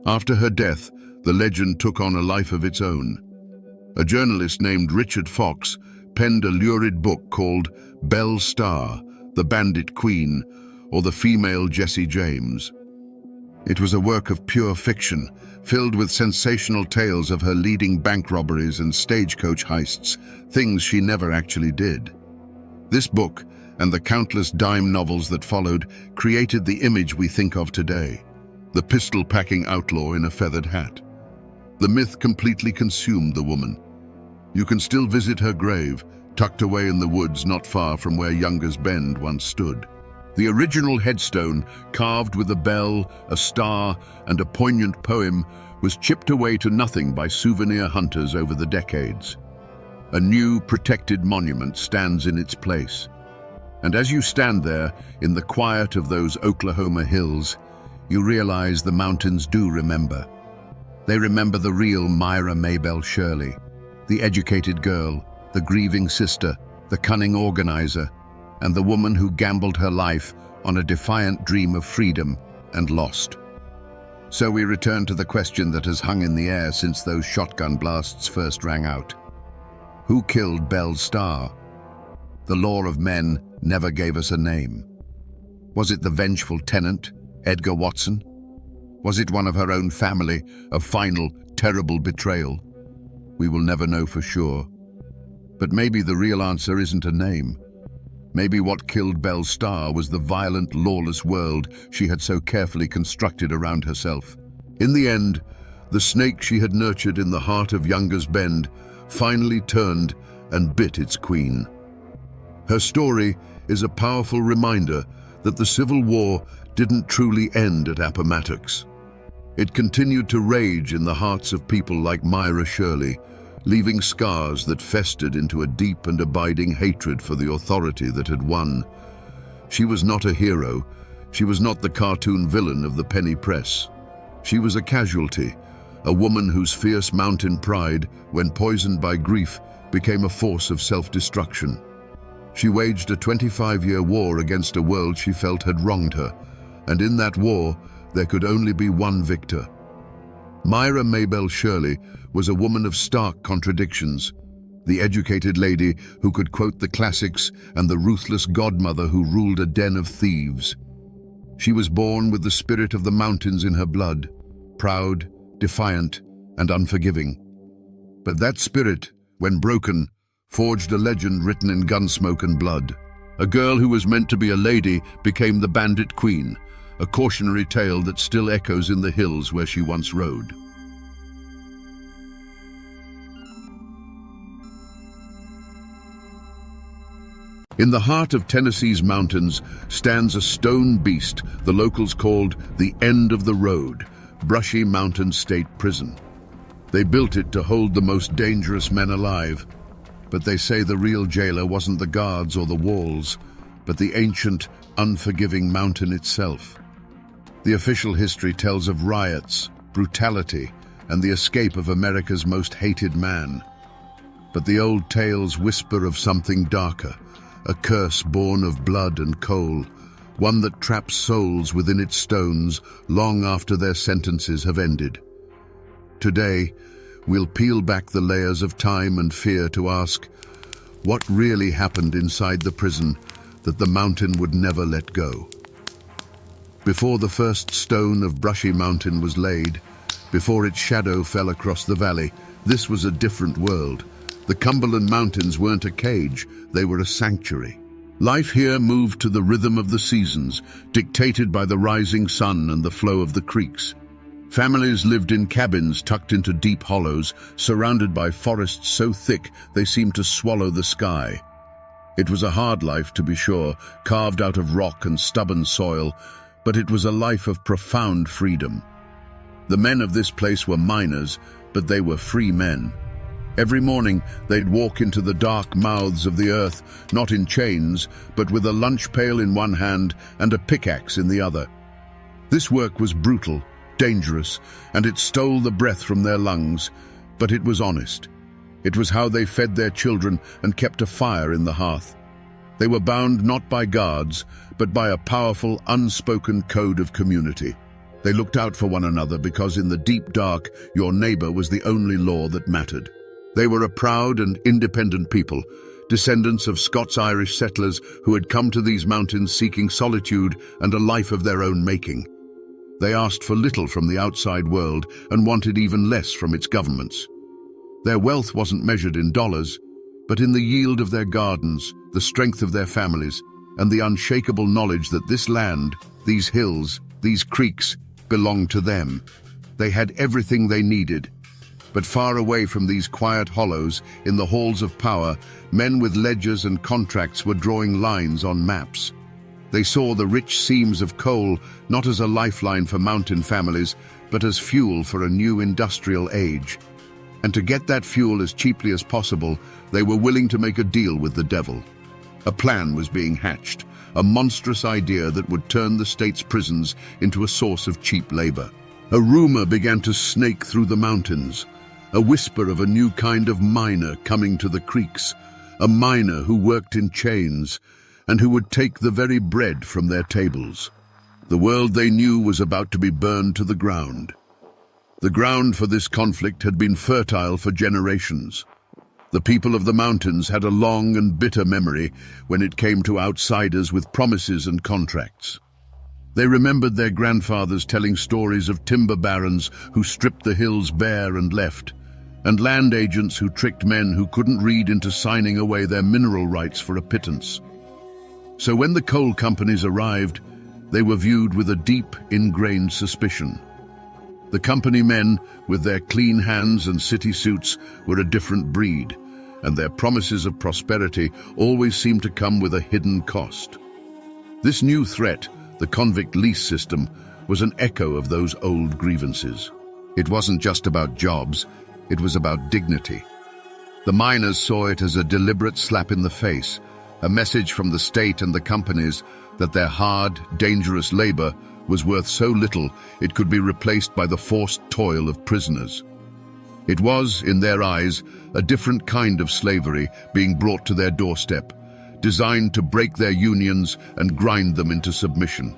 After her death, the legend took on a life of its own. A journalist named Richard Fox penned a lurid book called Belle Starr, the Bandit Queen, or the Female Jesse James. It was a work of pure fiction, filled with sensational tales of her leading bank robberies and stagecoach heists, things she never actually did. This book, and the countless dime novels that followed, created the image we think of today, the pistol-packing outlaw in a feathered hat. The myth completely consumed the woman. You can still visit her grave, tucked away in the woods not far from where Younger's Bend once stood. The original headstone, carved with a bell, a star, and a poignant poem, was chipped away to nothing by souvenir hunters over the decades. A new, protected monument stands in its place. And as you stand there, in the quiet of those Oklahoma hills, you realize the mountains do remember. They remember the real Myra Maybelle Shirley, the educated girl, the grieving sister, the cunning organizer, and the woman who gambled her life on a defiant dream of freedom and lost. So we return to the question that has hung in the air since those shotgun blasts first rang out. Who killed Belle Starr? The law of men never gave us a name. Was it the vengeful tenant, Edgar Watson? Was it one of her own family, a final, terrible betrayal? We will never know for sure. But maybe the real answer isn't a name. Maybe what killed Belle Starr was the violent, lawless world she had so carefully constructed around herself. In the end, the snake she had nurtured in the heart of Younger's Bend finally turned and bit its queen. Her story is a powerful reminder that the Civil War didn't truly end at Appomattox. It continued to rage in the hearts of people like Myra Shirley, leaving scars that festered into a deep and abiding hatred for the authority that had won. She was not a hero. She was not the cartoon villain of the penny press. She was a casualty, a woman whose fierce mountain pride, when poisoned by grief, became a force of self-destruction. She waged a 25-year war against a world she felt had wronged her, and in that war, there could only be one victor. Myra Maybelle Shirley was a woman of stark contradictions, the educated lady who could quote the classics and the ruthless godmother who ruled a den of thieves. She was born with the spirit of the mountains in her blood, proud, defiant, and unforgiving. But that spirit, when broken, forged a legend written in gunsmoke and blood. A girl who was meant to be a lady became the bandit queen, a cautionary tale that still echoes in the hills where she once rode. In the heart of Tennessee's mountains stands a stone beast the locals called the End of the Road, Brushy Mountain State Prison. They built it to hold the most dangerous men alive, but they say the real jailer wasn't the guards or the walls, but the ancient, unforgiving mountain itself. The official history tells of riots, brutality, and the escape of America's most hated man. But the old tales whisper of something darker, a curse born of blood and coal, one that traps souls within its stones long after their sentences have ended. Today, we'll peel back the layers of time and fear to ask, what really happened inside the prison that the mountain would never let go? Before the first stone of Brushy Mountain was laid, before its shadow fell across the valley, this was a different world. The Cumberland Mountains weren't a cage, they were a sanctuary. Life here moved to the rhythm of the seasons, dictated by the rising sun and the flow of the creeks. Families lived in cabins tucked into deep hollows, surrounded by forests so thick they seemed to swallow the sky. It was a hard life, to be sure, carved out of rock and stubborn soil, but it was a life of profound freedom. The men of this place were miners, but they were free men. Every morning, they'd walk into the dark mouths of the earth, not in chains, but with a lunch pail in one hand and a pickaxe in the other. This work was brutal, dangerous, and it stole the breath from their lungs, but it was honest. It was how they fed their children and kept a fire in the hearth. They were bound not by guards, but by a powerful, unspoken code of community. They looked out for one another because in the deep dark, your neighbor was the only law that mattered. They were a proud and independent people, descendants of Scots-Irish settlers who had come to these mountains seeking solitude and a life of their own making. They asked for little from the outside world and wanted even less from its governments. Their wealth wasn't measured in dollars, but in the yield of their gardens, the strength of their families, and the unshakable knowledge that this land, these hills, these creeks, belonged to them. They had everything they needed. But far away from these quiet hollows, in the halls of power, men with ledgers and contracts were drawing lines on maps. They saw the rich seams of coal not as a lifeline for mountain families, but as fuel for a new industrial age. And to get that fuel as cheaply as possible, they were willing to make a deal with the devil. A plan was being hatched, a monstrous idea that would turn the state's prisons into a source of cheap labor. A rumor began to snake through the mountains, a whisper of a new kind of miner coming to the creeks, a miner who worked in chains and who would take the very bread from their tables. The world they knew was about to be burned to the ground. The ground for this conflict had been fertile for generations. The people of the mountains had a long and bitter memory when it came to outsiders with promises and contracts. They remembered their grandfathers telling stories of timber barons who stripped the hills bare and left, and land agents who tricked men who couldn't read into signing away their mineral rights for a pittance. So when the coal companies arrived, they were viewed with a deep, ingrained suspicion. The company men, with their clean hands and city suits, were a different breed, and their promises of prosperity always seemed to come with a hidden cost. This new threat, the convict lease system, was an echo of those old grievances. It wasn't just about jobs, it was about dignity. The miners saw it as a deliberate slap in the face, a message from the state and the companies that their hard, dangerous labor was worth so little it could be replaced by the forced toil of prisoners. It was, in their eyes, a different kind of slavery being brought to their doorstep, designed to break their unions and grind them into submission.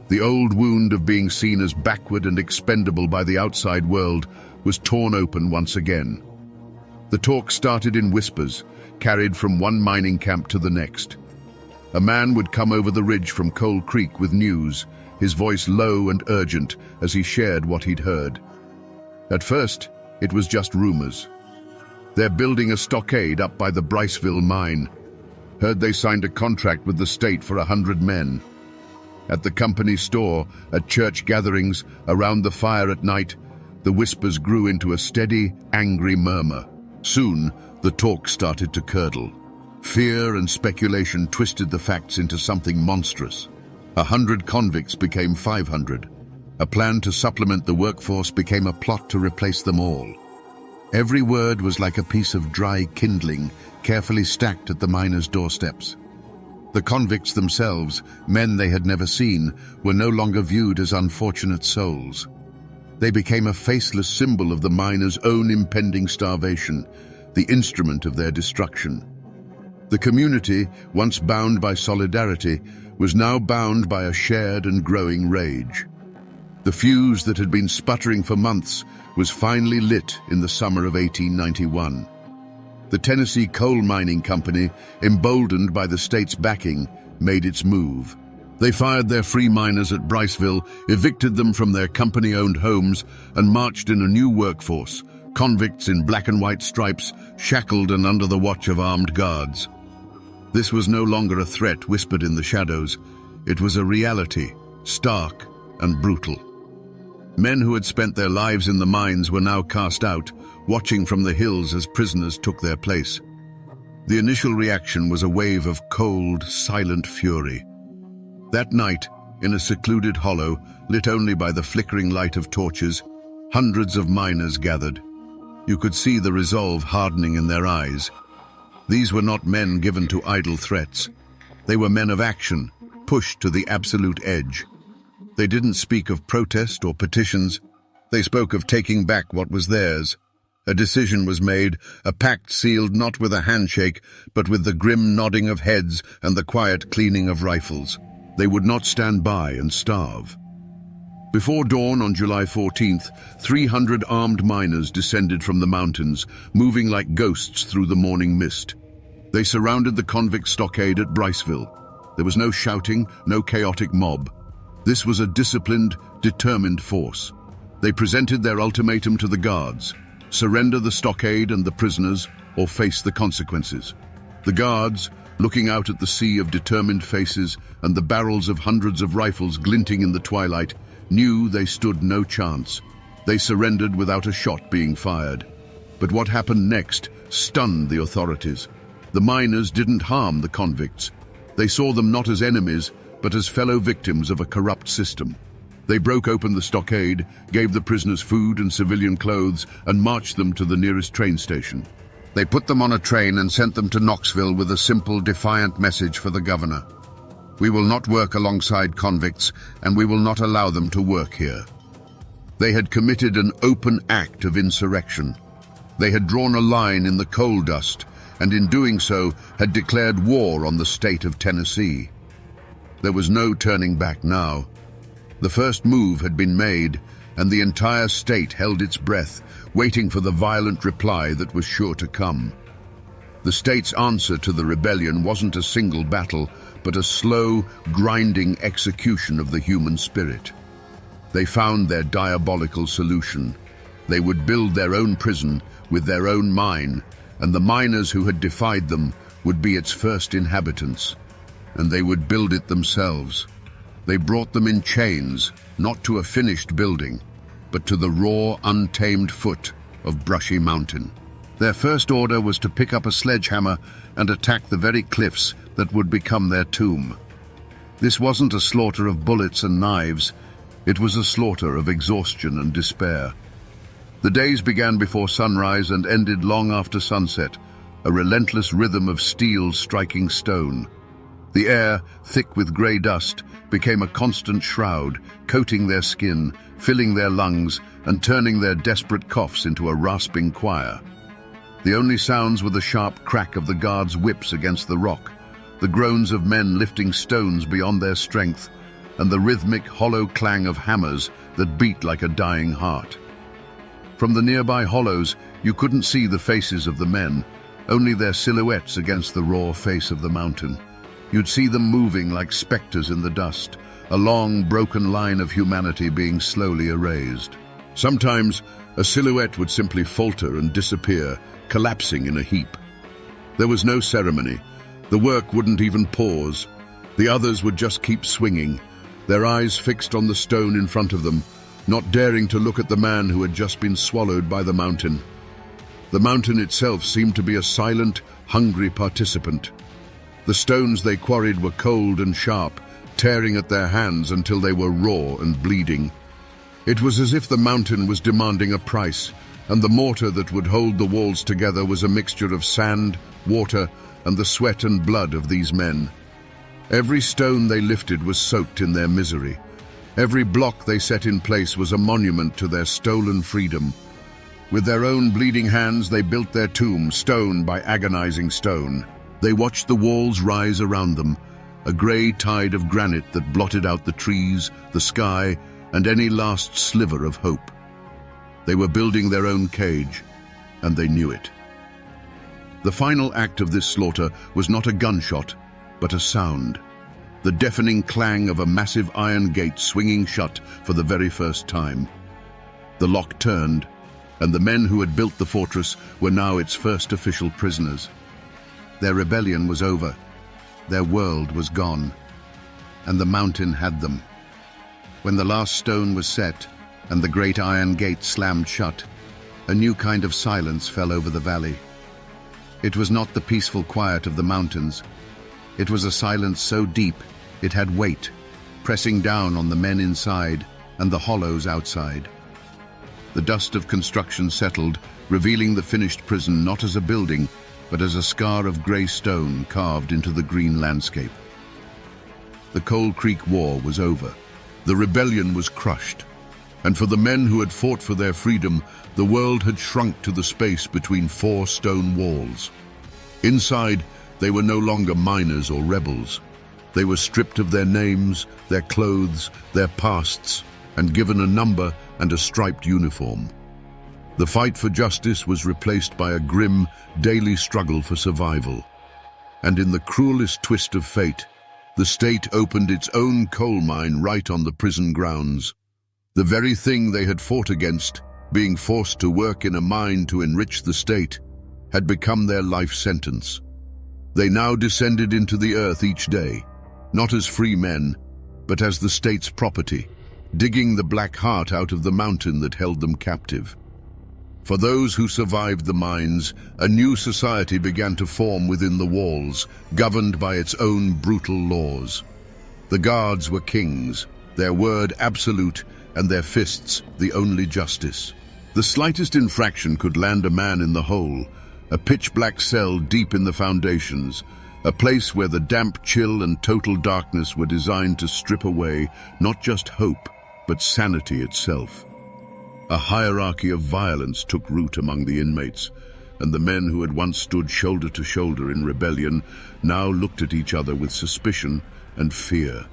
The old wound of being seen as backward and expendable by the outside world was torn open once again. The talk started in whispers, carried from one mining camp to the next. A man would come over the ridge from Coal Creek with news, his voice low and urgent as he shared what he'd heard. At first, it was just rumors. They're building a stockade up by the Briceville mine. Heard they signed a contract with the state for 100 men. At the company store, at church gatherings, around the fire at night, the whispers grew into a steady, angry murmur. Soon, the talk started to curdle. Fear and speculation twisted the facts into something monstrous. 100 convicts became 500. A plan to supplement the workforce became a plot to replace them all. Every word was like a piece of dry kindling, carefully stacked at the miners' doorsteps. The convicts themselves, men they had never seen, were no longer viewed as unfortunate souls. They became a faceless symbol of the miners' own impending starvation, the instrument of their destruction. The community, once bound by solidarity, was now bound by a shared and growing rage. The fuse that had been sputtering for months was finally lit in the summer of 1891. The Tennessee Coal Mining Company, emboldened by the state's backing, made its move. They fired their free miners at Briceville, evicted them from their company-owned homes, and marched in a new workforce, convicts in black and white stripes, shackled and under the watch of armed guards. This was no longer a threat whispered in the shadows. It was a reality, stark and brutal. Men who had spent their lives in the mines were now cast out, watching from the hills as prisoners took their place. The initial reaction was a wave of cold, silent fury. That night, in a secluded hollow, lit only by the flickering light of torches, hundreds of miners gathered. You could see the resolve hardening in their eyes. These were not men given to idle threats. They were men of action, pushed to the absolute edge. They didn't speak of protest or petitions. They spoke of taking back what was theirs. A decision was made, a pact sealed not with a handshake, but with the grim nodding of heads and the quiet cleaning of rifles. They would not stand by and starve. Before dawn on July 14th, 300 armed miners descended from the mountains, moving like ghosts through the morning mist. They surrounded the convict stockade at Briceville. There was no shouting, no chaotic mob. This was a disciplined, determined force. They presented their ultimatum to the guards: surrender the stockade and the prisoners, or face the consequences. The guards, looking out at the sea of determined faces and the barrels of hundreds of rifles glinting in the twilight, knew they stood no chance. They surrendered without a shot being fired. But what happened next stunned the authorities. The miners didn't harm the convicts. They saw them not as enemies, but as fellow victims of a corrupt system. They broke open the stockade, gave the prisoners food and civilian clothes, and marched them to the nearest train station. They put them on a train and sent them to Knoxville with a simple, defiant message for the governor: "We will not work alongside convicts, and we will not allow them to work here." They had committed an open act of insurrection. They had drawn a line in the coal dust, and in doing so had declared war on the state of Tennessee. There was no turning back now. The first move had been made, and the entire state held its breath, waiting for the violent reply that was sure to come. The state's answer to the rebellion wasn't a single battle, but a slow, grinding execution of the human spirit. They found their diabolical solution. They would build their own prison with their own mine, and the miners who had defied them would be its first inhabitants, and they would build it themselves. They brought them in chains, not to a finished building, but to the raw, untamed foot of Brushy Mountain. Their first order was to pick up a sledgehammer and attack the very cliffs that would become their tomb. This wasn't a slaughter of bullets and knives. It was a slaughter of exhaustion and despair. The days began before sunrise and ended long after sunset, a relentless rhythm of steel striking stone. The air, thick with grey dust, became a constant shroud, coating their skin, filling their lungs, and turning their desperate coughs into a rasping choir. The only sounds were the sharp crack of the guards' whips against the rock, the groans of men lifting stones beyond their strength, and the rhythmic, hollow clang of hammers that beat like a dying heart. From the nearby hollows, you couldn't see the faces of the men, only their silhouettes against the raw face of the mountain. You'd see them moving like specters in the dust, a long, broken line of humanity being slowly erased. Sometimes, a silhouette would simply falter and disappear, collapsing in a heap. There was no ceremony. The work wouldn't even pause. The others would just keep swinging, their eyes fixed on the stone in front of them, not daring to look at the man who had just been swallowed by the mountain. The mountain itself seemed to be a silent, hungry participant. The stones they quarried were cold and sharp, tearing at their hands until they were raw and bleeding. It was as if the mountain was demanding a price, and the mortar that would hold the walls together was a mixture of sand, water, and the sweat and blood of these men. Every stone they lifted was soaked in their misery. Every block they set in place was a monument to their stolen freedom. With their own bleeding hands, they built their tomb, stone by agonizing stone. They watched the walls rise around them, a grey tide of granite that blotted out the trees, the sky, and any last sliver of hope. They were building their own cage, and they knew it. The final act of this slaughter was not a gunshot, but a sound. The deafening clang of a massive iron gate swinging shut for the very first time. The lock turned, and the men who had built the fortress were now its first official prisoners. Their rebellion was over. Their world was gone, and the mountain had them. When the last stone was set and the great iron gate slammed shut, a new kind of silence fell over the valley. It was not the peaceful quiet of the mountains. It was a silence so deep it had weight, pressing down on the men inside and the hollows outside. The dust of construction settled, revealing the finished prison not as a building, but as a scar of grey stone carved into the green landscape. The Coal Creek War was over. The rebellion was crushed, and for the men who had fought for their freedom, the world had shrunk to the space between four stone walls. Inside, they were no longer miners or rebels. They were stripped of their names, their clothes, their pasts, and given a number and a striped uniform. The fight for justice was replaced by a grim, daily struggle for survival. And in the cruelest twist of fate, The state opened its own coal mine right on the prison grounds. The very thing they had fought against, being forced to work in a mine to enrich the state, had become their life sentence. They now descended into the earth each day, not as free men, but as the state's property, digging the black heart out of the mountain that held them captive. For those who survived the mines, a new society began to form within the walls, governed by its own brutal laws. The guards were kings, their word absolute, and their fists the only justice. The slightest infraction could land a man in the hole, a pitch-black cell deep in the foundations, a place where the damp chill and total darkness were designed to strip away not just hope, but sanity itself. A hierarchy of violence took root among the inmates, and the men who had once stood shoulder to shoulder in rebellion now looked at each other with suspicion and fear.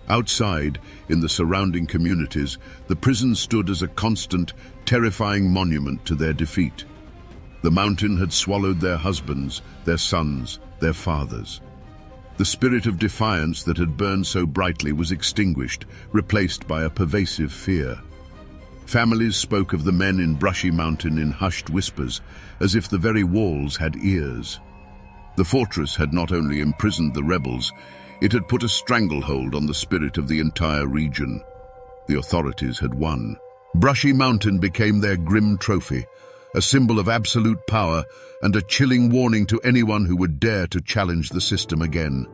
Outside, in the surrounding communities, the prison stood as a constant, terrifying monument to their defeat. The mountain had swallowed their husbands, their sons, their fathers. The spirit of defiance that had burned so brightly was extinguished, replaced by a pervasive fear. Families spoke of the men in Brushy Mountain in hushed whispers, as if the very walls had ears. The fortress had not only imprisoned the rebels, it had put a stranglehold on the spirit of the entire region. The authorities had won. Brushy Mountain became their grim trophy, a symbol of absolute power and a chilling warning to anyone who would dare to challenge the system again.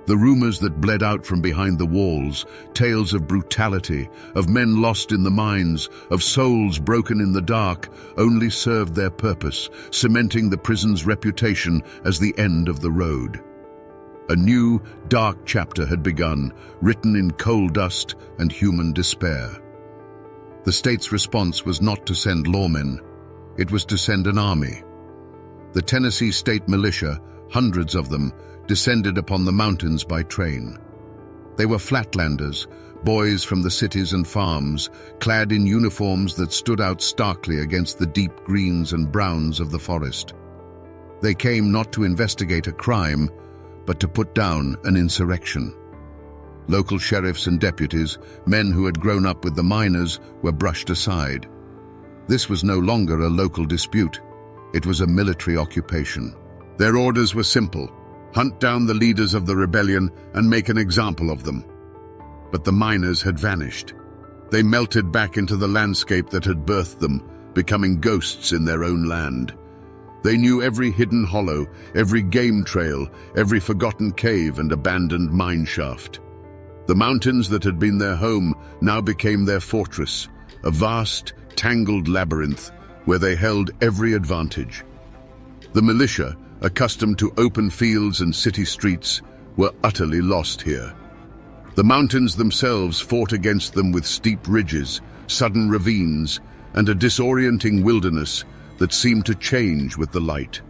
The rumors that bled out from behind the walls, tales of brutality, of men lost in the mines, of souls broken in the dark, only served their purpose, cementing the prison's reputation as the end of the road. A new, dark chapter had begun, written in coal dust and human despair. The state's response was not to send lawmen, it was to send an army. The Tennessee State Militia, hundreds of them, descended upon the mountains by train. They were flatlanders, boys from the cities and farms, clad in uniforms that stood out starkly against the deep greens and browns of the forest. They came not to investigate a crime, but to put down an insurrection. Local sheriffs and deputies, men who had grown up with the miners, were brushed aside. This was no longer a local dispute. It was a military occupation. Their orders were simple: hunt down the leaders of the rebellion and make an example of them. But the miners had vanished. They melted back into the landscape that had birthed them, becoming ghosts in their own land. They knew every hidden hollow, every game trail, every forgotten cave and abandoned mine shaft. The mountains that had been their home now became their fortress, a vast, tangled labyrinth where they held every advantage. The militia, accustomed to open fields and city streets, were utterly lost here. The mountains themselves fought against them with steep ridges, sudden ravines, and a disorienting wilderness that seemed to change with the light.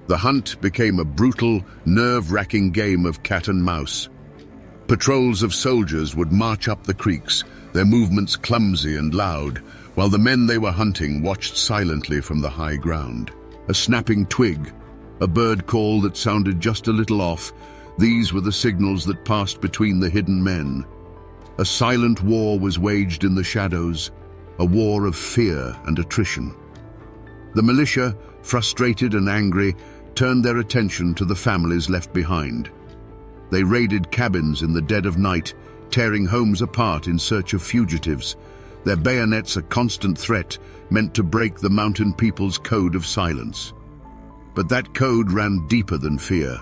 The hunt became a brutal, nerve-wracking game of cat and mouse. Patrols of soldiers would march up the creeks, their movements clumsy and loud, while the men they were hunting watched silently from the high ground. A snapping twig, a bird call that sounded just a little off, these were the signals that passed between the hidden men. A silent war was waged in the shadows, a war of fear and attrition. The militia, frustrated and angry, turned their attention to the families left behind. They raided cabins in the dead of night, tearing homes apart in search of fugitives, their bayonets a constant threat meant to break the mountain people's code of silence. But that code ran deeper than fear.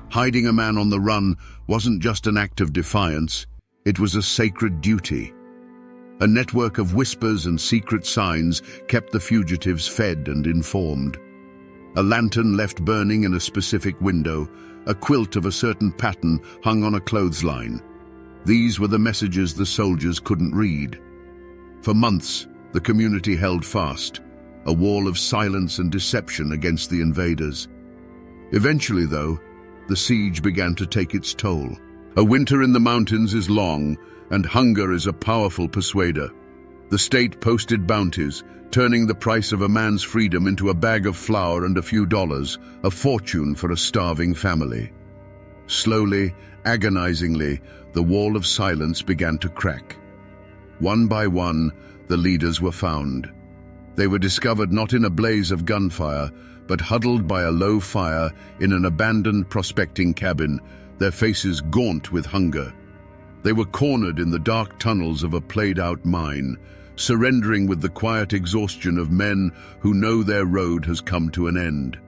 Hiding a man on the run wasn't just an act of defiance, it was a sacred duty. A network of whispers and secret signs kept the fugitives fed and informed. A lantern left burning in a specific window, a quilt of a certain pattern hung on a clothesline. These were the messages the soldiers couldn't read. For months, the community held fast, a wall of silence and deception against the invaders. Eventually, though, the siege began to take its toll. A winter in the mountains is long, and hunger is a powerful persuader. The state posted bounties, turning the price of a man's freedom into a bag of flour and a few dollars, a fortune for a starving family. Slowly, agonizingly, the wall of silence began to crack. One by one, the leaders were found. They were discovered not in a blaze of gunfire, but huddled by a low fire in an abandoned prospecting cabin, their faces gaunt with hunger. They were cornered in the dark tunnels of a played-out mine, surrendering with the quiet exhaustion of men who know their road has come to an end.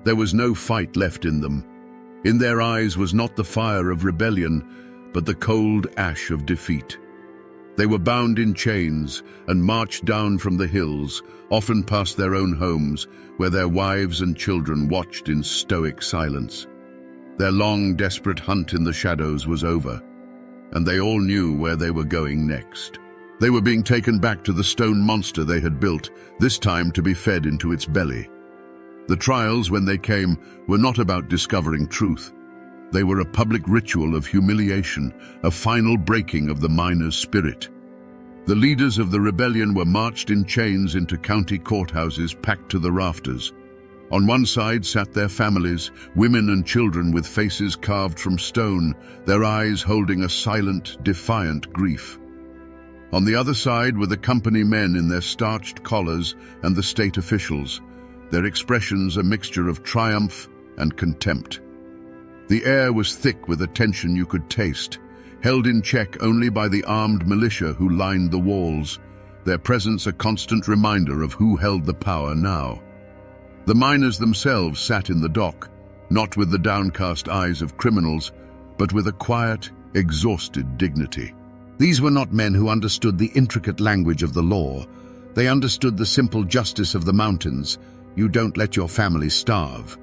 There was no fight left in them. In their eyes was not the fire of rebellion, but the cold ash of defeat. They were bound in chains and marched down from the hills, often past their own homes, where their wives and children watched in stoic silence. Their long, desperate hunt in the shadows was over, and they all knew where they were going next. They were being taken back to the stone monster they had built, this time to be fed into its belly. The trials, when they came, were not about discovering truth. They were a public ritual of humiliation, a final breaking of the miner's spirit. The leaders of the rebellion were marched in chains into county courthouses packed to the rafters. On one side sat their families, women and children with faces carved from stone, their eyes holding a silent, defiant grief. On the other side were the company men in their starched collars and the state officials, their expressions a mixture of triumph and contempt. The air was thick with a tension you could taste, held in check only by the armed militia who lined the walls, their presence a constant reminder of who held the power now. The miners themselves sat in the dock, not with the downcast eyes of criminals, but with a quiet, exhausted dignity. These were not men who understood the intricate language of the law. They understood the simple justice of the mountains. You don't let your family starve.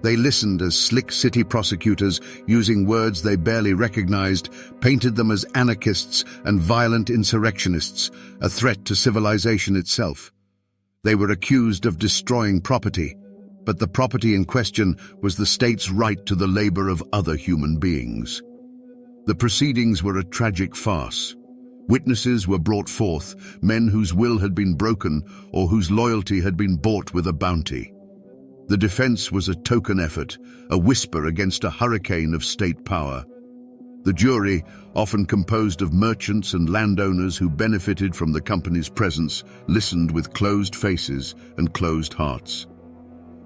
They listened as slick city prosecutors, using words they barely recognized, painted them as anarchists and violent insurrectionists, a threat to civilization itself. They were accused of destroying property, but the property in question was the state's right to the labor of other human beings. The proceedings were a tragic farce. Witnesses were brought forth, men whose will had been broken or whose loyalty had been bought with a bounty. The defense was a token effort, a whisper against a hurricane of state power. The jury, often composed of merchants and landowners who benefited from the company's presence, listened with closed faces and closed hearts.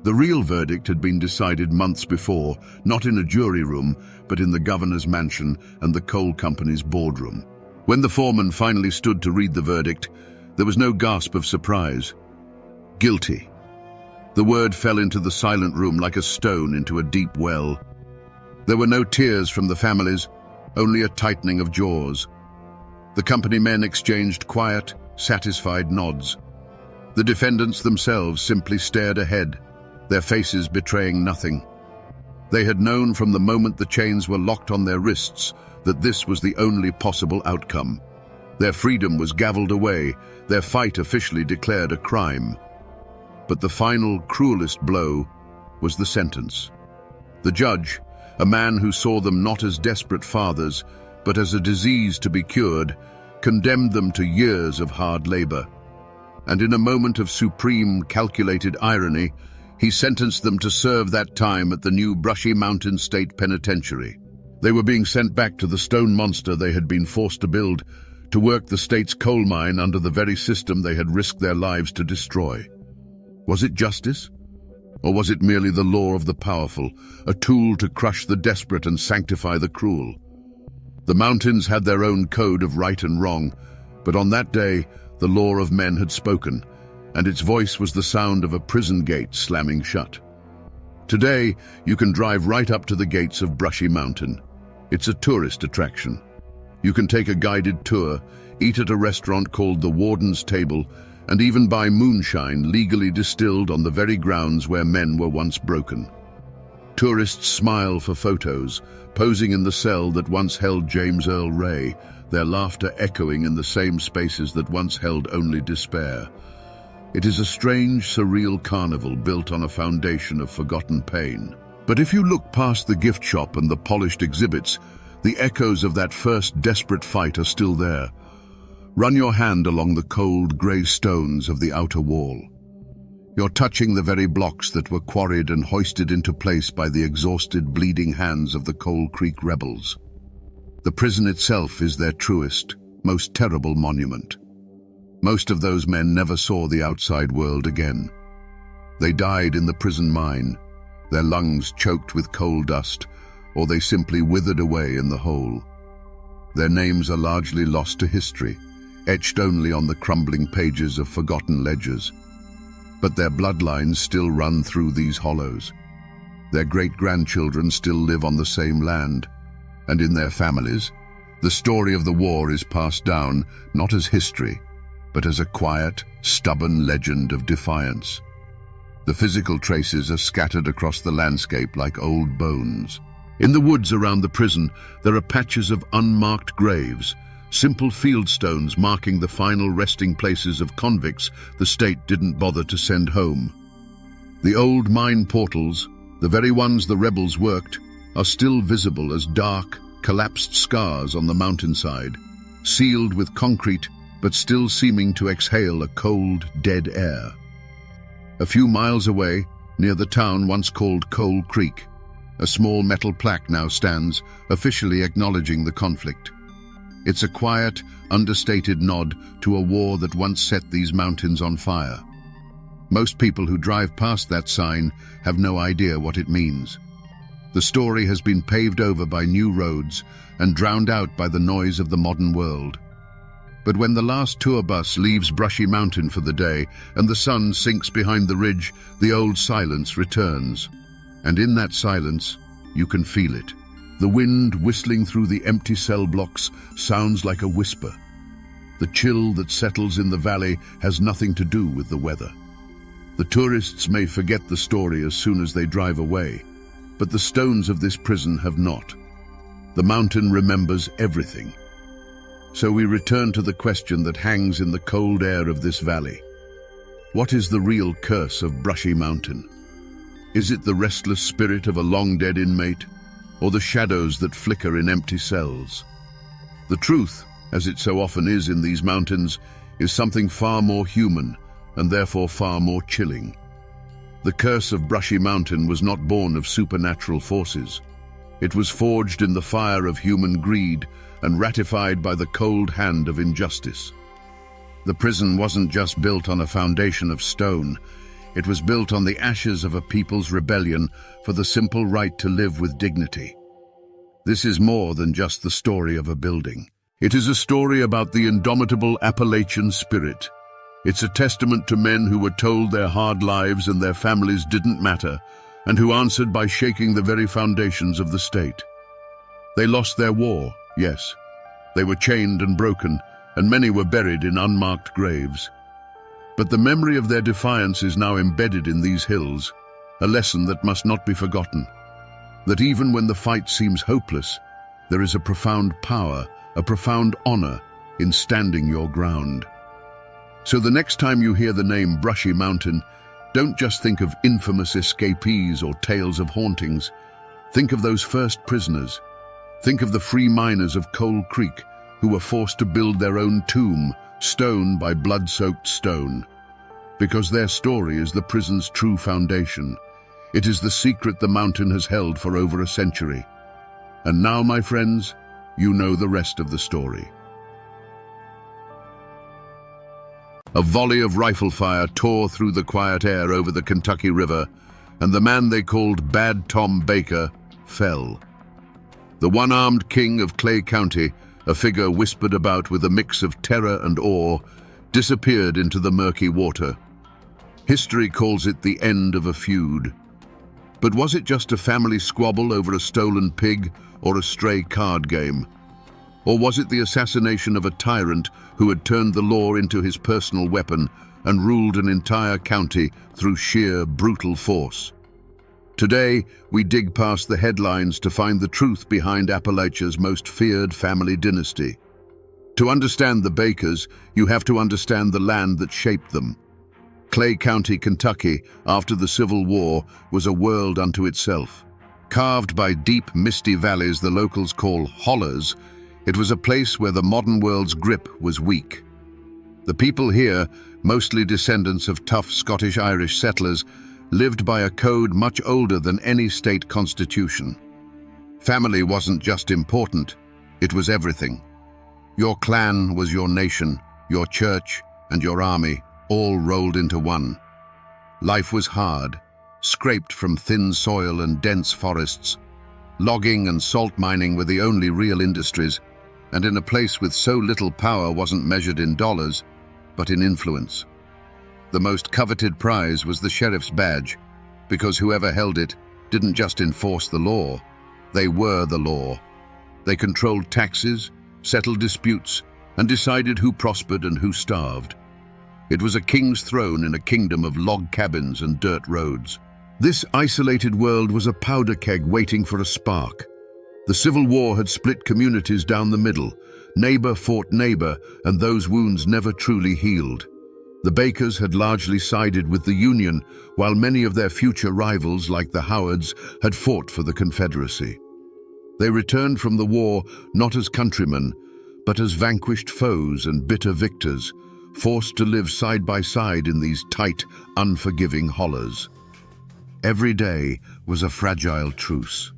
The real verdict had been decided months before, not in a jury room, but in the governor's mansion and the coal company's boardroom. When the foreman finally stood to read the verdict, there was no gasp of surprise. Guilty. The word fell into the silent room like a stone into a deep well. There were no tears from the families, only a tightening of jaws. The company men exchanged quiet, satisfied nods. The defendants themselves simply stared ahead, their faces betraying nothing. They had known from the moment the chains were locked on their wrists that this was the only possible outcome. Their freedom was gavelled away, their fight officially declared a crime. But the final, cruelest blow was the sentence. The judge, a man who saw them not as desperate fathers, but as a disease to be cured, condemned them to years of hard labor. And in a moment of supreme, calculated irony, he sentenced them to serve that time at the new Brushy Mountain State Penitentiary. They were being sent back to the stone monster they had been forced to build, to work the state's coal mine under the very system they had risked their lives to destroy. Was it justice? Or was it merely the law of the powerful, a tool to crush the desperate and sanctify the cruel? The mountains had their own code of right and wrong, but on that day, the law of men had spoken, and its voice was the sound of a prison gate slamming shut. Today, you can drive right up to the gates of Brushy Mountain. It's a tourist attraction. You can take a guided tour, eat at a restaurant called the Warden's Table, and even buy moonshine legally distilled on the very grounds where men were once broken. Tourists smile for photos, posing in the cell that once held James Earl Ray, their laughter echoing in the same spaces that once held only despair. It is a strange, surreal carnival built on a foundation of forgotten pain. But if you look past the gift shop and the polished exhibits, the echoes of that first desperate fight are still there. Run your hand along the cold, grey stones of the outer wall. You're touching the very blocks that were quarried and hoisted into place by the exhausted, bleeding hands of the Coal Creek rebels. The prison itself is their truest, most terrible monument. Most of those men never saw the outside world again. They died in the prison mine, their lungs choked with coal dust, or they simply withered away in the hole. Their names are largely lost to history, etched only on the crumbling pages of forgotten ledgers. But their bloodlines still run through these hollows. Their great-grandchildren still live on the same land, and in their families, the story of the war is passed down not as history, but as a quiet, stubborn legend of defiance. The physical traces are scattered across the landscape like old bones. In the woods around the prison, there are patches of unmarked graves, simple field stones marking the final resting places of convicts the state didn't bother to send home. The old mine portals, the very ones the rebels worked, are still visible as dark, collapsed scars on the mountainside, sealed with concrete but still seeming to exhale a cold, dead air. A few miles away, near the town once called Coal Creek, a small metal plaque now stands, officially acknowledging the conflict. It's a quiet, understated nod to a war that once set these mountains on fire. Most people who drive past that sign have no idea what it means. The story has been paved over by new roads and drowned out by the noise of the modern world. But when the last tour bus leaves Brushy Mountain for the day and the sun sinks behind the ridge, the old silence returns. And in that silence, you can feel it. The wind whistling through the empty cell blocks sounds like a whisper. The chill that settles in the valley has nothing to do with the weather. The tourists may forget the story as soon as they drive away, but the stones of this prison have not. The mountain remembers everything. So we return to the question that hangs in the cold air of this valley. What is the real curse of Brushy Mountain? Is it the restless spirit of a long-dead inmate, or the shadows that flicker in empty cells? The truth, as it so often is in these mountains, is something far more human and therefore far more chilling. The curse of Brushy Mountain was not born of supernatural forces. It was forged in the fire of human greed and ratified by the cold hand of injustice. The prison wasn't just built on a foundation of stone. It was built on the ashes of a people's rebellion for the simple right to live with dignity. This is more than just the story of a building. It is a story about the indomitable Appalachian spirit. It's a testament to men who were told their hard lives and their families didn't matter, and who answered by shaking the very foundations of the state. They lost their war, yes. They were chained and broken, and many were buried in unmarked graves. But the memory of their defiance is now embedded in these hills, a lesson that must not be forgotten. That even when the fight seems hopeless, there is a profound power, a profound honor in standing your ground. So the next time you hear the name Brushy Mountain, don't just think of infamous escapees or tales of hauntings. Think of those first prisoners. Think of the free miners of Coal Creek who were forced to build their own tomb, stone by blood-soaked stone. Because their story is the prison's true foundation. It is the secret the mountain has held for over a century. And now, my friends, you know the rest of the story. A volley of rifle fire tore through the quiet air over the Kentucky River, and the man they called Bad Tom Baker fell. The one-armed king of Clay County, a figure whispered about with a mix of terror and awe, disappeared into the murky water. History calls it the end of a feud. But was it just a family squabble over a stolen pig or a stray card game? Or was it the assassination of a tyrant who had turned the law into his personal weapon and ruled an entire county through sheer, brutal force? Today, we dig past the headlines to find the truth behind Appalachia's most feared family dynasty. To understand the Bakers, you have to understand the land that shaped them. Clay County, Kentucky, after the Civil War, was a world unto itself. Carved by deep, misty valleys the locals call hollers, it was a place where the modern world's grip was weak. The people here, mostly descendants of tough Scottish-Irish settlers, lived by a code much older than any state constitution. Family wasn't just important, it was everything. Your clan was your nation, your church, and your army, all rolled into one. Life was hard, scraped from thin soil and dense forests. Logging and salt mining were the only real industries, and in a place with so little power wasn't measured in dollars, but in influence. The most coveted prize was the sheriff's badge, because whoever held it didn't just enforce the law, they were the law. They controlled taxes, settled disputes, and decided who prospered and who starved. It was a king's throne in a kingdom of log cabins and dirt roads. This isolated world was a powder keg waiting for a spark. The Civil War had split communities down the middle. Neighbor fought neighbor, and those wounds never truly healed. The Bakers had largely sided with the Union, while many of their future rivals, like the Howards, had fought for the Confederacy. They returned from the war not as countrymen, but as vanquished foes and bitter victors, forced to live side by side in these tight, unforgiving hollows. Every day was a fragile truce.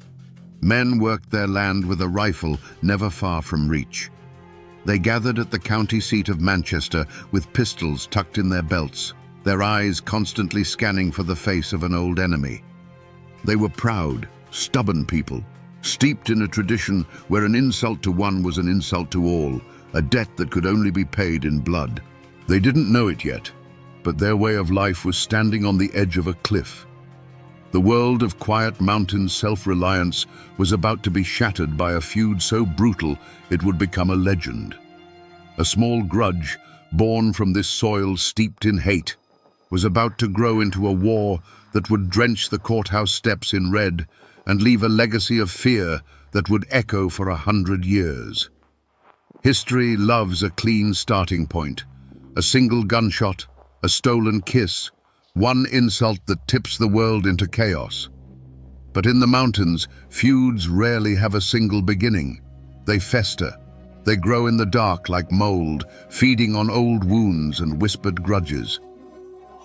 Men worked their land with a rifle never far from reach. They gathered at the county seat of Manchester with pistols tucked in their belts, their eyes constantly scanning for the face of an old enemy. They were proud, stubborn people, steeped in a tradition where an insult to one was an insult to all, a debt that could only be paid in blood. They didn't know it yet, but their way of life was standing on the edge of a cliff. The world of quiet mountain self-reliance was about to be shattered by a feud so brutal it would become a legend. A small grudge, born from this soil steeped in hate, was about to grow into a war that would drench the courthouse steps in red and leave a legacy of fear that would echo for 100 years. History loves a clean starting point. A single gunshot, a stolen kiss, one insult that tips the world into chaos. But in the mountains, feuds rarely have a single beginning. They fester. They grow in the dark like mold, feeding on old wounds and whispered grudges.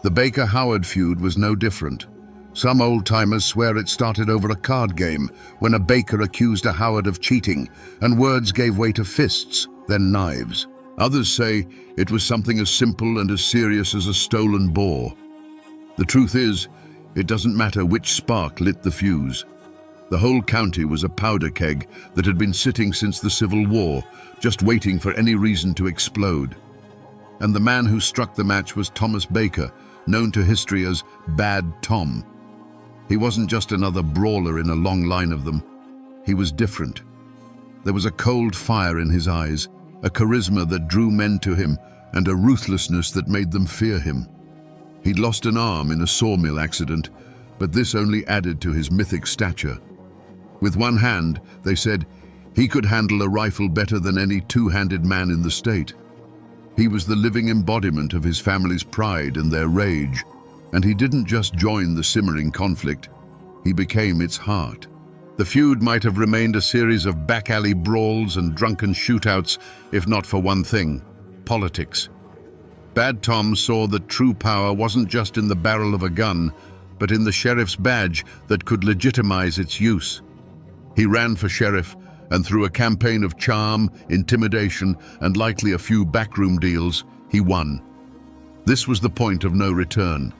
The Baker-Howard feud was no different. Some old-timers swear it started over a card game when a Baker accused a Howard of cheating, and words gave way to fists, then knives. Others say it was something as simple and as serious as a stolen boar. The truth is, it doesn't matter which spark lit the fuse. The whole county was a powder keg that had been sitting since the Civil War, just waiting for any reason to explode. And the man who struck the match was Thomas Baker, known to history as Bad Tom. He wasn't just another brawler in a long line of them. He was different. There was a cold fire in his eyes, a charisma that drew men to him, and a ruthlessness that made them fear him. He'd lost an arm in a sawmill accident, but this only added to his mythic stature. With one hand, they said, he could handle a rifle better than any two-handed man in the state. He was the living embodiment of his family's pride and their rage, and he didn't just join the simmering conflict, he became its heart. The feud might have remained a series of back-alley brawls and drunken shootouts, if not for one thing: politics. Bad Tom saw that true power wasn't just in the barrel of a gun, but in the sheriff's badge that could legitimize its use. He ran for sheriff, and through a campaign of charm, intimidation, and likely a few backroom deals, he won. This was the point of no return.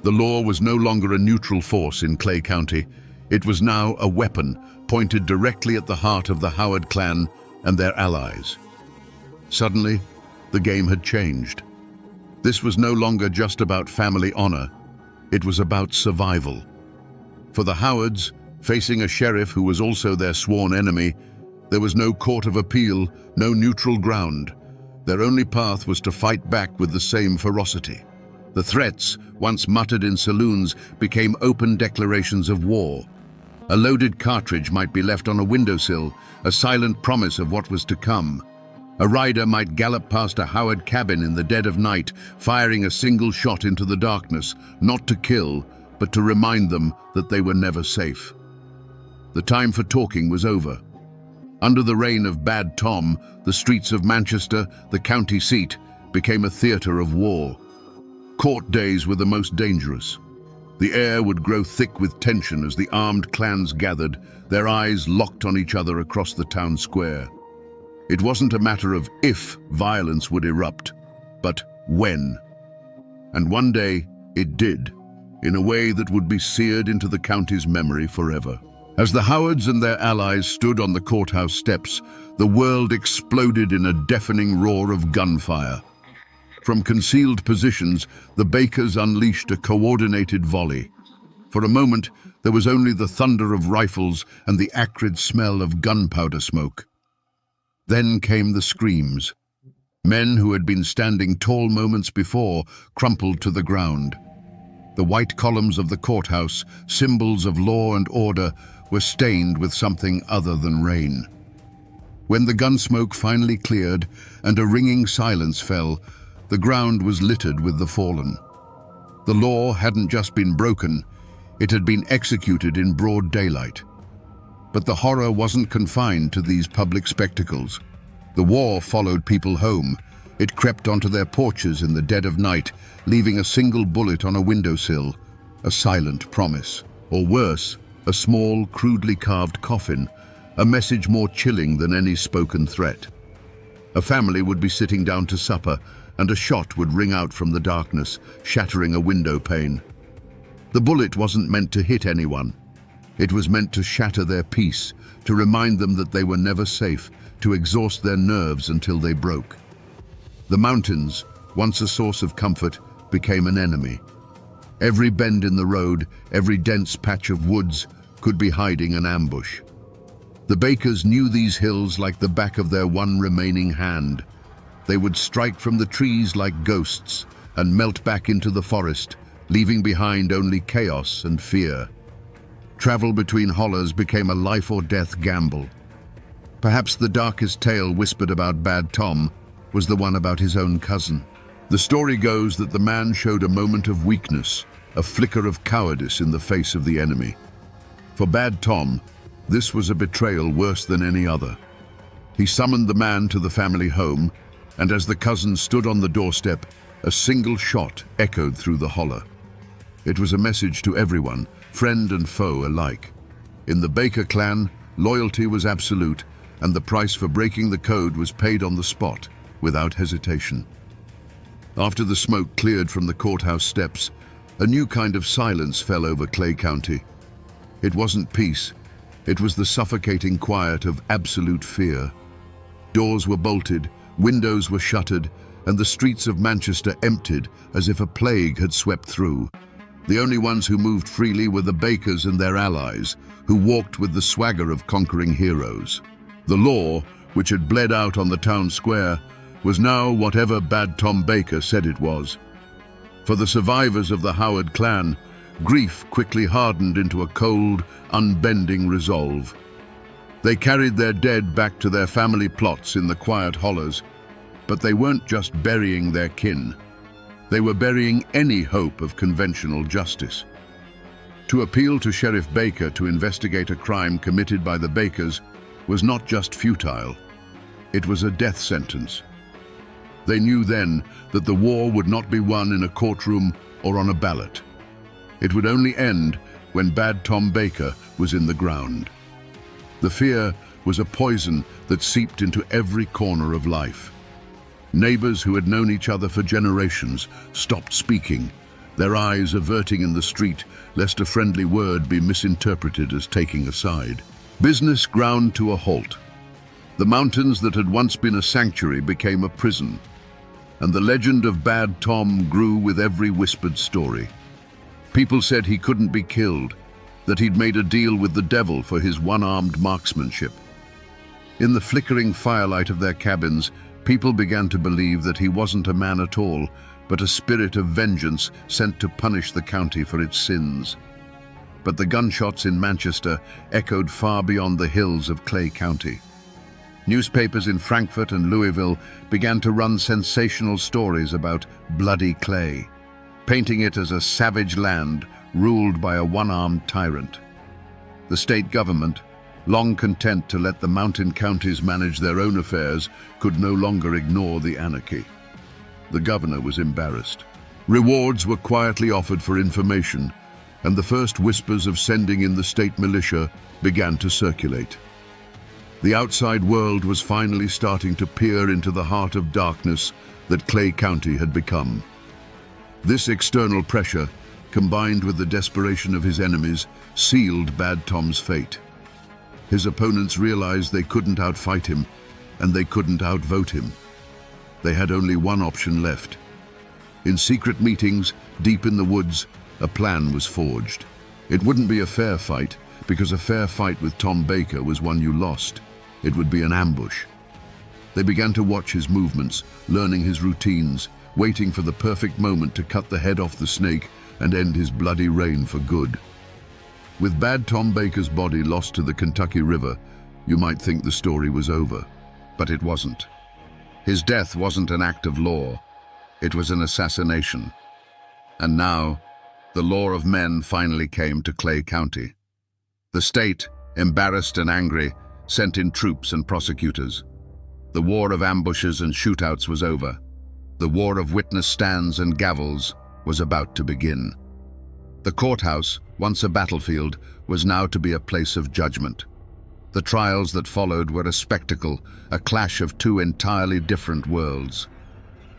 The law was no longer a neutral force in Clay County. It was now a weapon pointed directly at the heart of the Howard clan and their allies. Suddenly, the game had changed. This was no longer just about family honor. It was about survival. For the Howards, facing a sheriff who was also their sworn enemy, there was no court of appeal, no neutral ground. Their only path was to fight back with the same ferocity. The threats, once muttered in saloons, became open declarations of war. A loaded cartridge might be left on a windowsill, a silent promise of what was to come. A rider might gallop past a Howard cabin in the dead of night, firing a single shot into the darkness, not to kill, but to remind them that they were never safe. The time for talking was over. Under the reign of Bad Tom, the streets of Manchester, the county seat, became a theater of war. Court days were the most dangerous. The air would grow thick with tension as the armed clans gathered, their eyes locked on each other across the town square. It wasn't a matter of if violence would erupt, but when. And one day, it did, in a way that would be seared into the county's memory forever. As the Howards and their allies stood on the courthouse steps, the world exploded in a deafening roar of gunfire. From concealed positions, the Bakers unleashed a coordinated volley. For a moment, there was only the thunder of rifles and the acrid smell of gunpowder smoke. Then came the screams. Men who had been standing tall moments before crumpled to the ground. The white columns of the courthouse, symbols of law and order, were stained with something other than rain. When the gun smoke finally cleared and a ringing silence fell, the ground was littered with the fallen. The law hadn't just been broken, it had been executed in broad daylight. But the horror wasn't confined to these public spectacles. The war followed people home. It crept onto their porches in the dead of night, leaving a single bullet on a windowsill, a silent promise. Or worse, a small, crudely carved coffin, a message more chilling than any spoken threat. A family would be sitting down to supper, and a shot would ring out from the darkness, shattering a window pane. The bullet wasn't meant to hit anyone. It was meant to shatter their peace, to remind them that they were never safe, to exhaust their nerves until they broke. The mountains, once a source of comfort, became an enemy. Every bend in the road, every dense patch of woods, could be hiding an ambush. The Bakers knew these hills like the back of their one remaining hand. They would strike from the trees like ghosts and melt back into the forest, leaving behind only chaos and fear. Travel between hollers became a life-or-death gamble. Perhaps the darkest tale whispered about Bad Tom was the one about his own cousin. The story goes that the man showed a moment of weakness, a flicker of cowardice in the face of the enemy. For Bad Tom, this was a betrayal worse than any other. He summoned the man to the family home, and as the cousin stood on the doorstep, a single shot echoed through the holler. It was a message to everyone, friend and foe alike. In the Baker clan, loyalty was absolute, and the price for breaking the code was paid on the spot, without hesitation. After the smoke cleared from the courthouse steps, a new kind of silence fell over Clay County. It wasn't peace, it was the suffocating quiet of absolute fear. Doors were bolted, windows were shuttered, and the streets of Manchester emptied as if a plague had swept through. The only ones who moved freely were the Bakers and their allies, who walked with the swagger of conquering heroes. The law, which had bled out on the town square, was now whatever Bad Tom Baker said it was. For the survivors of the Howard clan, grief quickly hardened into a cold, unbending resolve. They carried their dead back to their family plots in the quiet hollers, but they weren't just burying their kin. They were burying any hope of conventional justice. To appeal to Sheriff Baker to investigate a crime committed by the Bakers was not just futile, it was a death sentence. They knew then that the war would not be won in a courtroom or on a ballot. It would only end when Bad Tom Baker was in the ground. The fear was a poison that seeped into every corner of life. Neighbors who had known each other for generations stopped speaking, their eyes averting in the street lest a friendly word be misinterpreted as taking a side. Business ground to a halt. The mountains that had once been a sanctuary became a prison, and the legend of Bad Tom grew with every whispered story. People said he couldn't be killed, that he'd made a deal with the devil for his one-armed marksmanship. In the flickering firelight of their cabins, people began to believe that he wasn't a man at all, but a spirit of vengeance sent to punish the county for its sins. But the gunshots in Manchester echoed far beyond the hills of Clay County. Newspapers in Frankfurt and Louisville began to run sensational stories about bloody Clay, painting it as a savage land ruled by a one-armed tyrant. The state government, long content to let the mountain counties manage their own affairs, could no longer ignore the anarchy. the governor was embarrassed. Rewards were quietly offered for information, and the first whispers of sending in the state militia began to circulate. The outside world was finally starting to peer into the heart of darkness that Clay County had become. This external pressure, combined with the desperation of his enemies, sealed Bad Tom's fate. His opponents realized they couldn't outfight him, and they couldn't outvote him. They had only one option left. In secret meetings, deep in the woods, a plan was forged. It wouldn't be a fair fight, because a fair fight with Tom Baker was one you lost. It would be an ambush. They began to watch his movements, learning his routines, waiting for the perfect moment to cut the head off the snake and end his bloody reign for good. With Bad Tom Baker's body lost to the Kentucky River, you might think the story was over, but it wasn't. His death wasn't an act of law, it was an assassination. And now, the law of men finally came to Clay County. The state, embarrassed and angry, sent in troops and prosecutors. The war of ambushes and shootouts was over. The war of witness stands and gavels was about to begin. The courthouse, once a battlefield, was now to be a place of judgment. The trials that followed were a spectacle, a clash of two entirely different worlds.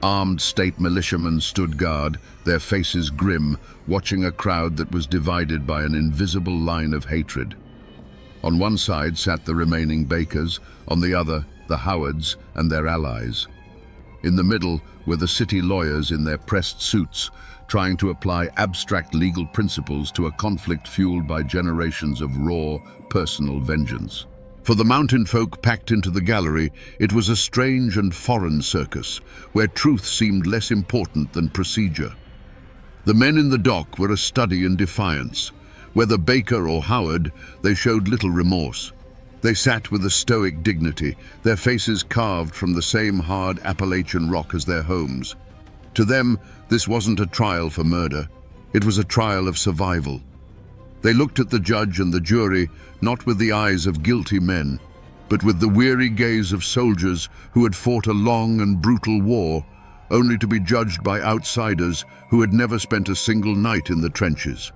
Armed state militiamen stood guard, their faces grim, watching a crowd that was divided by an invisible line of hatred. On one side sat the remaining Bakers, on the other, the Howards and their allies. In the middle were the city lawyers in their pressed suits, trying to apply abstract legal principles to a conflict fueled by generations of raw, personal vengeance. For the mountain folk packed into the gallery, it was a strange and foreign circus, where truth seemed less important than procedure. The men in the dock were a study in defiance. Whether Baker or Howard, they showed little remorse. They sat with a stoic dignity, their faces carved from the same hard Appalachian rock as their homes. To them, this wasn't a trial for murder. It was a trial of survival. They looked at the judge and the jury, not with the eyes of guilty men, but with the weary gaze of soldiers who had fought a long and brutal war, only to be judged by outsiders who had never spent a single night in the trenches.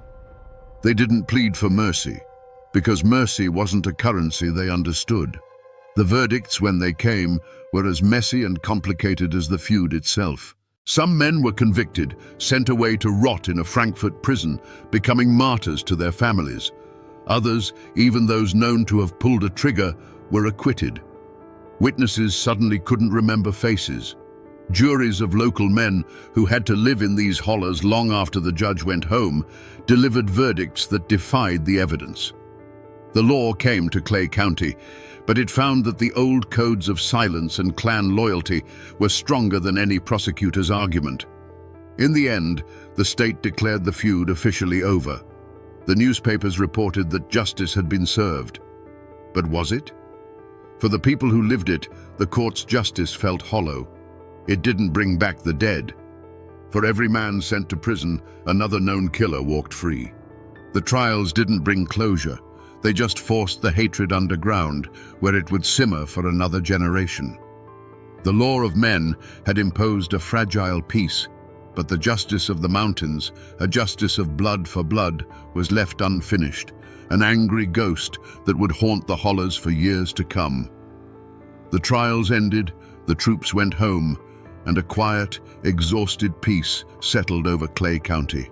They didn't plead for mercy, because mercy wasn't a currency they understood. The verdicts, when they came, were as messy and complicated as the feud itself. Some men were convicted, sent away to rot in a Frankfurt prison, becoming martyrs to their families. Others, even those known to have pulled a trigger, were acquitted. Witnesses suddenly couldn't remember faces. Juries of local men who had to live in these hollers long after the judge went home delivered verdicts that defied the evidence. The law came to Clay County, but it found that the old codes of silence and clan loyalty were stronger than any prosecutor's argument. In the end, the state declared the feud officially over. The newspapers reported that justice had been served. But was it? For the people who lived it, the court's justice felt hollow. It didn't bring back the dead. For every man sent to prison, another known killer walked free. The trials didn't bring closure. They just forced the hatred underground, where it would simmer for another generation. The law of men had imposed a fragile peace, but the justice of the mountains, a justice of blood for blood, was left unfinished, an angry ghost that would haunt the hollers for years to come. The trials ended, the troops went home, and a quiet, exhausted peace settled over Clay County.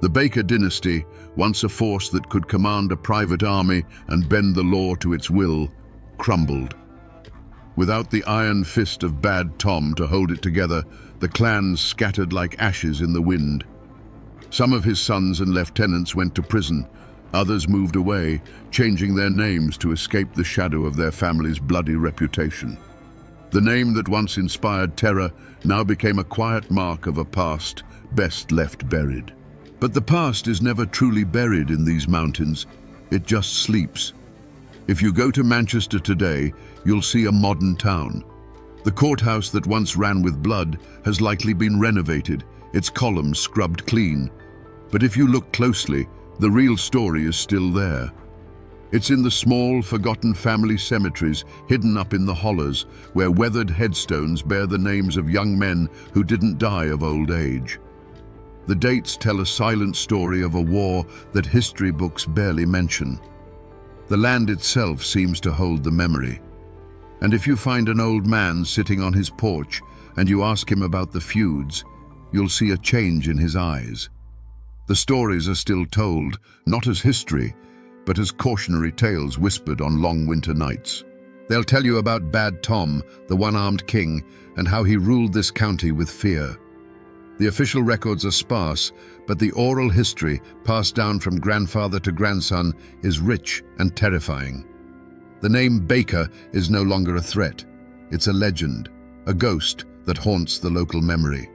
The Baker dynasty, once a force that could command a private army and bend the law to its will, crumbled. Without the iron fist of Bad Tom to hold it together, the clans scattered like ashes in the wind. Some of his sons and lieutenants went to prison. Others moved away, changing their names to escape the shadow of their family's bloody reputation. The name that once inspired terror now became a quiet mark of a past best left buried. But the past is never truly buried in these mountains. It just sleeps. If you go to Manchester today, you'll see a modern town. The courthouse that once ran with blood has likely been renovated, its columns scrubbed clean. But if you look closely, the real story is still there. It's in the small, forgotten family cemeteries hidden up in the hollows where weathered headstones bear the names of young men who didn't die of old age. The dates tell a silent story of a war that history books barely mention. The land itself seems to hold the memory. And if you find an old man sitting on his porch and you ask him about the feuds, you'll see a change in his eyes. The stories are still told, not as history, but as cautionary tales whispered on long winter nights. They'll tell you about Bad Tom, the one-armed king, and how he ruled this county with fear. The official records are sparse, but the oral history, passed down from grandfather to grandson, is rich and terrifying. The name Baker is no longer a threat. It's a legend, a ghost that haunts the local memory.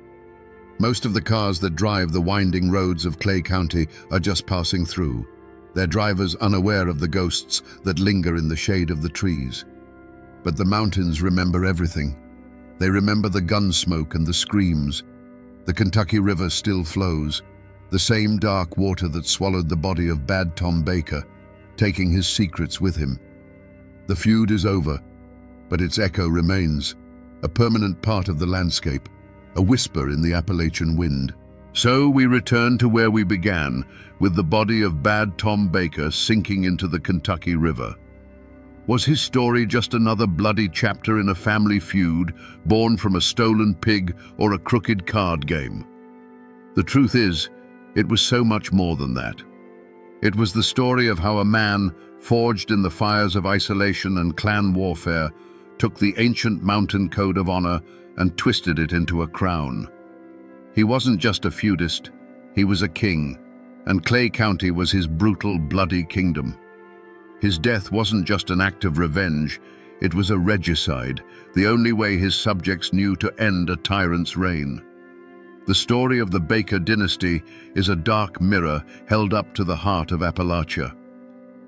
Most of the cars that drive the winding roads of Clay County are just passing through, their drivers unaware of the ghosts that linger in the shade of the trees. But the mountains remember everything. They remember the gun smoke and the screams. The Kentucky River still flows, the same dark water that swallowed the body of Bad Tom Baker, taking his secrets with him. The feud is over, but its echo remains, a permanent part of the landscape, a whisper in the Appalachian wind. So we return to where we began, with the body of Bad Tom Baker sinking into the Kentucky River. Was his story just another bloody chapter in a family feud, born from a stolen pig or a crooked card game? The truth is, it was so much more than that. It was the story of how a man, forged in the fires of isolation and clan warfare, took the ancient mountain code of honor and twisted it into a crown. He wasn't just a feudist, he was a king, and Clay County was his brutal, bloody kingdom. His death wasn't just an act of revenge, it was a regicide, the only way his subjects knew to end a tyrant's reign. The story of the Baker dynasty is a dark mirror held up to the heart of Appalachia.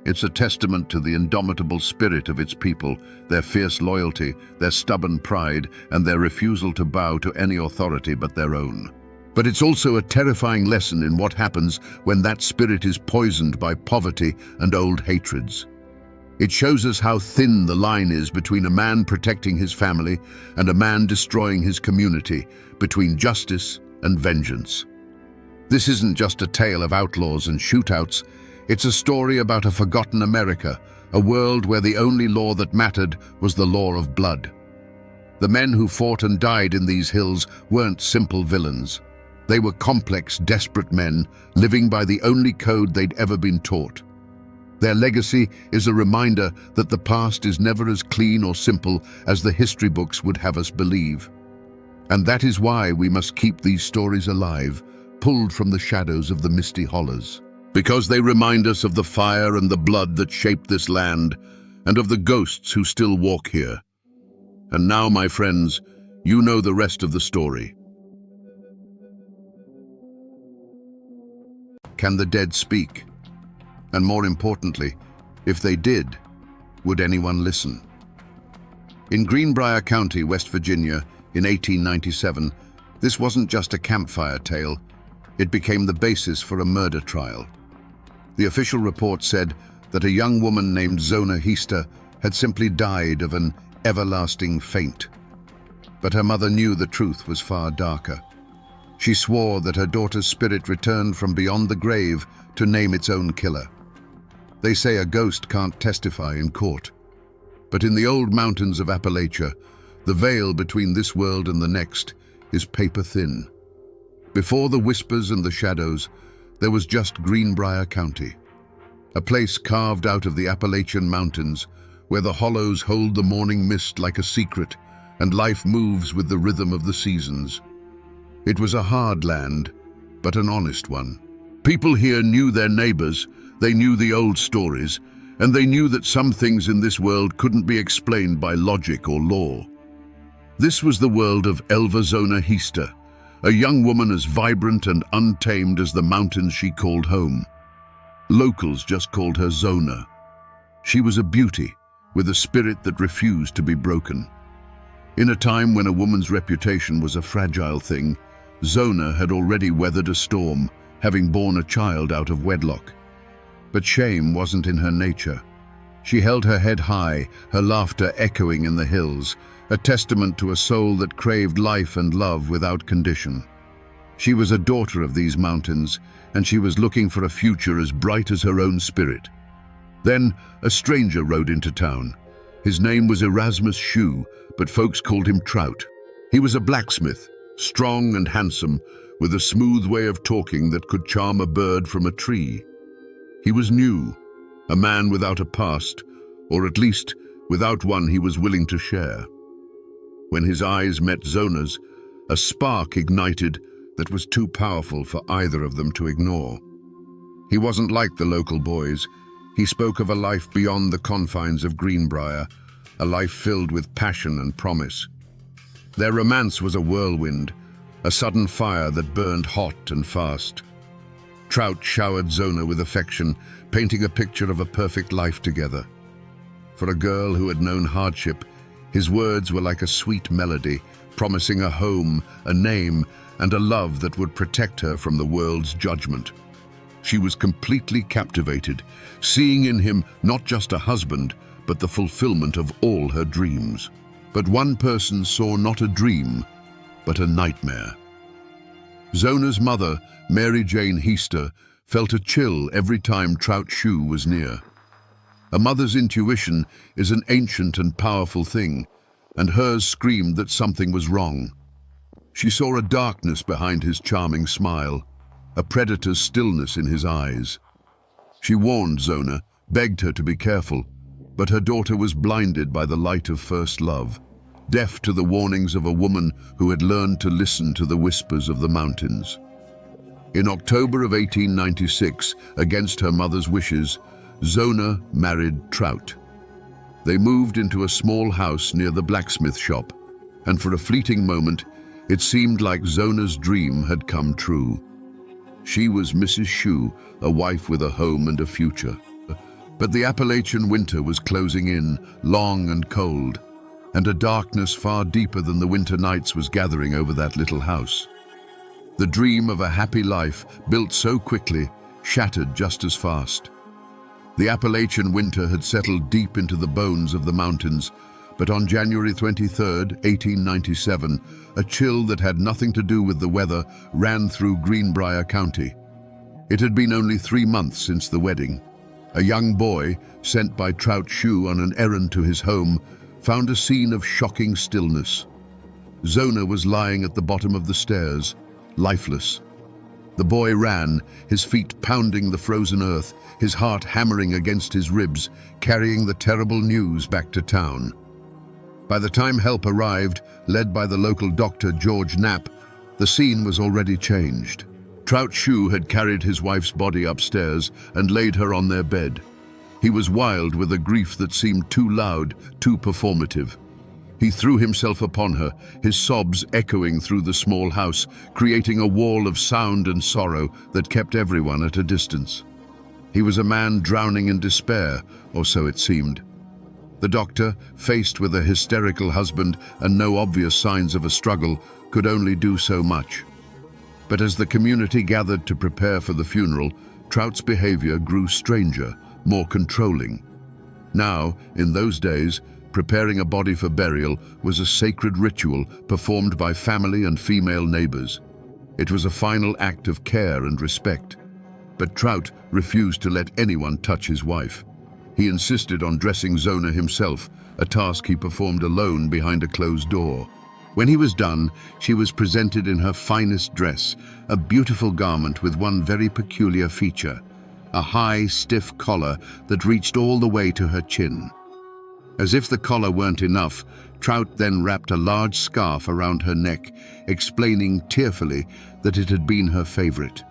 It's a testament to the indomitable spirit of its people, their fierce loyalty, their stubborn pride, and their refusal to bow to any authority but their own. But it's also a terrifying lesson in what happens when that spirit is poisoned by poverty and old hatreds. It shows us how thin the line is between a man protecting his family and a man destroying his community, between justice and vengeance. This isn't just a tale of outlaws and shootouts, it's a story about a forgotten America, a world where the only law that mattered was the law of blood. The men who fought and died in these hills weren't simple villains. They were complex, desperate men, living by the only code they'd ever been taught. Their legacy is a reminder that the past is never as clean or simple as the history books would have us believe. And that is why we must keep these stories alive, pulled from the shadows of the misty hollows. Because they remind us of the fire and the blood that shaped this land, and of the ghosts who still walk here. And now, my friends, you know the rest of the story. Can the dead speak? And more importantly, if they did, would anyone listen? In Greenbrier County, West Virginia, in 1897, this wasn't just a campfire tale, it became the basis for a murder trial. The official report said that a young woman named Zona Heaster had simply died of an everlasting faint. But her mother knew the truth was far darker. She swore that her daughter's spirit returned from beyond the grave to name its own killer. They say a ghost can't testify in court. But in the old mountains of Appalachia, the veil between this world and the next is paper thin. Before the whispers and the shadows, there was just Greenbrier County, a place carved out of the Appalachian Mountains, where the hollows hold the morning mist like a secret, and life moves with the rhythm of the seasons. It was a hard land, but an honest one. People here knew their neighbors, they knew the old stories, and they knew that some things in this world couldn't be explained by logic or law. This was the world of Elva Zona Heaster, a young woman as vibrant and untamed as the mountains she called home. Locals just called her Zona. She was a beauty, with a spirit that refused to be broken. In a time when a woman's reputation was a fragile thing, Zona had already weathered a storm, having borne a child out of wedlock. But shame wasn't in her nature. She held her head high, her laughter echoing in the hills, a testament to a soul that craved life and love without condition. She was a daughter of these mountains, and she was looking for a future as bright as her own spirit. Then a stranger rode into town. His name was Erasmus Shue, but folks called him Trout. He was a blacksmith, strong and handsome, with a smooth way of talking that could charm a bird from a tree. He was new, a man without a past, or at least without one he was willing to share. When his eyes met Zona's, a spark ignited that was too powerful for either of them to ignore. He wasn't like the local boys. He spoke of a life beyond the confines of Greenbrier, a life filled with passion and promise. Their romance was a whirlwind, a sudden fire that burned hot and fast. Trout showered Zona with affection, painting a picture of a perfect life together. For a girl who had known hardship, his words were like a sweet melody, promising a home, a name, and a love that would protect her from the world's judgment. She was completely captivated, seeing in him not just a husband, but the fulfillment of all her dreams. But one person saw not a dream, but a nightmare. Zona's mother, Mary Jane Heaster, felt a chill every time Trout Shue was near. A mother's intuition is an ancient and powerful thing, and hers screamed that something was wrong. She saw a darkness behind his charming smile, a predator's stillness in his eyes. She warned Zona, begged her to be careful, but her daughter was blinded by the light of first love, deaf to the warnings of a woman who had learned to listen to the whispers of the mountains. In October of 1896, against her mother's wishes, Zona married Trout. They moved into a small house near the blacksmith shop, and for a fleeting moment, it seemed like Zona's dream had come true. She was Mrs. Shue, a wife with a home and a future. But the Appalachian winter was closing in, long and cold, and a darkness far deeper than the winter nights was gathering over that little house. The dream of a happy life, built so quickly, shattered just as fast. The Appalachian winter had settled deep into the bones of the mountains, but on January 23, 1897, a chill that had nothing to do with the weather ran through Greenbrier County. It had been only 3 months since the wedding. A young boy, sent by Trout Shue on an errand to his home, found a scene of shocking stillness. Zona was lying at the bottom of the stairs, lifeless. The boy ran, his feet pounding the frozen earth, his heart hammering against his ribs, carrying the terrible news back to town. By the time help arrived, led by the local doctor George Knapp, the scene was already changed. Trout Shue had carried his wife's body upstairs and laid her on their bed. He was wild with a grief that seemed too loud, too performative. He threw himself upon her, his sobs echoing through the small house, creating a wall of sound and sorrow that kept everyone at a distance. He was a man drowning in despair, or so it seemed. The doctor, faced with a hysterical husband and no obvious signs of a struggle, could only do so much. But as the community gathered to prepare for the funeral, Trout's behavior grew stranger, more controlling. Now, in those days, preparing a body for burial was a sacred ritual performed by family and female neighbors. It was a final act of care and respect. But Trout refused to let anyone touch his wife. He insisted on dressing Zona himself, a task he performed alone behind a closed door. When he was done, she was presented in her finest dress, a beautiful garment with one very peculiar feature, a high, stiff collar that reached all the way to her chin. As if the collar weren't enough, Trout then wrapped a large scarf around her neck, explaining tearfully that it had been her favorite.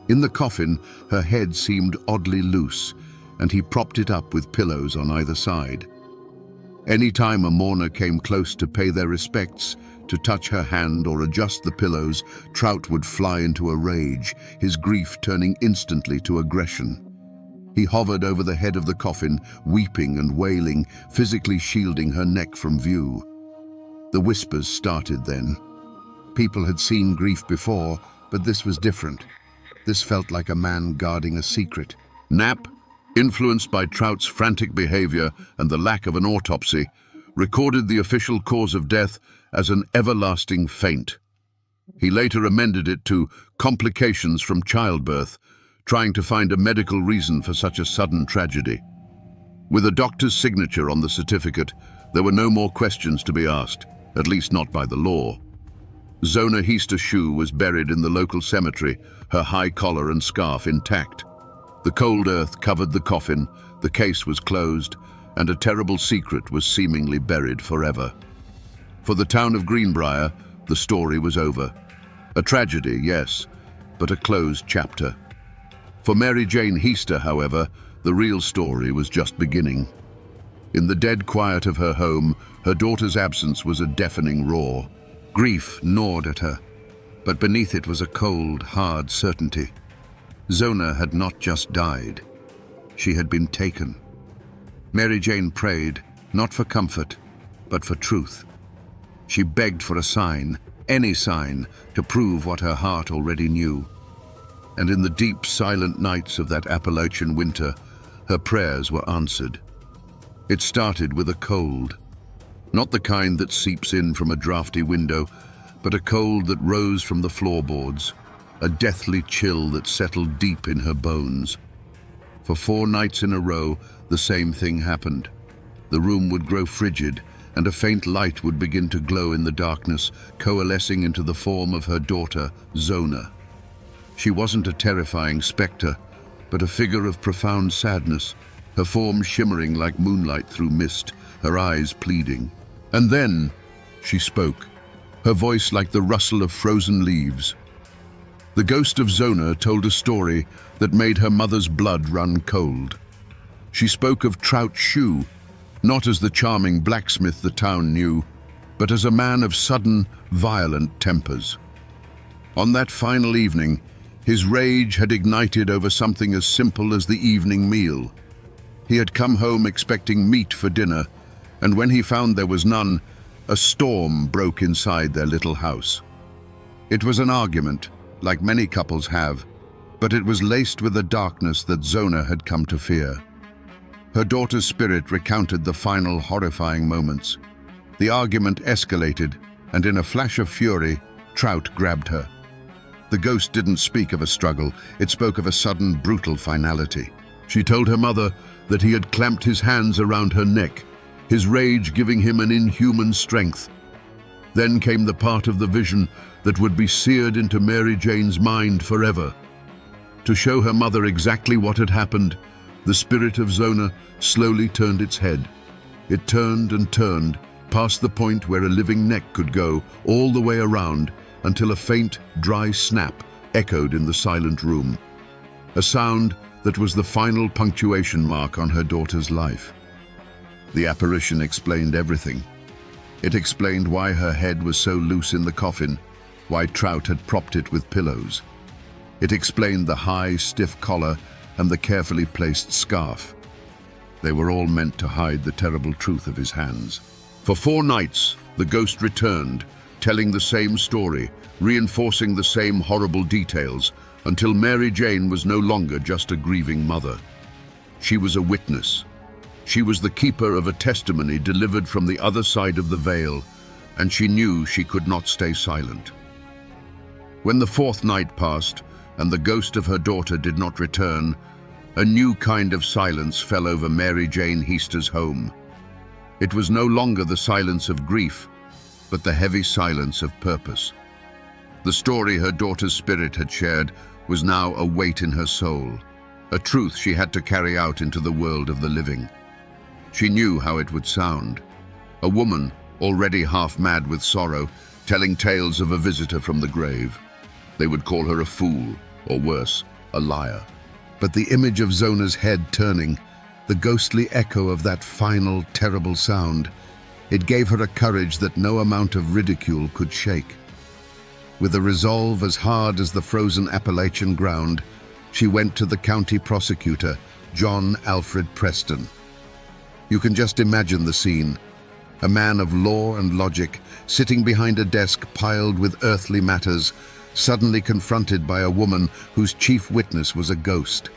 In the coffin, her head seemed oddly loose, and he propped it up with pillows on either side. Any time a mourner came close to pay their respects, to touch her hand or adjust the pillows, Trout would fly into a rage, his grief turning instantly to aggression. He hovered over the head of the coffin, weeping and wailing, physically shielding her neck from view. The whispers started then. People had seen grief before, but this was different. This felt like a man guarding a secret. "Knapp," influenced by Trout's frantic behavior and the lack of an autopsy, recorded the official cause of death as an everlasting faint. He later amended it to complications from childbirth, trying to find a medical reason for such a sudden tragedy. With a doctor's signature on the certificate, there were no more questions to be asked, at least not by the law. Zona Heaster Shue was buried in the local cemetery, her high collar and scarf intact. The cold earth covered the coffin, the case was closed, and a terrible secret was seemingly buried forever. For the town of Greenbrier, the story was over. A tragedy, yes, but a closed chapter. For Mary Jane Heaster, however, the real story was just beginning. In the dead quiet of her home, her daughter's absence was a deafening roar. Grief gnawed at her, but beneath it was a cold, hard certainty. Zona had not just died. She had been taken. Mary Jane prayed, not for comfort, but for truth. She begged for a sign, any sign, to prove what her heart already knew. And in the deep, silent nights of that Appalachian winter, her prayers were answered. It started with a cold. Not the kind that seeps in from a drafty window, but a cold that rose from the floorboards, a deathly chill that settled deep in her bones. For 4 nights in a row, the same thing happened. The room would grow frigid, and a faint light would begin to glow in the darkness, coalescing into the form of her daughter, Zona. She wasn't a terrifying specter, but a figure of profound sadness, her form shimmering like moonlight through mist, her eyes pleading. And then she spoke, her voice like the rustle of frozen leaves. The ghost of Zona told a story that made her mother's blood run cold. She spoke of Trout Shue, not as the charming blacksmith the town knew, but as a man of sudden, violent tempers. On that final evening, his rage had ignited over something as simple as the evening meal. He had come home expecting meat for dinner, and when he found there was none, a storm broke inside their little house. It was an argument, like many couples have, but it was laced with a darkness that Zona had come to fear. Her daughter's spirit recounted the final horrifying moments. The argument escalated, and in a flash of fury, Trout grabbed her. The ghost didn't speak of a struggle, it spoke of a sudden, brutal finality. She told her mother that he had clamped his hands around her neck, his rage giving him an inhuman strength. Then came the part of the vision that would be seared into Mary Jane's mind forever. To show her mother exactly what had happened, the spirit of Zona slowly turned its head. It turned and turned, past the point where a living neck could go, all the way around, until a faint, dry snap echoed in the silent room. A sound that was the final punctuation mark on her daughter's life. The apparition explained everything. It explained why her head was so loose in the coffin, why Trout had propped it with pillows. It explained the high, stiff collar and the carefully placed scarf. They were all meant to hide the terrible truth of his hands. For 4 nights, the ghost returned, telling the same story, reinforcing the same horrible details, until Mary Jane was no longer just a grieving mother. She was a witness. She was the keeper of a testimony delivered from the other side of the veil, and she knew she could not stay silent. When the 4th night passed, and the ghost of her daughter did not return, a new kind of silence fell over Mary Jane Heaster's home. It was no longer the silence of grief, but the heavy silence of purpose. The story her daughter's spirit had shared was now a weight in her soul, a truth she had to carry out into the world of the living. She knew how it would sound. A woman, already half mad with sorrow, telling tales of a visitor from the grave. They would call her a fool, or worse, a liar. But the image of Zona's head turning, the ghostly echo of that final, terrible sound, it gave her a courage that no amount of ridicule could shake. With a resolve as hard as the frozen Appalachian ground, she went to the county prosecutor, John Alfred Preston. You can just imagine the scene. A man of law and logic, sitting behind a desk piled with earthly matters, suddenly confronted by a woman whose chief witness was a ghost.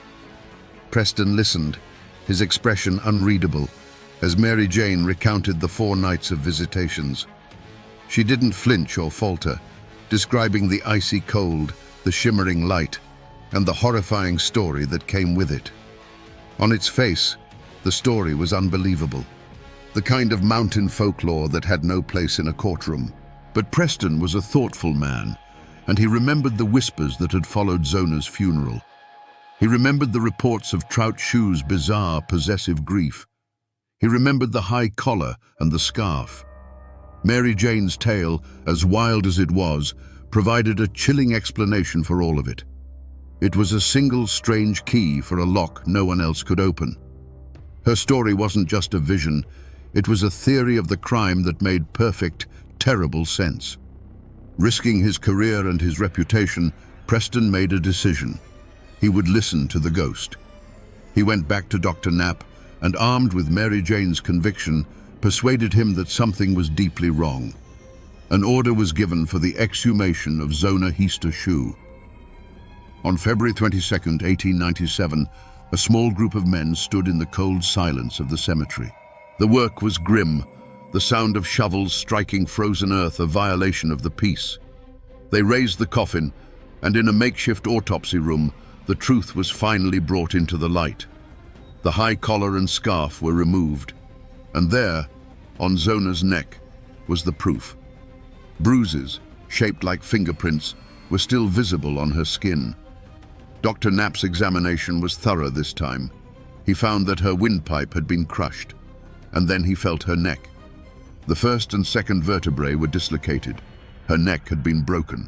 Preston listened, his expression unreadable, as Mary Jane recounted the 4 nights of visitations. She didn't flinch or falter, describing the icy cold, the shimmering light, and the horrifying story that came with it. On its face, the story was unbelievable, the kind of mountain folklore that had no place in a courtroom. But Preston was a thoughtful man, and he remembered the whispers that had followed Zona's funeral. He remembered the reports of Trout Shoe's bizarre, possessive grief. He remembered the high collar and the scarf. Mary Jane's tale, as wild as it was, provided a chilling explanation for all of it. It was a single strange key for a lock no one else could open. Her story wasn't just a vision, it was a theory of the crime that made perfect, terrible sense. Risking his career and his reputation, Preston made a decision. He would listen to the ghost. He went back to Dr. Knapp and, armed with Mary Jane's conviction, persuaded him that something was deeply wrong. An order was given for the exhumation of Zona Heaster Shoe. On February 22, 1897, a small group of men stood in the cold silence of the cemetery. The work was grim, the sound of shovels striking frozen earth a violation of the peace. They raised the coffin, and in a makeshift autopsy room, the truth was finally brought into the light. The high collar and scarf were removed, and there, on Zona's neck, was the proof. Bruises, shaped like fingerprints, were still visible on her skin. Dr. Knapp's examination was thorough this time. He found that her windpipe had been crushed, and then he felt her neck. The first and second vertebrae were dislocated. Her neck had been broken.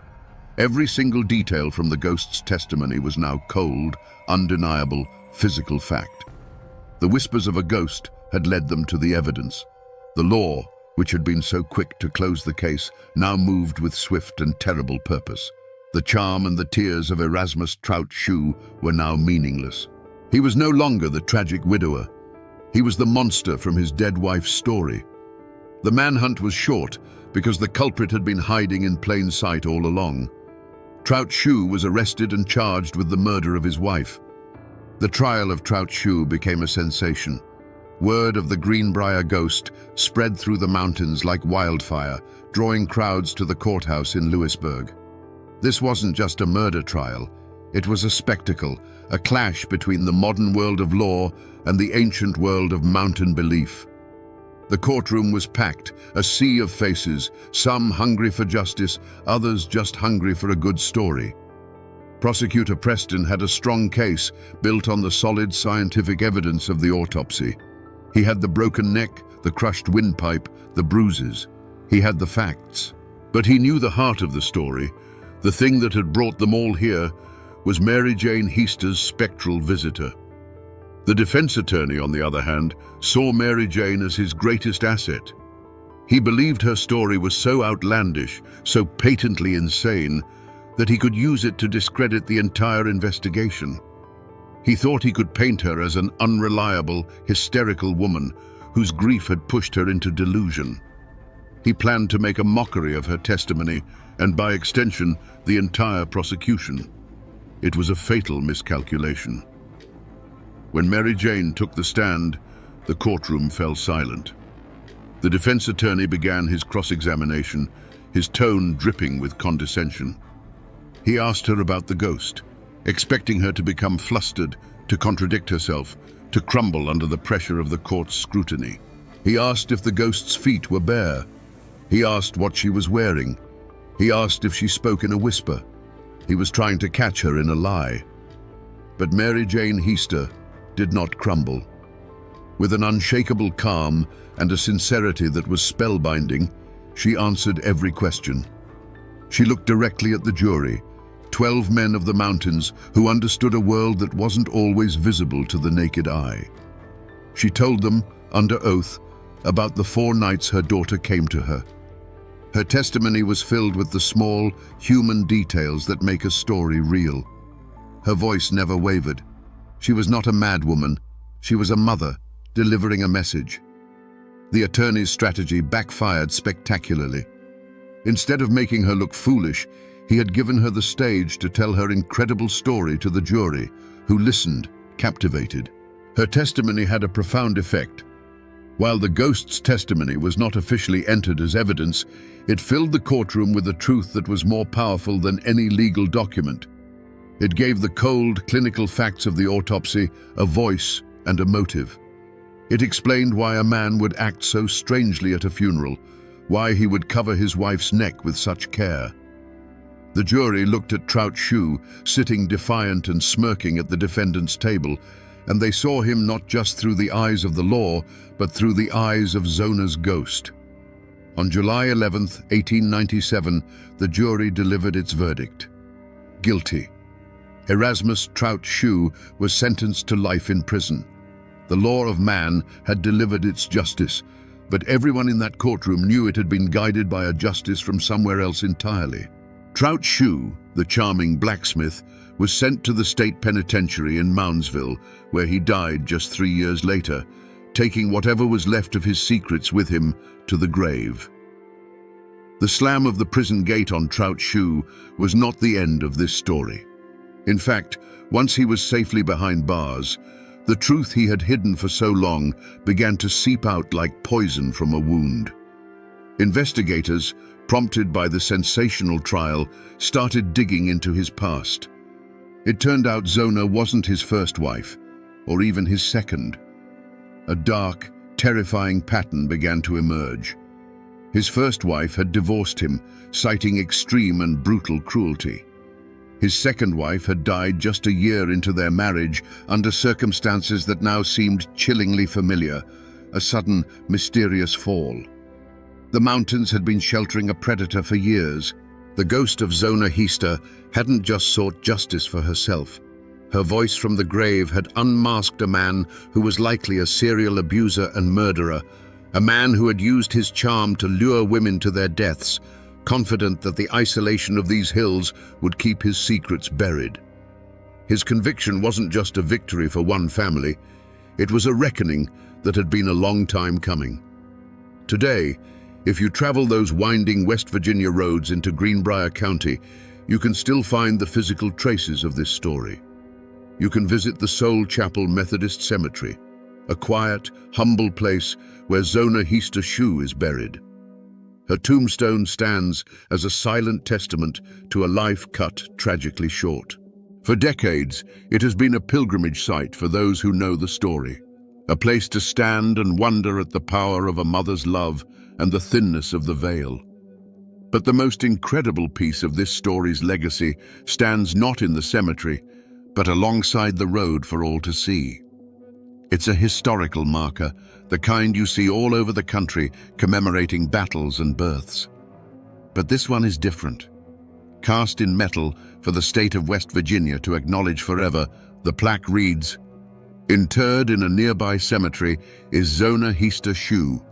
Every single detail from the ghost's testimony was now cold, undeniable, physical fact. The whispers of a ghost had led them to the evidence. The law, which had been so quick to close the case, now moved with swift and terrible purpose. The charm and the tears of Erasmus Trout Shoe were now meaningless. He was no longer the tragic widower. He was the monster from his dead wife's story. The manhunt was short because the culprit had been hiding in plain sight all along. Trout Shoe was arrested and charged with the murder of his wife. The trial of Trout Shoe became a sensation. Word of the Greenbrier ghost spread through the mountains like wildfire, drawing crowds to the courthouse in Lewisburg. This wasn't just a murder trial. It was a spectacle, a clash between the modern world of law and the ancient world of mountain belief. The courtroom was packed, a sea of faces, some hungry for justice, others just hungry for a good story. Prosecutor Preston had a strong case built on the solid scientific evidence of the autopsy. He had the broken neck, the crushed windpipe, the bruises. He had the facts. But he knew the heart of the story. The thing that had brought them all here was Mary Jane Heaster's spectral visitor. The defense attorney, on the other hand, saw Mary Jane as his greatest asset. He believed her story was so outlandish, so patently insane, that he could use it to discredit the entire investigation. He thought he could paint her as an unreliable, hysterical woman whose grief had pushed her into delusion. He planned to make a mockery of her testimony and, by extension, the entire prosecution. It was a fatal miscalculation. When Mary Jane took the stand, the courtroom fell silent. The defense attorney began his cross-examination, his tone dripping with condescension. He asked her about the ghost, expecting her to become flustered, to contradict herself, to crumble under the pressure of the court's scrutiny. He asked if the ghost's feet were bare. He asked what she was wearing. He asked if she spoke in a whisper. He was trying to catch her in a lie. But Mary Jane Heaster did not crumble. With an unshakable calm and a sincerity that was spellbinding, she answered every question. She looked directly at the jury, 12 men of the mountains who understood a world that wasn't always visible to the naked eye. She told them, under oath, about the 4 nights her daughter came to her. Her testimony was filled with the small, human details that make a story real. Her voice never wavered. She was not a madwoman. She was a mother, delivering a message. The attorney's strategy backfired spectacularly. Instead of making her look foolish, he had given her the stage to tell her incredible story to the jury, who listened, captivated. Her testimony had a profound effect. While the ghost's testimony was not officially entered as evidence, it filled the courtroom with a truth that was more powerful than any legal document. It gave the cold, clinical facts of the autopsy a voice and a motive. It explained why a man would act so strangely at a funeral, why he would cover his wife's neck with such care. The jury looked at Trout Shue, sitting defiant and smirking at the defendant's table, and they saw him not just through the eyes of the law, but through the eyes of Zona's ghost. On July 11, 1897, the jury delivered its verdict. Guilty. Erasmus Trout Shue was sentenced to life in prison. The law of man had delivered its justice, but everyone in that courtroom knew it had been guided by a justice from somewhere else entirely. Trout Shue, the charming blacksmith, was sent to the state penitentiary in Moundsville, where he died just 3 years later, taking whatever was left of his secrets with him to the grave. The slam of the prison gate on Trout Shue was not the end of this story. In fact, once he was safely behind bars, the truth he had hidden for so long began to seep out like poison from a wound. Investigators, prompted by the sensational trial, started digging into his past. It turned out Zona wasn't his first wife, or even his second. A dark, terrifying pattern began to emerge. His first wife had divorced him, citing extreme and brutal cruelty. His second wife had died just a year into their marriage under circumstances that now seemed chillingly familiar, a sudden, mysterious fall. The mountains had been sheltering a predator for years. The ghost of Zona Heaster hadn't just sought justice for herself. Her voice from the grave had unmasked a man who was likely a serial abuser and murderer, a man who had used his charm to lure women to their deaths, confident that the isolation of these hills would keep his secrets buried. His conviction wasn't just a victory for one family, it was a reckoning that had been a long time coming. Today, if you travel those winding West Virginia roads into Greenbrier County, you can still find the physical traces of this story. You can visit the Soul Chapel Methodist Cemetery, a quiet, humble place where Zona Heaster Shue is buried. Her tombstone stands as a silent testament to a life cut tragically short. For decades, it has been a pilgrimage site for those who know the story, a place to stand and wonder at the power of a mother's love and the thinness of the veil. But the most incredible piece of this story's legacy stands not in the cemetery, but alongside the road for all to see. It's a historical marker, the kind you see all over the country commemorating battles and births. But this one is different. Cast in metal for the state of West Virginia to acknowledge forever, the plaque reads, "Interred in a nearby cemetery is Zona Heaster Shue.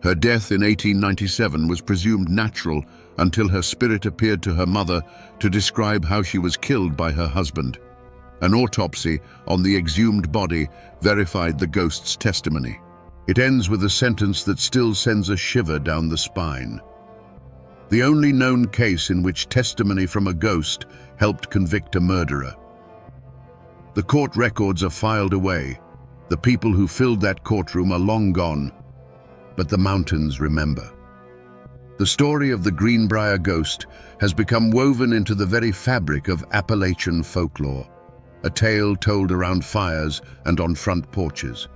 Her death in 1897 was presumed natural until her spirit appeared to her mother to describe how she was killed by her husband. An autopsy on the exhumed body verified the ghost's testimony. It ends with a sentence that still sends a shiver down the spine. The only known case in which testimony from a ghost helped convict a murderer. The court records are filed away. The people who filled that courtroom are long gone, but the mountains remember. The story of the Greenbrier ghost has become woven into the very fabric of Appalachian folklore, a tale told around fires and on front porches.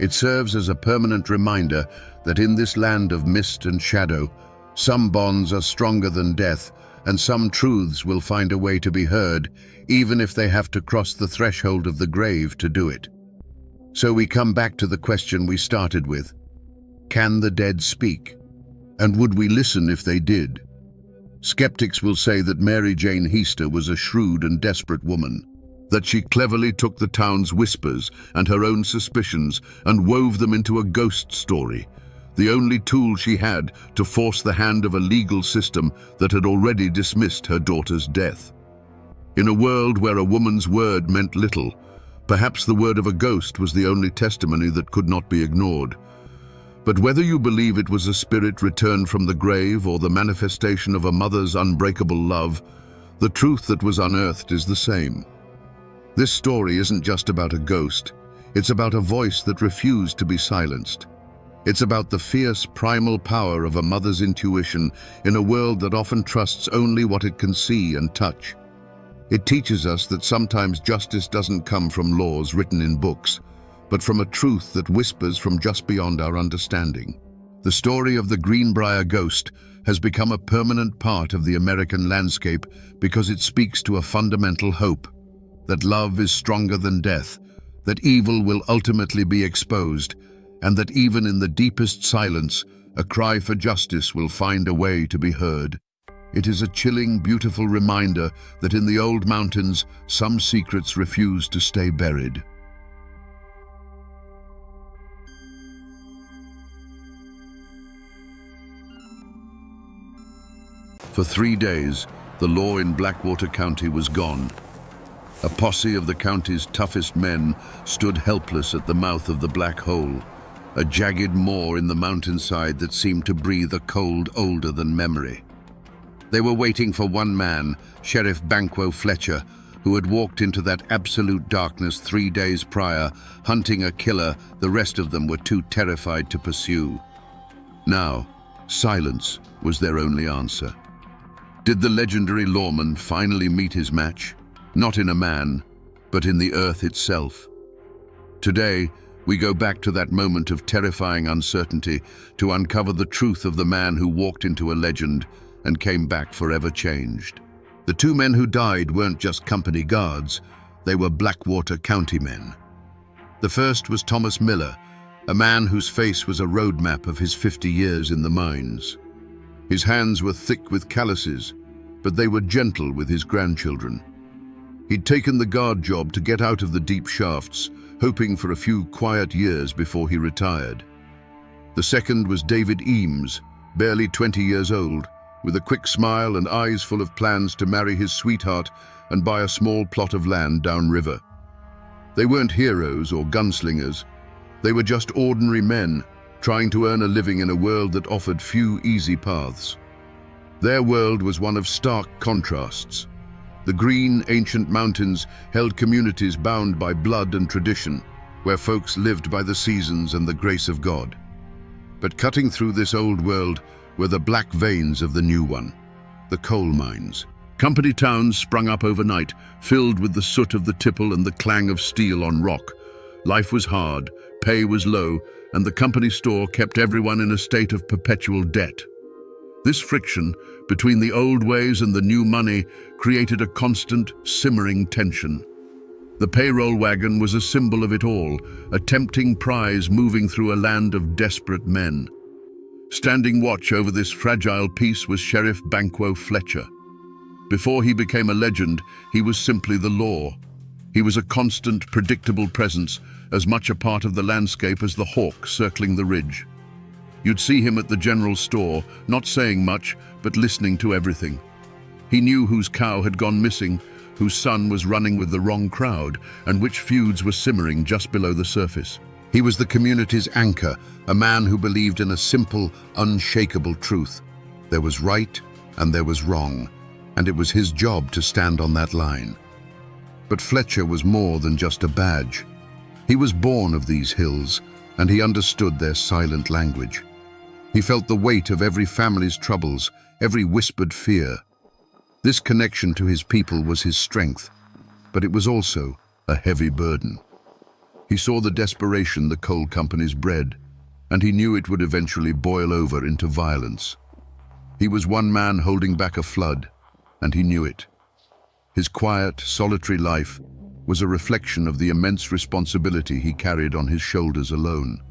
It serves as a permanent reminder that in this land of mist and shadow, some bonds are stronger than death, and some truths will find a way to be heard, even if they have to cross the threshold of the grave to do it. So we come back to the question we started with. Can the dead speak? And would we listen if they did? Skeptics will say that Mary Jane Heaster was a shrewd and desperate woman, that she cleverly took the town's whispers and her own suspicions and wove them into a ghost story, the only tool she had to force the hand of a legal system that had already dismissed her daughter's death. In a world where a woman's word meant little, perhaps the word of a ghost was the only testimony that could not be ignored. But whether you believe it was a spirit returned from the grave or the manifestation of a mother's unbreakable love, the truth that was unearthed is the same. This story isn't just about a ghost. It's about a voice that refused to be silenced. It's about the fierce, primal power of a mother's intuition in a world that often trusts only what it can see and touch. It teaches us that sometimes justice doesn't come from laws written in books, but from a truth that whispers from just beyond our understanding. The story of the Greenbrier ghost has become a permanent part of the American landscape because it speaks to a fundamental hope, that love is stronger than death, that evil will ultimately be exposed, and that even in the deepest silence, a cry for justice will find a way to be heard. It is a chilling, beautiful reminder that in the old mountains, some secrets refuse to stay buried. For 3 days, the law in Blackwater County was gone. A posse of the county's toughest men stood helpless at the mouth of the Black Hole, a jagged moor in the mountainside that seemed to breathe a cold older than memory. They were waiting for one man, Sheriff Banquo Fletcher, who had walked into that absolute darkness 3 days prior, hunting a killer the rest of them were too terrified to pursue. Now, silence was their only answer. Did the legendary lawman finally meet his match? Not in a man, but in the earth itself. Today, we go back to that moment of terrifying uncertainty to uncover the truth of the man who walked into a legend and came back forever changed. The 2 men who died weren't just company guards, they were Blackwater County men. The first was Thomas Miller, a man whose face was a roadmap of his 50 years in the mines. His hands were thick with calluses, but they were gentle with his grandchildren. He'd taken the guard job to get out of the deep shafts, hoping for a few quiet years before he retired. The second was David Eames, barely 20 years old, with a quick smile and eyes full of plans to marry his sweetheart and buy a small plot of land downriver. They weren't heroes or gunslingers. They were just ordinary men, trying to earn a living in a world that offered few easy paths. Their world was one of stark contrasts. The green, ancient mountains held communities bound by blood and tradition, where folks lived by the seasons and the grace of God. But cutting through this old world were the black veins of the new one, the coal mines. Company towns sprung up overnight, filled with the soot of the tipple and the clang of steel on rock. Life was hard, pay was low, and the company store kept everyone in a state of perpetual debt. This friction between the old ways and the new money created a constant, simmering tension. The payroll wagon was a symbol of it all, a tempting prize moving through a land of desperate men. Standing watch over this fragile peace was Sheriff Banquo Fletcher. Before he became a legend, he was simply the law. He was a constant, predictable presence, as much a part of the landscape as the hawk circling the ridge. You'd see him at the general store, not saying much, but listening to everything. He knew whose cow had gone missing, whose son was running with the wrong crowd, and which feuds were simmering just below the surface. He was the community's anchor, a man who believed in a simple, unshakable truth. There was right and there was wrong, and it was his job to stand on that line. But Fletcher was more than just a badge. He was born of these hills, and he understood their silent language. He felt the weight of every family's troubles, every whispered fear. This connection to his people was his strength, but it was also a heavy burden. He saw the desperation the coal companies bred, and he knew it would eventually boil over into violence. He was one man holding back a flood, and he knew it. His quiet, solitary life was a reflection of the immense responsibility he carried on his shoulders alone.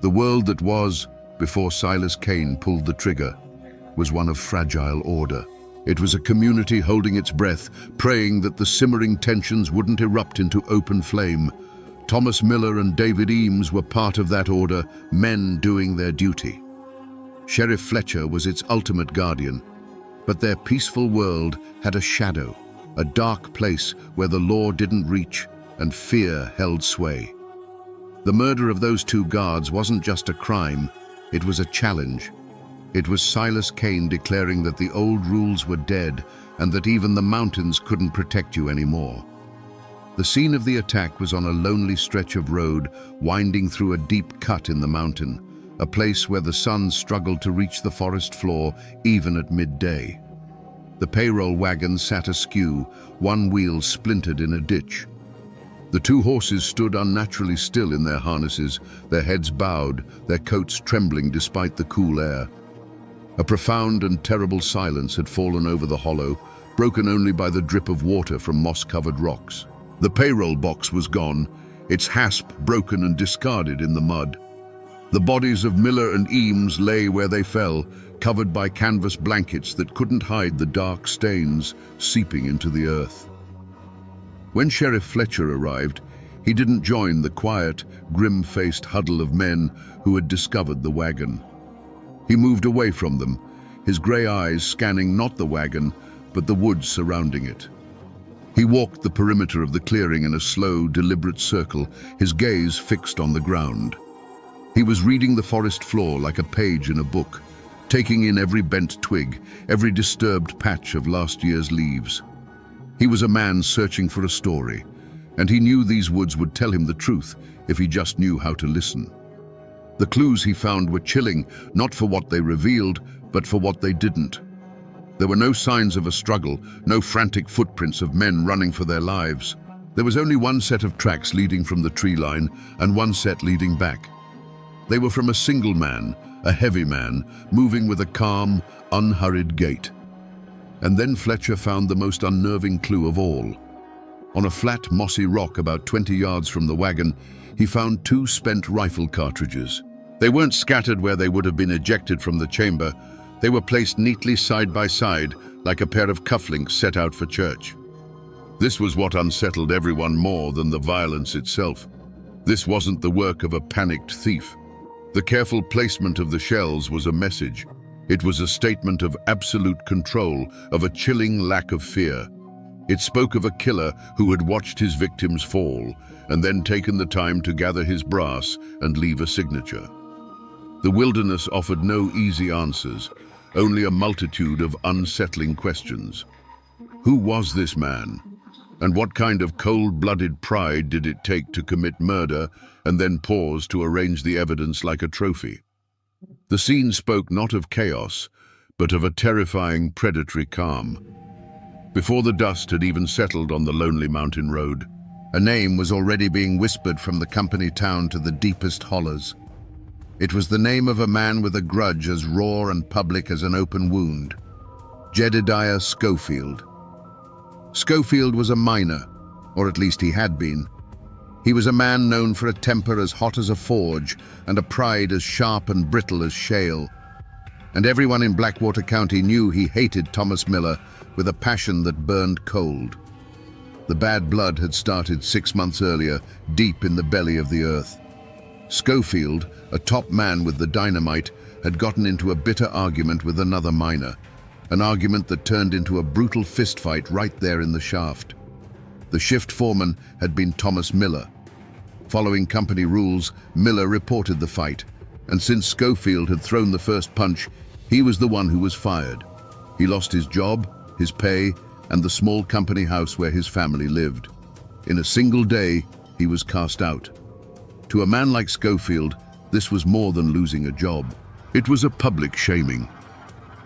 The world that was, before Silas Kane pulled the trigger, was one of fragile order. It was a community holding its breath, praying that the simmering tensions wouldn't erupt into open flame. Thomas Miller and David Eames were part of that order, men doing their duty. Sheriff Fletcher was its ultimate guardian, but their peaceful world had a shadow, a dark place where the law didn't reach and fear held sway. The murder of those 2 guards wasn't just a crime, it was a challenge. It was Silas Kane declaring that the old rules were dead and that even the mountains couldn't protect you anymore. The scene of the attack was on a lonely stretch of road winding through a deep cut in the mountain, a place where the sun struggled to reach the forest floor even at midday. The payroll wagon sat askew, one wheel splintered in a ditch. The two horses stood unnaturally still in their harnesses, their heads bowed, their coats trembling despite the cool air. A profound and terrible silence had fallen over the hollow, broken only by the drip of water from moss-covered rocks. The payroll box was gone, its hasp broken and discarded in the mud. The bodies of Miller and Eames lay where they fell, covered by canvas blankets that couldn't hide the dark stains seeping into the earth. When Sheriff Fletcher arrived, he didn't join the quiet, grim-faced huddle of men who had discovered the wagon. He moved away from them, his grey eyes scanning not the wagon, but the woods surrounding it. He walked the perimeter of the clearing in a slow, deliberate circle, his gaze fixed on the ground. He was reading the forest floor like a page in a book, taking in every bent twig, every disturbed patch of last year's leaves. He was a man searching for a story, and he knew these woods would tell him the truth if he just knew how to listen. The clues he found were chilling, not for what they revealed, but for what they didn't. There were no signs of a struggle, no frantic footprints of men running for their lives. There was only one set of tracks leading from the tree line and one set leading back. They were from a single man, a heavy man, moving with a calm, unhurried gait. And then Fletcher found the most unnerving clue of all. On a flat, mossy rock about 20 yards from the wagon, he found 2 spent rifle cartridges. They weren't scattered where they would have been ejected from the chamber. They were placed neatly side by side, like a pair of cufflinks set out for church. This was what unsettled everyone more than the violence itself. This wasn't the work of a panicked thief. The careful placement of the shells was a message. It was a statement of absolute control, of a chilling lack of fear. It spoke of a killer who had watched his victims fall and then taken the time to gather his brass and leave a signature. The wilderness offered no easy answers, only a multitude of unsettling questions. Who was this man? And what kind of cold-blooded pride did it take to commit murder and then pause to arrange the evidence like a trophy? The scene spoke not of chaos, but of a terrifying, predatory calm. Before the dust had even settled on the lonely mountain road, a name was already being whispered from the company town to the deepest hollows. It was the name of a man with a grudge as raw and public as an open wound. Jedediah Schofield. Schofield was a miner, or at least he had been. He was a man known for a temper as hot as a forge and a pride as sharp and brittle as shale. And everyone in Blackwater County knew he hated Thomas Miller with a passion that burned cold. The bad blood had started 6 months earlier, deep in the belly of the earth. Schofield, a top man with the dynamite, had gotten into a bitter argument with another miner, an argument that turned into a brutal fistfight right there in the shaft. The shift foreman had been Thomas Miller. Following company rules, Miller reported the fight, and since Schofield had thrown the first punch, he was the one who was fired. He lost his job, his pay, and the small company house where his family lived. In a single day, he was cast out. To a man like Schofield, this was more than losing a job. It was a public shaming.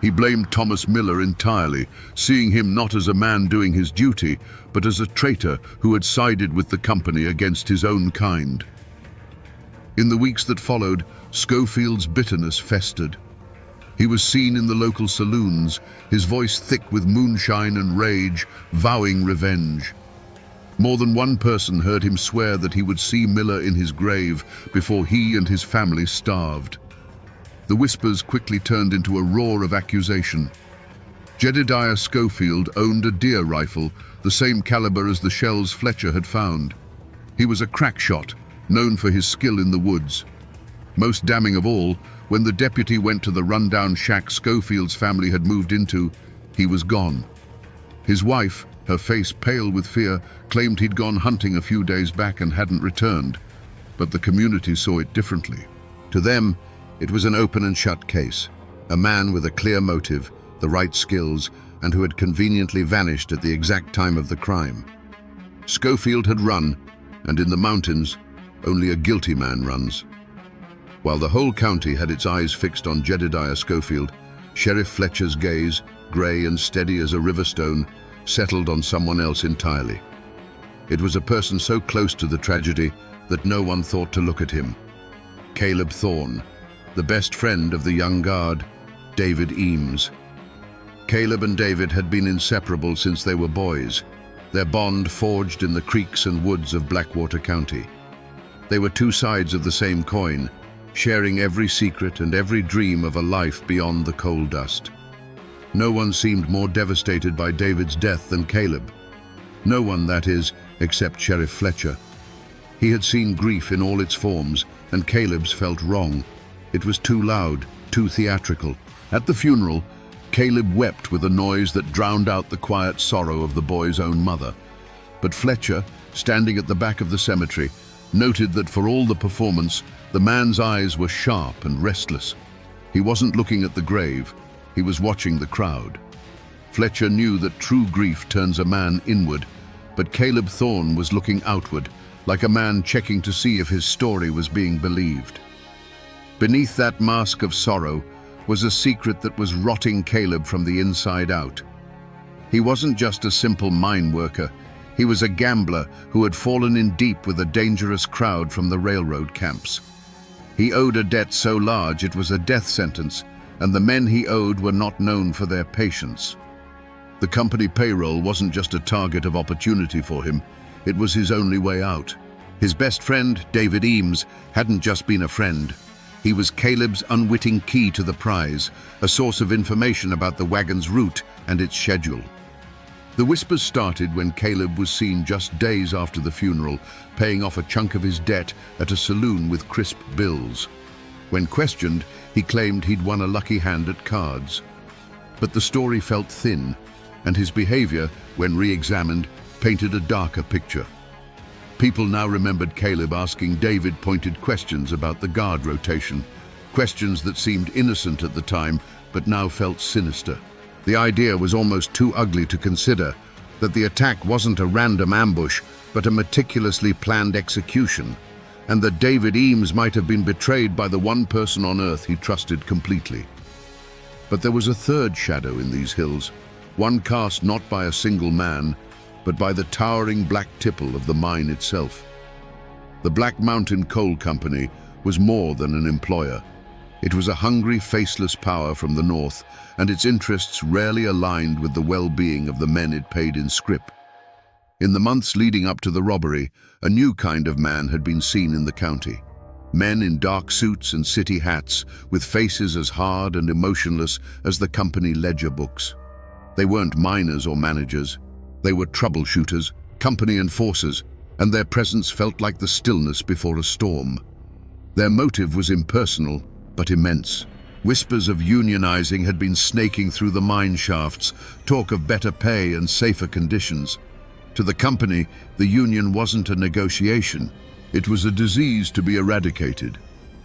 He blamed Thomas Miller entirely, seeing him not as a man doing his duty, but as a traitor who had sided with the company against his own kind. In the weeks that followed, Schofield's bitterness festered. He was seen in the local saloons, his voice thick with moonshine and rage, vowing revenge. More than one person heard him swear that he would see Miller in his grave before he and his family starved. The whispers quickly turned into a roar of accusation. Jedediah Schofield owned a deer rifle, the same caliber as the shells Fletcher had found. He was a crack shot, known for his skill in the woods. Most damning of all, when the deputy went to the rundown shack Schofield's family had moved into, he was gone. His wife, her face pale with fear, claimed he'd gone hunting a few days back and hadn't returned, but the community saw it differently. To them, it was an open and shut case. A man with a clear motive, the right skills, and who had conveniently vanished at the exact time of the crime. Schofield had run, and in the mountains, only a guilty man runs. While the whole county had its eyes fixed on Jedediah Schofield, Sheriff Fletcher's gaze, grey and steady as a river stone, settled on someone else entirely. It was a person so close to the tragedy that no one thought to look at him. Caleb Thorne, the best friend of the young guard, David Eames. Caleb and David had been inseparable since they were boys, their bond forged in the creeks and woods of Blackwater County. They were two sides of the same coin, sharing every secret and every dream of a life beyond the coal dust. No one seemed more devastated by David's death than Caleb. No one, that is, except Sheriff Fletcher. He had seen grief in all its forms, and Caleb's felt wrong. It was too loud, too theatrical. At the funeral, Caleb wept with a noise that drowned out the quiet sorrow of the boy's own mother. But Fletcher, standing at the back of the cemetery, noted that for all the performance, the man's eyes were sharp and restless. He wasn't looking at the grave, he was watching the crowd. Fletcher knew that true grief turns a man inward, but Caleb Thorne was looking outward, like a man checking to see if his story was being believed. Beneath that mask of sorrow was a secret that was rotting Caleb from the inside out. He wasn't just a simple mine worker, he was a gambler who had fallen in deep with a dangerous crowd from the railroad camps. He owed a debt so large it was a death sentence, and the men he owed were not known for their patience. The company payroll wasn't just a target of opportunity for him, it was his only way out. His best friend, David Eames, hadn't just been a friend. He was Caleb's unwitting key to the prize, a source of information about the wagon's route and its schedule. The whispers started when Caleb was seen just days after the funeral, paying off a chunk of his debt at a saloon with crisp bills. When questioned, he claimed he'd won a lucky hand at cards. But the story felt thin, and his behavior, when re-examined, painted a darker picture. People now remembered Caleb asking David pointed questions about the guard rotation, questions that seemed innocent at the time, but now felt sinister. The idea was almost too ugly to consider, that the attack wasn't a random ambush, but a meticulously planned execution, and that David Eames might have been betrayed by the one person on earth he trusted completely. But there was a third shadow in these hills, one cast not by a single man, but by the towering black tipple of the mine itself. The Black Mountain Coal Company was more than an employer. It was a hungry, faceless power from the north, and its interests rarely aligned with the well-being of the men it paid in scrip. In the months leading up to the robbery, a new kind of man had been seen in the county. Men in dark suits and city hats, with faces as hard and emotionless as the company ledger books. They weren't miners or managers. They were troubleshooters, company enforcers, and their presence felt like the stillness before a storm. Their motive was impersonal, but immense. Whispers of unionizing had been snaking through the mine shafts, talk of better pay and safer conditions. To the company, the union wasn't a negotiation. It was a disease to be eradicated.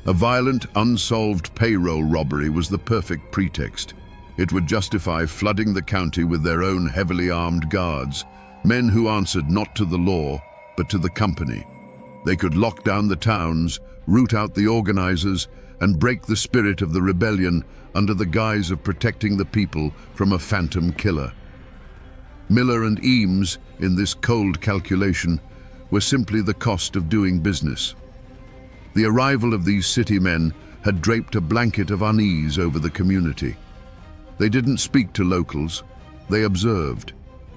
A violent, unsolved payroll robbery was the perfect pretext. It would justify flooding the county with their own heavily armed guards, men who answered not to the law, but to the company. They could lock down the towns, root out the organizers, and break the spirit of the rebellion under the guise of protecting the people from a phantom killer. Miller and Eames, in this cold calculation, were simply the cost of doing business. The arrival of these city men had draped a blanket of unease over the community. They didn't speak to locals, they observed,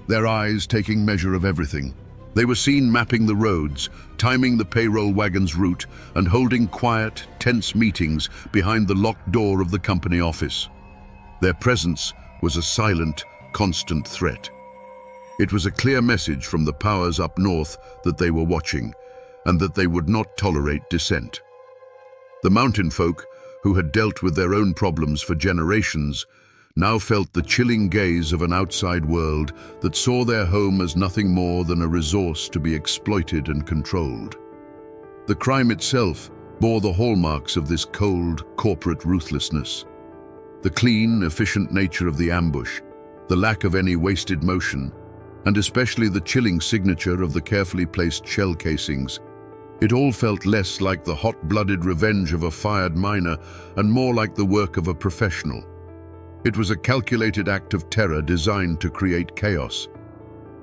their eyes taking measure of everything. They were seen mapping the roads, timing the payroll wagon's route, and holding quiet, tense meetings behind the locked door of the company office. Their presence was a silent, constant threat. It was a clear message from the powers up north that they were watching, and that they would not tolerate dissent. The mountain folk, who had dealt with their own problems for generations, now felt the chilling gaze of an outside world that saw their home as nothing more than a resource to be exploited and controlled. The crime itself bore the hallmarks of this cold, corporate ruthlessness. The clean, efficient nature of the ambush, the lack of any wasted motion, and especially the chilling signature of the carefully placed shell casings. It all felt less like the hot-blooded revenge of a fired miner and more like the work of a professional. It was a calculated act of terror designed to create chaos.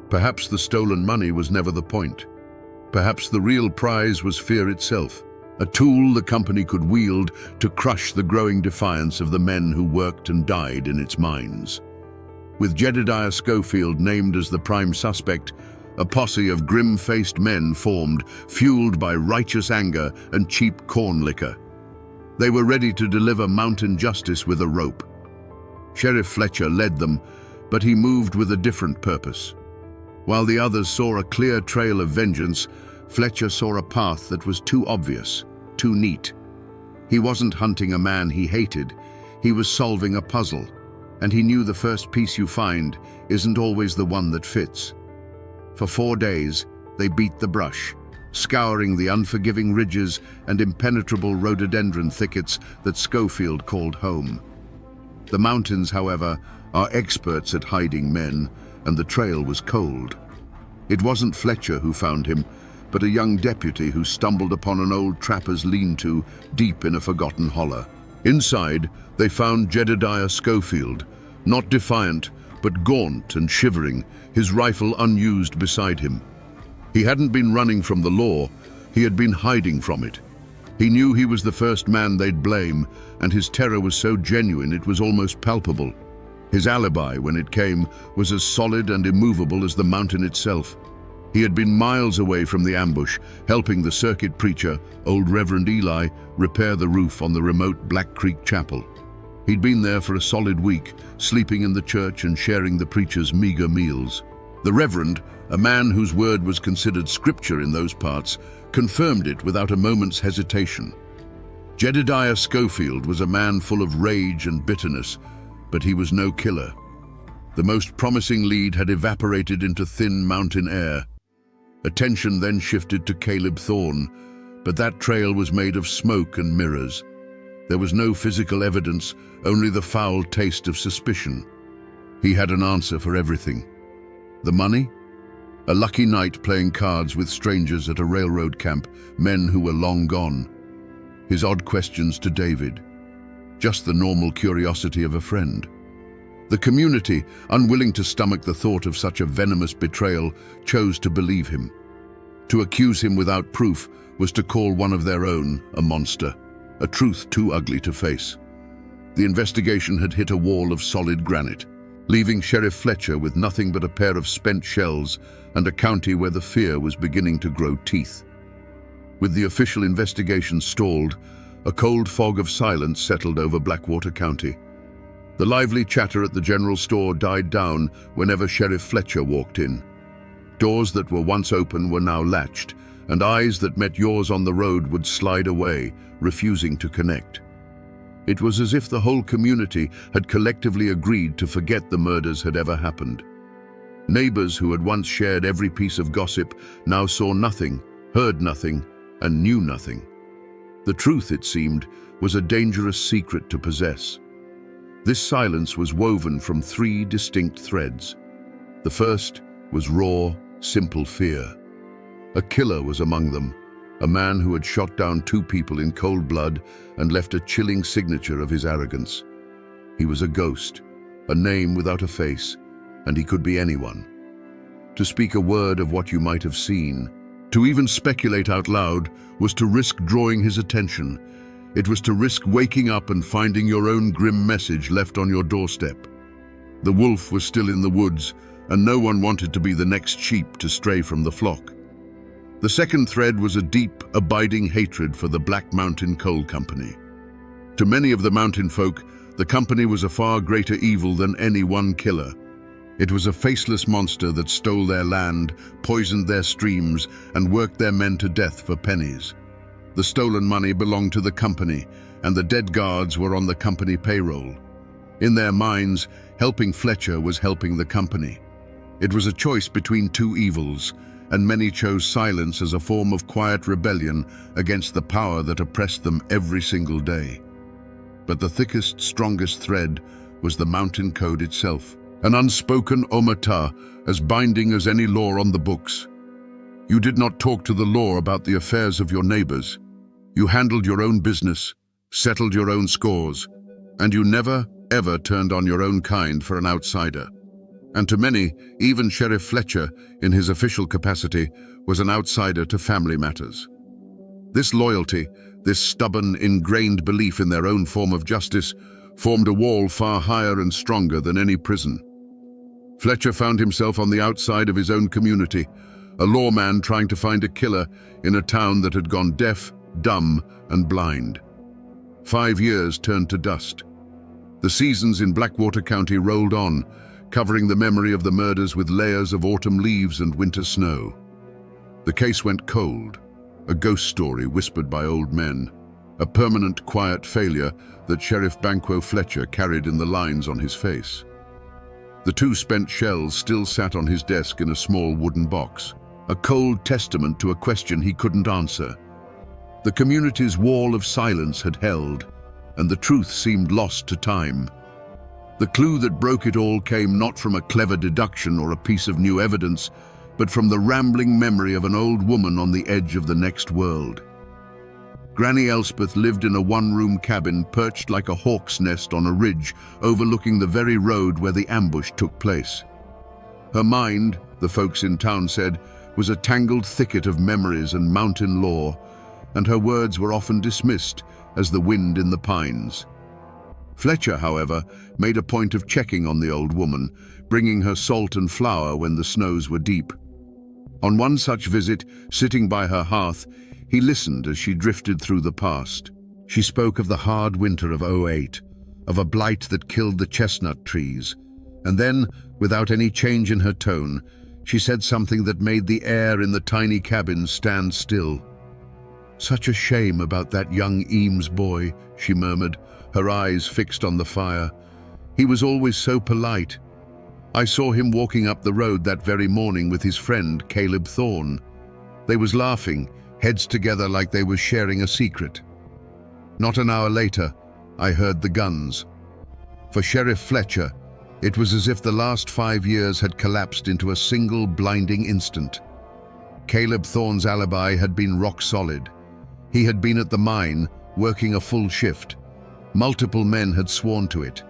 Perhaps the stolen money was never the point. Perhaps the real prize was fear itself, a tool the company could wield to crush the growing defiance of the men who worked and died in its mines. With Jedediah Schofield named as the prime suspect, a posse of grim-faced men formed, fueled by righteous anger and cheap corn liquor. They were ready to deliver mountain justice with a rope. Sheriff Fletcher led them, but he moved with a different purpose. While the others saw a clear trail of vengeance, Fletcher saw a path that was too obvious, too neat. He wasn't hunting a man he hated, he was solving a puzzle, and he knew the first piece you find isn't always the one that fits. For 4 days, they beat the brush, scouring the unforgiving ridges and impenetrable rhododendron thickets that Schofield called home. The mountains, however, are experts at hiding men, and the trail was cold. It wasn't Fletcher who found him, but a young deputy who stumbled upon an old trapper's lean-to deep in a forgotten hollow. Inside, they found Jedediah Schofield, not defiant, but gaunt and shivering, his rifle unused beside him. He hadn't been running from the law, he had been hiding from it. He knew he was the first man they'd blame, and his terror was so genuine it was almost palpable. His alibi, when it came, was as solid and immovable as the mountain itself. He had been miles away from the ambush, helping the circuit preacher, old Reverend Eli, repair the roof on the remote Black Creek Chapel. He'd been there for a solid week, sleeping in the church and sharing the preacher's meager meals. The Reverend, a man whose word was considered scripture in those parts, confirmed it without a moment's hesitation. Jedediah Schofield was a man full of rage and bitterness, but he was no killer. The most promising lead had evaporated into thin mountain air. Attention then shifted to Caleb Thorne, but that trail was made of smoke and mirrors. There was no physical evidence, only the foul taste of suspicion. He had an answer for everything. The money? A lucky night playing cards with strangers at a railroad camp, men who were long gone. His odd questions to David. Just the normal curiosity of a friend. The community, unwilling to stomach the thought of such a venomous betrayal, chose to believe him. To accuse him without proof was to call one of their own a monster, a truth too ugly to face. The investigation had hit a wall of solid granite, leaving Sheriff Fletcher with nothing but a pair of spent shells and a county where the fear was beginning to grow teeth. With the official investigation stalled, a cold fog of silence settled over Blackwater County. The lively chatter at the general store died down whenever Sheriff Fletcher walked in. Doors that were once open were now latched, and eyes that met yours on the road would slide away, refusing to connect. It was as if the whole community had collectively agreed to forget the murders had ever happened. Neighbors who had once shared every piece of gossip now saw nothing, heard nothing, and knew nothing. The truth, it seemed, was a dangerous secret to possess. This silence was woven from 3 distinct threads. The first was raw, simple fear. A killer was among them, a man who had shot down 2 people in cold blood and left a chilling signature of his arrogance. He was a ghost, a name without a face, and he could be anyone. To speak a word of what you might have seen, to even speculate out loud, was to risk drawing his attention. It was to risk waking up and finding your own grim message left on your doorstep. The wolf was still in the woods, and no one wanted to be the next sheep to stray from the flock. The second thread was a deep, abiding hatred for the Black Mountain Coal Company. To many of the mountain folk, the company was a far greater evil than any one killer. It was a faceless monster that stole their land, poisoned their streams, and worked their men to death for pennies. The stolen money belonged to the company, and the dead guards were on the company payroll. In their minds, helping Fletcher was helping the company. It was a choice between 2 evils, and many chose silence as a form of quiet rebellion against the power that oppressed them every single day. But the thickest, strongest thread was the mountain code itself, an unspoken omerta, as binding as any law on the books. You did not talk to the law about the affairs of your neighbors. You handled your own business, settled your own scores, and you never, ever turned on your own kind for an outsider. And to many, even Sheriff Fletcher, in his official capacity, was an outsider to family matters. This loyalty, this stubborn, ingrained belief in their own form of justice, formed a wall far higher and stronger than any prison. Fletcher found himself on the outside of his own community, a lawman trying to find a killer in a town that had gone deaf, dumb, and blind. 5 years turned to dust. The seasons in Blackwater County rolled on, covering the memory of the murders with layers of autumn leaves and winter snow. The case went cold, a ghost story whispered by old men, a permanent quiet failure that Sheriff Banquo Fletcher carried in the lines on his face. The 2 spent shells still sat on his desk in a small wooden box, a cold testament to a question he couldn't answer. The community's wall of silence had held, and the truth seemed lost to time. The clue that broke it all came not from a clever deduction or a piece of new evidence, but from the rambling memory of an old woman on the edge of the next world. Granny Elspeth lived in a one-room cabin perched like a hawk's nest on a ridge overlooking the very road where the ambush took place. Her mind, the folks in town said, was a tangled thicket of memories and mountain lore, and her words were often dismissed as the wind in the pines. Fletcher, however, made a point of checking on the old woman, bringing her salt and flour when the snows were deep. On one such visit, sitting by her hearth, he listened as she drifted through the past. She spoke of the hard winter of '08, of a blight that killed the chestnut trees, and then, without any change in her tone, she said something that made the air in the tiny cabin stand still. "Such a shame about that young Eames boy," she murmured, her eyes fixed on the fire. "He was always so polite. I saw him walking up the road that very morning with his friend, Caleb Thorne. They was laughing, heads together like they was sharing a secret. Not an hour later, I heard the guns. For Sheriff Fletcher, it was as if the last 5 years had collapsed into a single blinding instant. Caleb Thorne's alibi had been rock solid. He had been at the mine, working a full shift. Multiple men had sworn to it.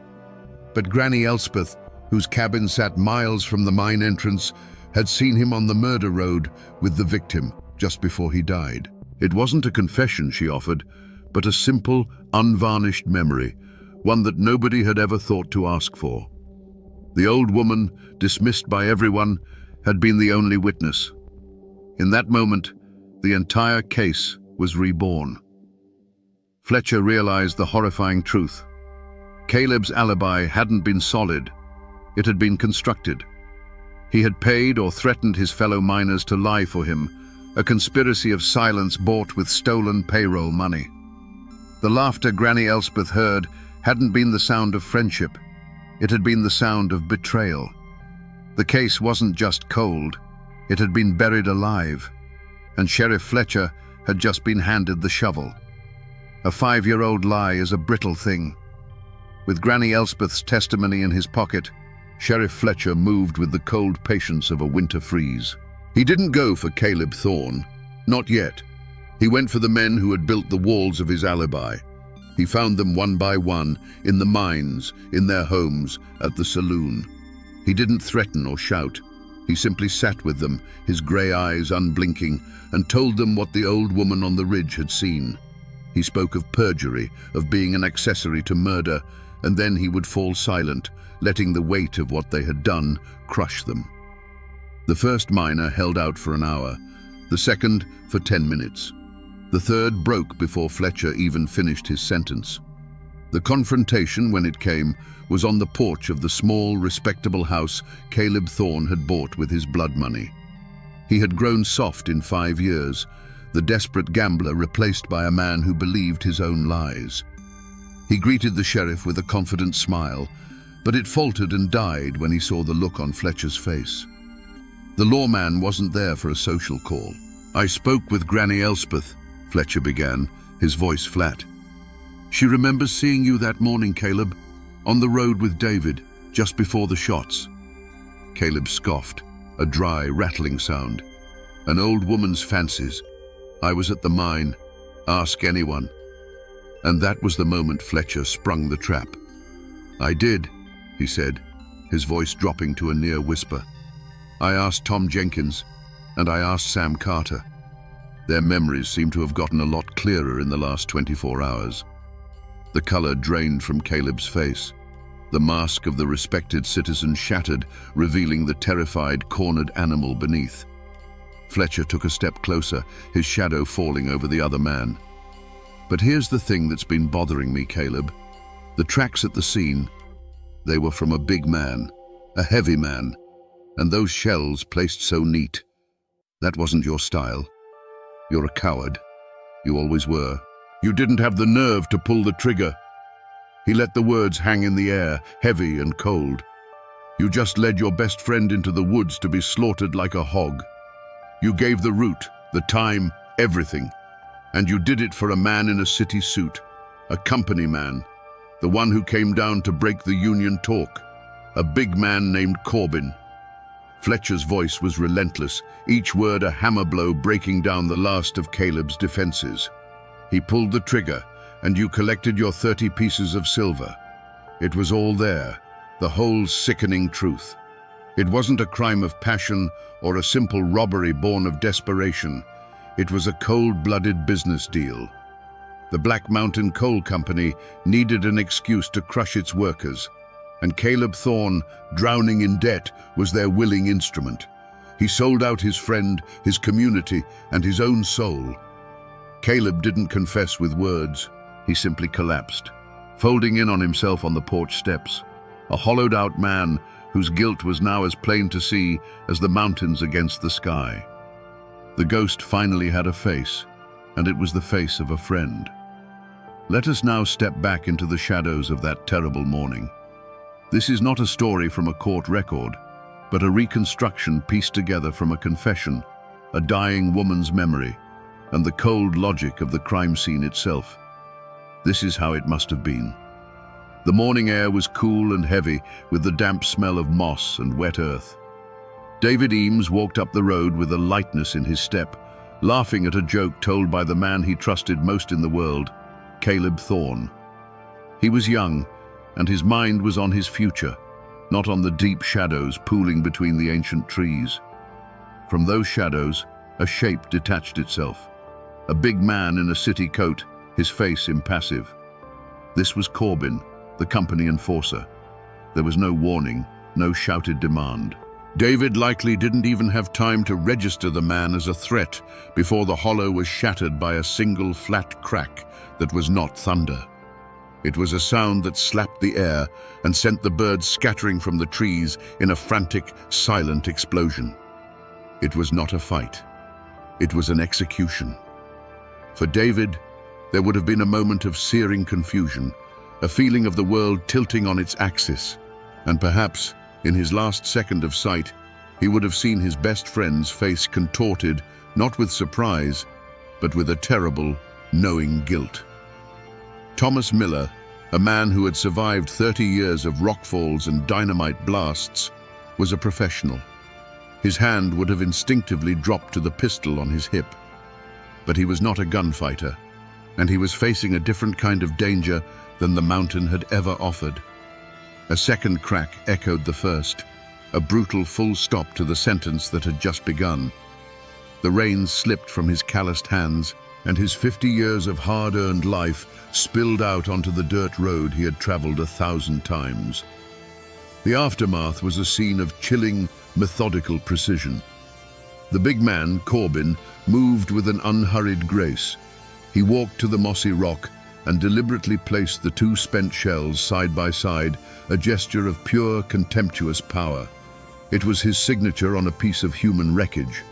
But Granny Elspeth, whose cabin sat miles from the mine entrance, had seen him on the murder road with the victim just before he died. It wasn't a confession she offered, but a simple, unvarnished memory, one that nobody had ever thought to ask for. The old woman, dismissed by everyone, had been the only witness. In that moment, the entire case was reborn. Fletcher realized the horrifying truth. Caleb's alibi hadn't been solid. It had been constructed. He had paid or threatened his fellow miners to lie for him, a conspiracy of silence bought with stolen payroll money. The laughter Granny Elspeth heard hadn't been the sound of friendship. It had been the sound of betrayal. The case wasn't just cold. It had been buried alive. And Sheriff Fletcher had just been handed the shovel. A 5-year-old lie is a brittle thing. With Granny Elspeth's testimony in his pocket, Sheriff Fletcher moved with the cold patience of a winter freeze. He didn't go for Caleb Thorne, not yet. He went for the men who had built the walls of his alibi. He found them one by one, in the mines, in their homes, at the saloon. He didn't threaten or shout. He simply sat with them, his grey eyes unblinking, and told them what the old woman on the ridge had seen. He spoke of perjury, of being an accessory to murder, and then he would fall silent, letting the weight of what they had done crush them. The first miner held out for an hour, the second for 10 minutes. The third broke before Fletcher even finished his sentence. The confrontation, when it came, was on the porch of the small, respectable house Caleb Thorne had bought with his blood money. He had grown soft in 5 years, the desperate gambler replaced by a man who believed his own lies. He greeted the sheriff with a confident smile, but it faltered and died when he saw the look on Fletcher's face. The lawman wasn't there for a social call. "I spoke with Granny Elspeth," Fletcher began, his voice flat. "She remembers seeing you that morning, Caleb, on the road with David, just before the shots. Caleb scoffed, a dry, rattling sound. An old woman's fancies. I was at the mine. Ask anyone. And that was the moment Fletcher sprung the trap. I did, he said, his voice dropping to a near whisper. I asked Tom Jenkins, and I asked Sam Carter. Their memories seem to have gotten a lot clearer in the last 24 hours. The color drained from Caleb's face. The mask of the respected citizen shattered, revealing the terrified, cornered animal beneath. Fletcher took a step closer, his shadow falling over the other man. But here's the thing that's been bothering me, Caleb. The tracks at the scene, they were from a big man, a heavy man, and those shells placed so neat. That wasn't your style. You're a coward. You always were. You didn't have the nerve to pull the trigger. He let the words hang in the air, heavy and cold. You just led your best friend into the woods to be slaughtered like a hog. You gave the route, the time, everything. And you did it for a man in a city suit, a company man, the one who came down to break the union talk, a big man named Corbin. Fletcher's voice was relentless, each word a hammer blow breaking down the last of Caleb's defenses. He pulled the trigger, and you collected your 30 pieces of silver. It was all there, the whole sickening truth. It wasn't a crime of passion or a simple robbery born of desperation. It was a cold-blooded business deal. The Black Mountain Coal Company needed an excuse to crush its workers, and Caleb Thorne, drowning in debt, was their willing instrument. He sold out his friend, his community, and his own soul. Caleb didn't confess with words. He simply collapsed, folding in on himself on the porch steps, a hollowed-out man whose guilt was now as plain to see as the mountains against the sky. The ghost finally had a face, and it was the face of a friend. Let us now step back into the shadows of that terrible morning. This is not a story from a court record, but a reconstruction pieced together from a confession, a dying woman's memory, and the cold logic of the crime scene itself. This is how it must have been. The morning air was cool and heavy, with the damp smell of moss and wet earth. David Eames walked up the road with a lightness in his step, laughing at a joke told by the man he trusted most in the world, Caleb Thorne. He was young, and his mind was on his future, not on the deep shadows pooling between the ancient trees. From those shadows, a shape detached itself. A big man in a city coat, his face impassive. This was Corbin, the company enforcer. There was no warning, no shouted demand. David likely didn't even have time to register the man as a threat before the hollow was shattered by a single flat crack that was not thunder. It was a sound that slapped the air and sent the birds scattering from the trees in a frantic, silent explosion. It was not a fight. It was an execution. For David, there would have been a moment of searing confusion, a feeling of the world tilting on its axis, and perhaps, in his last second of sight, he would have seen his best friend's face contorted, not with surprise, but with a terrible, knowing guilt. Thomas Miller, a man who had survived 30 years of rockfalls and dynamite blasts, was a professional. His hand would have instinctively dropped to the pistol on his hip. But he was not a gunfighter, and he was facing a different kind of danger than the mountain had ever offered. A second crack echoed the first, a brutal full stop to the sentence that had just begun. The reins slipped from his calloused hands, and his 50 years of hard-earned life spilled out onto the dirt road he had traveled 1,000 times. The aftermath was a scene of chilling, methodical precision. The big man, Corbin, moved with an unhurried grace. He walked to the mossy rock and deliberately placed the two spent shells side by side, a gesture of pure, contemptuous power. It was his signature on a piece of human wreckage.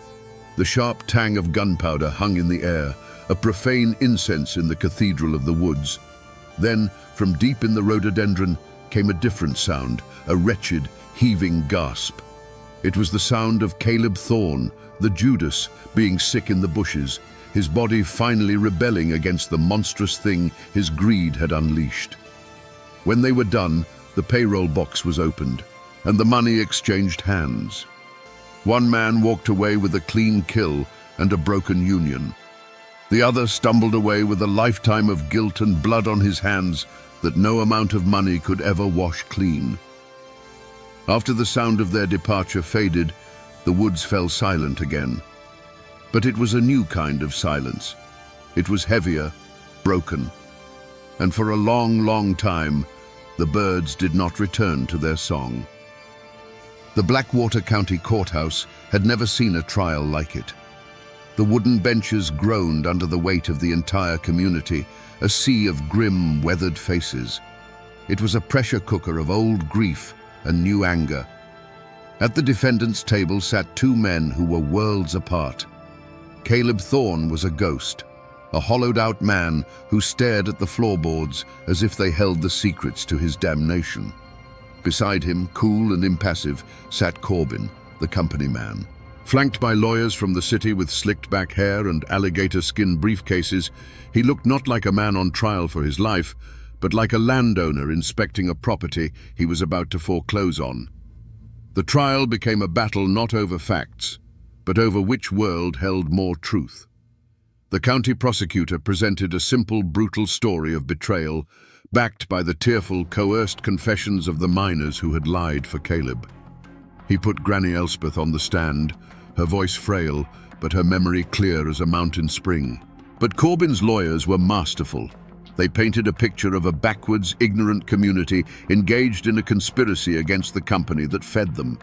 The sharp tang of gunpowder hung in the air, a profane incense in the cathedral of the woods. Then, from deep in the rhododendron, came a different sound, a wretched, heaving gasp. It was the sound of Caleb Thorne, the Judas, being sick in the bushes, his body finally rebelling against the monstrous thing his greed had unleashed. When they were done, The payroll box was opened, and the money exchanged hands. One man walked away with a clean kill and a broken union. The other stumbled away with a lifetime of guilt and blood on his hands that no amount of money could ever wash clean. After the sound of their departure faded, the woods fell silent again. But it was a new kind of silence. It was heavier, broken, and for a long, long time, the birds did not return to their song. The Blackwater County Courthouse had never seen a trial like it. The wooden benches groaned under the weight of the entire community, a sea of grim, weathered faces. It was a pressure cooker of old grief and new anger. At the defendant's table sat two men who were worlds apart. Caleb Thorne was a ghost, a hollowed-out man who stared at the floorboards as if they held the secrets to his damnation. Beside him, cool and impassive, sat Corbin, the company man. Flanked by lawyers from the city with slicked-back hair and alligator-skin briefcases, he looked not like a man on trial for his life, but like a landowner inspecting a property he was about to foreclose on. The trial became a battle not over facts, but over which world held more truth. The county prosecutor presented a simple, brutal story of betrayal, backed by the tearful, coerced confessions of the miners who had lied for Caleb. He put Granny Elspeth on the stand, her voice frail, but her memory clear as a mountain spring. But Corbin's lawyers were masterful. They painted a picture of a backwards, ignorant community engaged in a conspiracy against the company that fed them.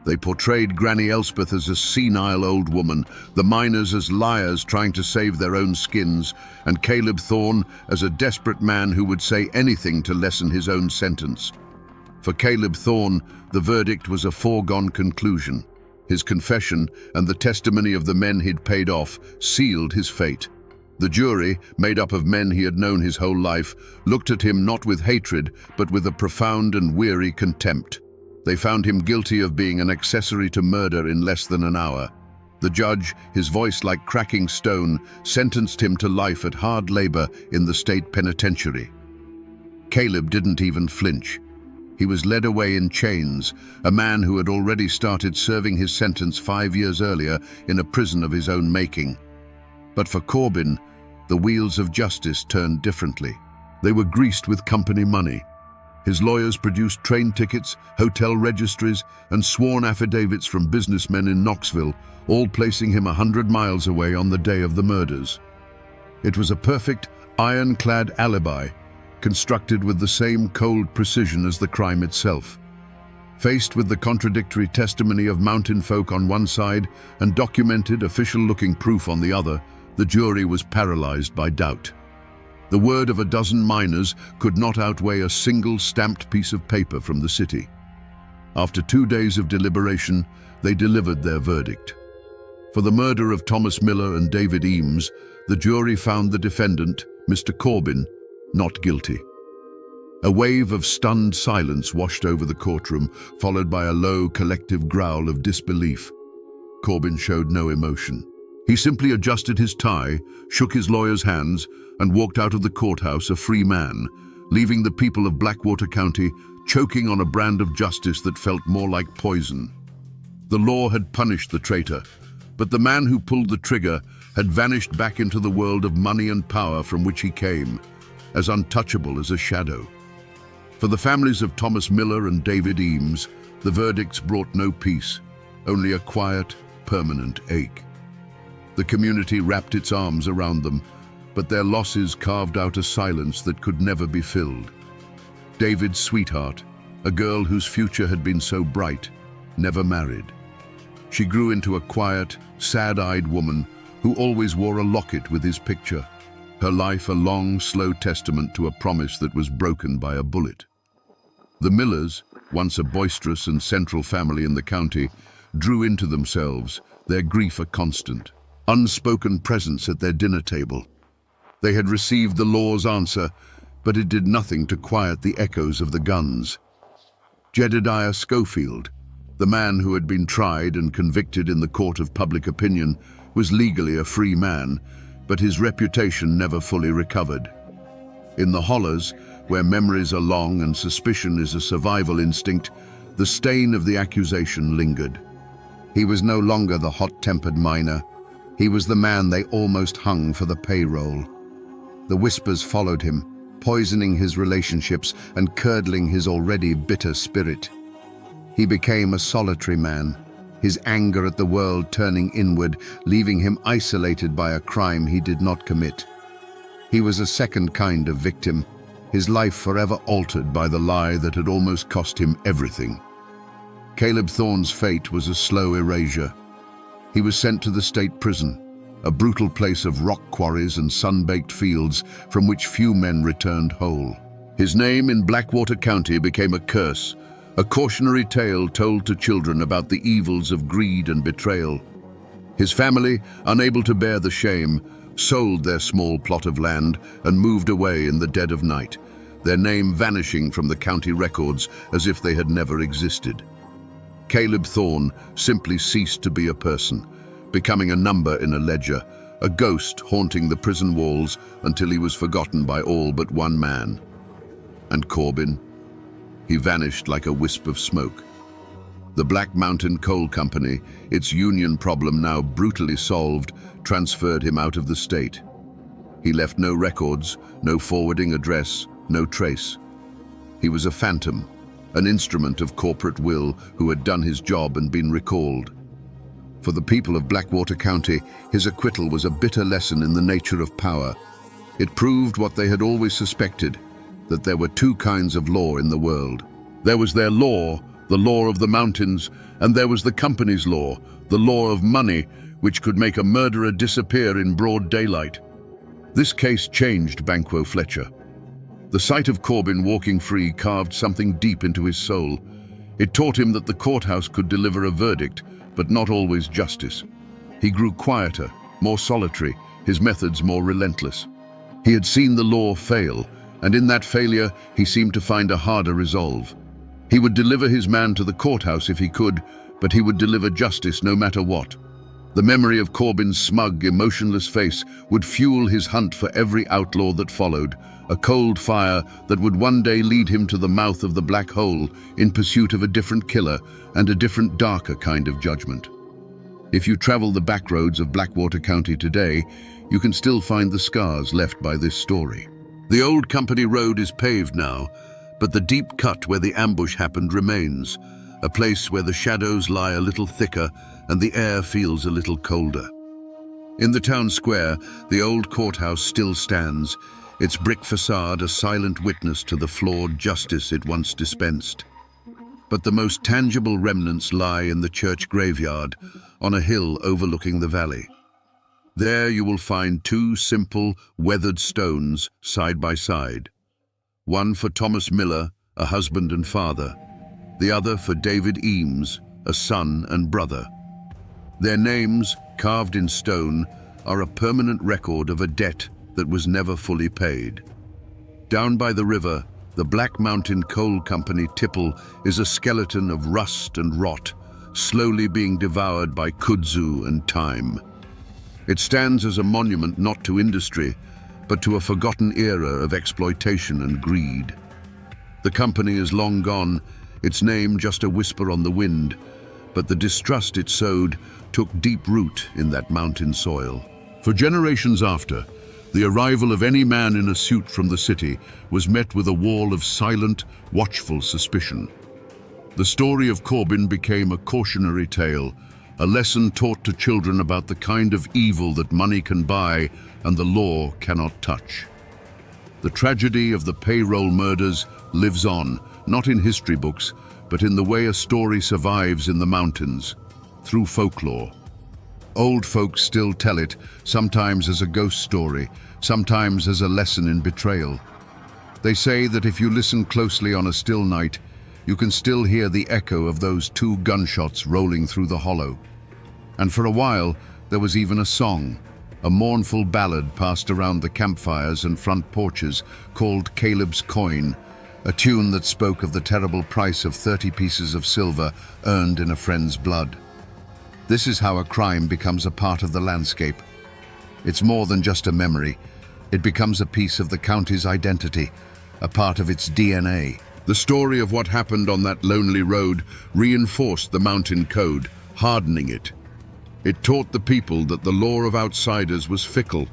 They portrayed Granny Elspeth as a senile old woman, the miners as liars trying to save their own skins, and Caleb Thorne as a desperate man who would say anything to lessen his own sentence. For Caleb Thorne, the verdict was a foregone conclusion. His confession and the testimony of the men he'd paid off sealed his fate. The jury, made up of men he had known his whole life, looked at him not with hatred, but with a profound and weary contempt. They found him guilty of being an accessory to murder in less than an hour. The judge, his voice like cracking stone, sentenced him to life at hard labor in the state penitentiary. Caleb didn't even flinch. He was led away in chains, a man who had already started serving his sentence 5 years earlier in a prison of his own making. But for Corbin, the wheels of justice turned differently. They were greased with company money. His lawyers produced train tickets, hotel registries, and sworn affidavits from businessmen in Knoxville, all placing him 100 miles away on the day of the murders. It was a perfect, ironclad alibi, constructed with the same cold precision as the crime itself. Faced with the contradictory testimony of mountain folk on one side and documented, official-looking proof on the other, the jury was paralyzed by doubt. The word of a dozen miners could not outweigh a single stamped piece of paper from the city. After 2 days of deliberation, they delivered their verdict. For the murder of Thomas Miller and David Eames, the jury found the defendant, Mr. Corbin, not guilty. A wave of stunned silence washed over the courtroom, followed by a low, collective growl of disbelief. Corbin showed no emotion. He simply adjusted his tie, shook his lawyer's hands, and walked out of the courthouse a free man, leaving the people of Blackwater County choking on a brand of justice that felt more like poison. The law had punished the traitor, but the man who pulled the trigger had vanished back into the world of money and power from which he came, as untouchable as a shadow. For the families of Thomas Miller and David Eames, the verdicts brought no peace, only a quiet, permanent ache. The community wrapped its arms around them, but their losses carved out a silence that could never be filled. David's sweetheart, a girl whose future had been so bright, never married. She grew into a quiet, sad-eyed woman who always wore a locket with his picture, her life a long, slow testament to a promise that was broken by a bullet. The Millers, once a boisterous and central family in the county, drew into themselves, their grief a constant, unspoken presence at their dinner table. They had received the law's answer, but it did nothing to quiet the echoes of the guns. Jedediah Schofield, the man who had been tried and convicted in the court of public opinion, was legally a free man, but his reputation never fully recovered. In the hollers, where memories are long and suspicion is a survival instinct, the stain of the accusation lingered. He was no longer the hot-tempered miner. He was the man they almost hung for the payroll. The whispers followed him, poisoning his relationships and curdling his already bitter spirit. He became a solitary man, his anger at the world turning inward, leaving him isolated by a crime he did not commit. He was a second kind of victim, his life forever altered by the lie that had almost cost him everything. Caleb Thorne's fate was a slow erasure. He was sent to the state prison, a brutal place of rock quarries and sun-baked fields from which few men returned whole. His name in Blackwater County became a curse, a cautionary tale told to children about the evils of greed and betrayal. His family, unable to bear the shame, sold their small plot of land and moved away in the dead of night, their name vanishing from the county records as if they had never existed. Caleb Thorne simply ceased to be a person, becoming a number in a ledger, a ghost haunting the prison walls until he was forgotten by all but one man. And Corbin? He vanished like a wisp of smoke. The Black Mountain Coal Company, its union problem now brutally solved, transferred him out of the state. He left no records, no forwarding address, no trace. He was a phantom, an instrument of corporate will who had done his job and been recalled. For the people of Blackwater County, his acquittal was a bitter lesson in the nature of power. It proved what they had always suspected, that there were two kinds of law in the world. There was their law, the law of the mountains, and there was the company's law, the law of money, which could make a murderer disappear in broad daylight. This case changed Banquo Fletcher. The sight of Corbin walking free carved something deep into his soul. It taught him that the courthouse could deliver a verdict, but not always justice. He grew quieter, more solitary, his methods more relentless. He had seen the law fail, and in that failure he seemed to find a harder resolve. He would deliver his man to the courthouse if he could, but he would deliver justice no matter what. The memory of Corbin's smug, emotionless face would fuel his hunt for every outlaw that followed, a cold fire that would one day lead him to the mouth of the black hole in pursuit of a different killer and a different, darker kind of judgment. If you travel the back roads of Blackwater County today, you can still find the scars left by this story. The old company road is paved now, but the deep cut where the ambush happened remains, a place where the shadows lie a little thicker and the air feels a little colder. In the town square, the old courthouse still stands, its brick facade a silent witness to the flawed justice it once dispensed. But the most tangible remnants lie in the church graveyard, on a hill overlooking the valley. There you will find two simple, weathered stones side by side. One for Thomas Miller, a husband and father. The other for David Eames, a son and brother. Their names, carved in stone, are a permanent record of a debt that was never fully paid. Down by the river, the Black Mountain Coal Company tipple is a skeleton of rust and rot, slowly being devoured by kudzu and time. It stands as a monument not to industry, but to a forgotten era of exploitation and greed. The company is long gone, its name just a whisper on the wind, but the distrust it sowed took deep root in that mountain soil. For generations after, the arrival of any man in a suit from the city was met with a wall of silent, watchful suspicion. The story of Corbin became a cautionary tale, a lesson taught to children about the kind of evil that money can buy and the law cannot touch. The tragedy of the payroll murders lives on, not in history books, but in the way a story survives in the mountains, through folklore. Old folks still tell it, sometimes as a ghost story, sometimes as a lesson in betrayal. They say that if you listen closely on a still night, you can still hear the echo of those two gunshots rolling through the hollow. And for a while, there was even a song, a mournful ballad passed around the campfires and front porches called Caleb's Coin, a tune that spoke of the terrible price of 30 pieces of silver earned in a friend's blood. This is how a crime becomes a part of the landscape. It's more than just a memory. It becomes a piece of the county's identity, a part of its DNA. The story of what happened on that lonely road reinforced the mountain code, hardening it. It taught the people that the law of outsiders was fickle,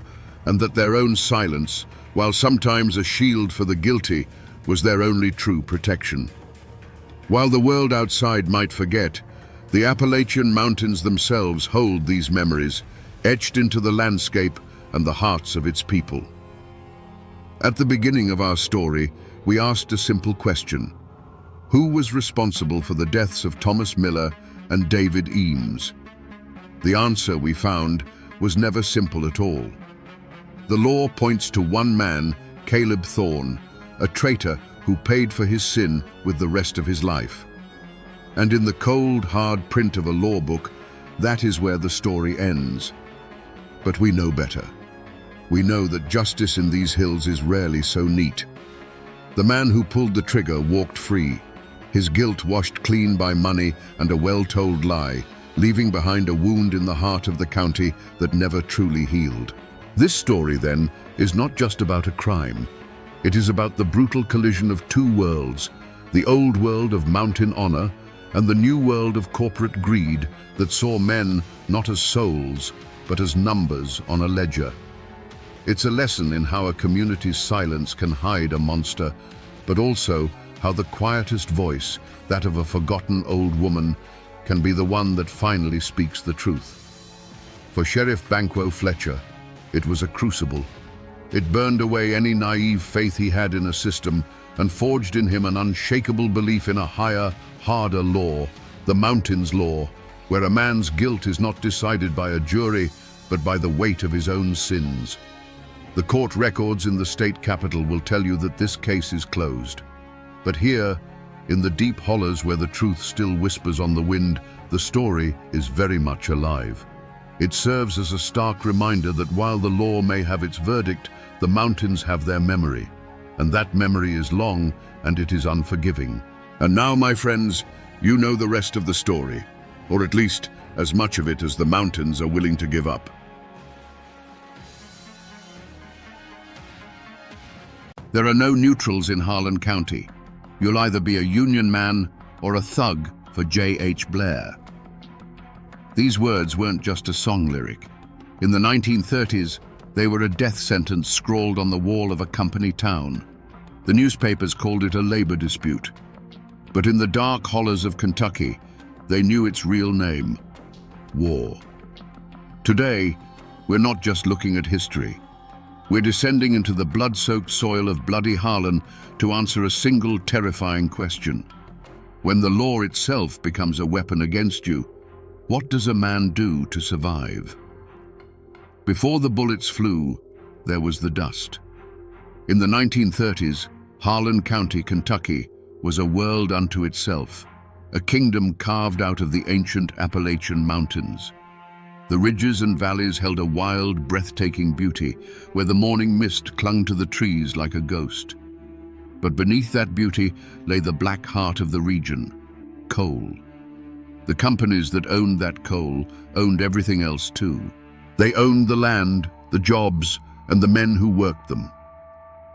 and that their own silence, while sometimes a shield for the guilty, was their only true protection. While the world outside might forget, the Appalachian Mountains themselves hold these memories, etched into the landscape and the hearts of its people. At the beginning of our story, we asked a simple question. Who was responsible for the deaths of Thomas Miller and David Eames? The answer, we found, was never simple at all. The law points to one man, Caleb Thorne, a traitor who paid for his sin with the rest of his life. And in the cold, hard print of a law book, that is where the story ends. But we know better. We know that justice in these hills is rarely so neat. The man who pulled the trigger walked free, his guilt washed clean by money and a well-told lie, leaving behind a wound in the heart of the county that never truly healed. This story, then, is not just about a crime. It is about the brutal collision of two worlds, the old world of mountain honor and the new world of corporate greed that saw men not as souls, but as numbers on a ledger. It's a lesson in how a community's silence can hide a monster, but also how the quietest voice, that of a forgotten old woman, can be the one that finally speaks the truth. For Sheriff Banquo Fletcher, it was a crucible. It burned away any naive faith he had in a system and forged in him an unshakable belief in a higher, harder law, the mountains law, where a man's guilt is not decided by a jury, but by the weight of his own sins. The court records in the state capital will tell you that this case is closed. But here, in the deep hollows where the truth still whispers on the wind, the story is very much alive. It serves as a stark reminder that while the law may have its verdict, the mountains have their memory. And that memory is long, and it is unforgiving. And now, my friends, you know the rest of the story, or at least as much of it as the mountains are willing to give up. There are no neutrals in Harlan County. You'll either be a Union man or a thug for J.H. Blair. These words weren't just a song lyric. In the 1930s, they were a death sentence scrawled on the wall of a company town. The newspapers called it a labor dispute. But in the dark hollows of Kentucky, they knew its real name: war. Today, we're not just looking at history. We're descending into the blood-soaked soil of bloody Harlan to answer a single terrifying question. When the law itself becomes a weapon against you, what does a man do to survive? Before the bullets flew, there was the dust. In the 1930s, Harlan County, Kentucky, was a world unto itself, a kingdom carved out of the ancient Appalachian Mountains. The ridges and valleys held a wild, breathtaking beauty, where the morning mist clung to the trees like a ghost. But beneath that beauty lay the black heart of the region: coal. The companies that owned that coal owned everything else too. They owned the land, the jobs, and the men who worked them.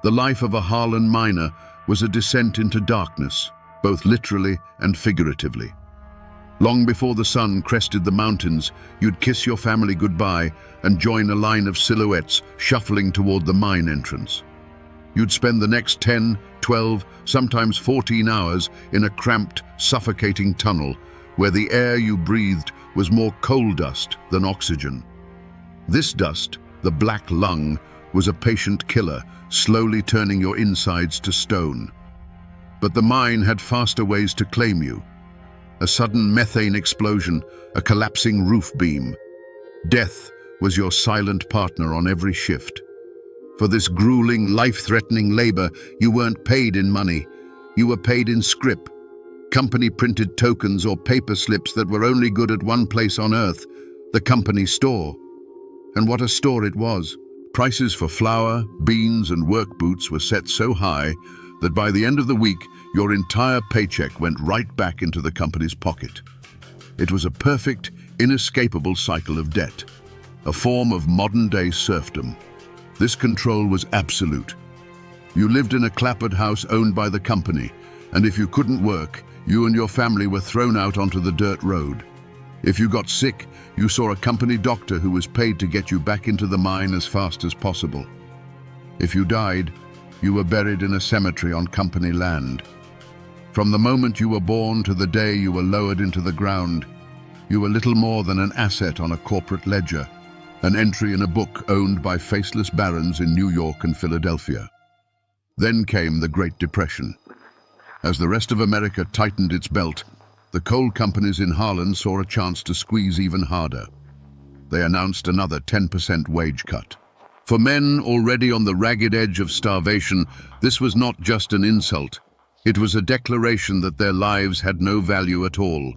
The life of a Harlan miner was a descent into darkness, both literally and figuratively. Long before the sun crested the mountains, you'd kiss your family goodbye and join a line of silhouettes shuffling toward the mine entrance. You'd spend the next 10, 12, sometimes 14 hours in a cramped, suffocating tunnel where the air you breathed was more coal dust than oxygen. This dust, the black lung, was a patient killer, slowly turning your insides to stone. But the mine had faster ways to claim you. A sudden methane explosion, a collapsing roof beam. Death was your silent partner on every shift. For this grueling, life-threatening labor, you weren't paid in money. You were paid in scrip, company-printed tokens or paper slips that were only good at one place on Earth, the company store. And what a store it was. Prices for flour, beans, and work boots were set so high that by the end of the week, your entire paycheck went right back into the company's pocket. It was a perfect, inescapable cycle of debt, a form of modern-day serfdom. This control was absolute. You lived in a clapboard house owned by the company, and if you couldn't work, you and your family were thrown out onto the dirt road. If you got sick, you saw a company doctor who was paid to get you back into the mine as fast as possible. If you died, you were buried in a cemetery on company land. From the moment you were born to the day you were lowered into the ground, you were little more than an asset on a corporate ledger, an entry in a book owned by faceless barons in New York and Philadelphia. Then came the Great Depression. As the rest of America tightened its belt, the coal companies in Harlan saw a chance to squeeze even harder. They announced another 10% wage cut. For men already on the ragged edge of starvation, this was not just an insult. It was a declaration that their lives had no value at all.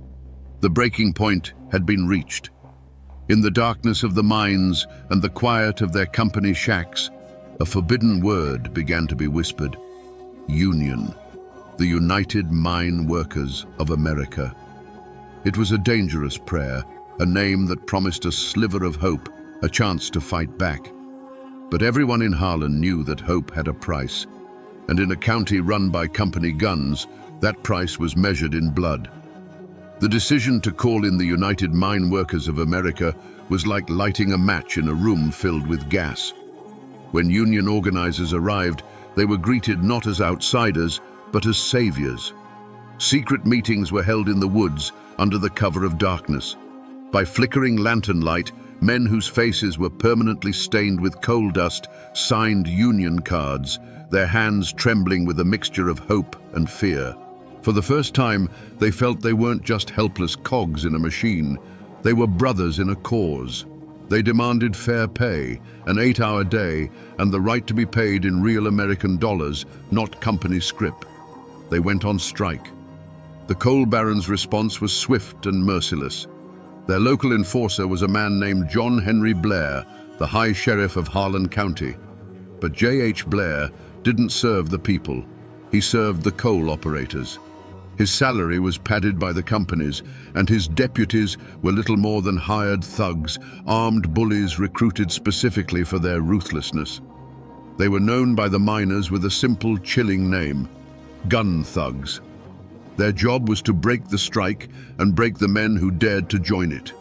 The breaking point had been reached. In the darkness of the mines and the quiet of their company shacks, a forbidden word began to be whispered. Union. The United Mine Workers of America. It was a dangerous prayer, a name that promised a sliver of hope, a chance to fight back. But everyone in Harlan knew that hope had a price, and in a county run by company guns, that price was measured in blood. The decision to call in the United Mine Workers of America was like lighting a match in a room filled with gas. When union organizers arrived, they were greeted not as outsiders, but as saviors. Secret meetings were held in the woods under the cover of darkness. By flickering lantern light, men whose faces were permanently stained with coal dust signed union cards, their hands trembling with a mixture of hope and fear. For the first time, they felt they weren't just helpless cogs in a machine. They were brothers in a cause. They demanded fair pay, an 8-hour day, and the right to be paid in real American dollars, not company scrip. They went on strike. The coal barons' response was swift and merciless. Their local enforcer was a man named John Henry Blair, the High Sheriff of Harlan County. But J.H. Blair didn't serve the people. He served the coal operators. His salary was padded by the companies, and his deputies were little more than hired thugs, armed bullies recruited specifically for their ruthlessness. They were known by the miners with a simple, chilling name: gun thugs. Their job was to break the strike and break the men who dared to join it.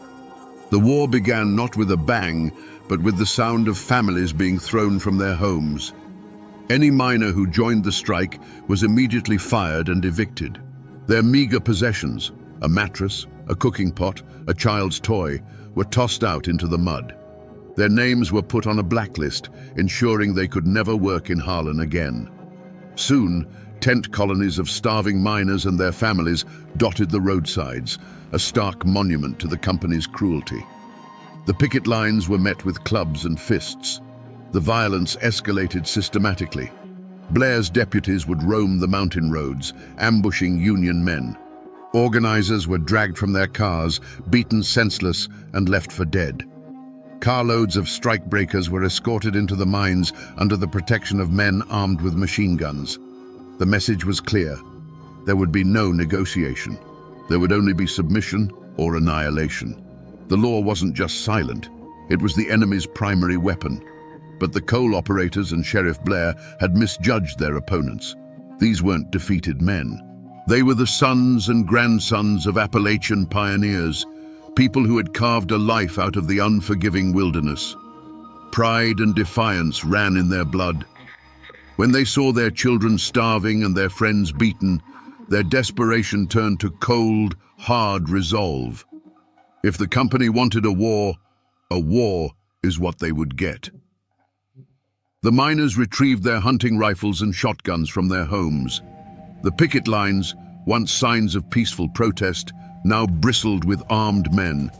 The war began not with a bang, but with the sound of families being thrown from their homes. Any miner who joined the strike was immediately fired and evicted. Their meager possessions, a mattress, a cooking pot, a child's toy, were tossed out into the mud. Their names were put on a blacklist, ensuring they could never work in Harlan again. Soon, tent colonies of starving miners and their families dotted the roadsides, a stark monument to the company's cruelty. The picket lines were met with clubs and fists. The violence escalated systematically. Blair's deputies would roam the mountain roads, ambushing Union men. Organizers were dragged from their cars, beaten senseless, and left for dead. Carloads of strikebreakers were escorted into the mines under the protection of men armed with machine guns. The message was clear. There would be no negotiation. There would only be submission or annihilation. The law wasn't just silent. It was the enemy's primary weapon. But the coal operators and Sheriff Blair had misjudged their opponents. These weren't defeated men. They were the sons and grandsons of Appalachian pioneers, people who had carved a life out of the unforgiving wilderness. Pride and defiance ran in their blood. When they saw their children starving and their friends beaten, their desperation turned to cold, hard resolve. If the company wanted a war is what they would get. The miners retrieved their hunting rifles and shotguns from their homes. The picket lines, once signs of peaceful protest, now bristled with armed men.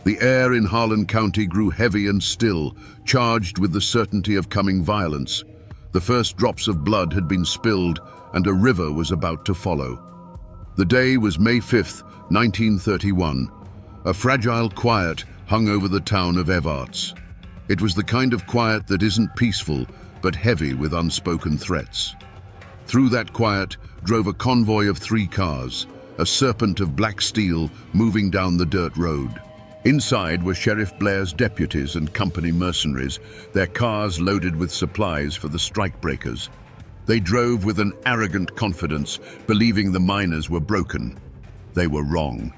The air in Harlan County grew heavy and still, charged with the certainty of coming violence. The first drops of blood had been spilled, and a river was about to follow. The day was May 5th, 1931. A fragile quiet hung over the town of Evarts. It was the kind of quiet that isn't peaceful, but heavy with unspoken threats. Through that quiet drove a convoy of 3 cars, a serpent of black steel moving down the dirt road. Inside were Sheriff Blair's deputies and company mercenaries, their cars loaded with supplies for the strikebreakers. They drove with an arrogant confidence, believing the miners were broken. They were wrong.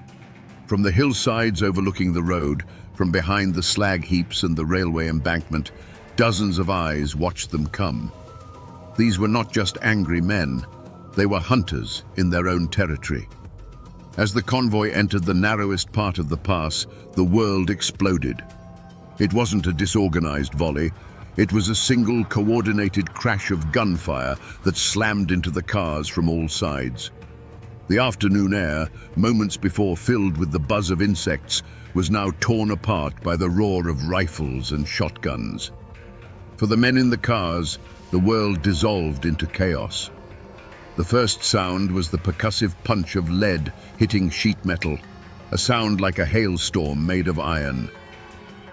From the hillsides overlooking the road, from behind the slag heaps and the railway embankment, dozens of eyes watched them come. These were not just angry men, they were hunters in their own territory. As the convoy entered the narrowest part of the pass, the world exploded. It wasn't a disorganized volley, it was a single coordinated crash of gunfire that slammed into the cars from all sides. The afternoon air, moments before filled with the buzz of insects, was now torn apart by the roar of rifles and shotguns. For the men in the cars, the world dissolved into chaos. The first sound was the percussive punch of lead hitting sheet metal, a sound like a hailstorm made of iron.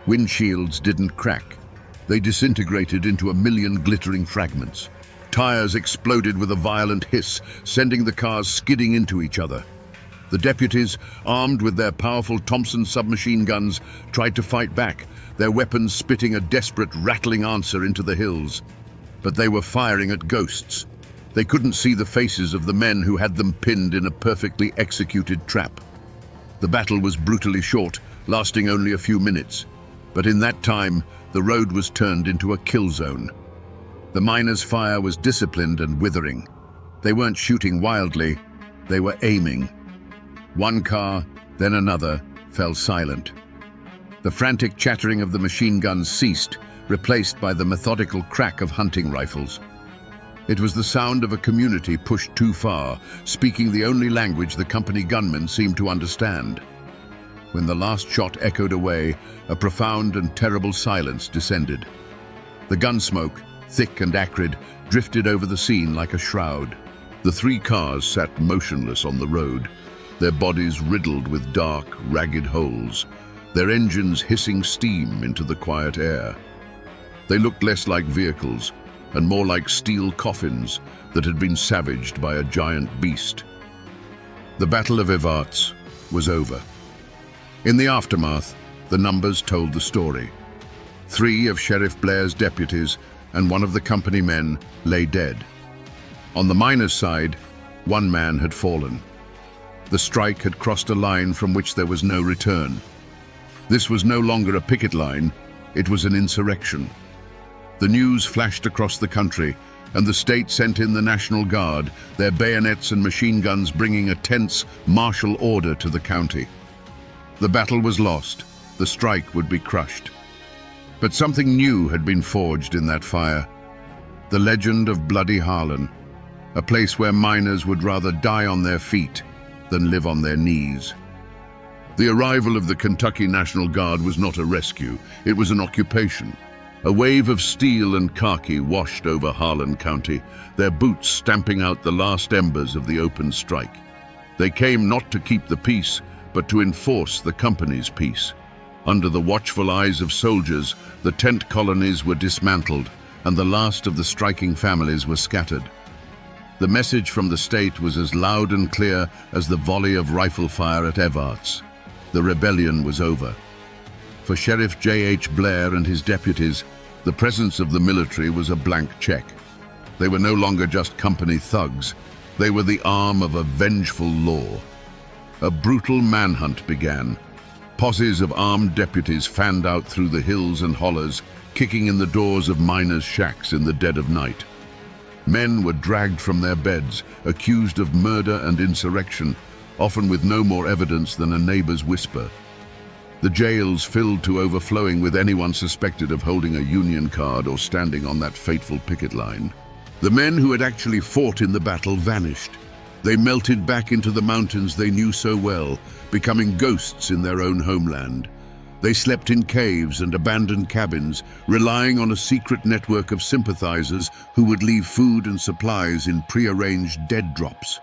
Windshields didn't crack. They disintegrated into a million glittering fragments. Tires exploded with a violent hiss, sending the cars skidding into each other. The deputies, armed with their powerful Thompson submachine guns, tried to fight back, their weapons spitting a desperate, rattling answer into the hills. But they were firing at ghosts. They couldn't see the faces of the men who had them pinned in a perfectly executed trap. The battle was brutally short, lasting only a few minutes. But in that time, the road was turned into a kill zone. The miners' fire was disciplined and withering. They weren't shooting wildly, they were aiming. One car, then another, fell silent. The frantic chattering of the machine guns ceased, replaced by the methodical crack of hunting rifles. It was the sound of a community pushed too far, speaking the only language the company gunmen seemed to understand. When the last shot echoed away, a profound and terrible silence descended. The gun smoke, thick and acrid, drifted over the scene like a shroud. The three cars sat motionless on the road, their bodies riddled with dark, ragged holes, their engines hissing steam into the quiet air. They looked less like vehicles and more like steel coffins that had been savaged by a giant beast. The Battle of Evarts was over. In the aftermath, the numbers told the story. 3 of Sheriff Blair's deputies and 1 of the company men lay dead. On the miners' side, 1 man had fallen. The strike had crossed a line from which there was no return. This was no longer a picket line, it was an insurrection. The news flashed across the country, and the state sent in the National Guard, their bayonets and machine guns bringing a tense martial order to the county. The battle was lost, the strike would be crushed. But something new had been forged in that fire. The legend of Bloody Harlan, a place where miners would rather die on their feet than live on their knees. The arrival of the Kentucky National Guard was not a rescue, it was an occupation. A wave of steel and khaki washed over Harlan County, their boots stamping out the last embers of the open strike. They came not to keep the peace, but to enforce the company's peace. Under the watchful eyes of soldiers, the tent colonies were dismantled, and the last of the striking families were scattered. The message from the state was as loud and clear as the volley of rifle fire at Evarts. The rebellion was over. For Sheriff J.H. Blair and his deputies, the presence of the military was a blank check. They were no longer just company thugs. They were the arm of a vengeful law. A brutal manhunt began. Posses of armed deputies fanned out through the hills and hollers, kicking in the doors of miners' shacks in the dead of night. Men were dragged from their beds, accused of murder and insurrection, often with no more evidence than a neighbor's whisper. The jails filled to overflowing with anyone suspected of holding a Union card or standing on that fateful picket line. The men who had actually fought in the battle vanished. They melted back into the mountains they knew so well, becoming ghosts in their own homeland. They slept in caves and abandoned cabins, relying on a secret network of sympathizers who would leave food and supplies in prearranged dead drops.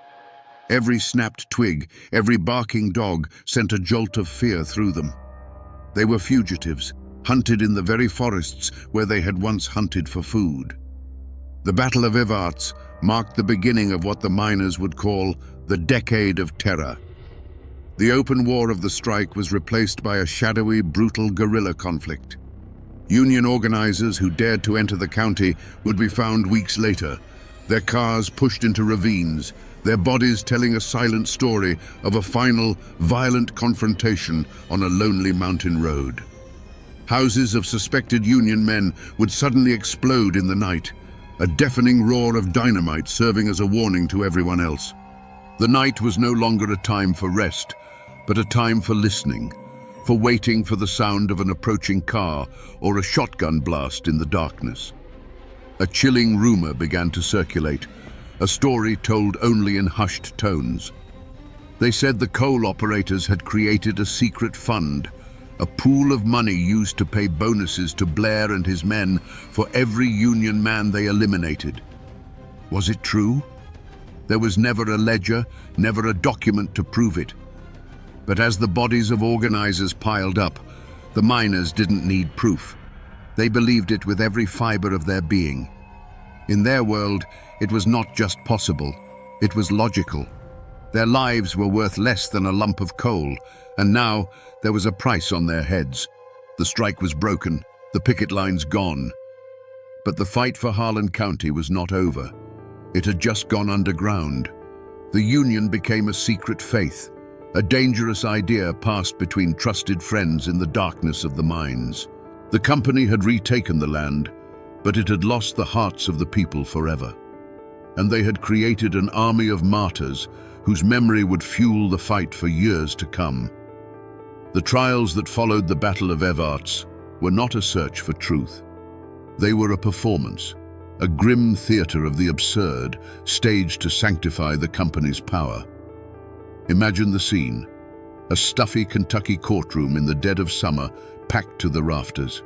Every snapped twig, every barking dog sent a jolt of fear through them. They were fugitives, hunted in the very forests where they had once hunted for food. The Battle of Evarts marked the beginning of what the miners would call the Decade of Terror. The open war of the strike was replaced by a shadowy, brutal guerrilla conflict. Union organizers who dared to enter the county would be found weeks later, Their cars pushed into ravines, their bodies telling a silent story of a final, violent confrontation on a lonely mountain road. Houses of suspected Union men would suddenly explode in the night, a deafening roar of dynamite serving as a warning to everyone else. The night was no longer a time for rest, but a time for listening, for waiting for the sound of an approaching car or a shotgun blast in the darkness. A chilling rumor began to circulate, a story told only in hushed tones. They said the coal operators had created a secret fund, a pool of money used to pay bonuses to Blair and his men for every Union man they eliminated. Was it true? There was never a ledger, never a document to prove it. But as the bodies of organizers piled up, the miners didn't need proof. They believed it with every fiber of their being. In their world, it was not just possible, it was logical. Their lives were worth less than a lump of coal, and now there was a price on their heads. The strike was broken, the picket lines gone. But the fight for Harlan County was not over. It had just gone underground. The Union became a secret faith, a dangerous idea passed between trusted friends in the darkness of the mines. The company had retaken the land, but it had lost the hearts of the people forever. And they had created an army of martyrs whose memory would fuel the fight for years to come. The trials that followed the Battle of Evarts were not a search for truth. They were a performance, a grim theater of the absurd, staged to sanctify the company's power. Imagine the scene: a stuffy Kentucky courtroom in the dead of summer, packed to the rafters.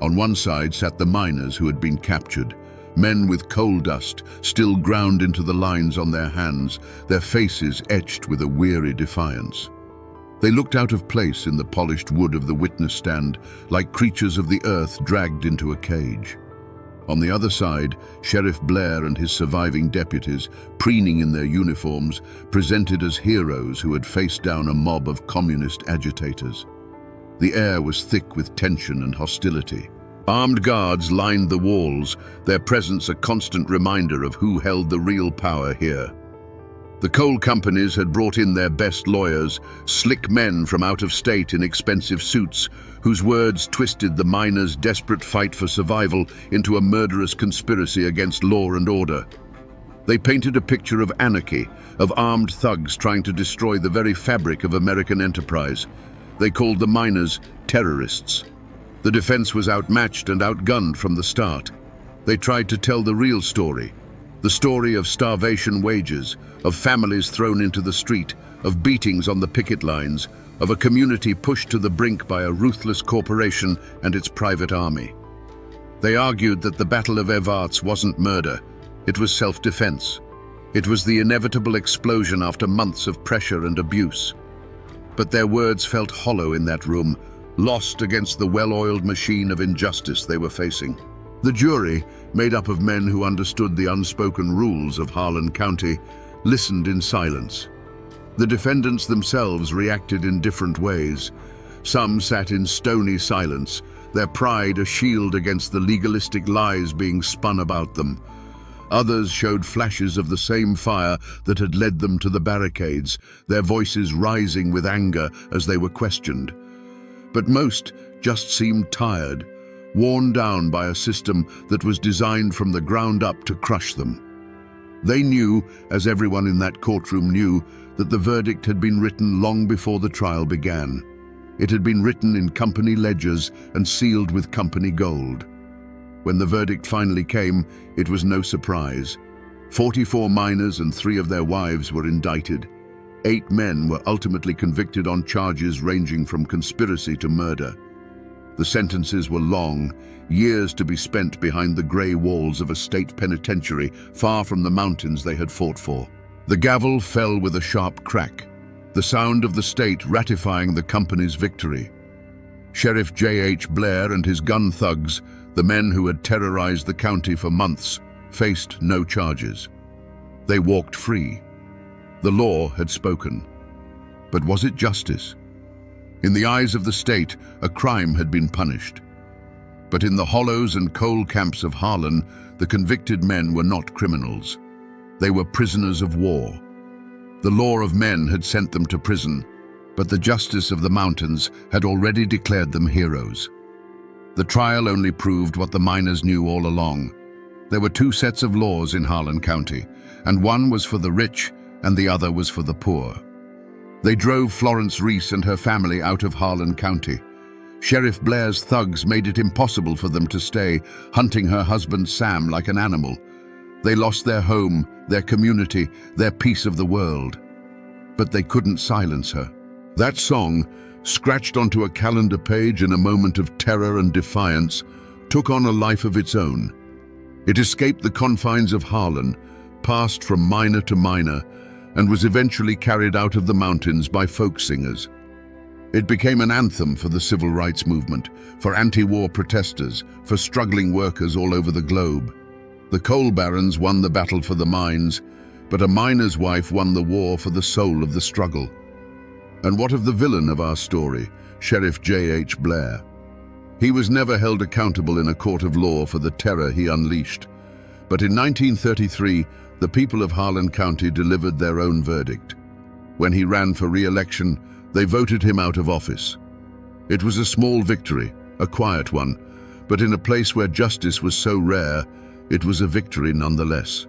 On one side sat the miners who had been captured, men with coal dust still ground into the lines on their hands, their faces etched with a weary defiance. They looked out of place in the polished wood of the witness stand, like creatures of the earth dragged into a cage. On the other side, Sheriff Blair and his surviving deputies, preening in their uniforms, presented as heroes who had faced down a mob of communist agitators. The air was thick with tension and hostility. Armed guards lined the walls, their presence a constant reminder of who held the real power here. The coal companies had brought in their best lawyers, slick men from out of state in expensive suits, whose words twisted the miners' desperate fight for survival into a murderous conspiracy against law and order. They painted a picture of anarchy, of armed thugs trying to destroy the very fabric of American enterprise. They called the miners terrorists. The defense was outmatched and outgunned from the start. They tried to tell the real story, the story of starvation wages, of families thrown into the street, of beatings on the picket lines, of a community pushed to the brink by a ruthless corporation and its private army. They argued that the Battle of Evarts wasn't murder, it was self-defense. It was the inevitable explosion after months of pressure and abuse. But their words felt hollow in that room, lost against the well-oiled machine of injustice they were facing. The jury, made up of men who understood the unspoken rules of Harlan County, listened in silence. The defendants themselves reacted in different ways. Some sat in stony silence, their pride a shield against the legalistic lies being spun about them. Others showed flashes of the same fire that had led them to the barricades, their voices rising with anger as they were questioned. But most just seemed tired, worn down by a system that was designed from the ground up to crush them. They knew, as everyone in that courtroom knew, that the verdict had been written long before the trial began. It had been written in company ledgers and sealed with company gold. When the verdict finally came, it was no surprise. 44 miners and 3 of their wives were indicted. 8 men were ultimately convicted on charges ranging from conspiracy to murder. The sentences were long, years to be spent behind the grey walls of a state penitentiary far from the mountains they had fought for. The gavel fell with a sharp crack, the sound of the state ratifying the company's victory. Sheriff J.H. Blair and his gun thugs, the men who had terrorized the county for months, faced no charges. They walked free. The law had spoken. But was it justice? In the eyes of the state, a crime had been punished. But in the hollows and coal camps of Harlan, the convicted men were not criminals. They were prisoners of war. The law of men had sent them to prison, but the justice of the mountains had already declared them heroes. The trial only proved what the miners knew all along. There were two sets of laws in Harlan County, and one was for the rich and the other was for the poor. They drove Florence Reese and her family out of Harlan County. Sheriff Blair's thugs made it impossible for them to stay, hunting her husband Sam like an animal. They lost their home, their community, their piece of the world. But they couldn't silence her. That song, scratched onto a calendar page in a moment of terror and defiance, took on a life of its own. It escaped the confines of Harlan, passed from miner to miner, and was eventually carried out of the mountains by folk singers. It became an anthem for the civil rights movement, for anti-war protesters, for struggling workers all over the globe. The coal barons won the battle for the mines, but a miner's wife won the war for the soul of the struggle. And what of the villain of our story, Sheriff J.H. Blair? He was never held accountable in a court of law for the terror he unleashed. But in 1933, the people of Harlan County delivered their own verdict. When he ran for re-election, they voted him out of office. It was a small victory, a quiet one, but in a place where justice was so rare, it was a victory nonetheless.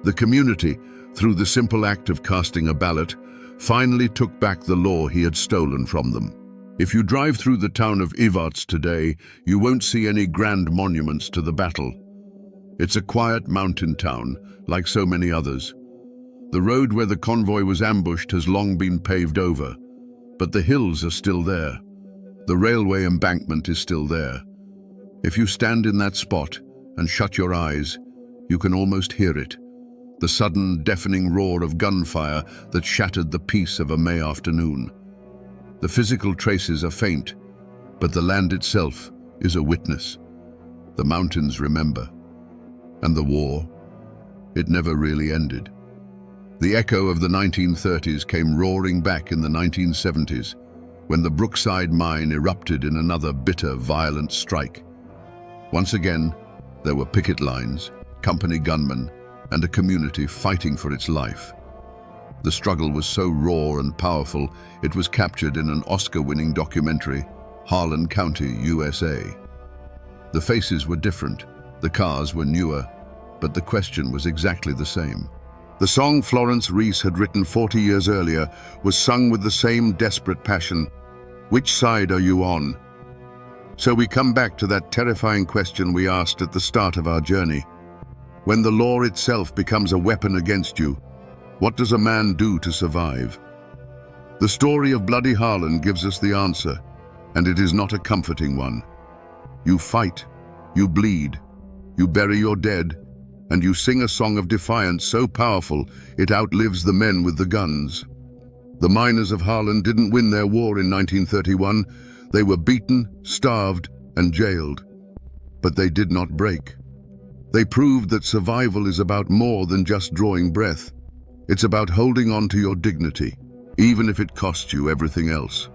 The community, through the simple act of casting a ballot, finally took back the law he had stolen from them. If you drive through the town of Evarts today, you won't see any grand monuments to the battle. It's a quiet mountain town, like so many others. The road where the convoy was ambushed has long been paved over, but the hills are still there. The railway embankment is still there. If you stand in that spot and shut your eyes, you can almost hear it. The sudden, deafening roar of gunfire that shattered the peace of a May afternoon. The physical traces are faint, but the land itself is a witness. The mountains remember. And the war, it never really ended. The echo of the 1930s came roaring back in the 1970s, when the Brookside mine erupted in another bitter, violent strike. Once again, there were picket lines, company gunmen, and a community fighting for its life. The struggle was so raw and powerful, it was captured in an Oscar-winning documentary, Harlan County, USA. The faces were different, the cars were newer, but the question was exactly the same. The song Florence Reese had written 40 years earlier was sung with the same desperate passion. Which side are you on? So we come back to that terrifying question we asked at the start of our journey. When the law itself becomes a weapon against you, what does a man do to survive? The story of Bloody Harlan gives us the answer, and it is not a comforting one. You fight, you bleed, you bury your dead, and you sing a song of defiance so powerful it outlives the men with the guns. The miners of Harlan didn't win their war in 1931. They were beaten, starved, and jailed. But they did not break. They proved that survival is about more than just drawing breath. It's about holding on to your dignity, even if it costs you everything else.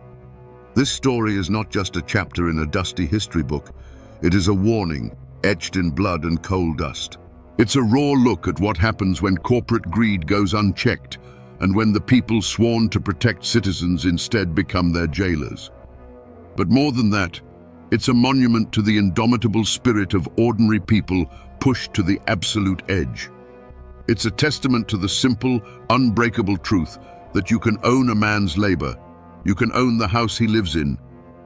This story is not just a chapter in a dusty history book. It is a warning, etched in blood and coal dust. It's a raw look at what happens when corporate greed goes unchecked and when the people sworn to protect citizens instead become their jailers. But more than that, it's a monument to the indomitable spirit of ordinary people pushed to the absolute edge. It's a testament to the simple, unbreakable truth that you can own a man's labor, you can own the house he lives in,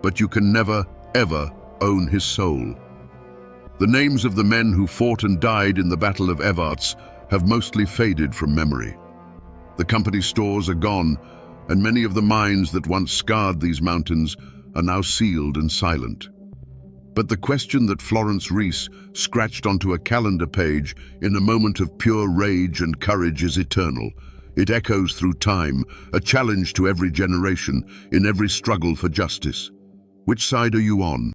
but you can never, ever own his soul. The names of the men who fought and died in the Battle of Evarts have mostly faded from memory. The company stores are gone, and many of the mines that once scarred these mountains are now sealed and silent. But the question that Florence Reese scratched onto a calendar page in a moment of pure rage and courage is eternal. It echoes through time, a challenge to every generation, in every struggle for justice. Which side are you on?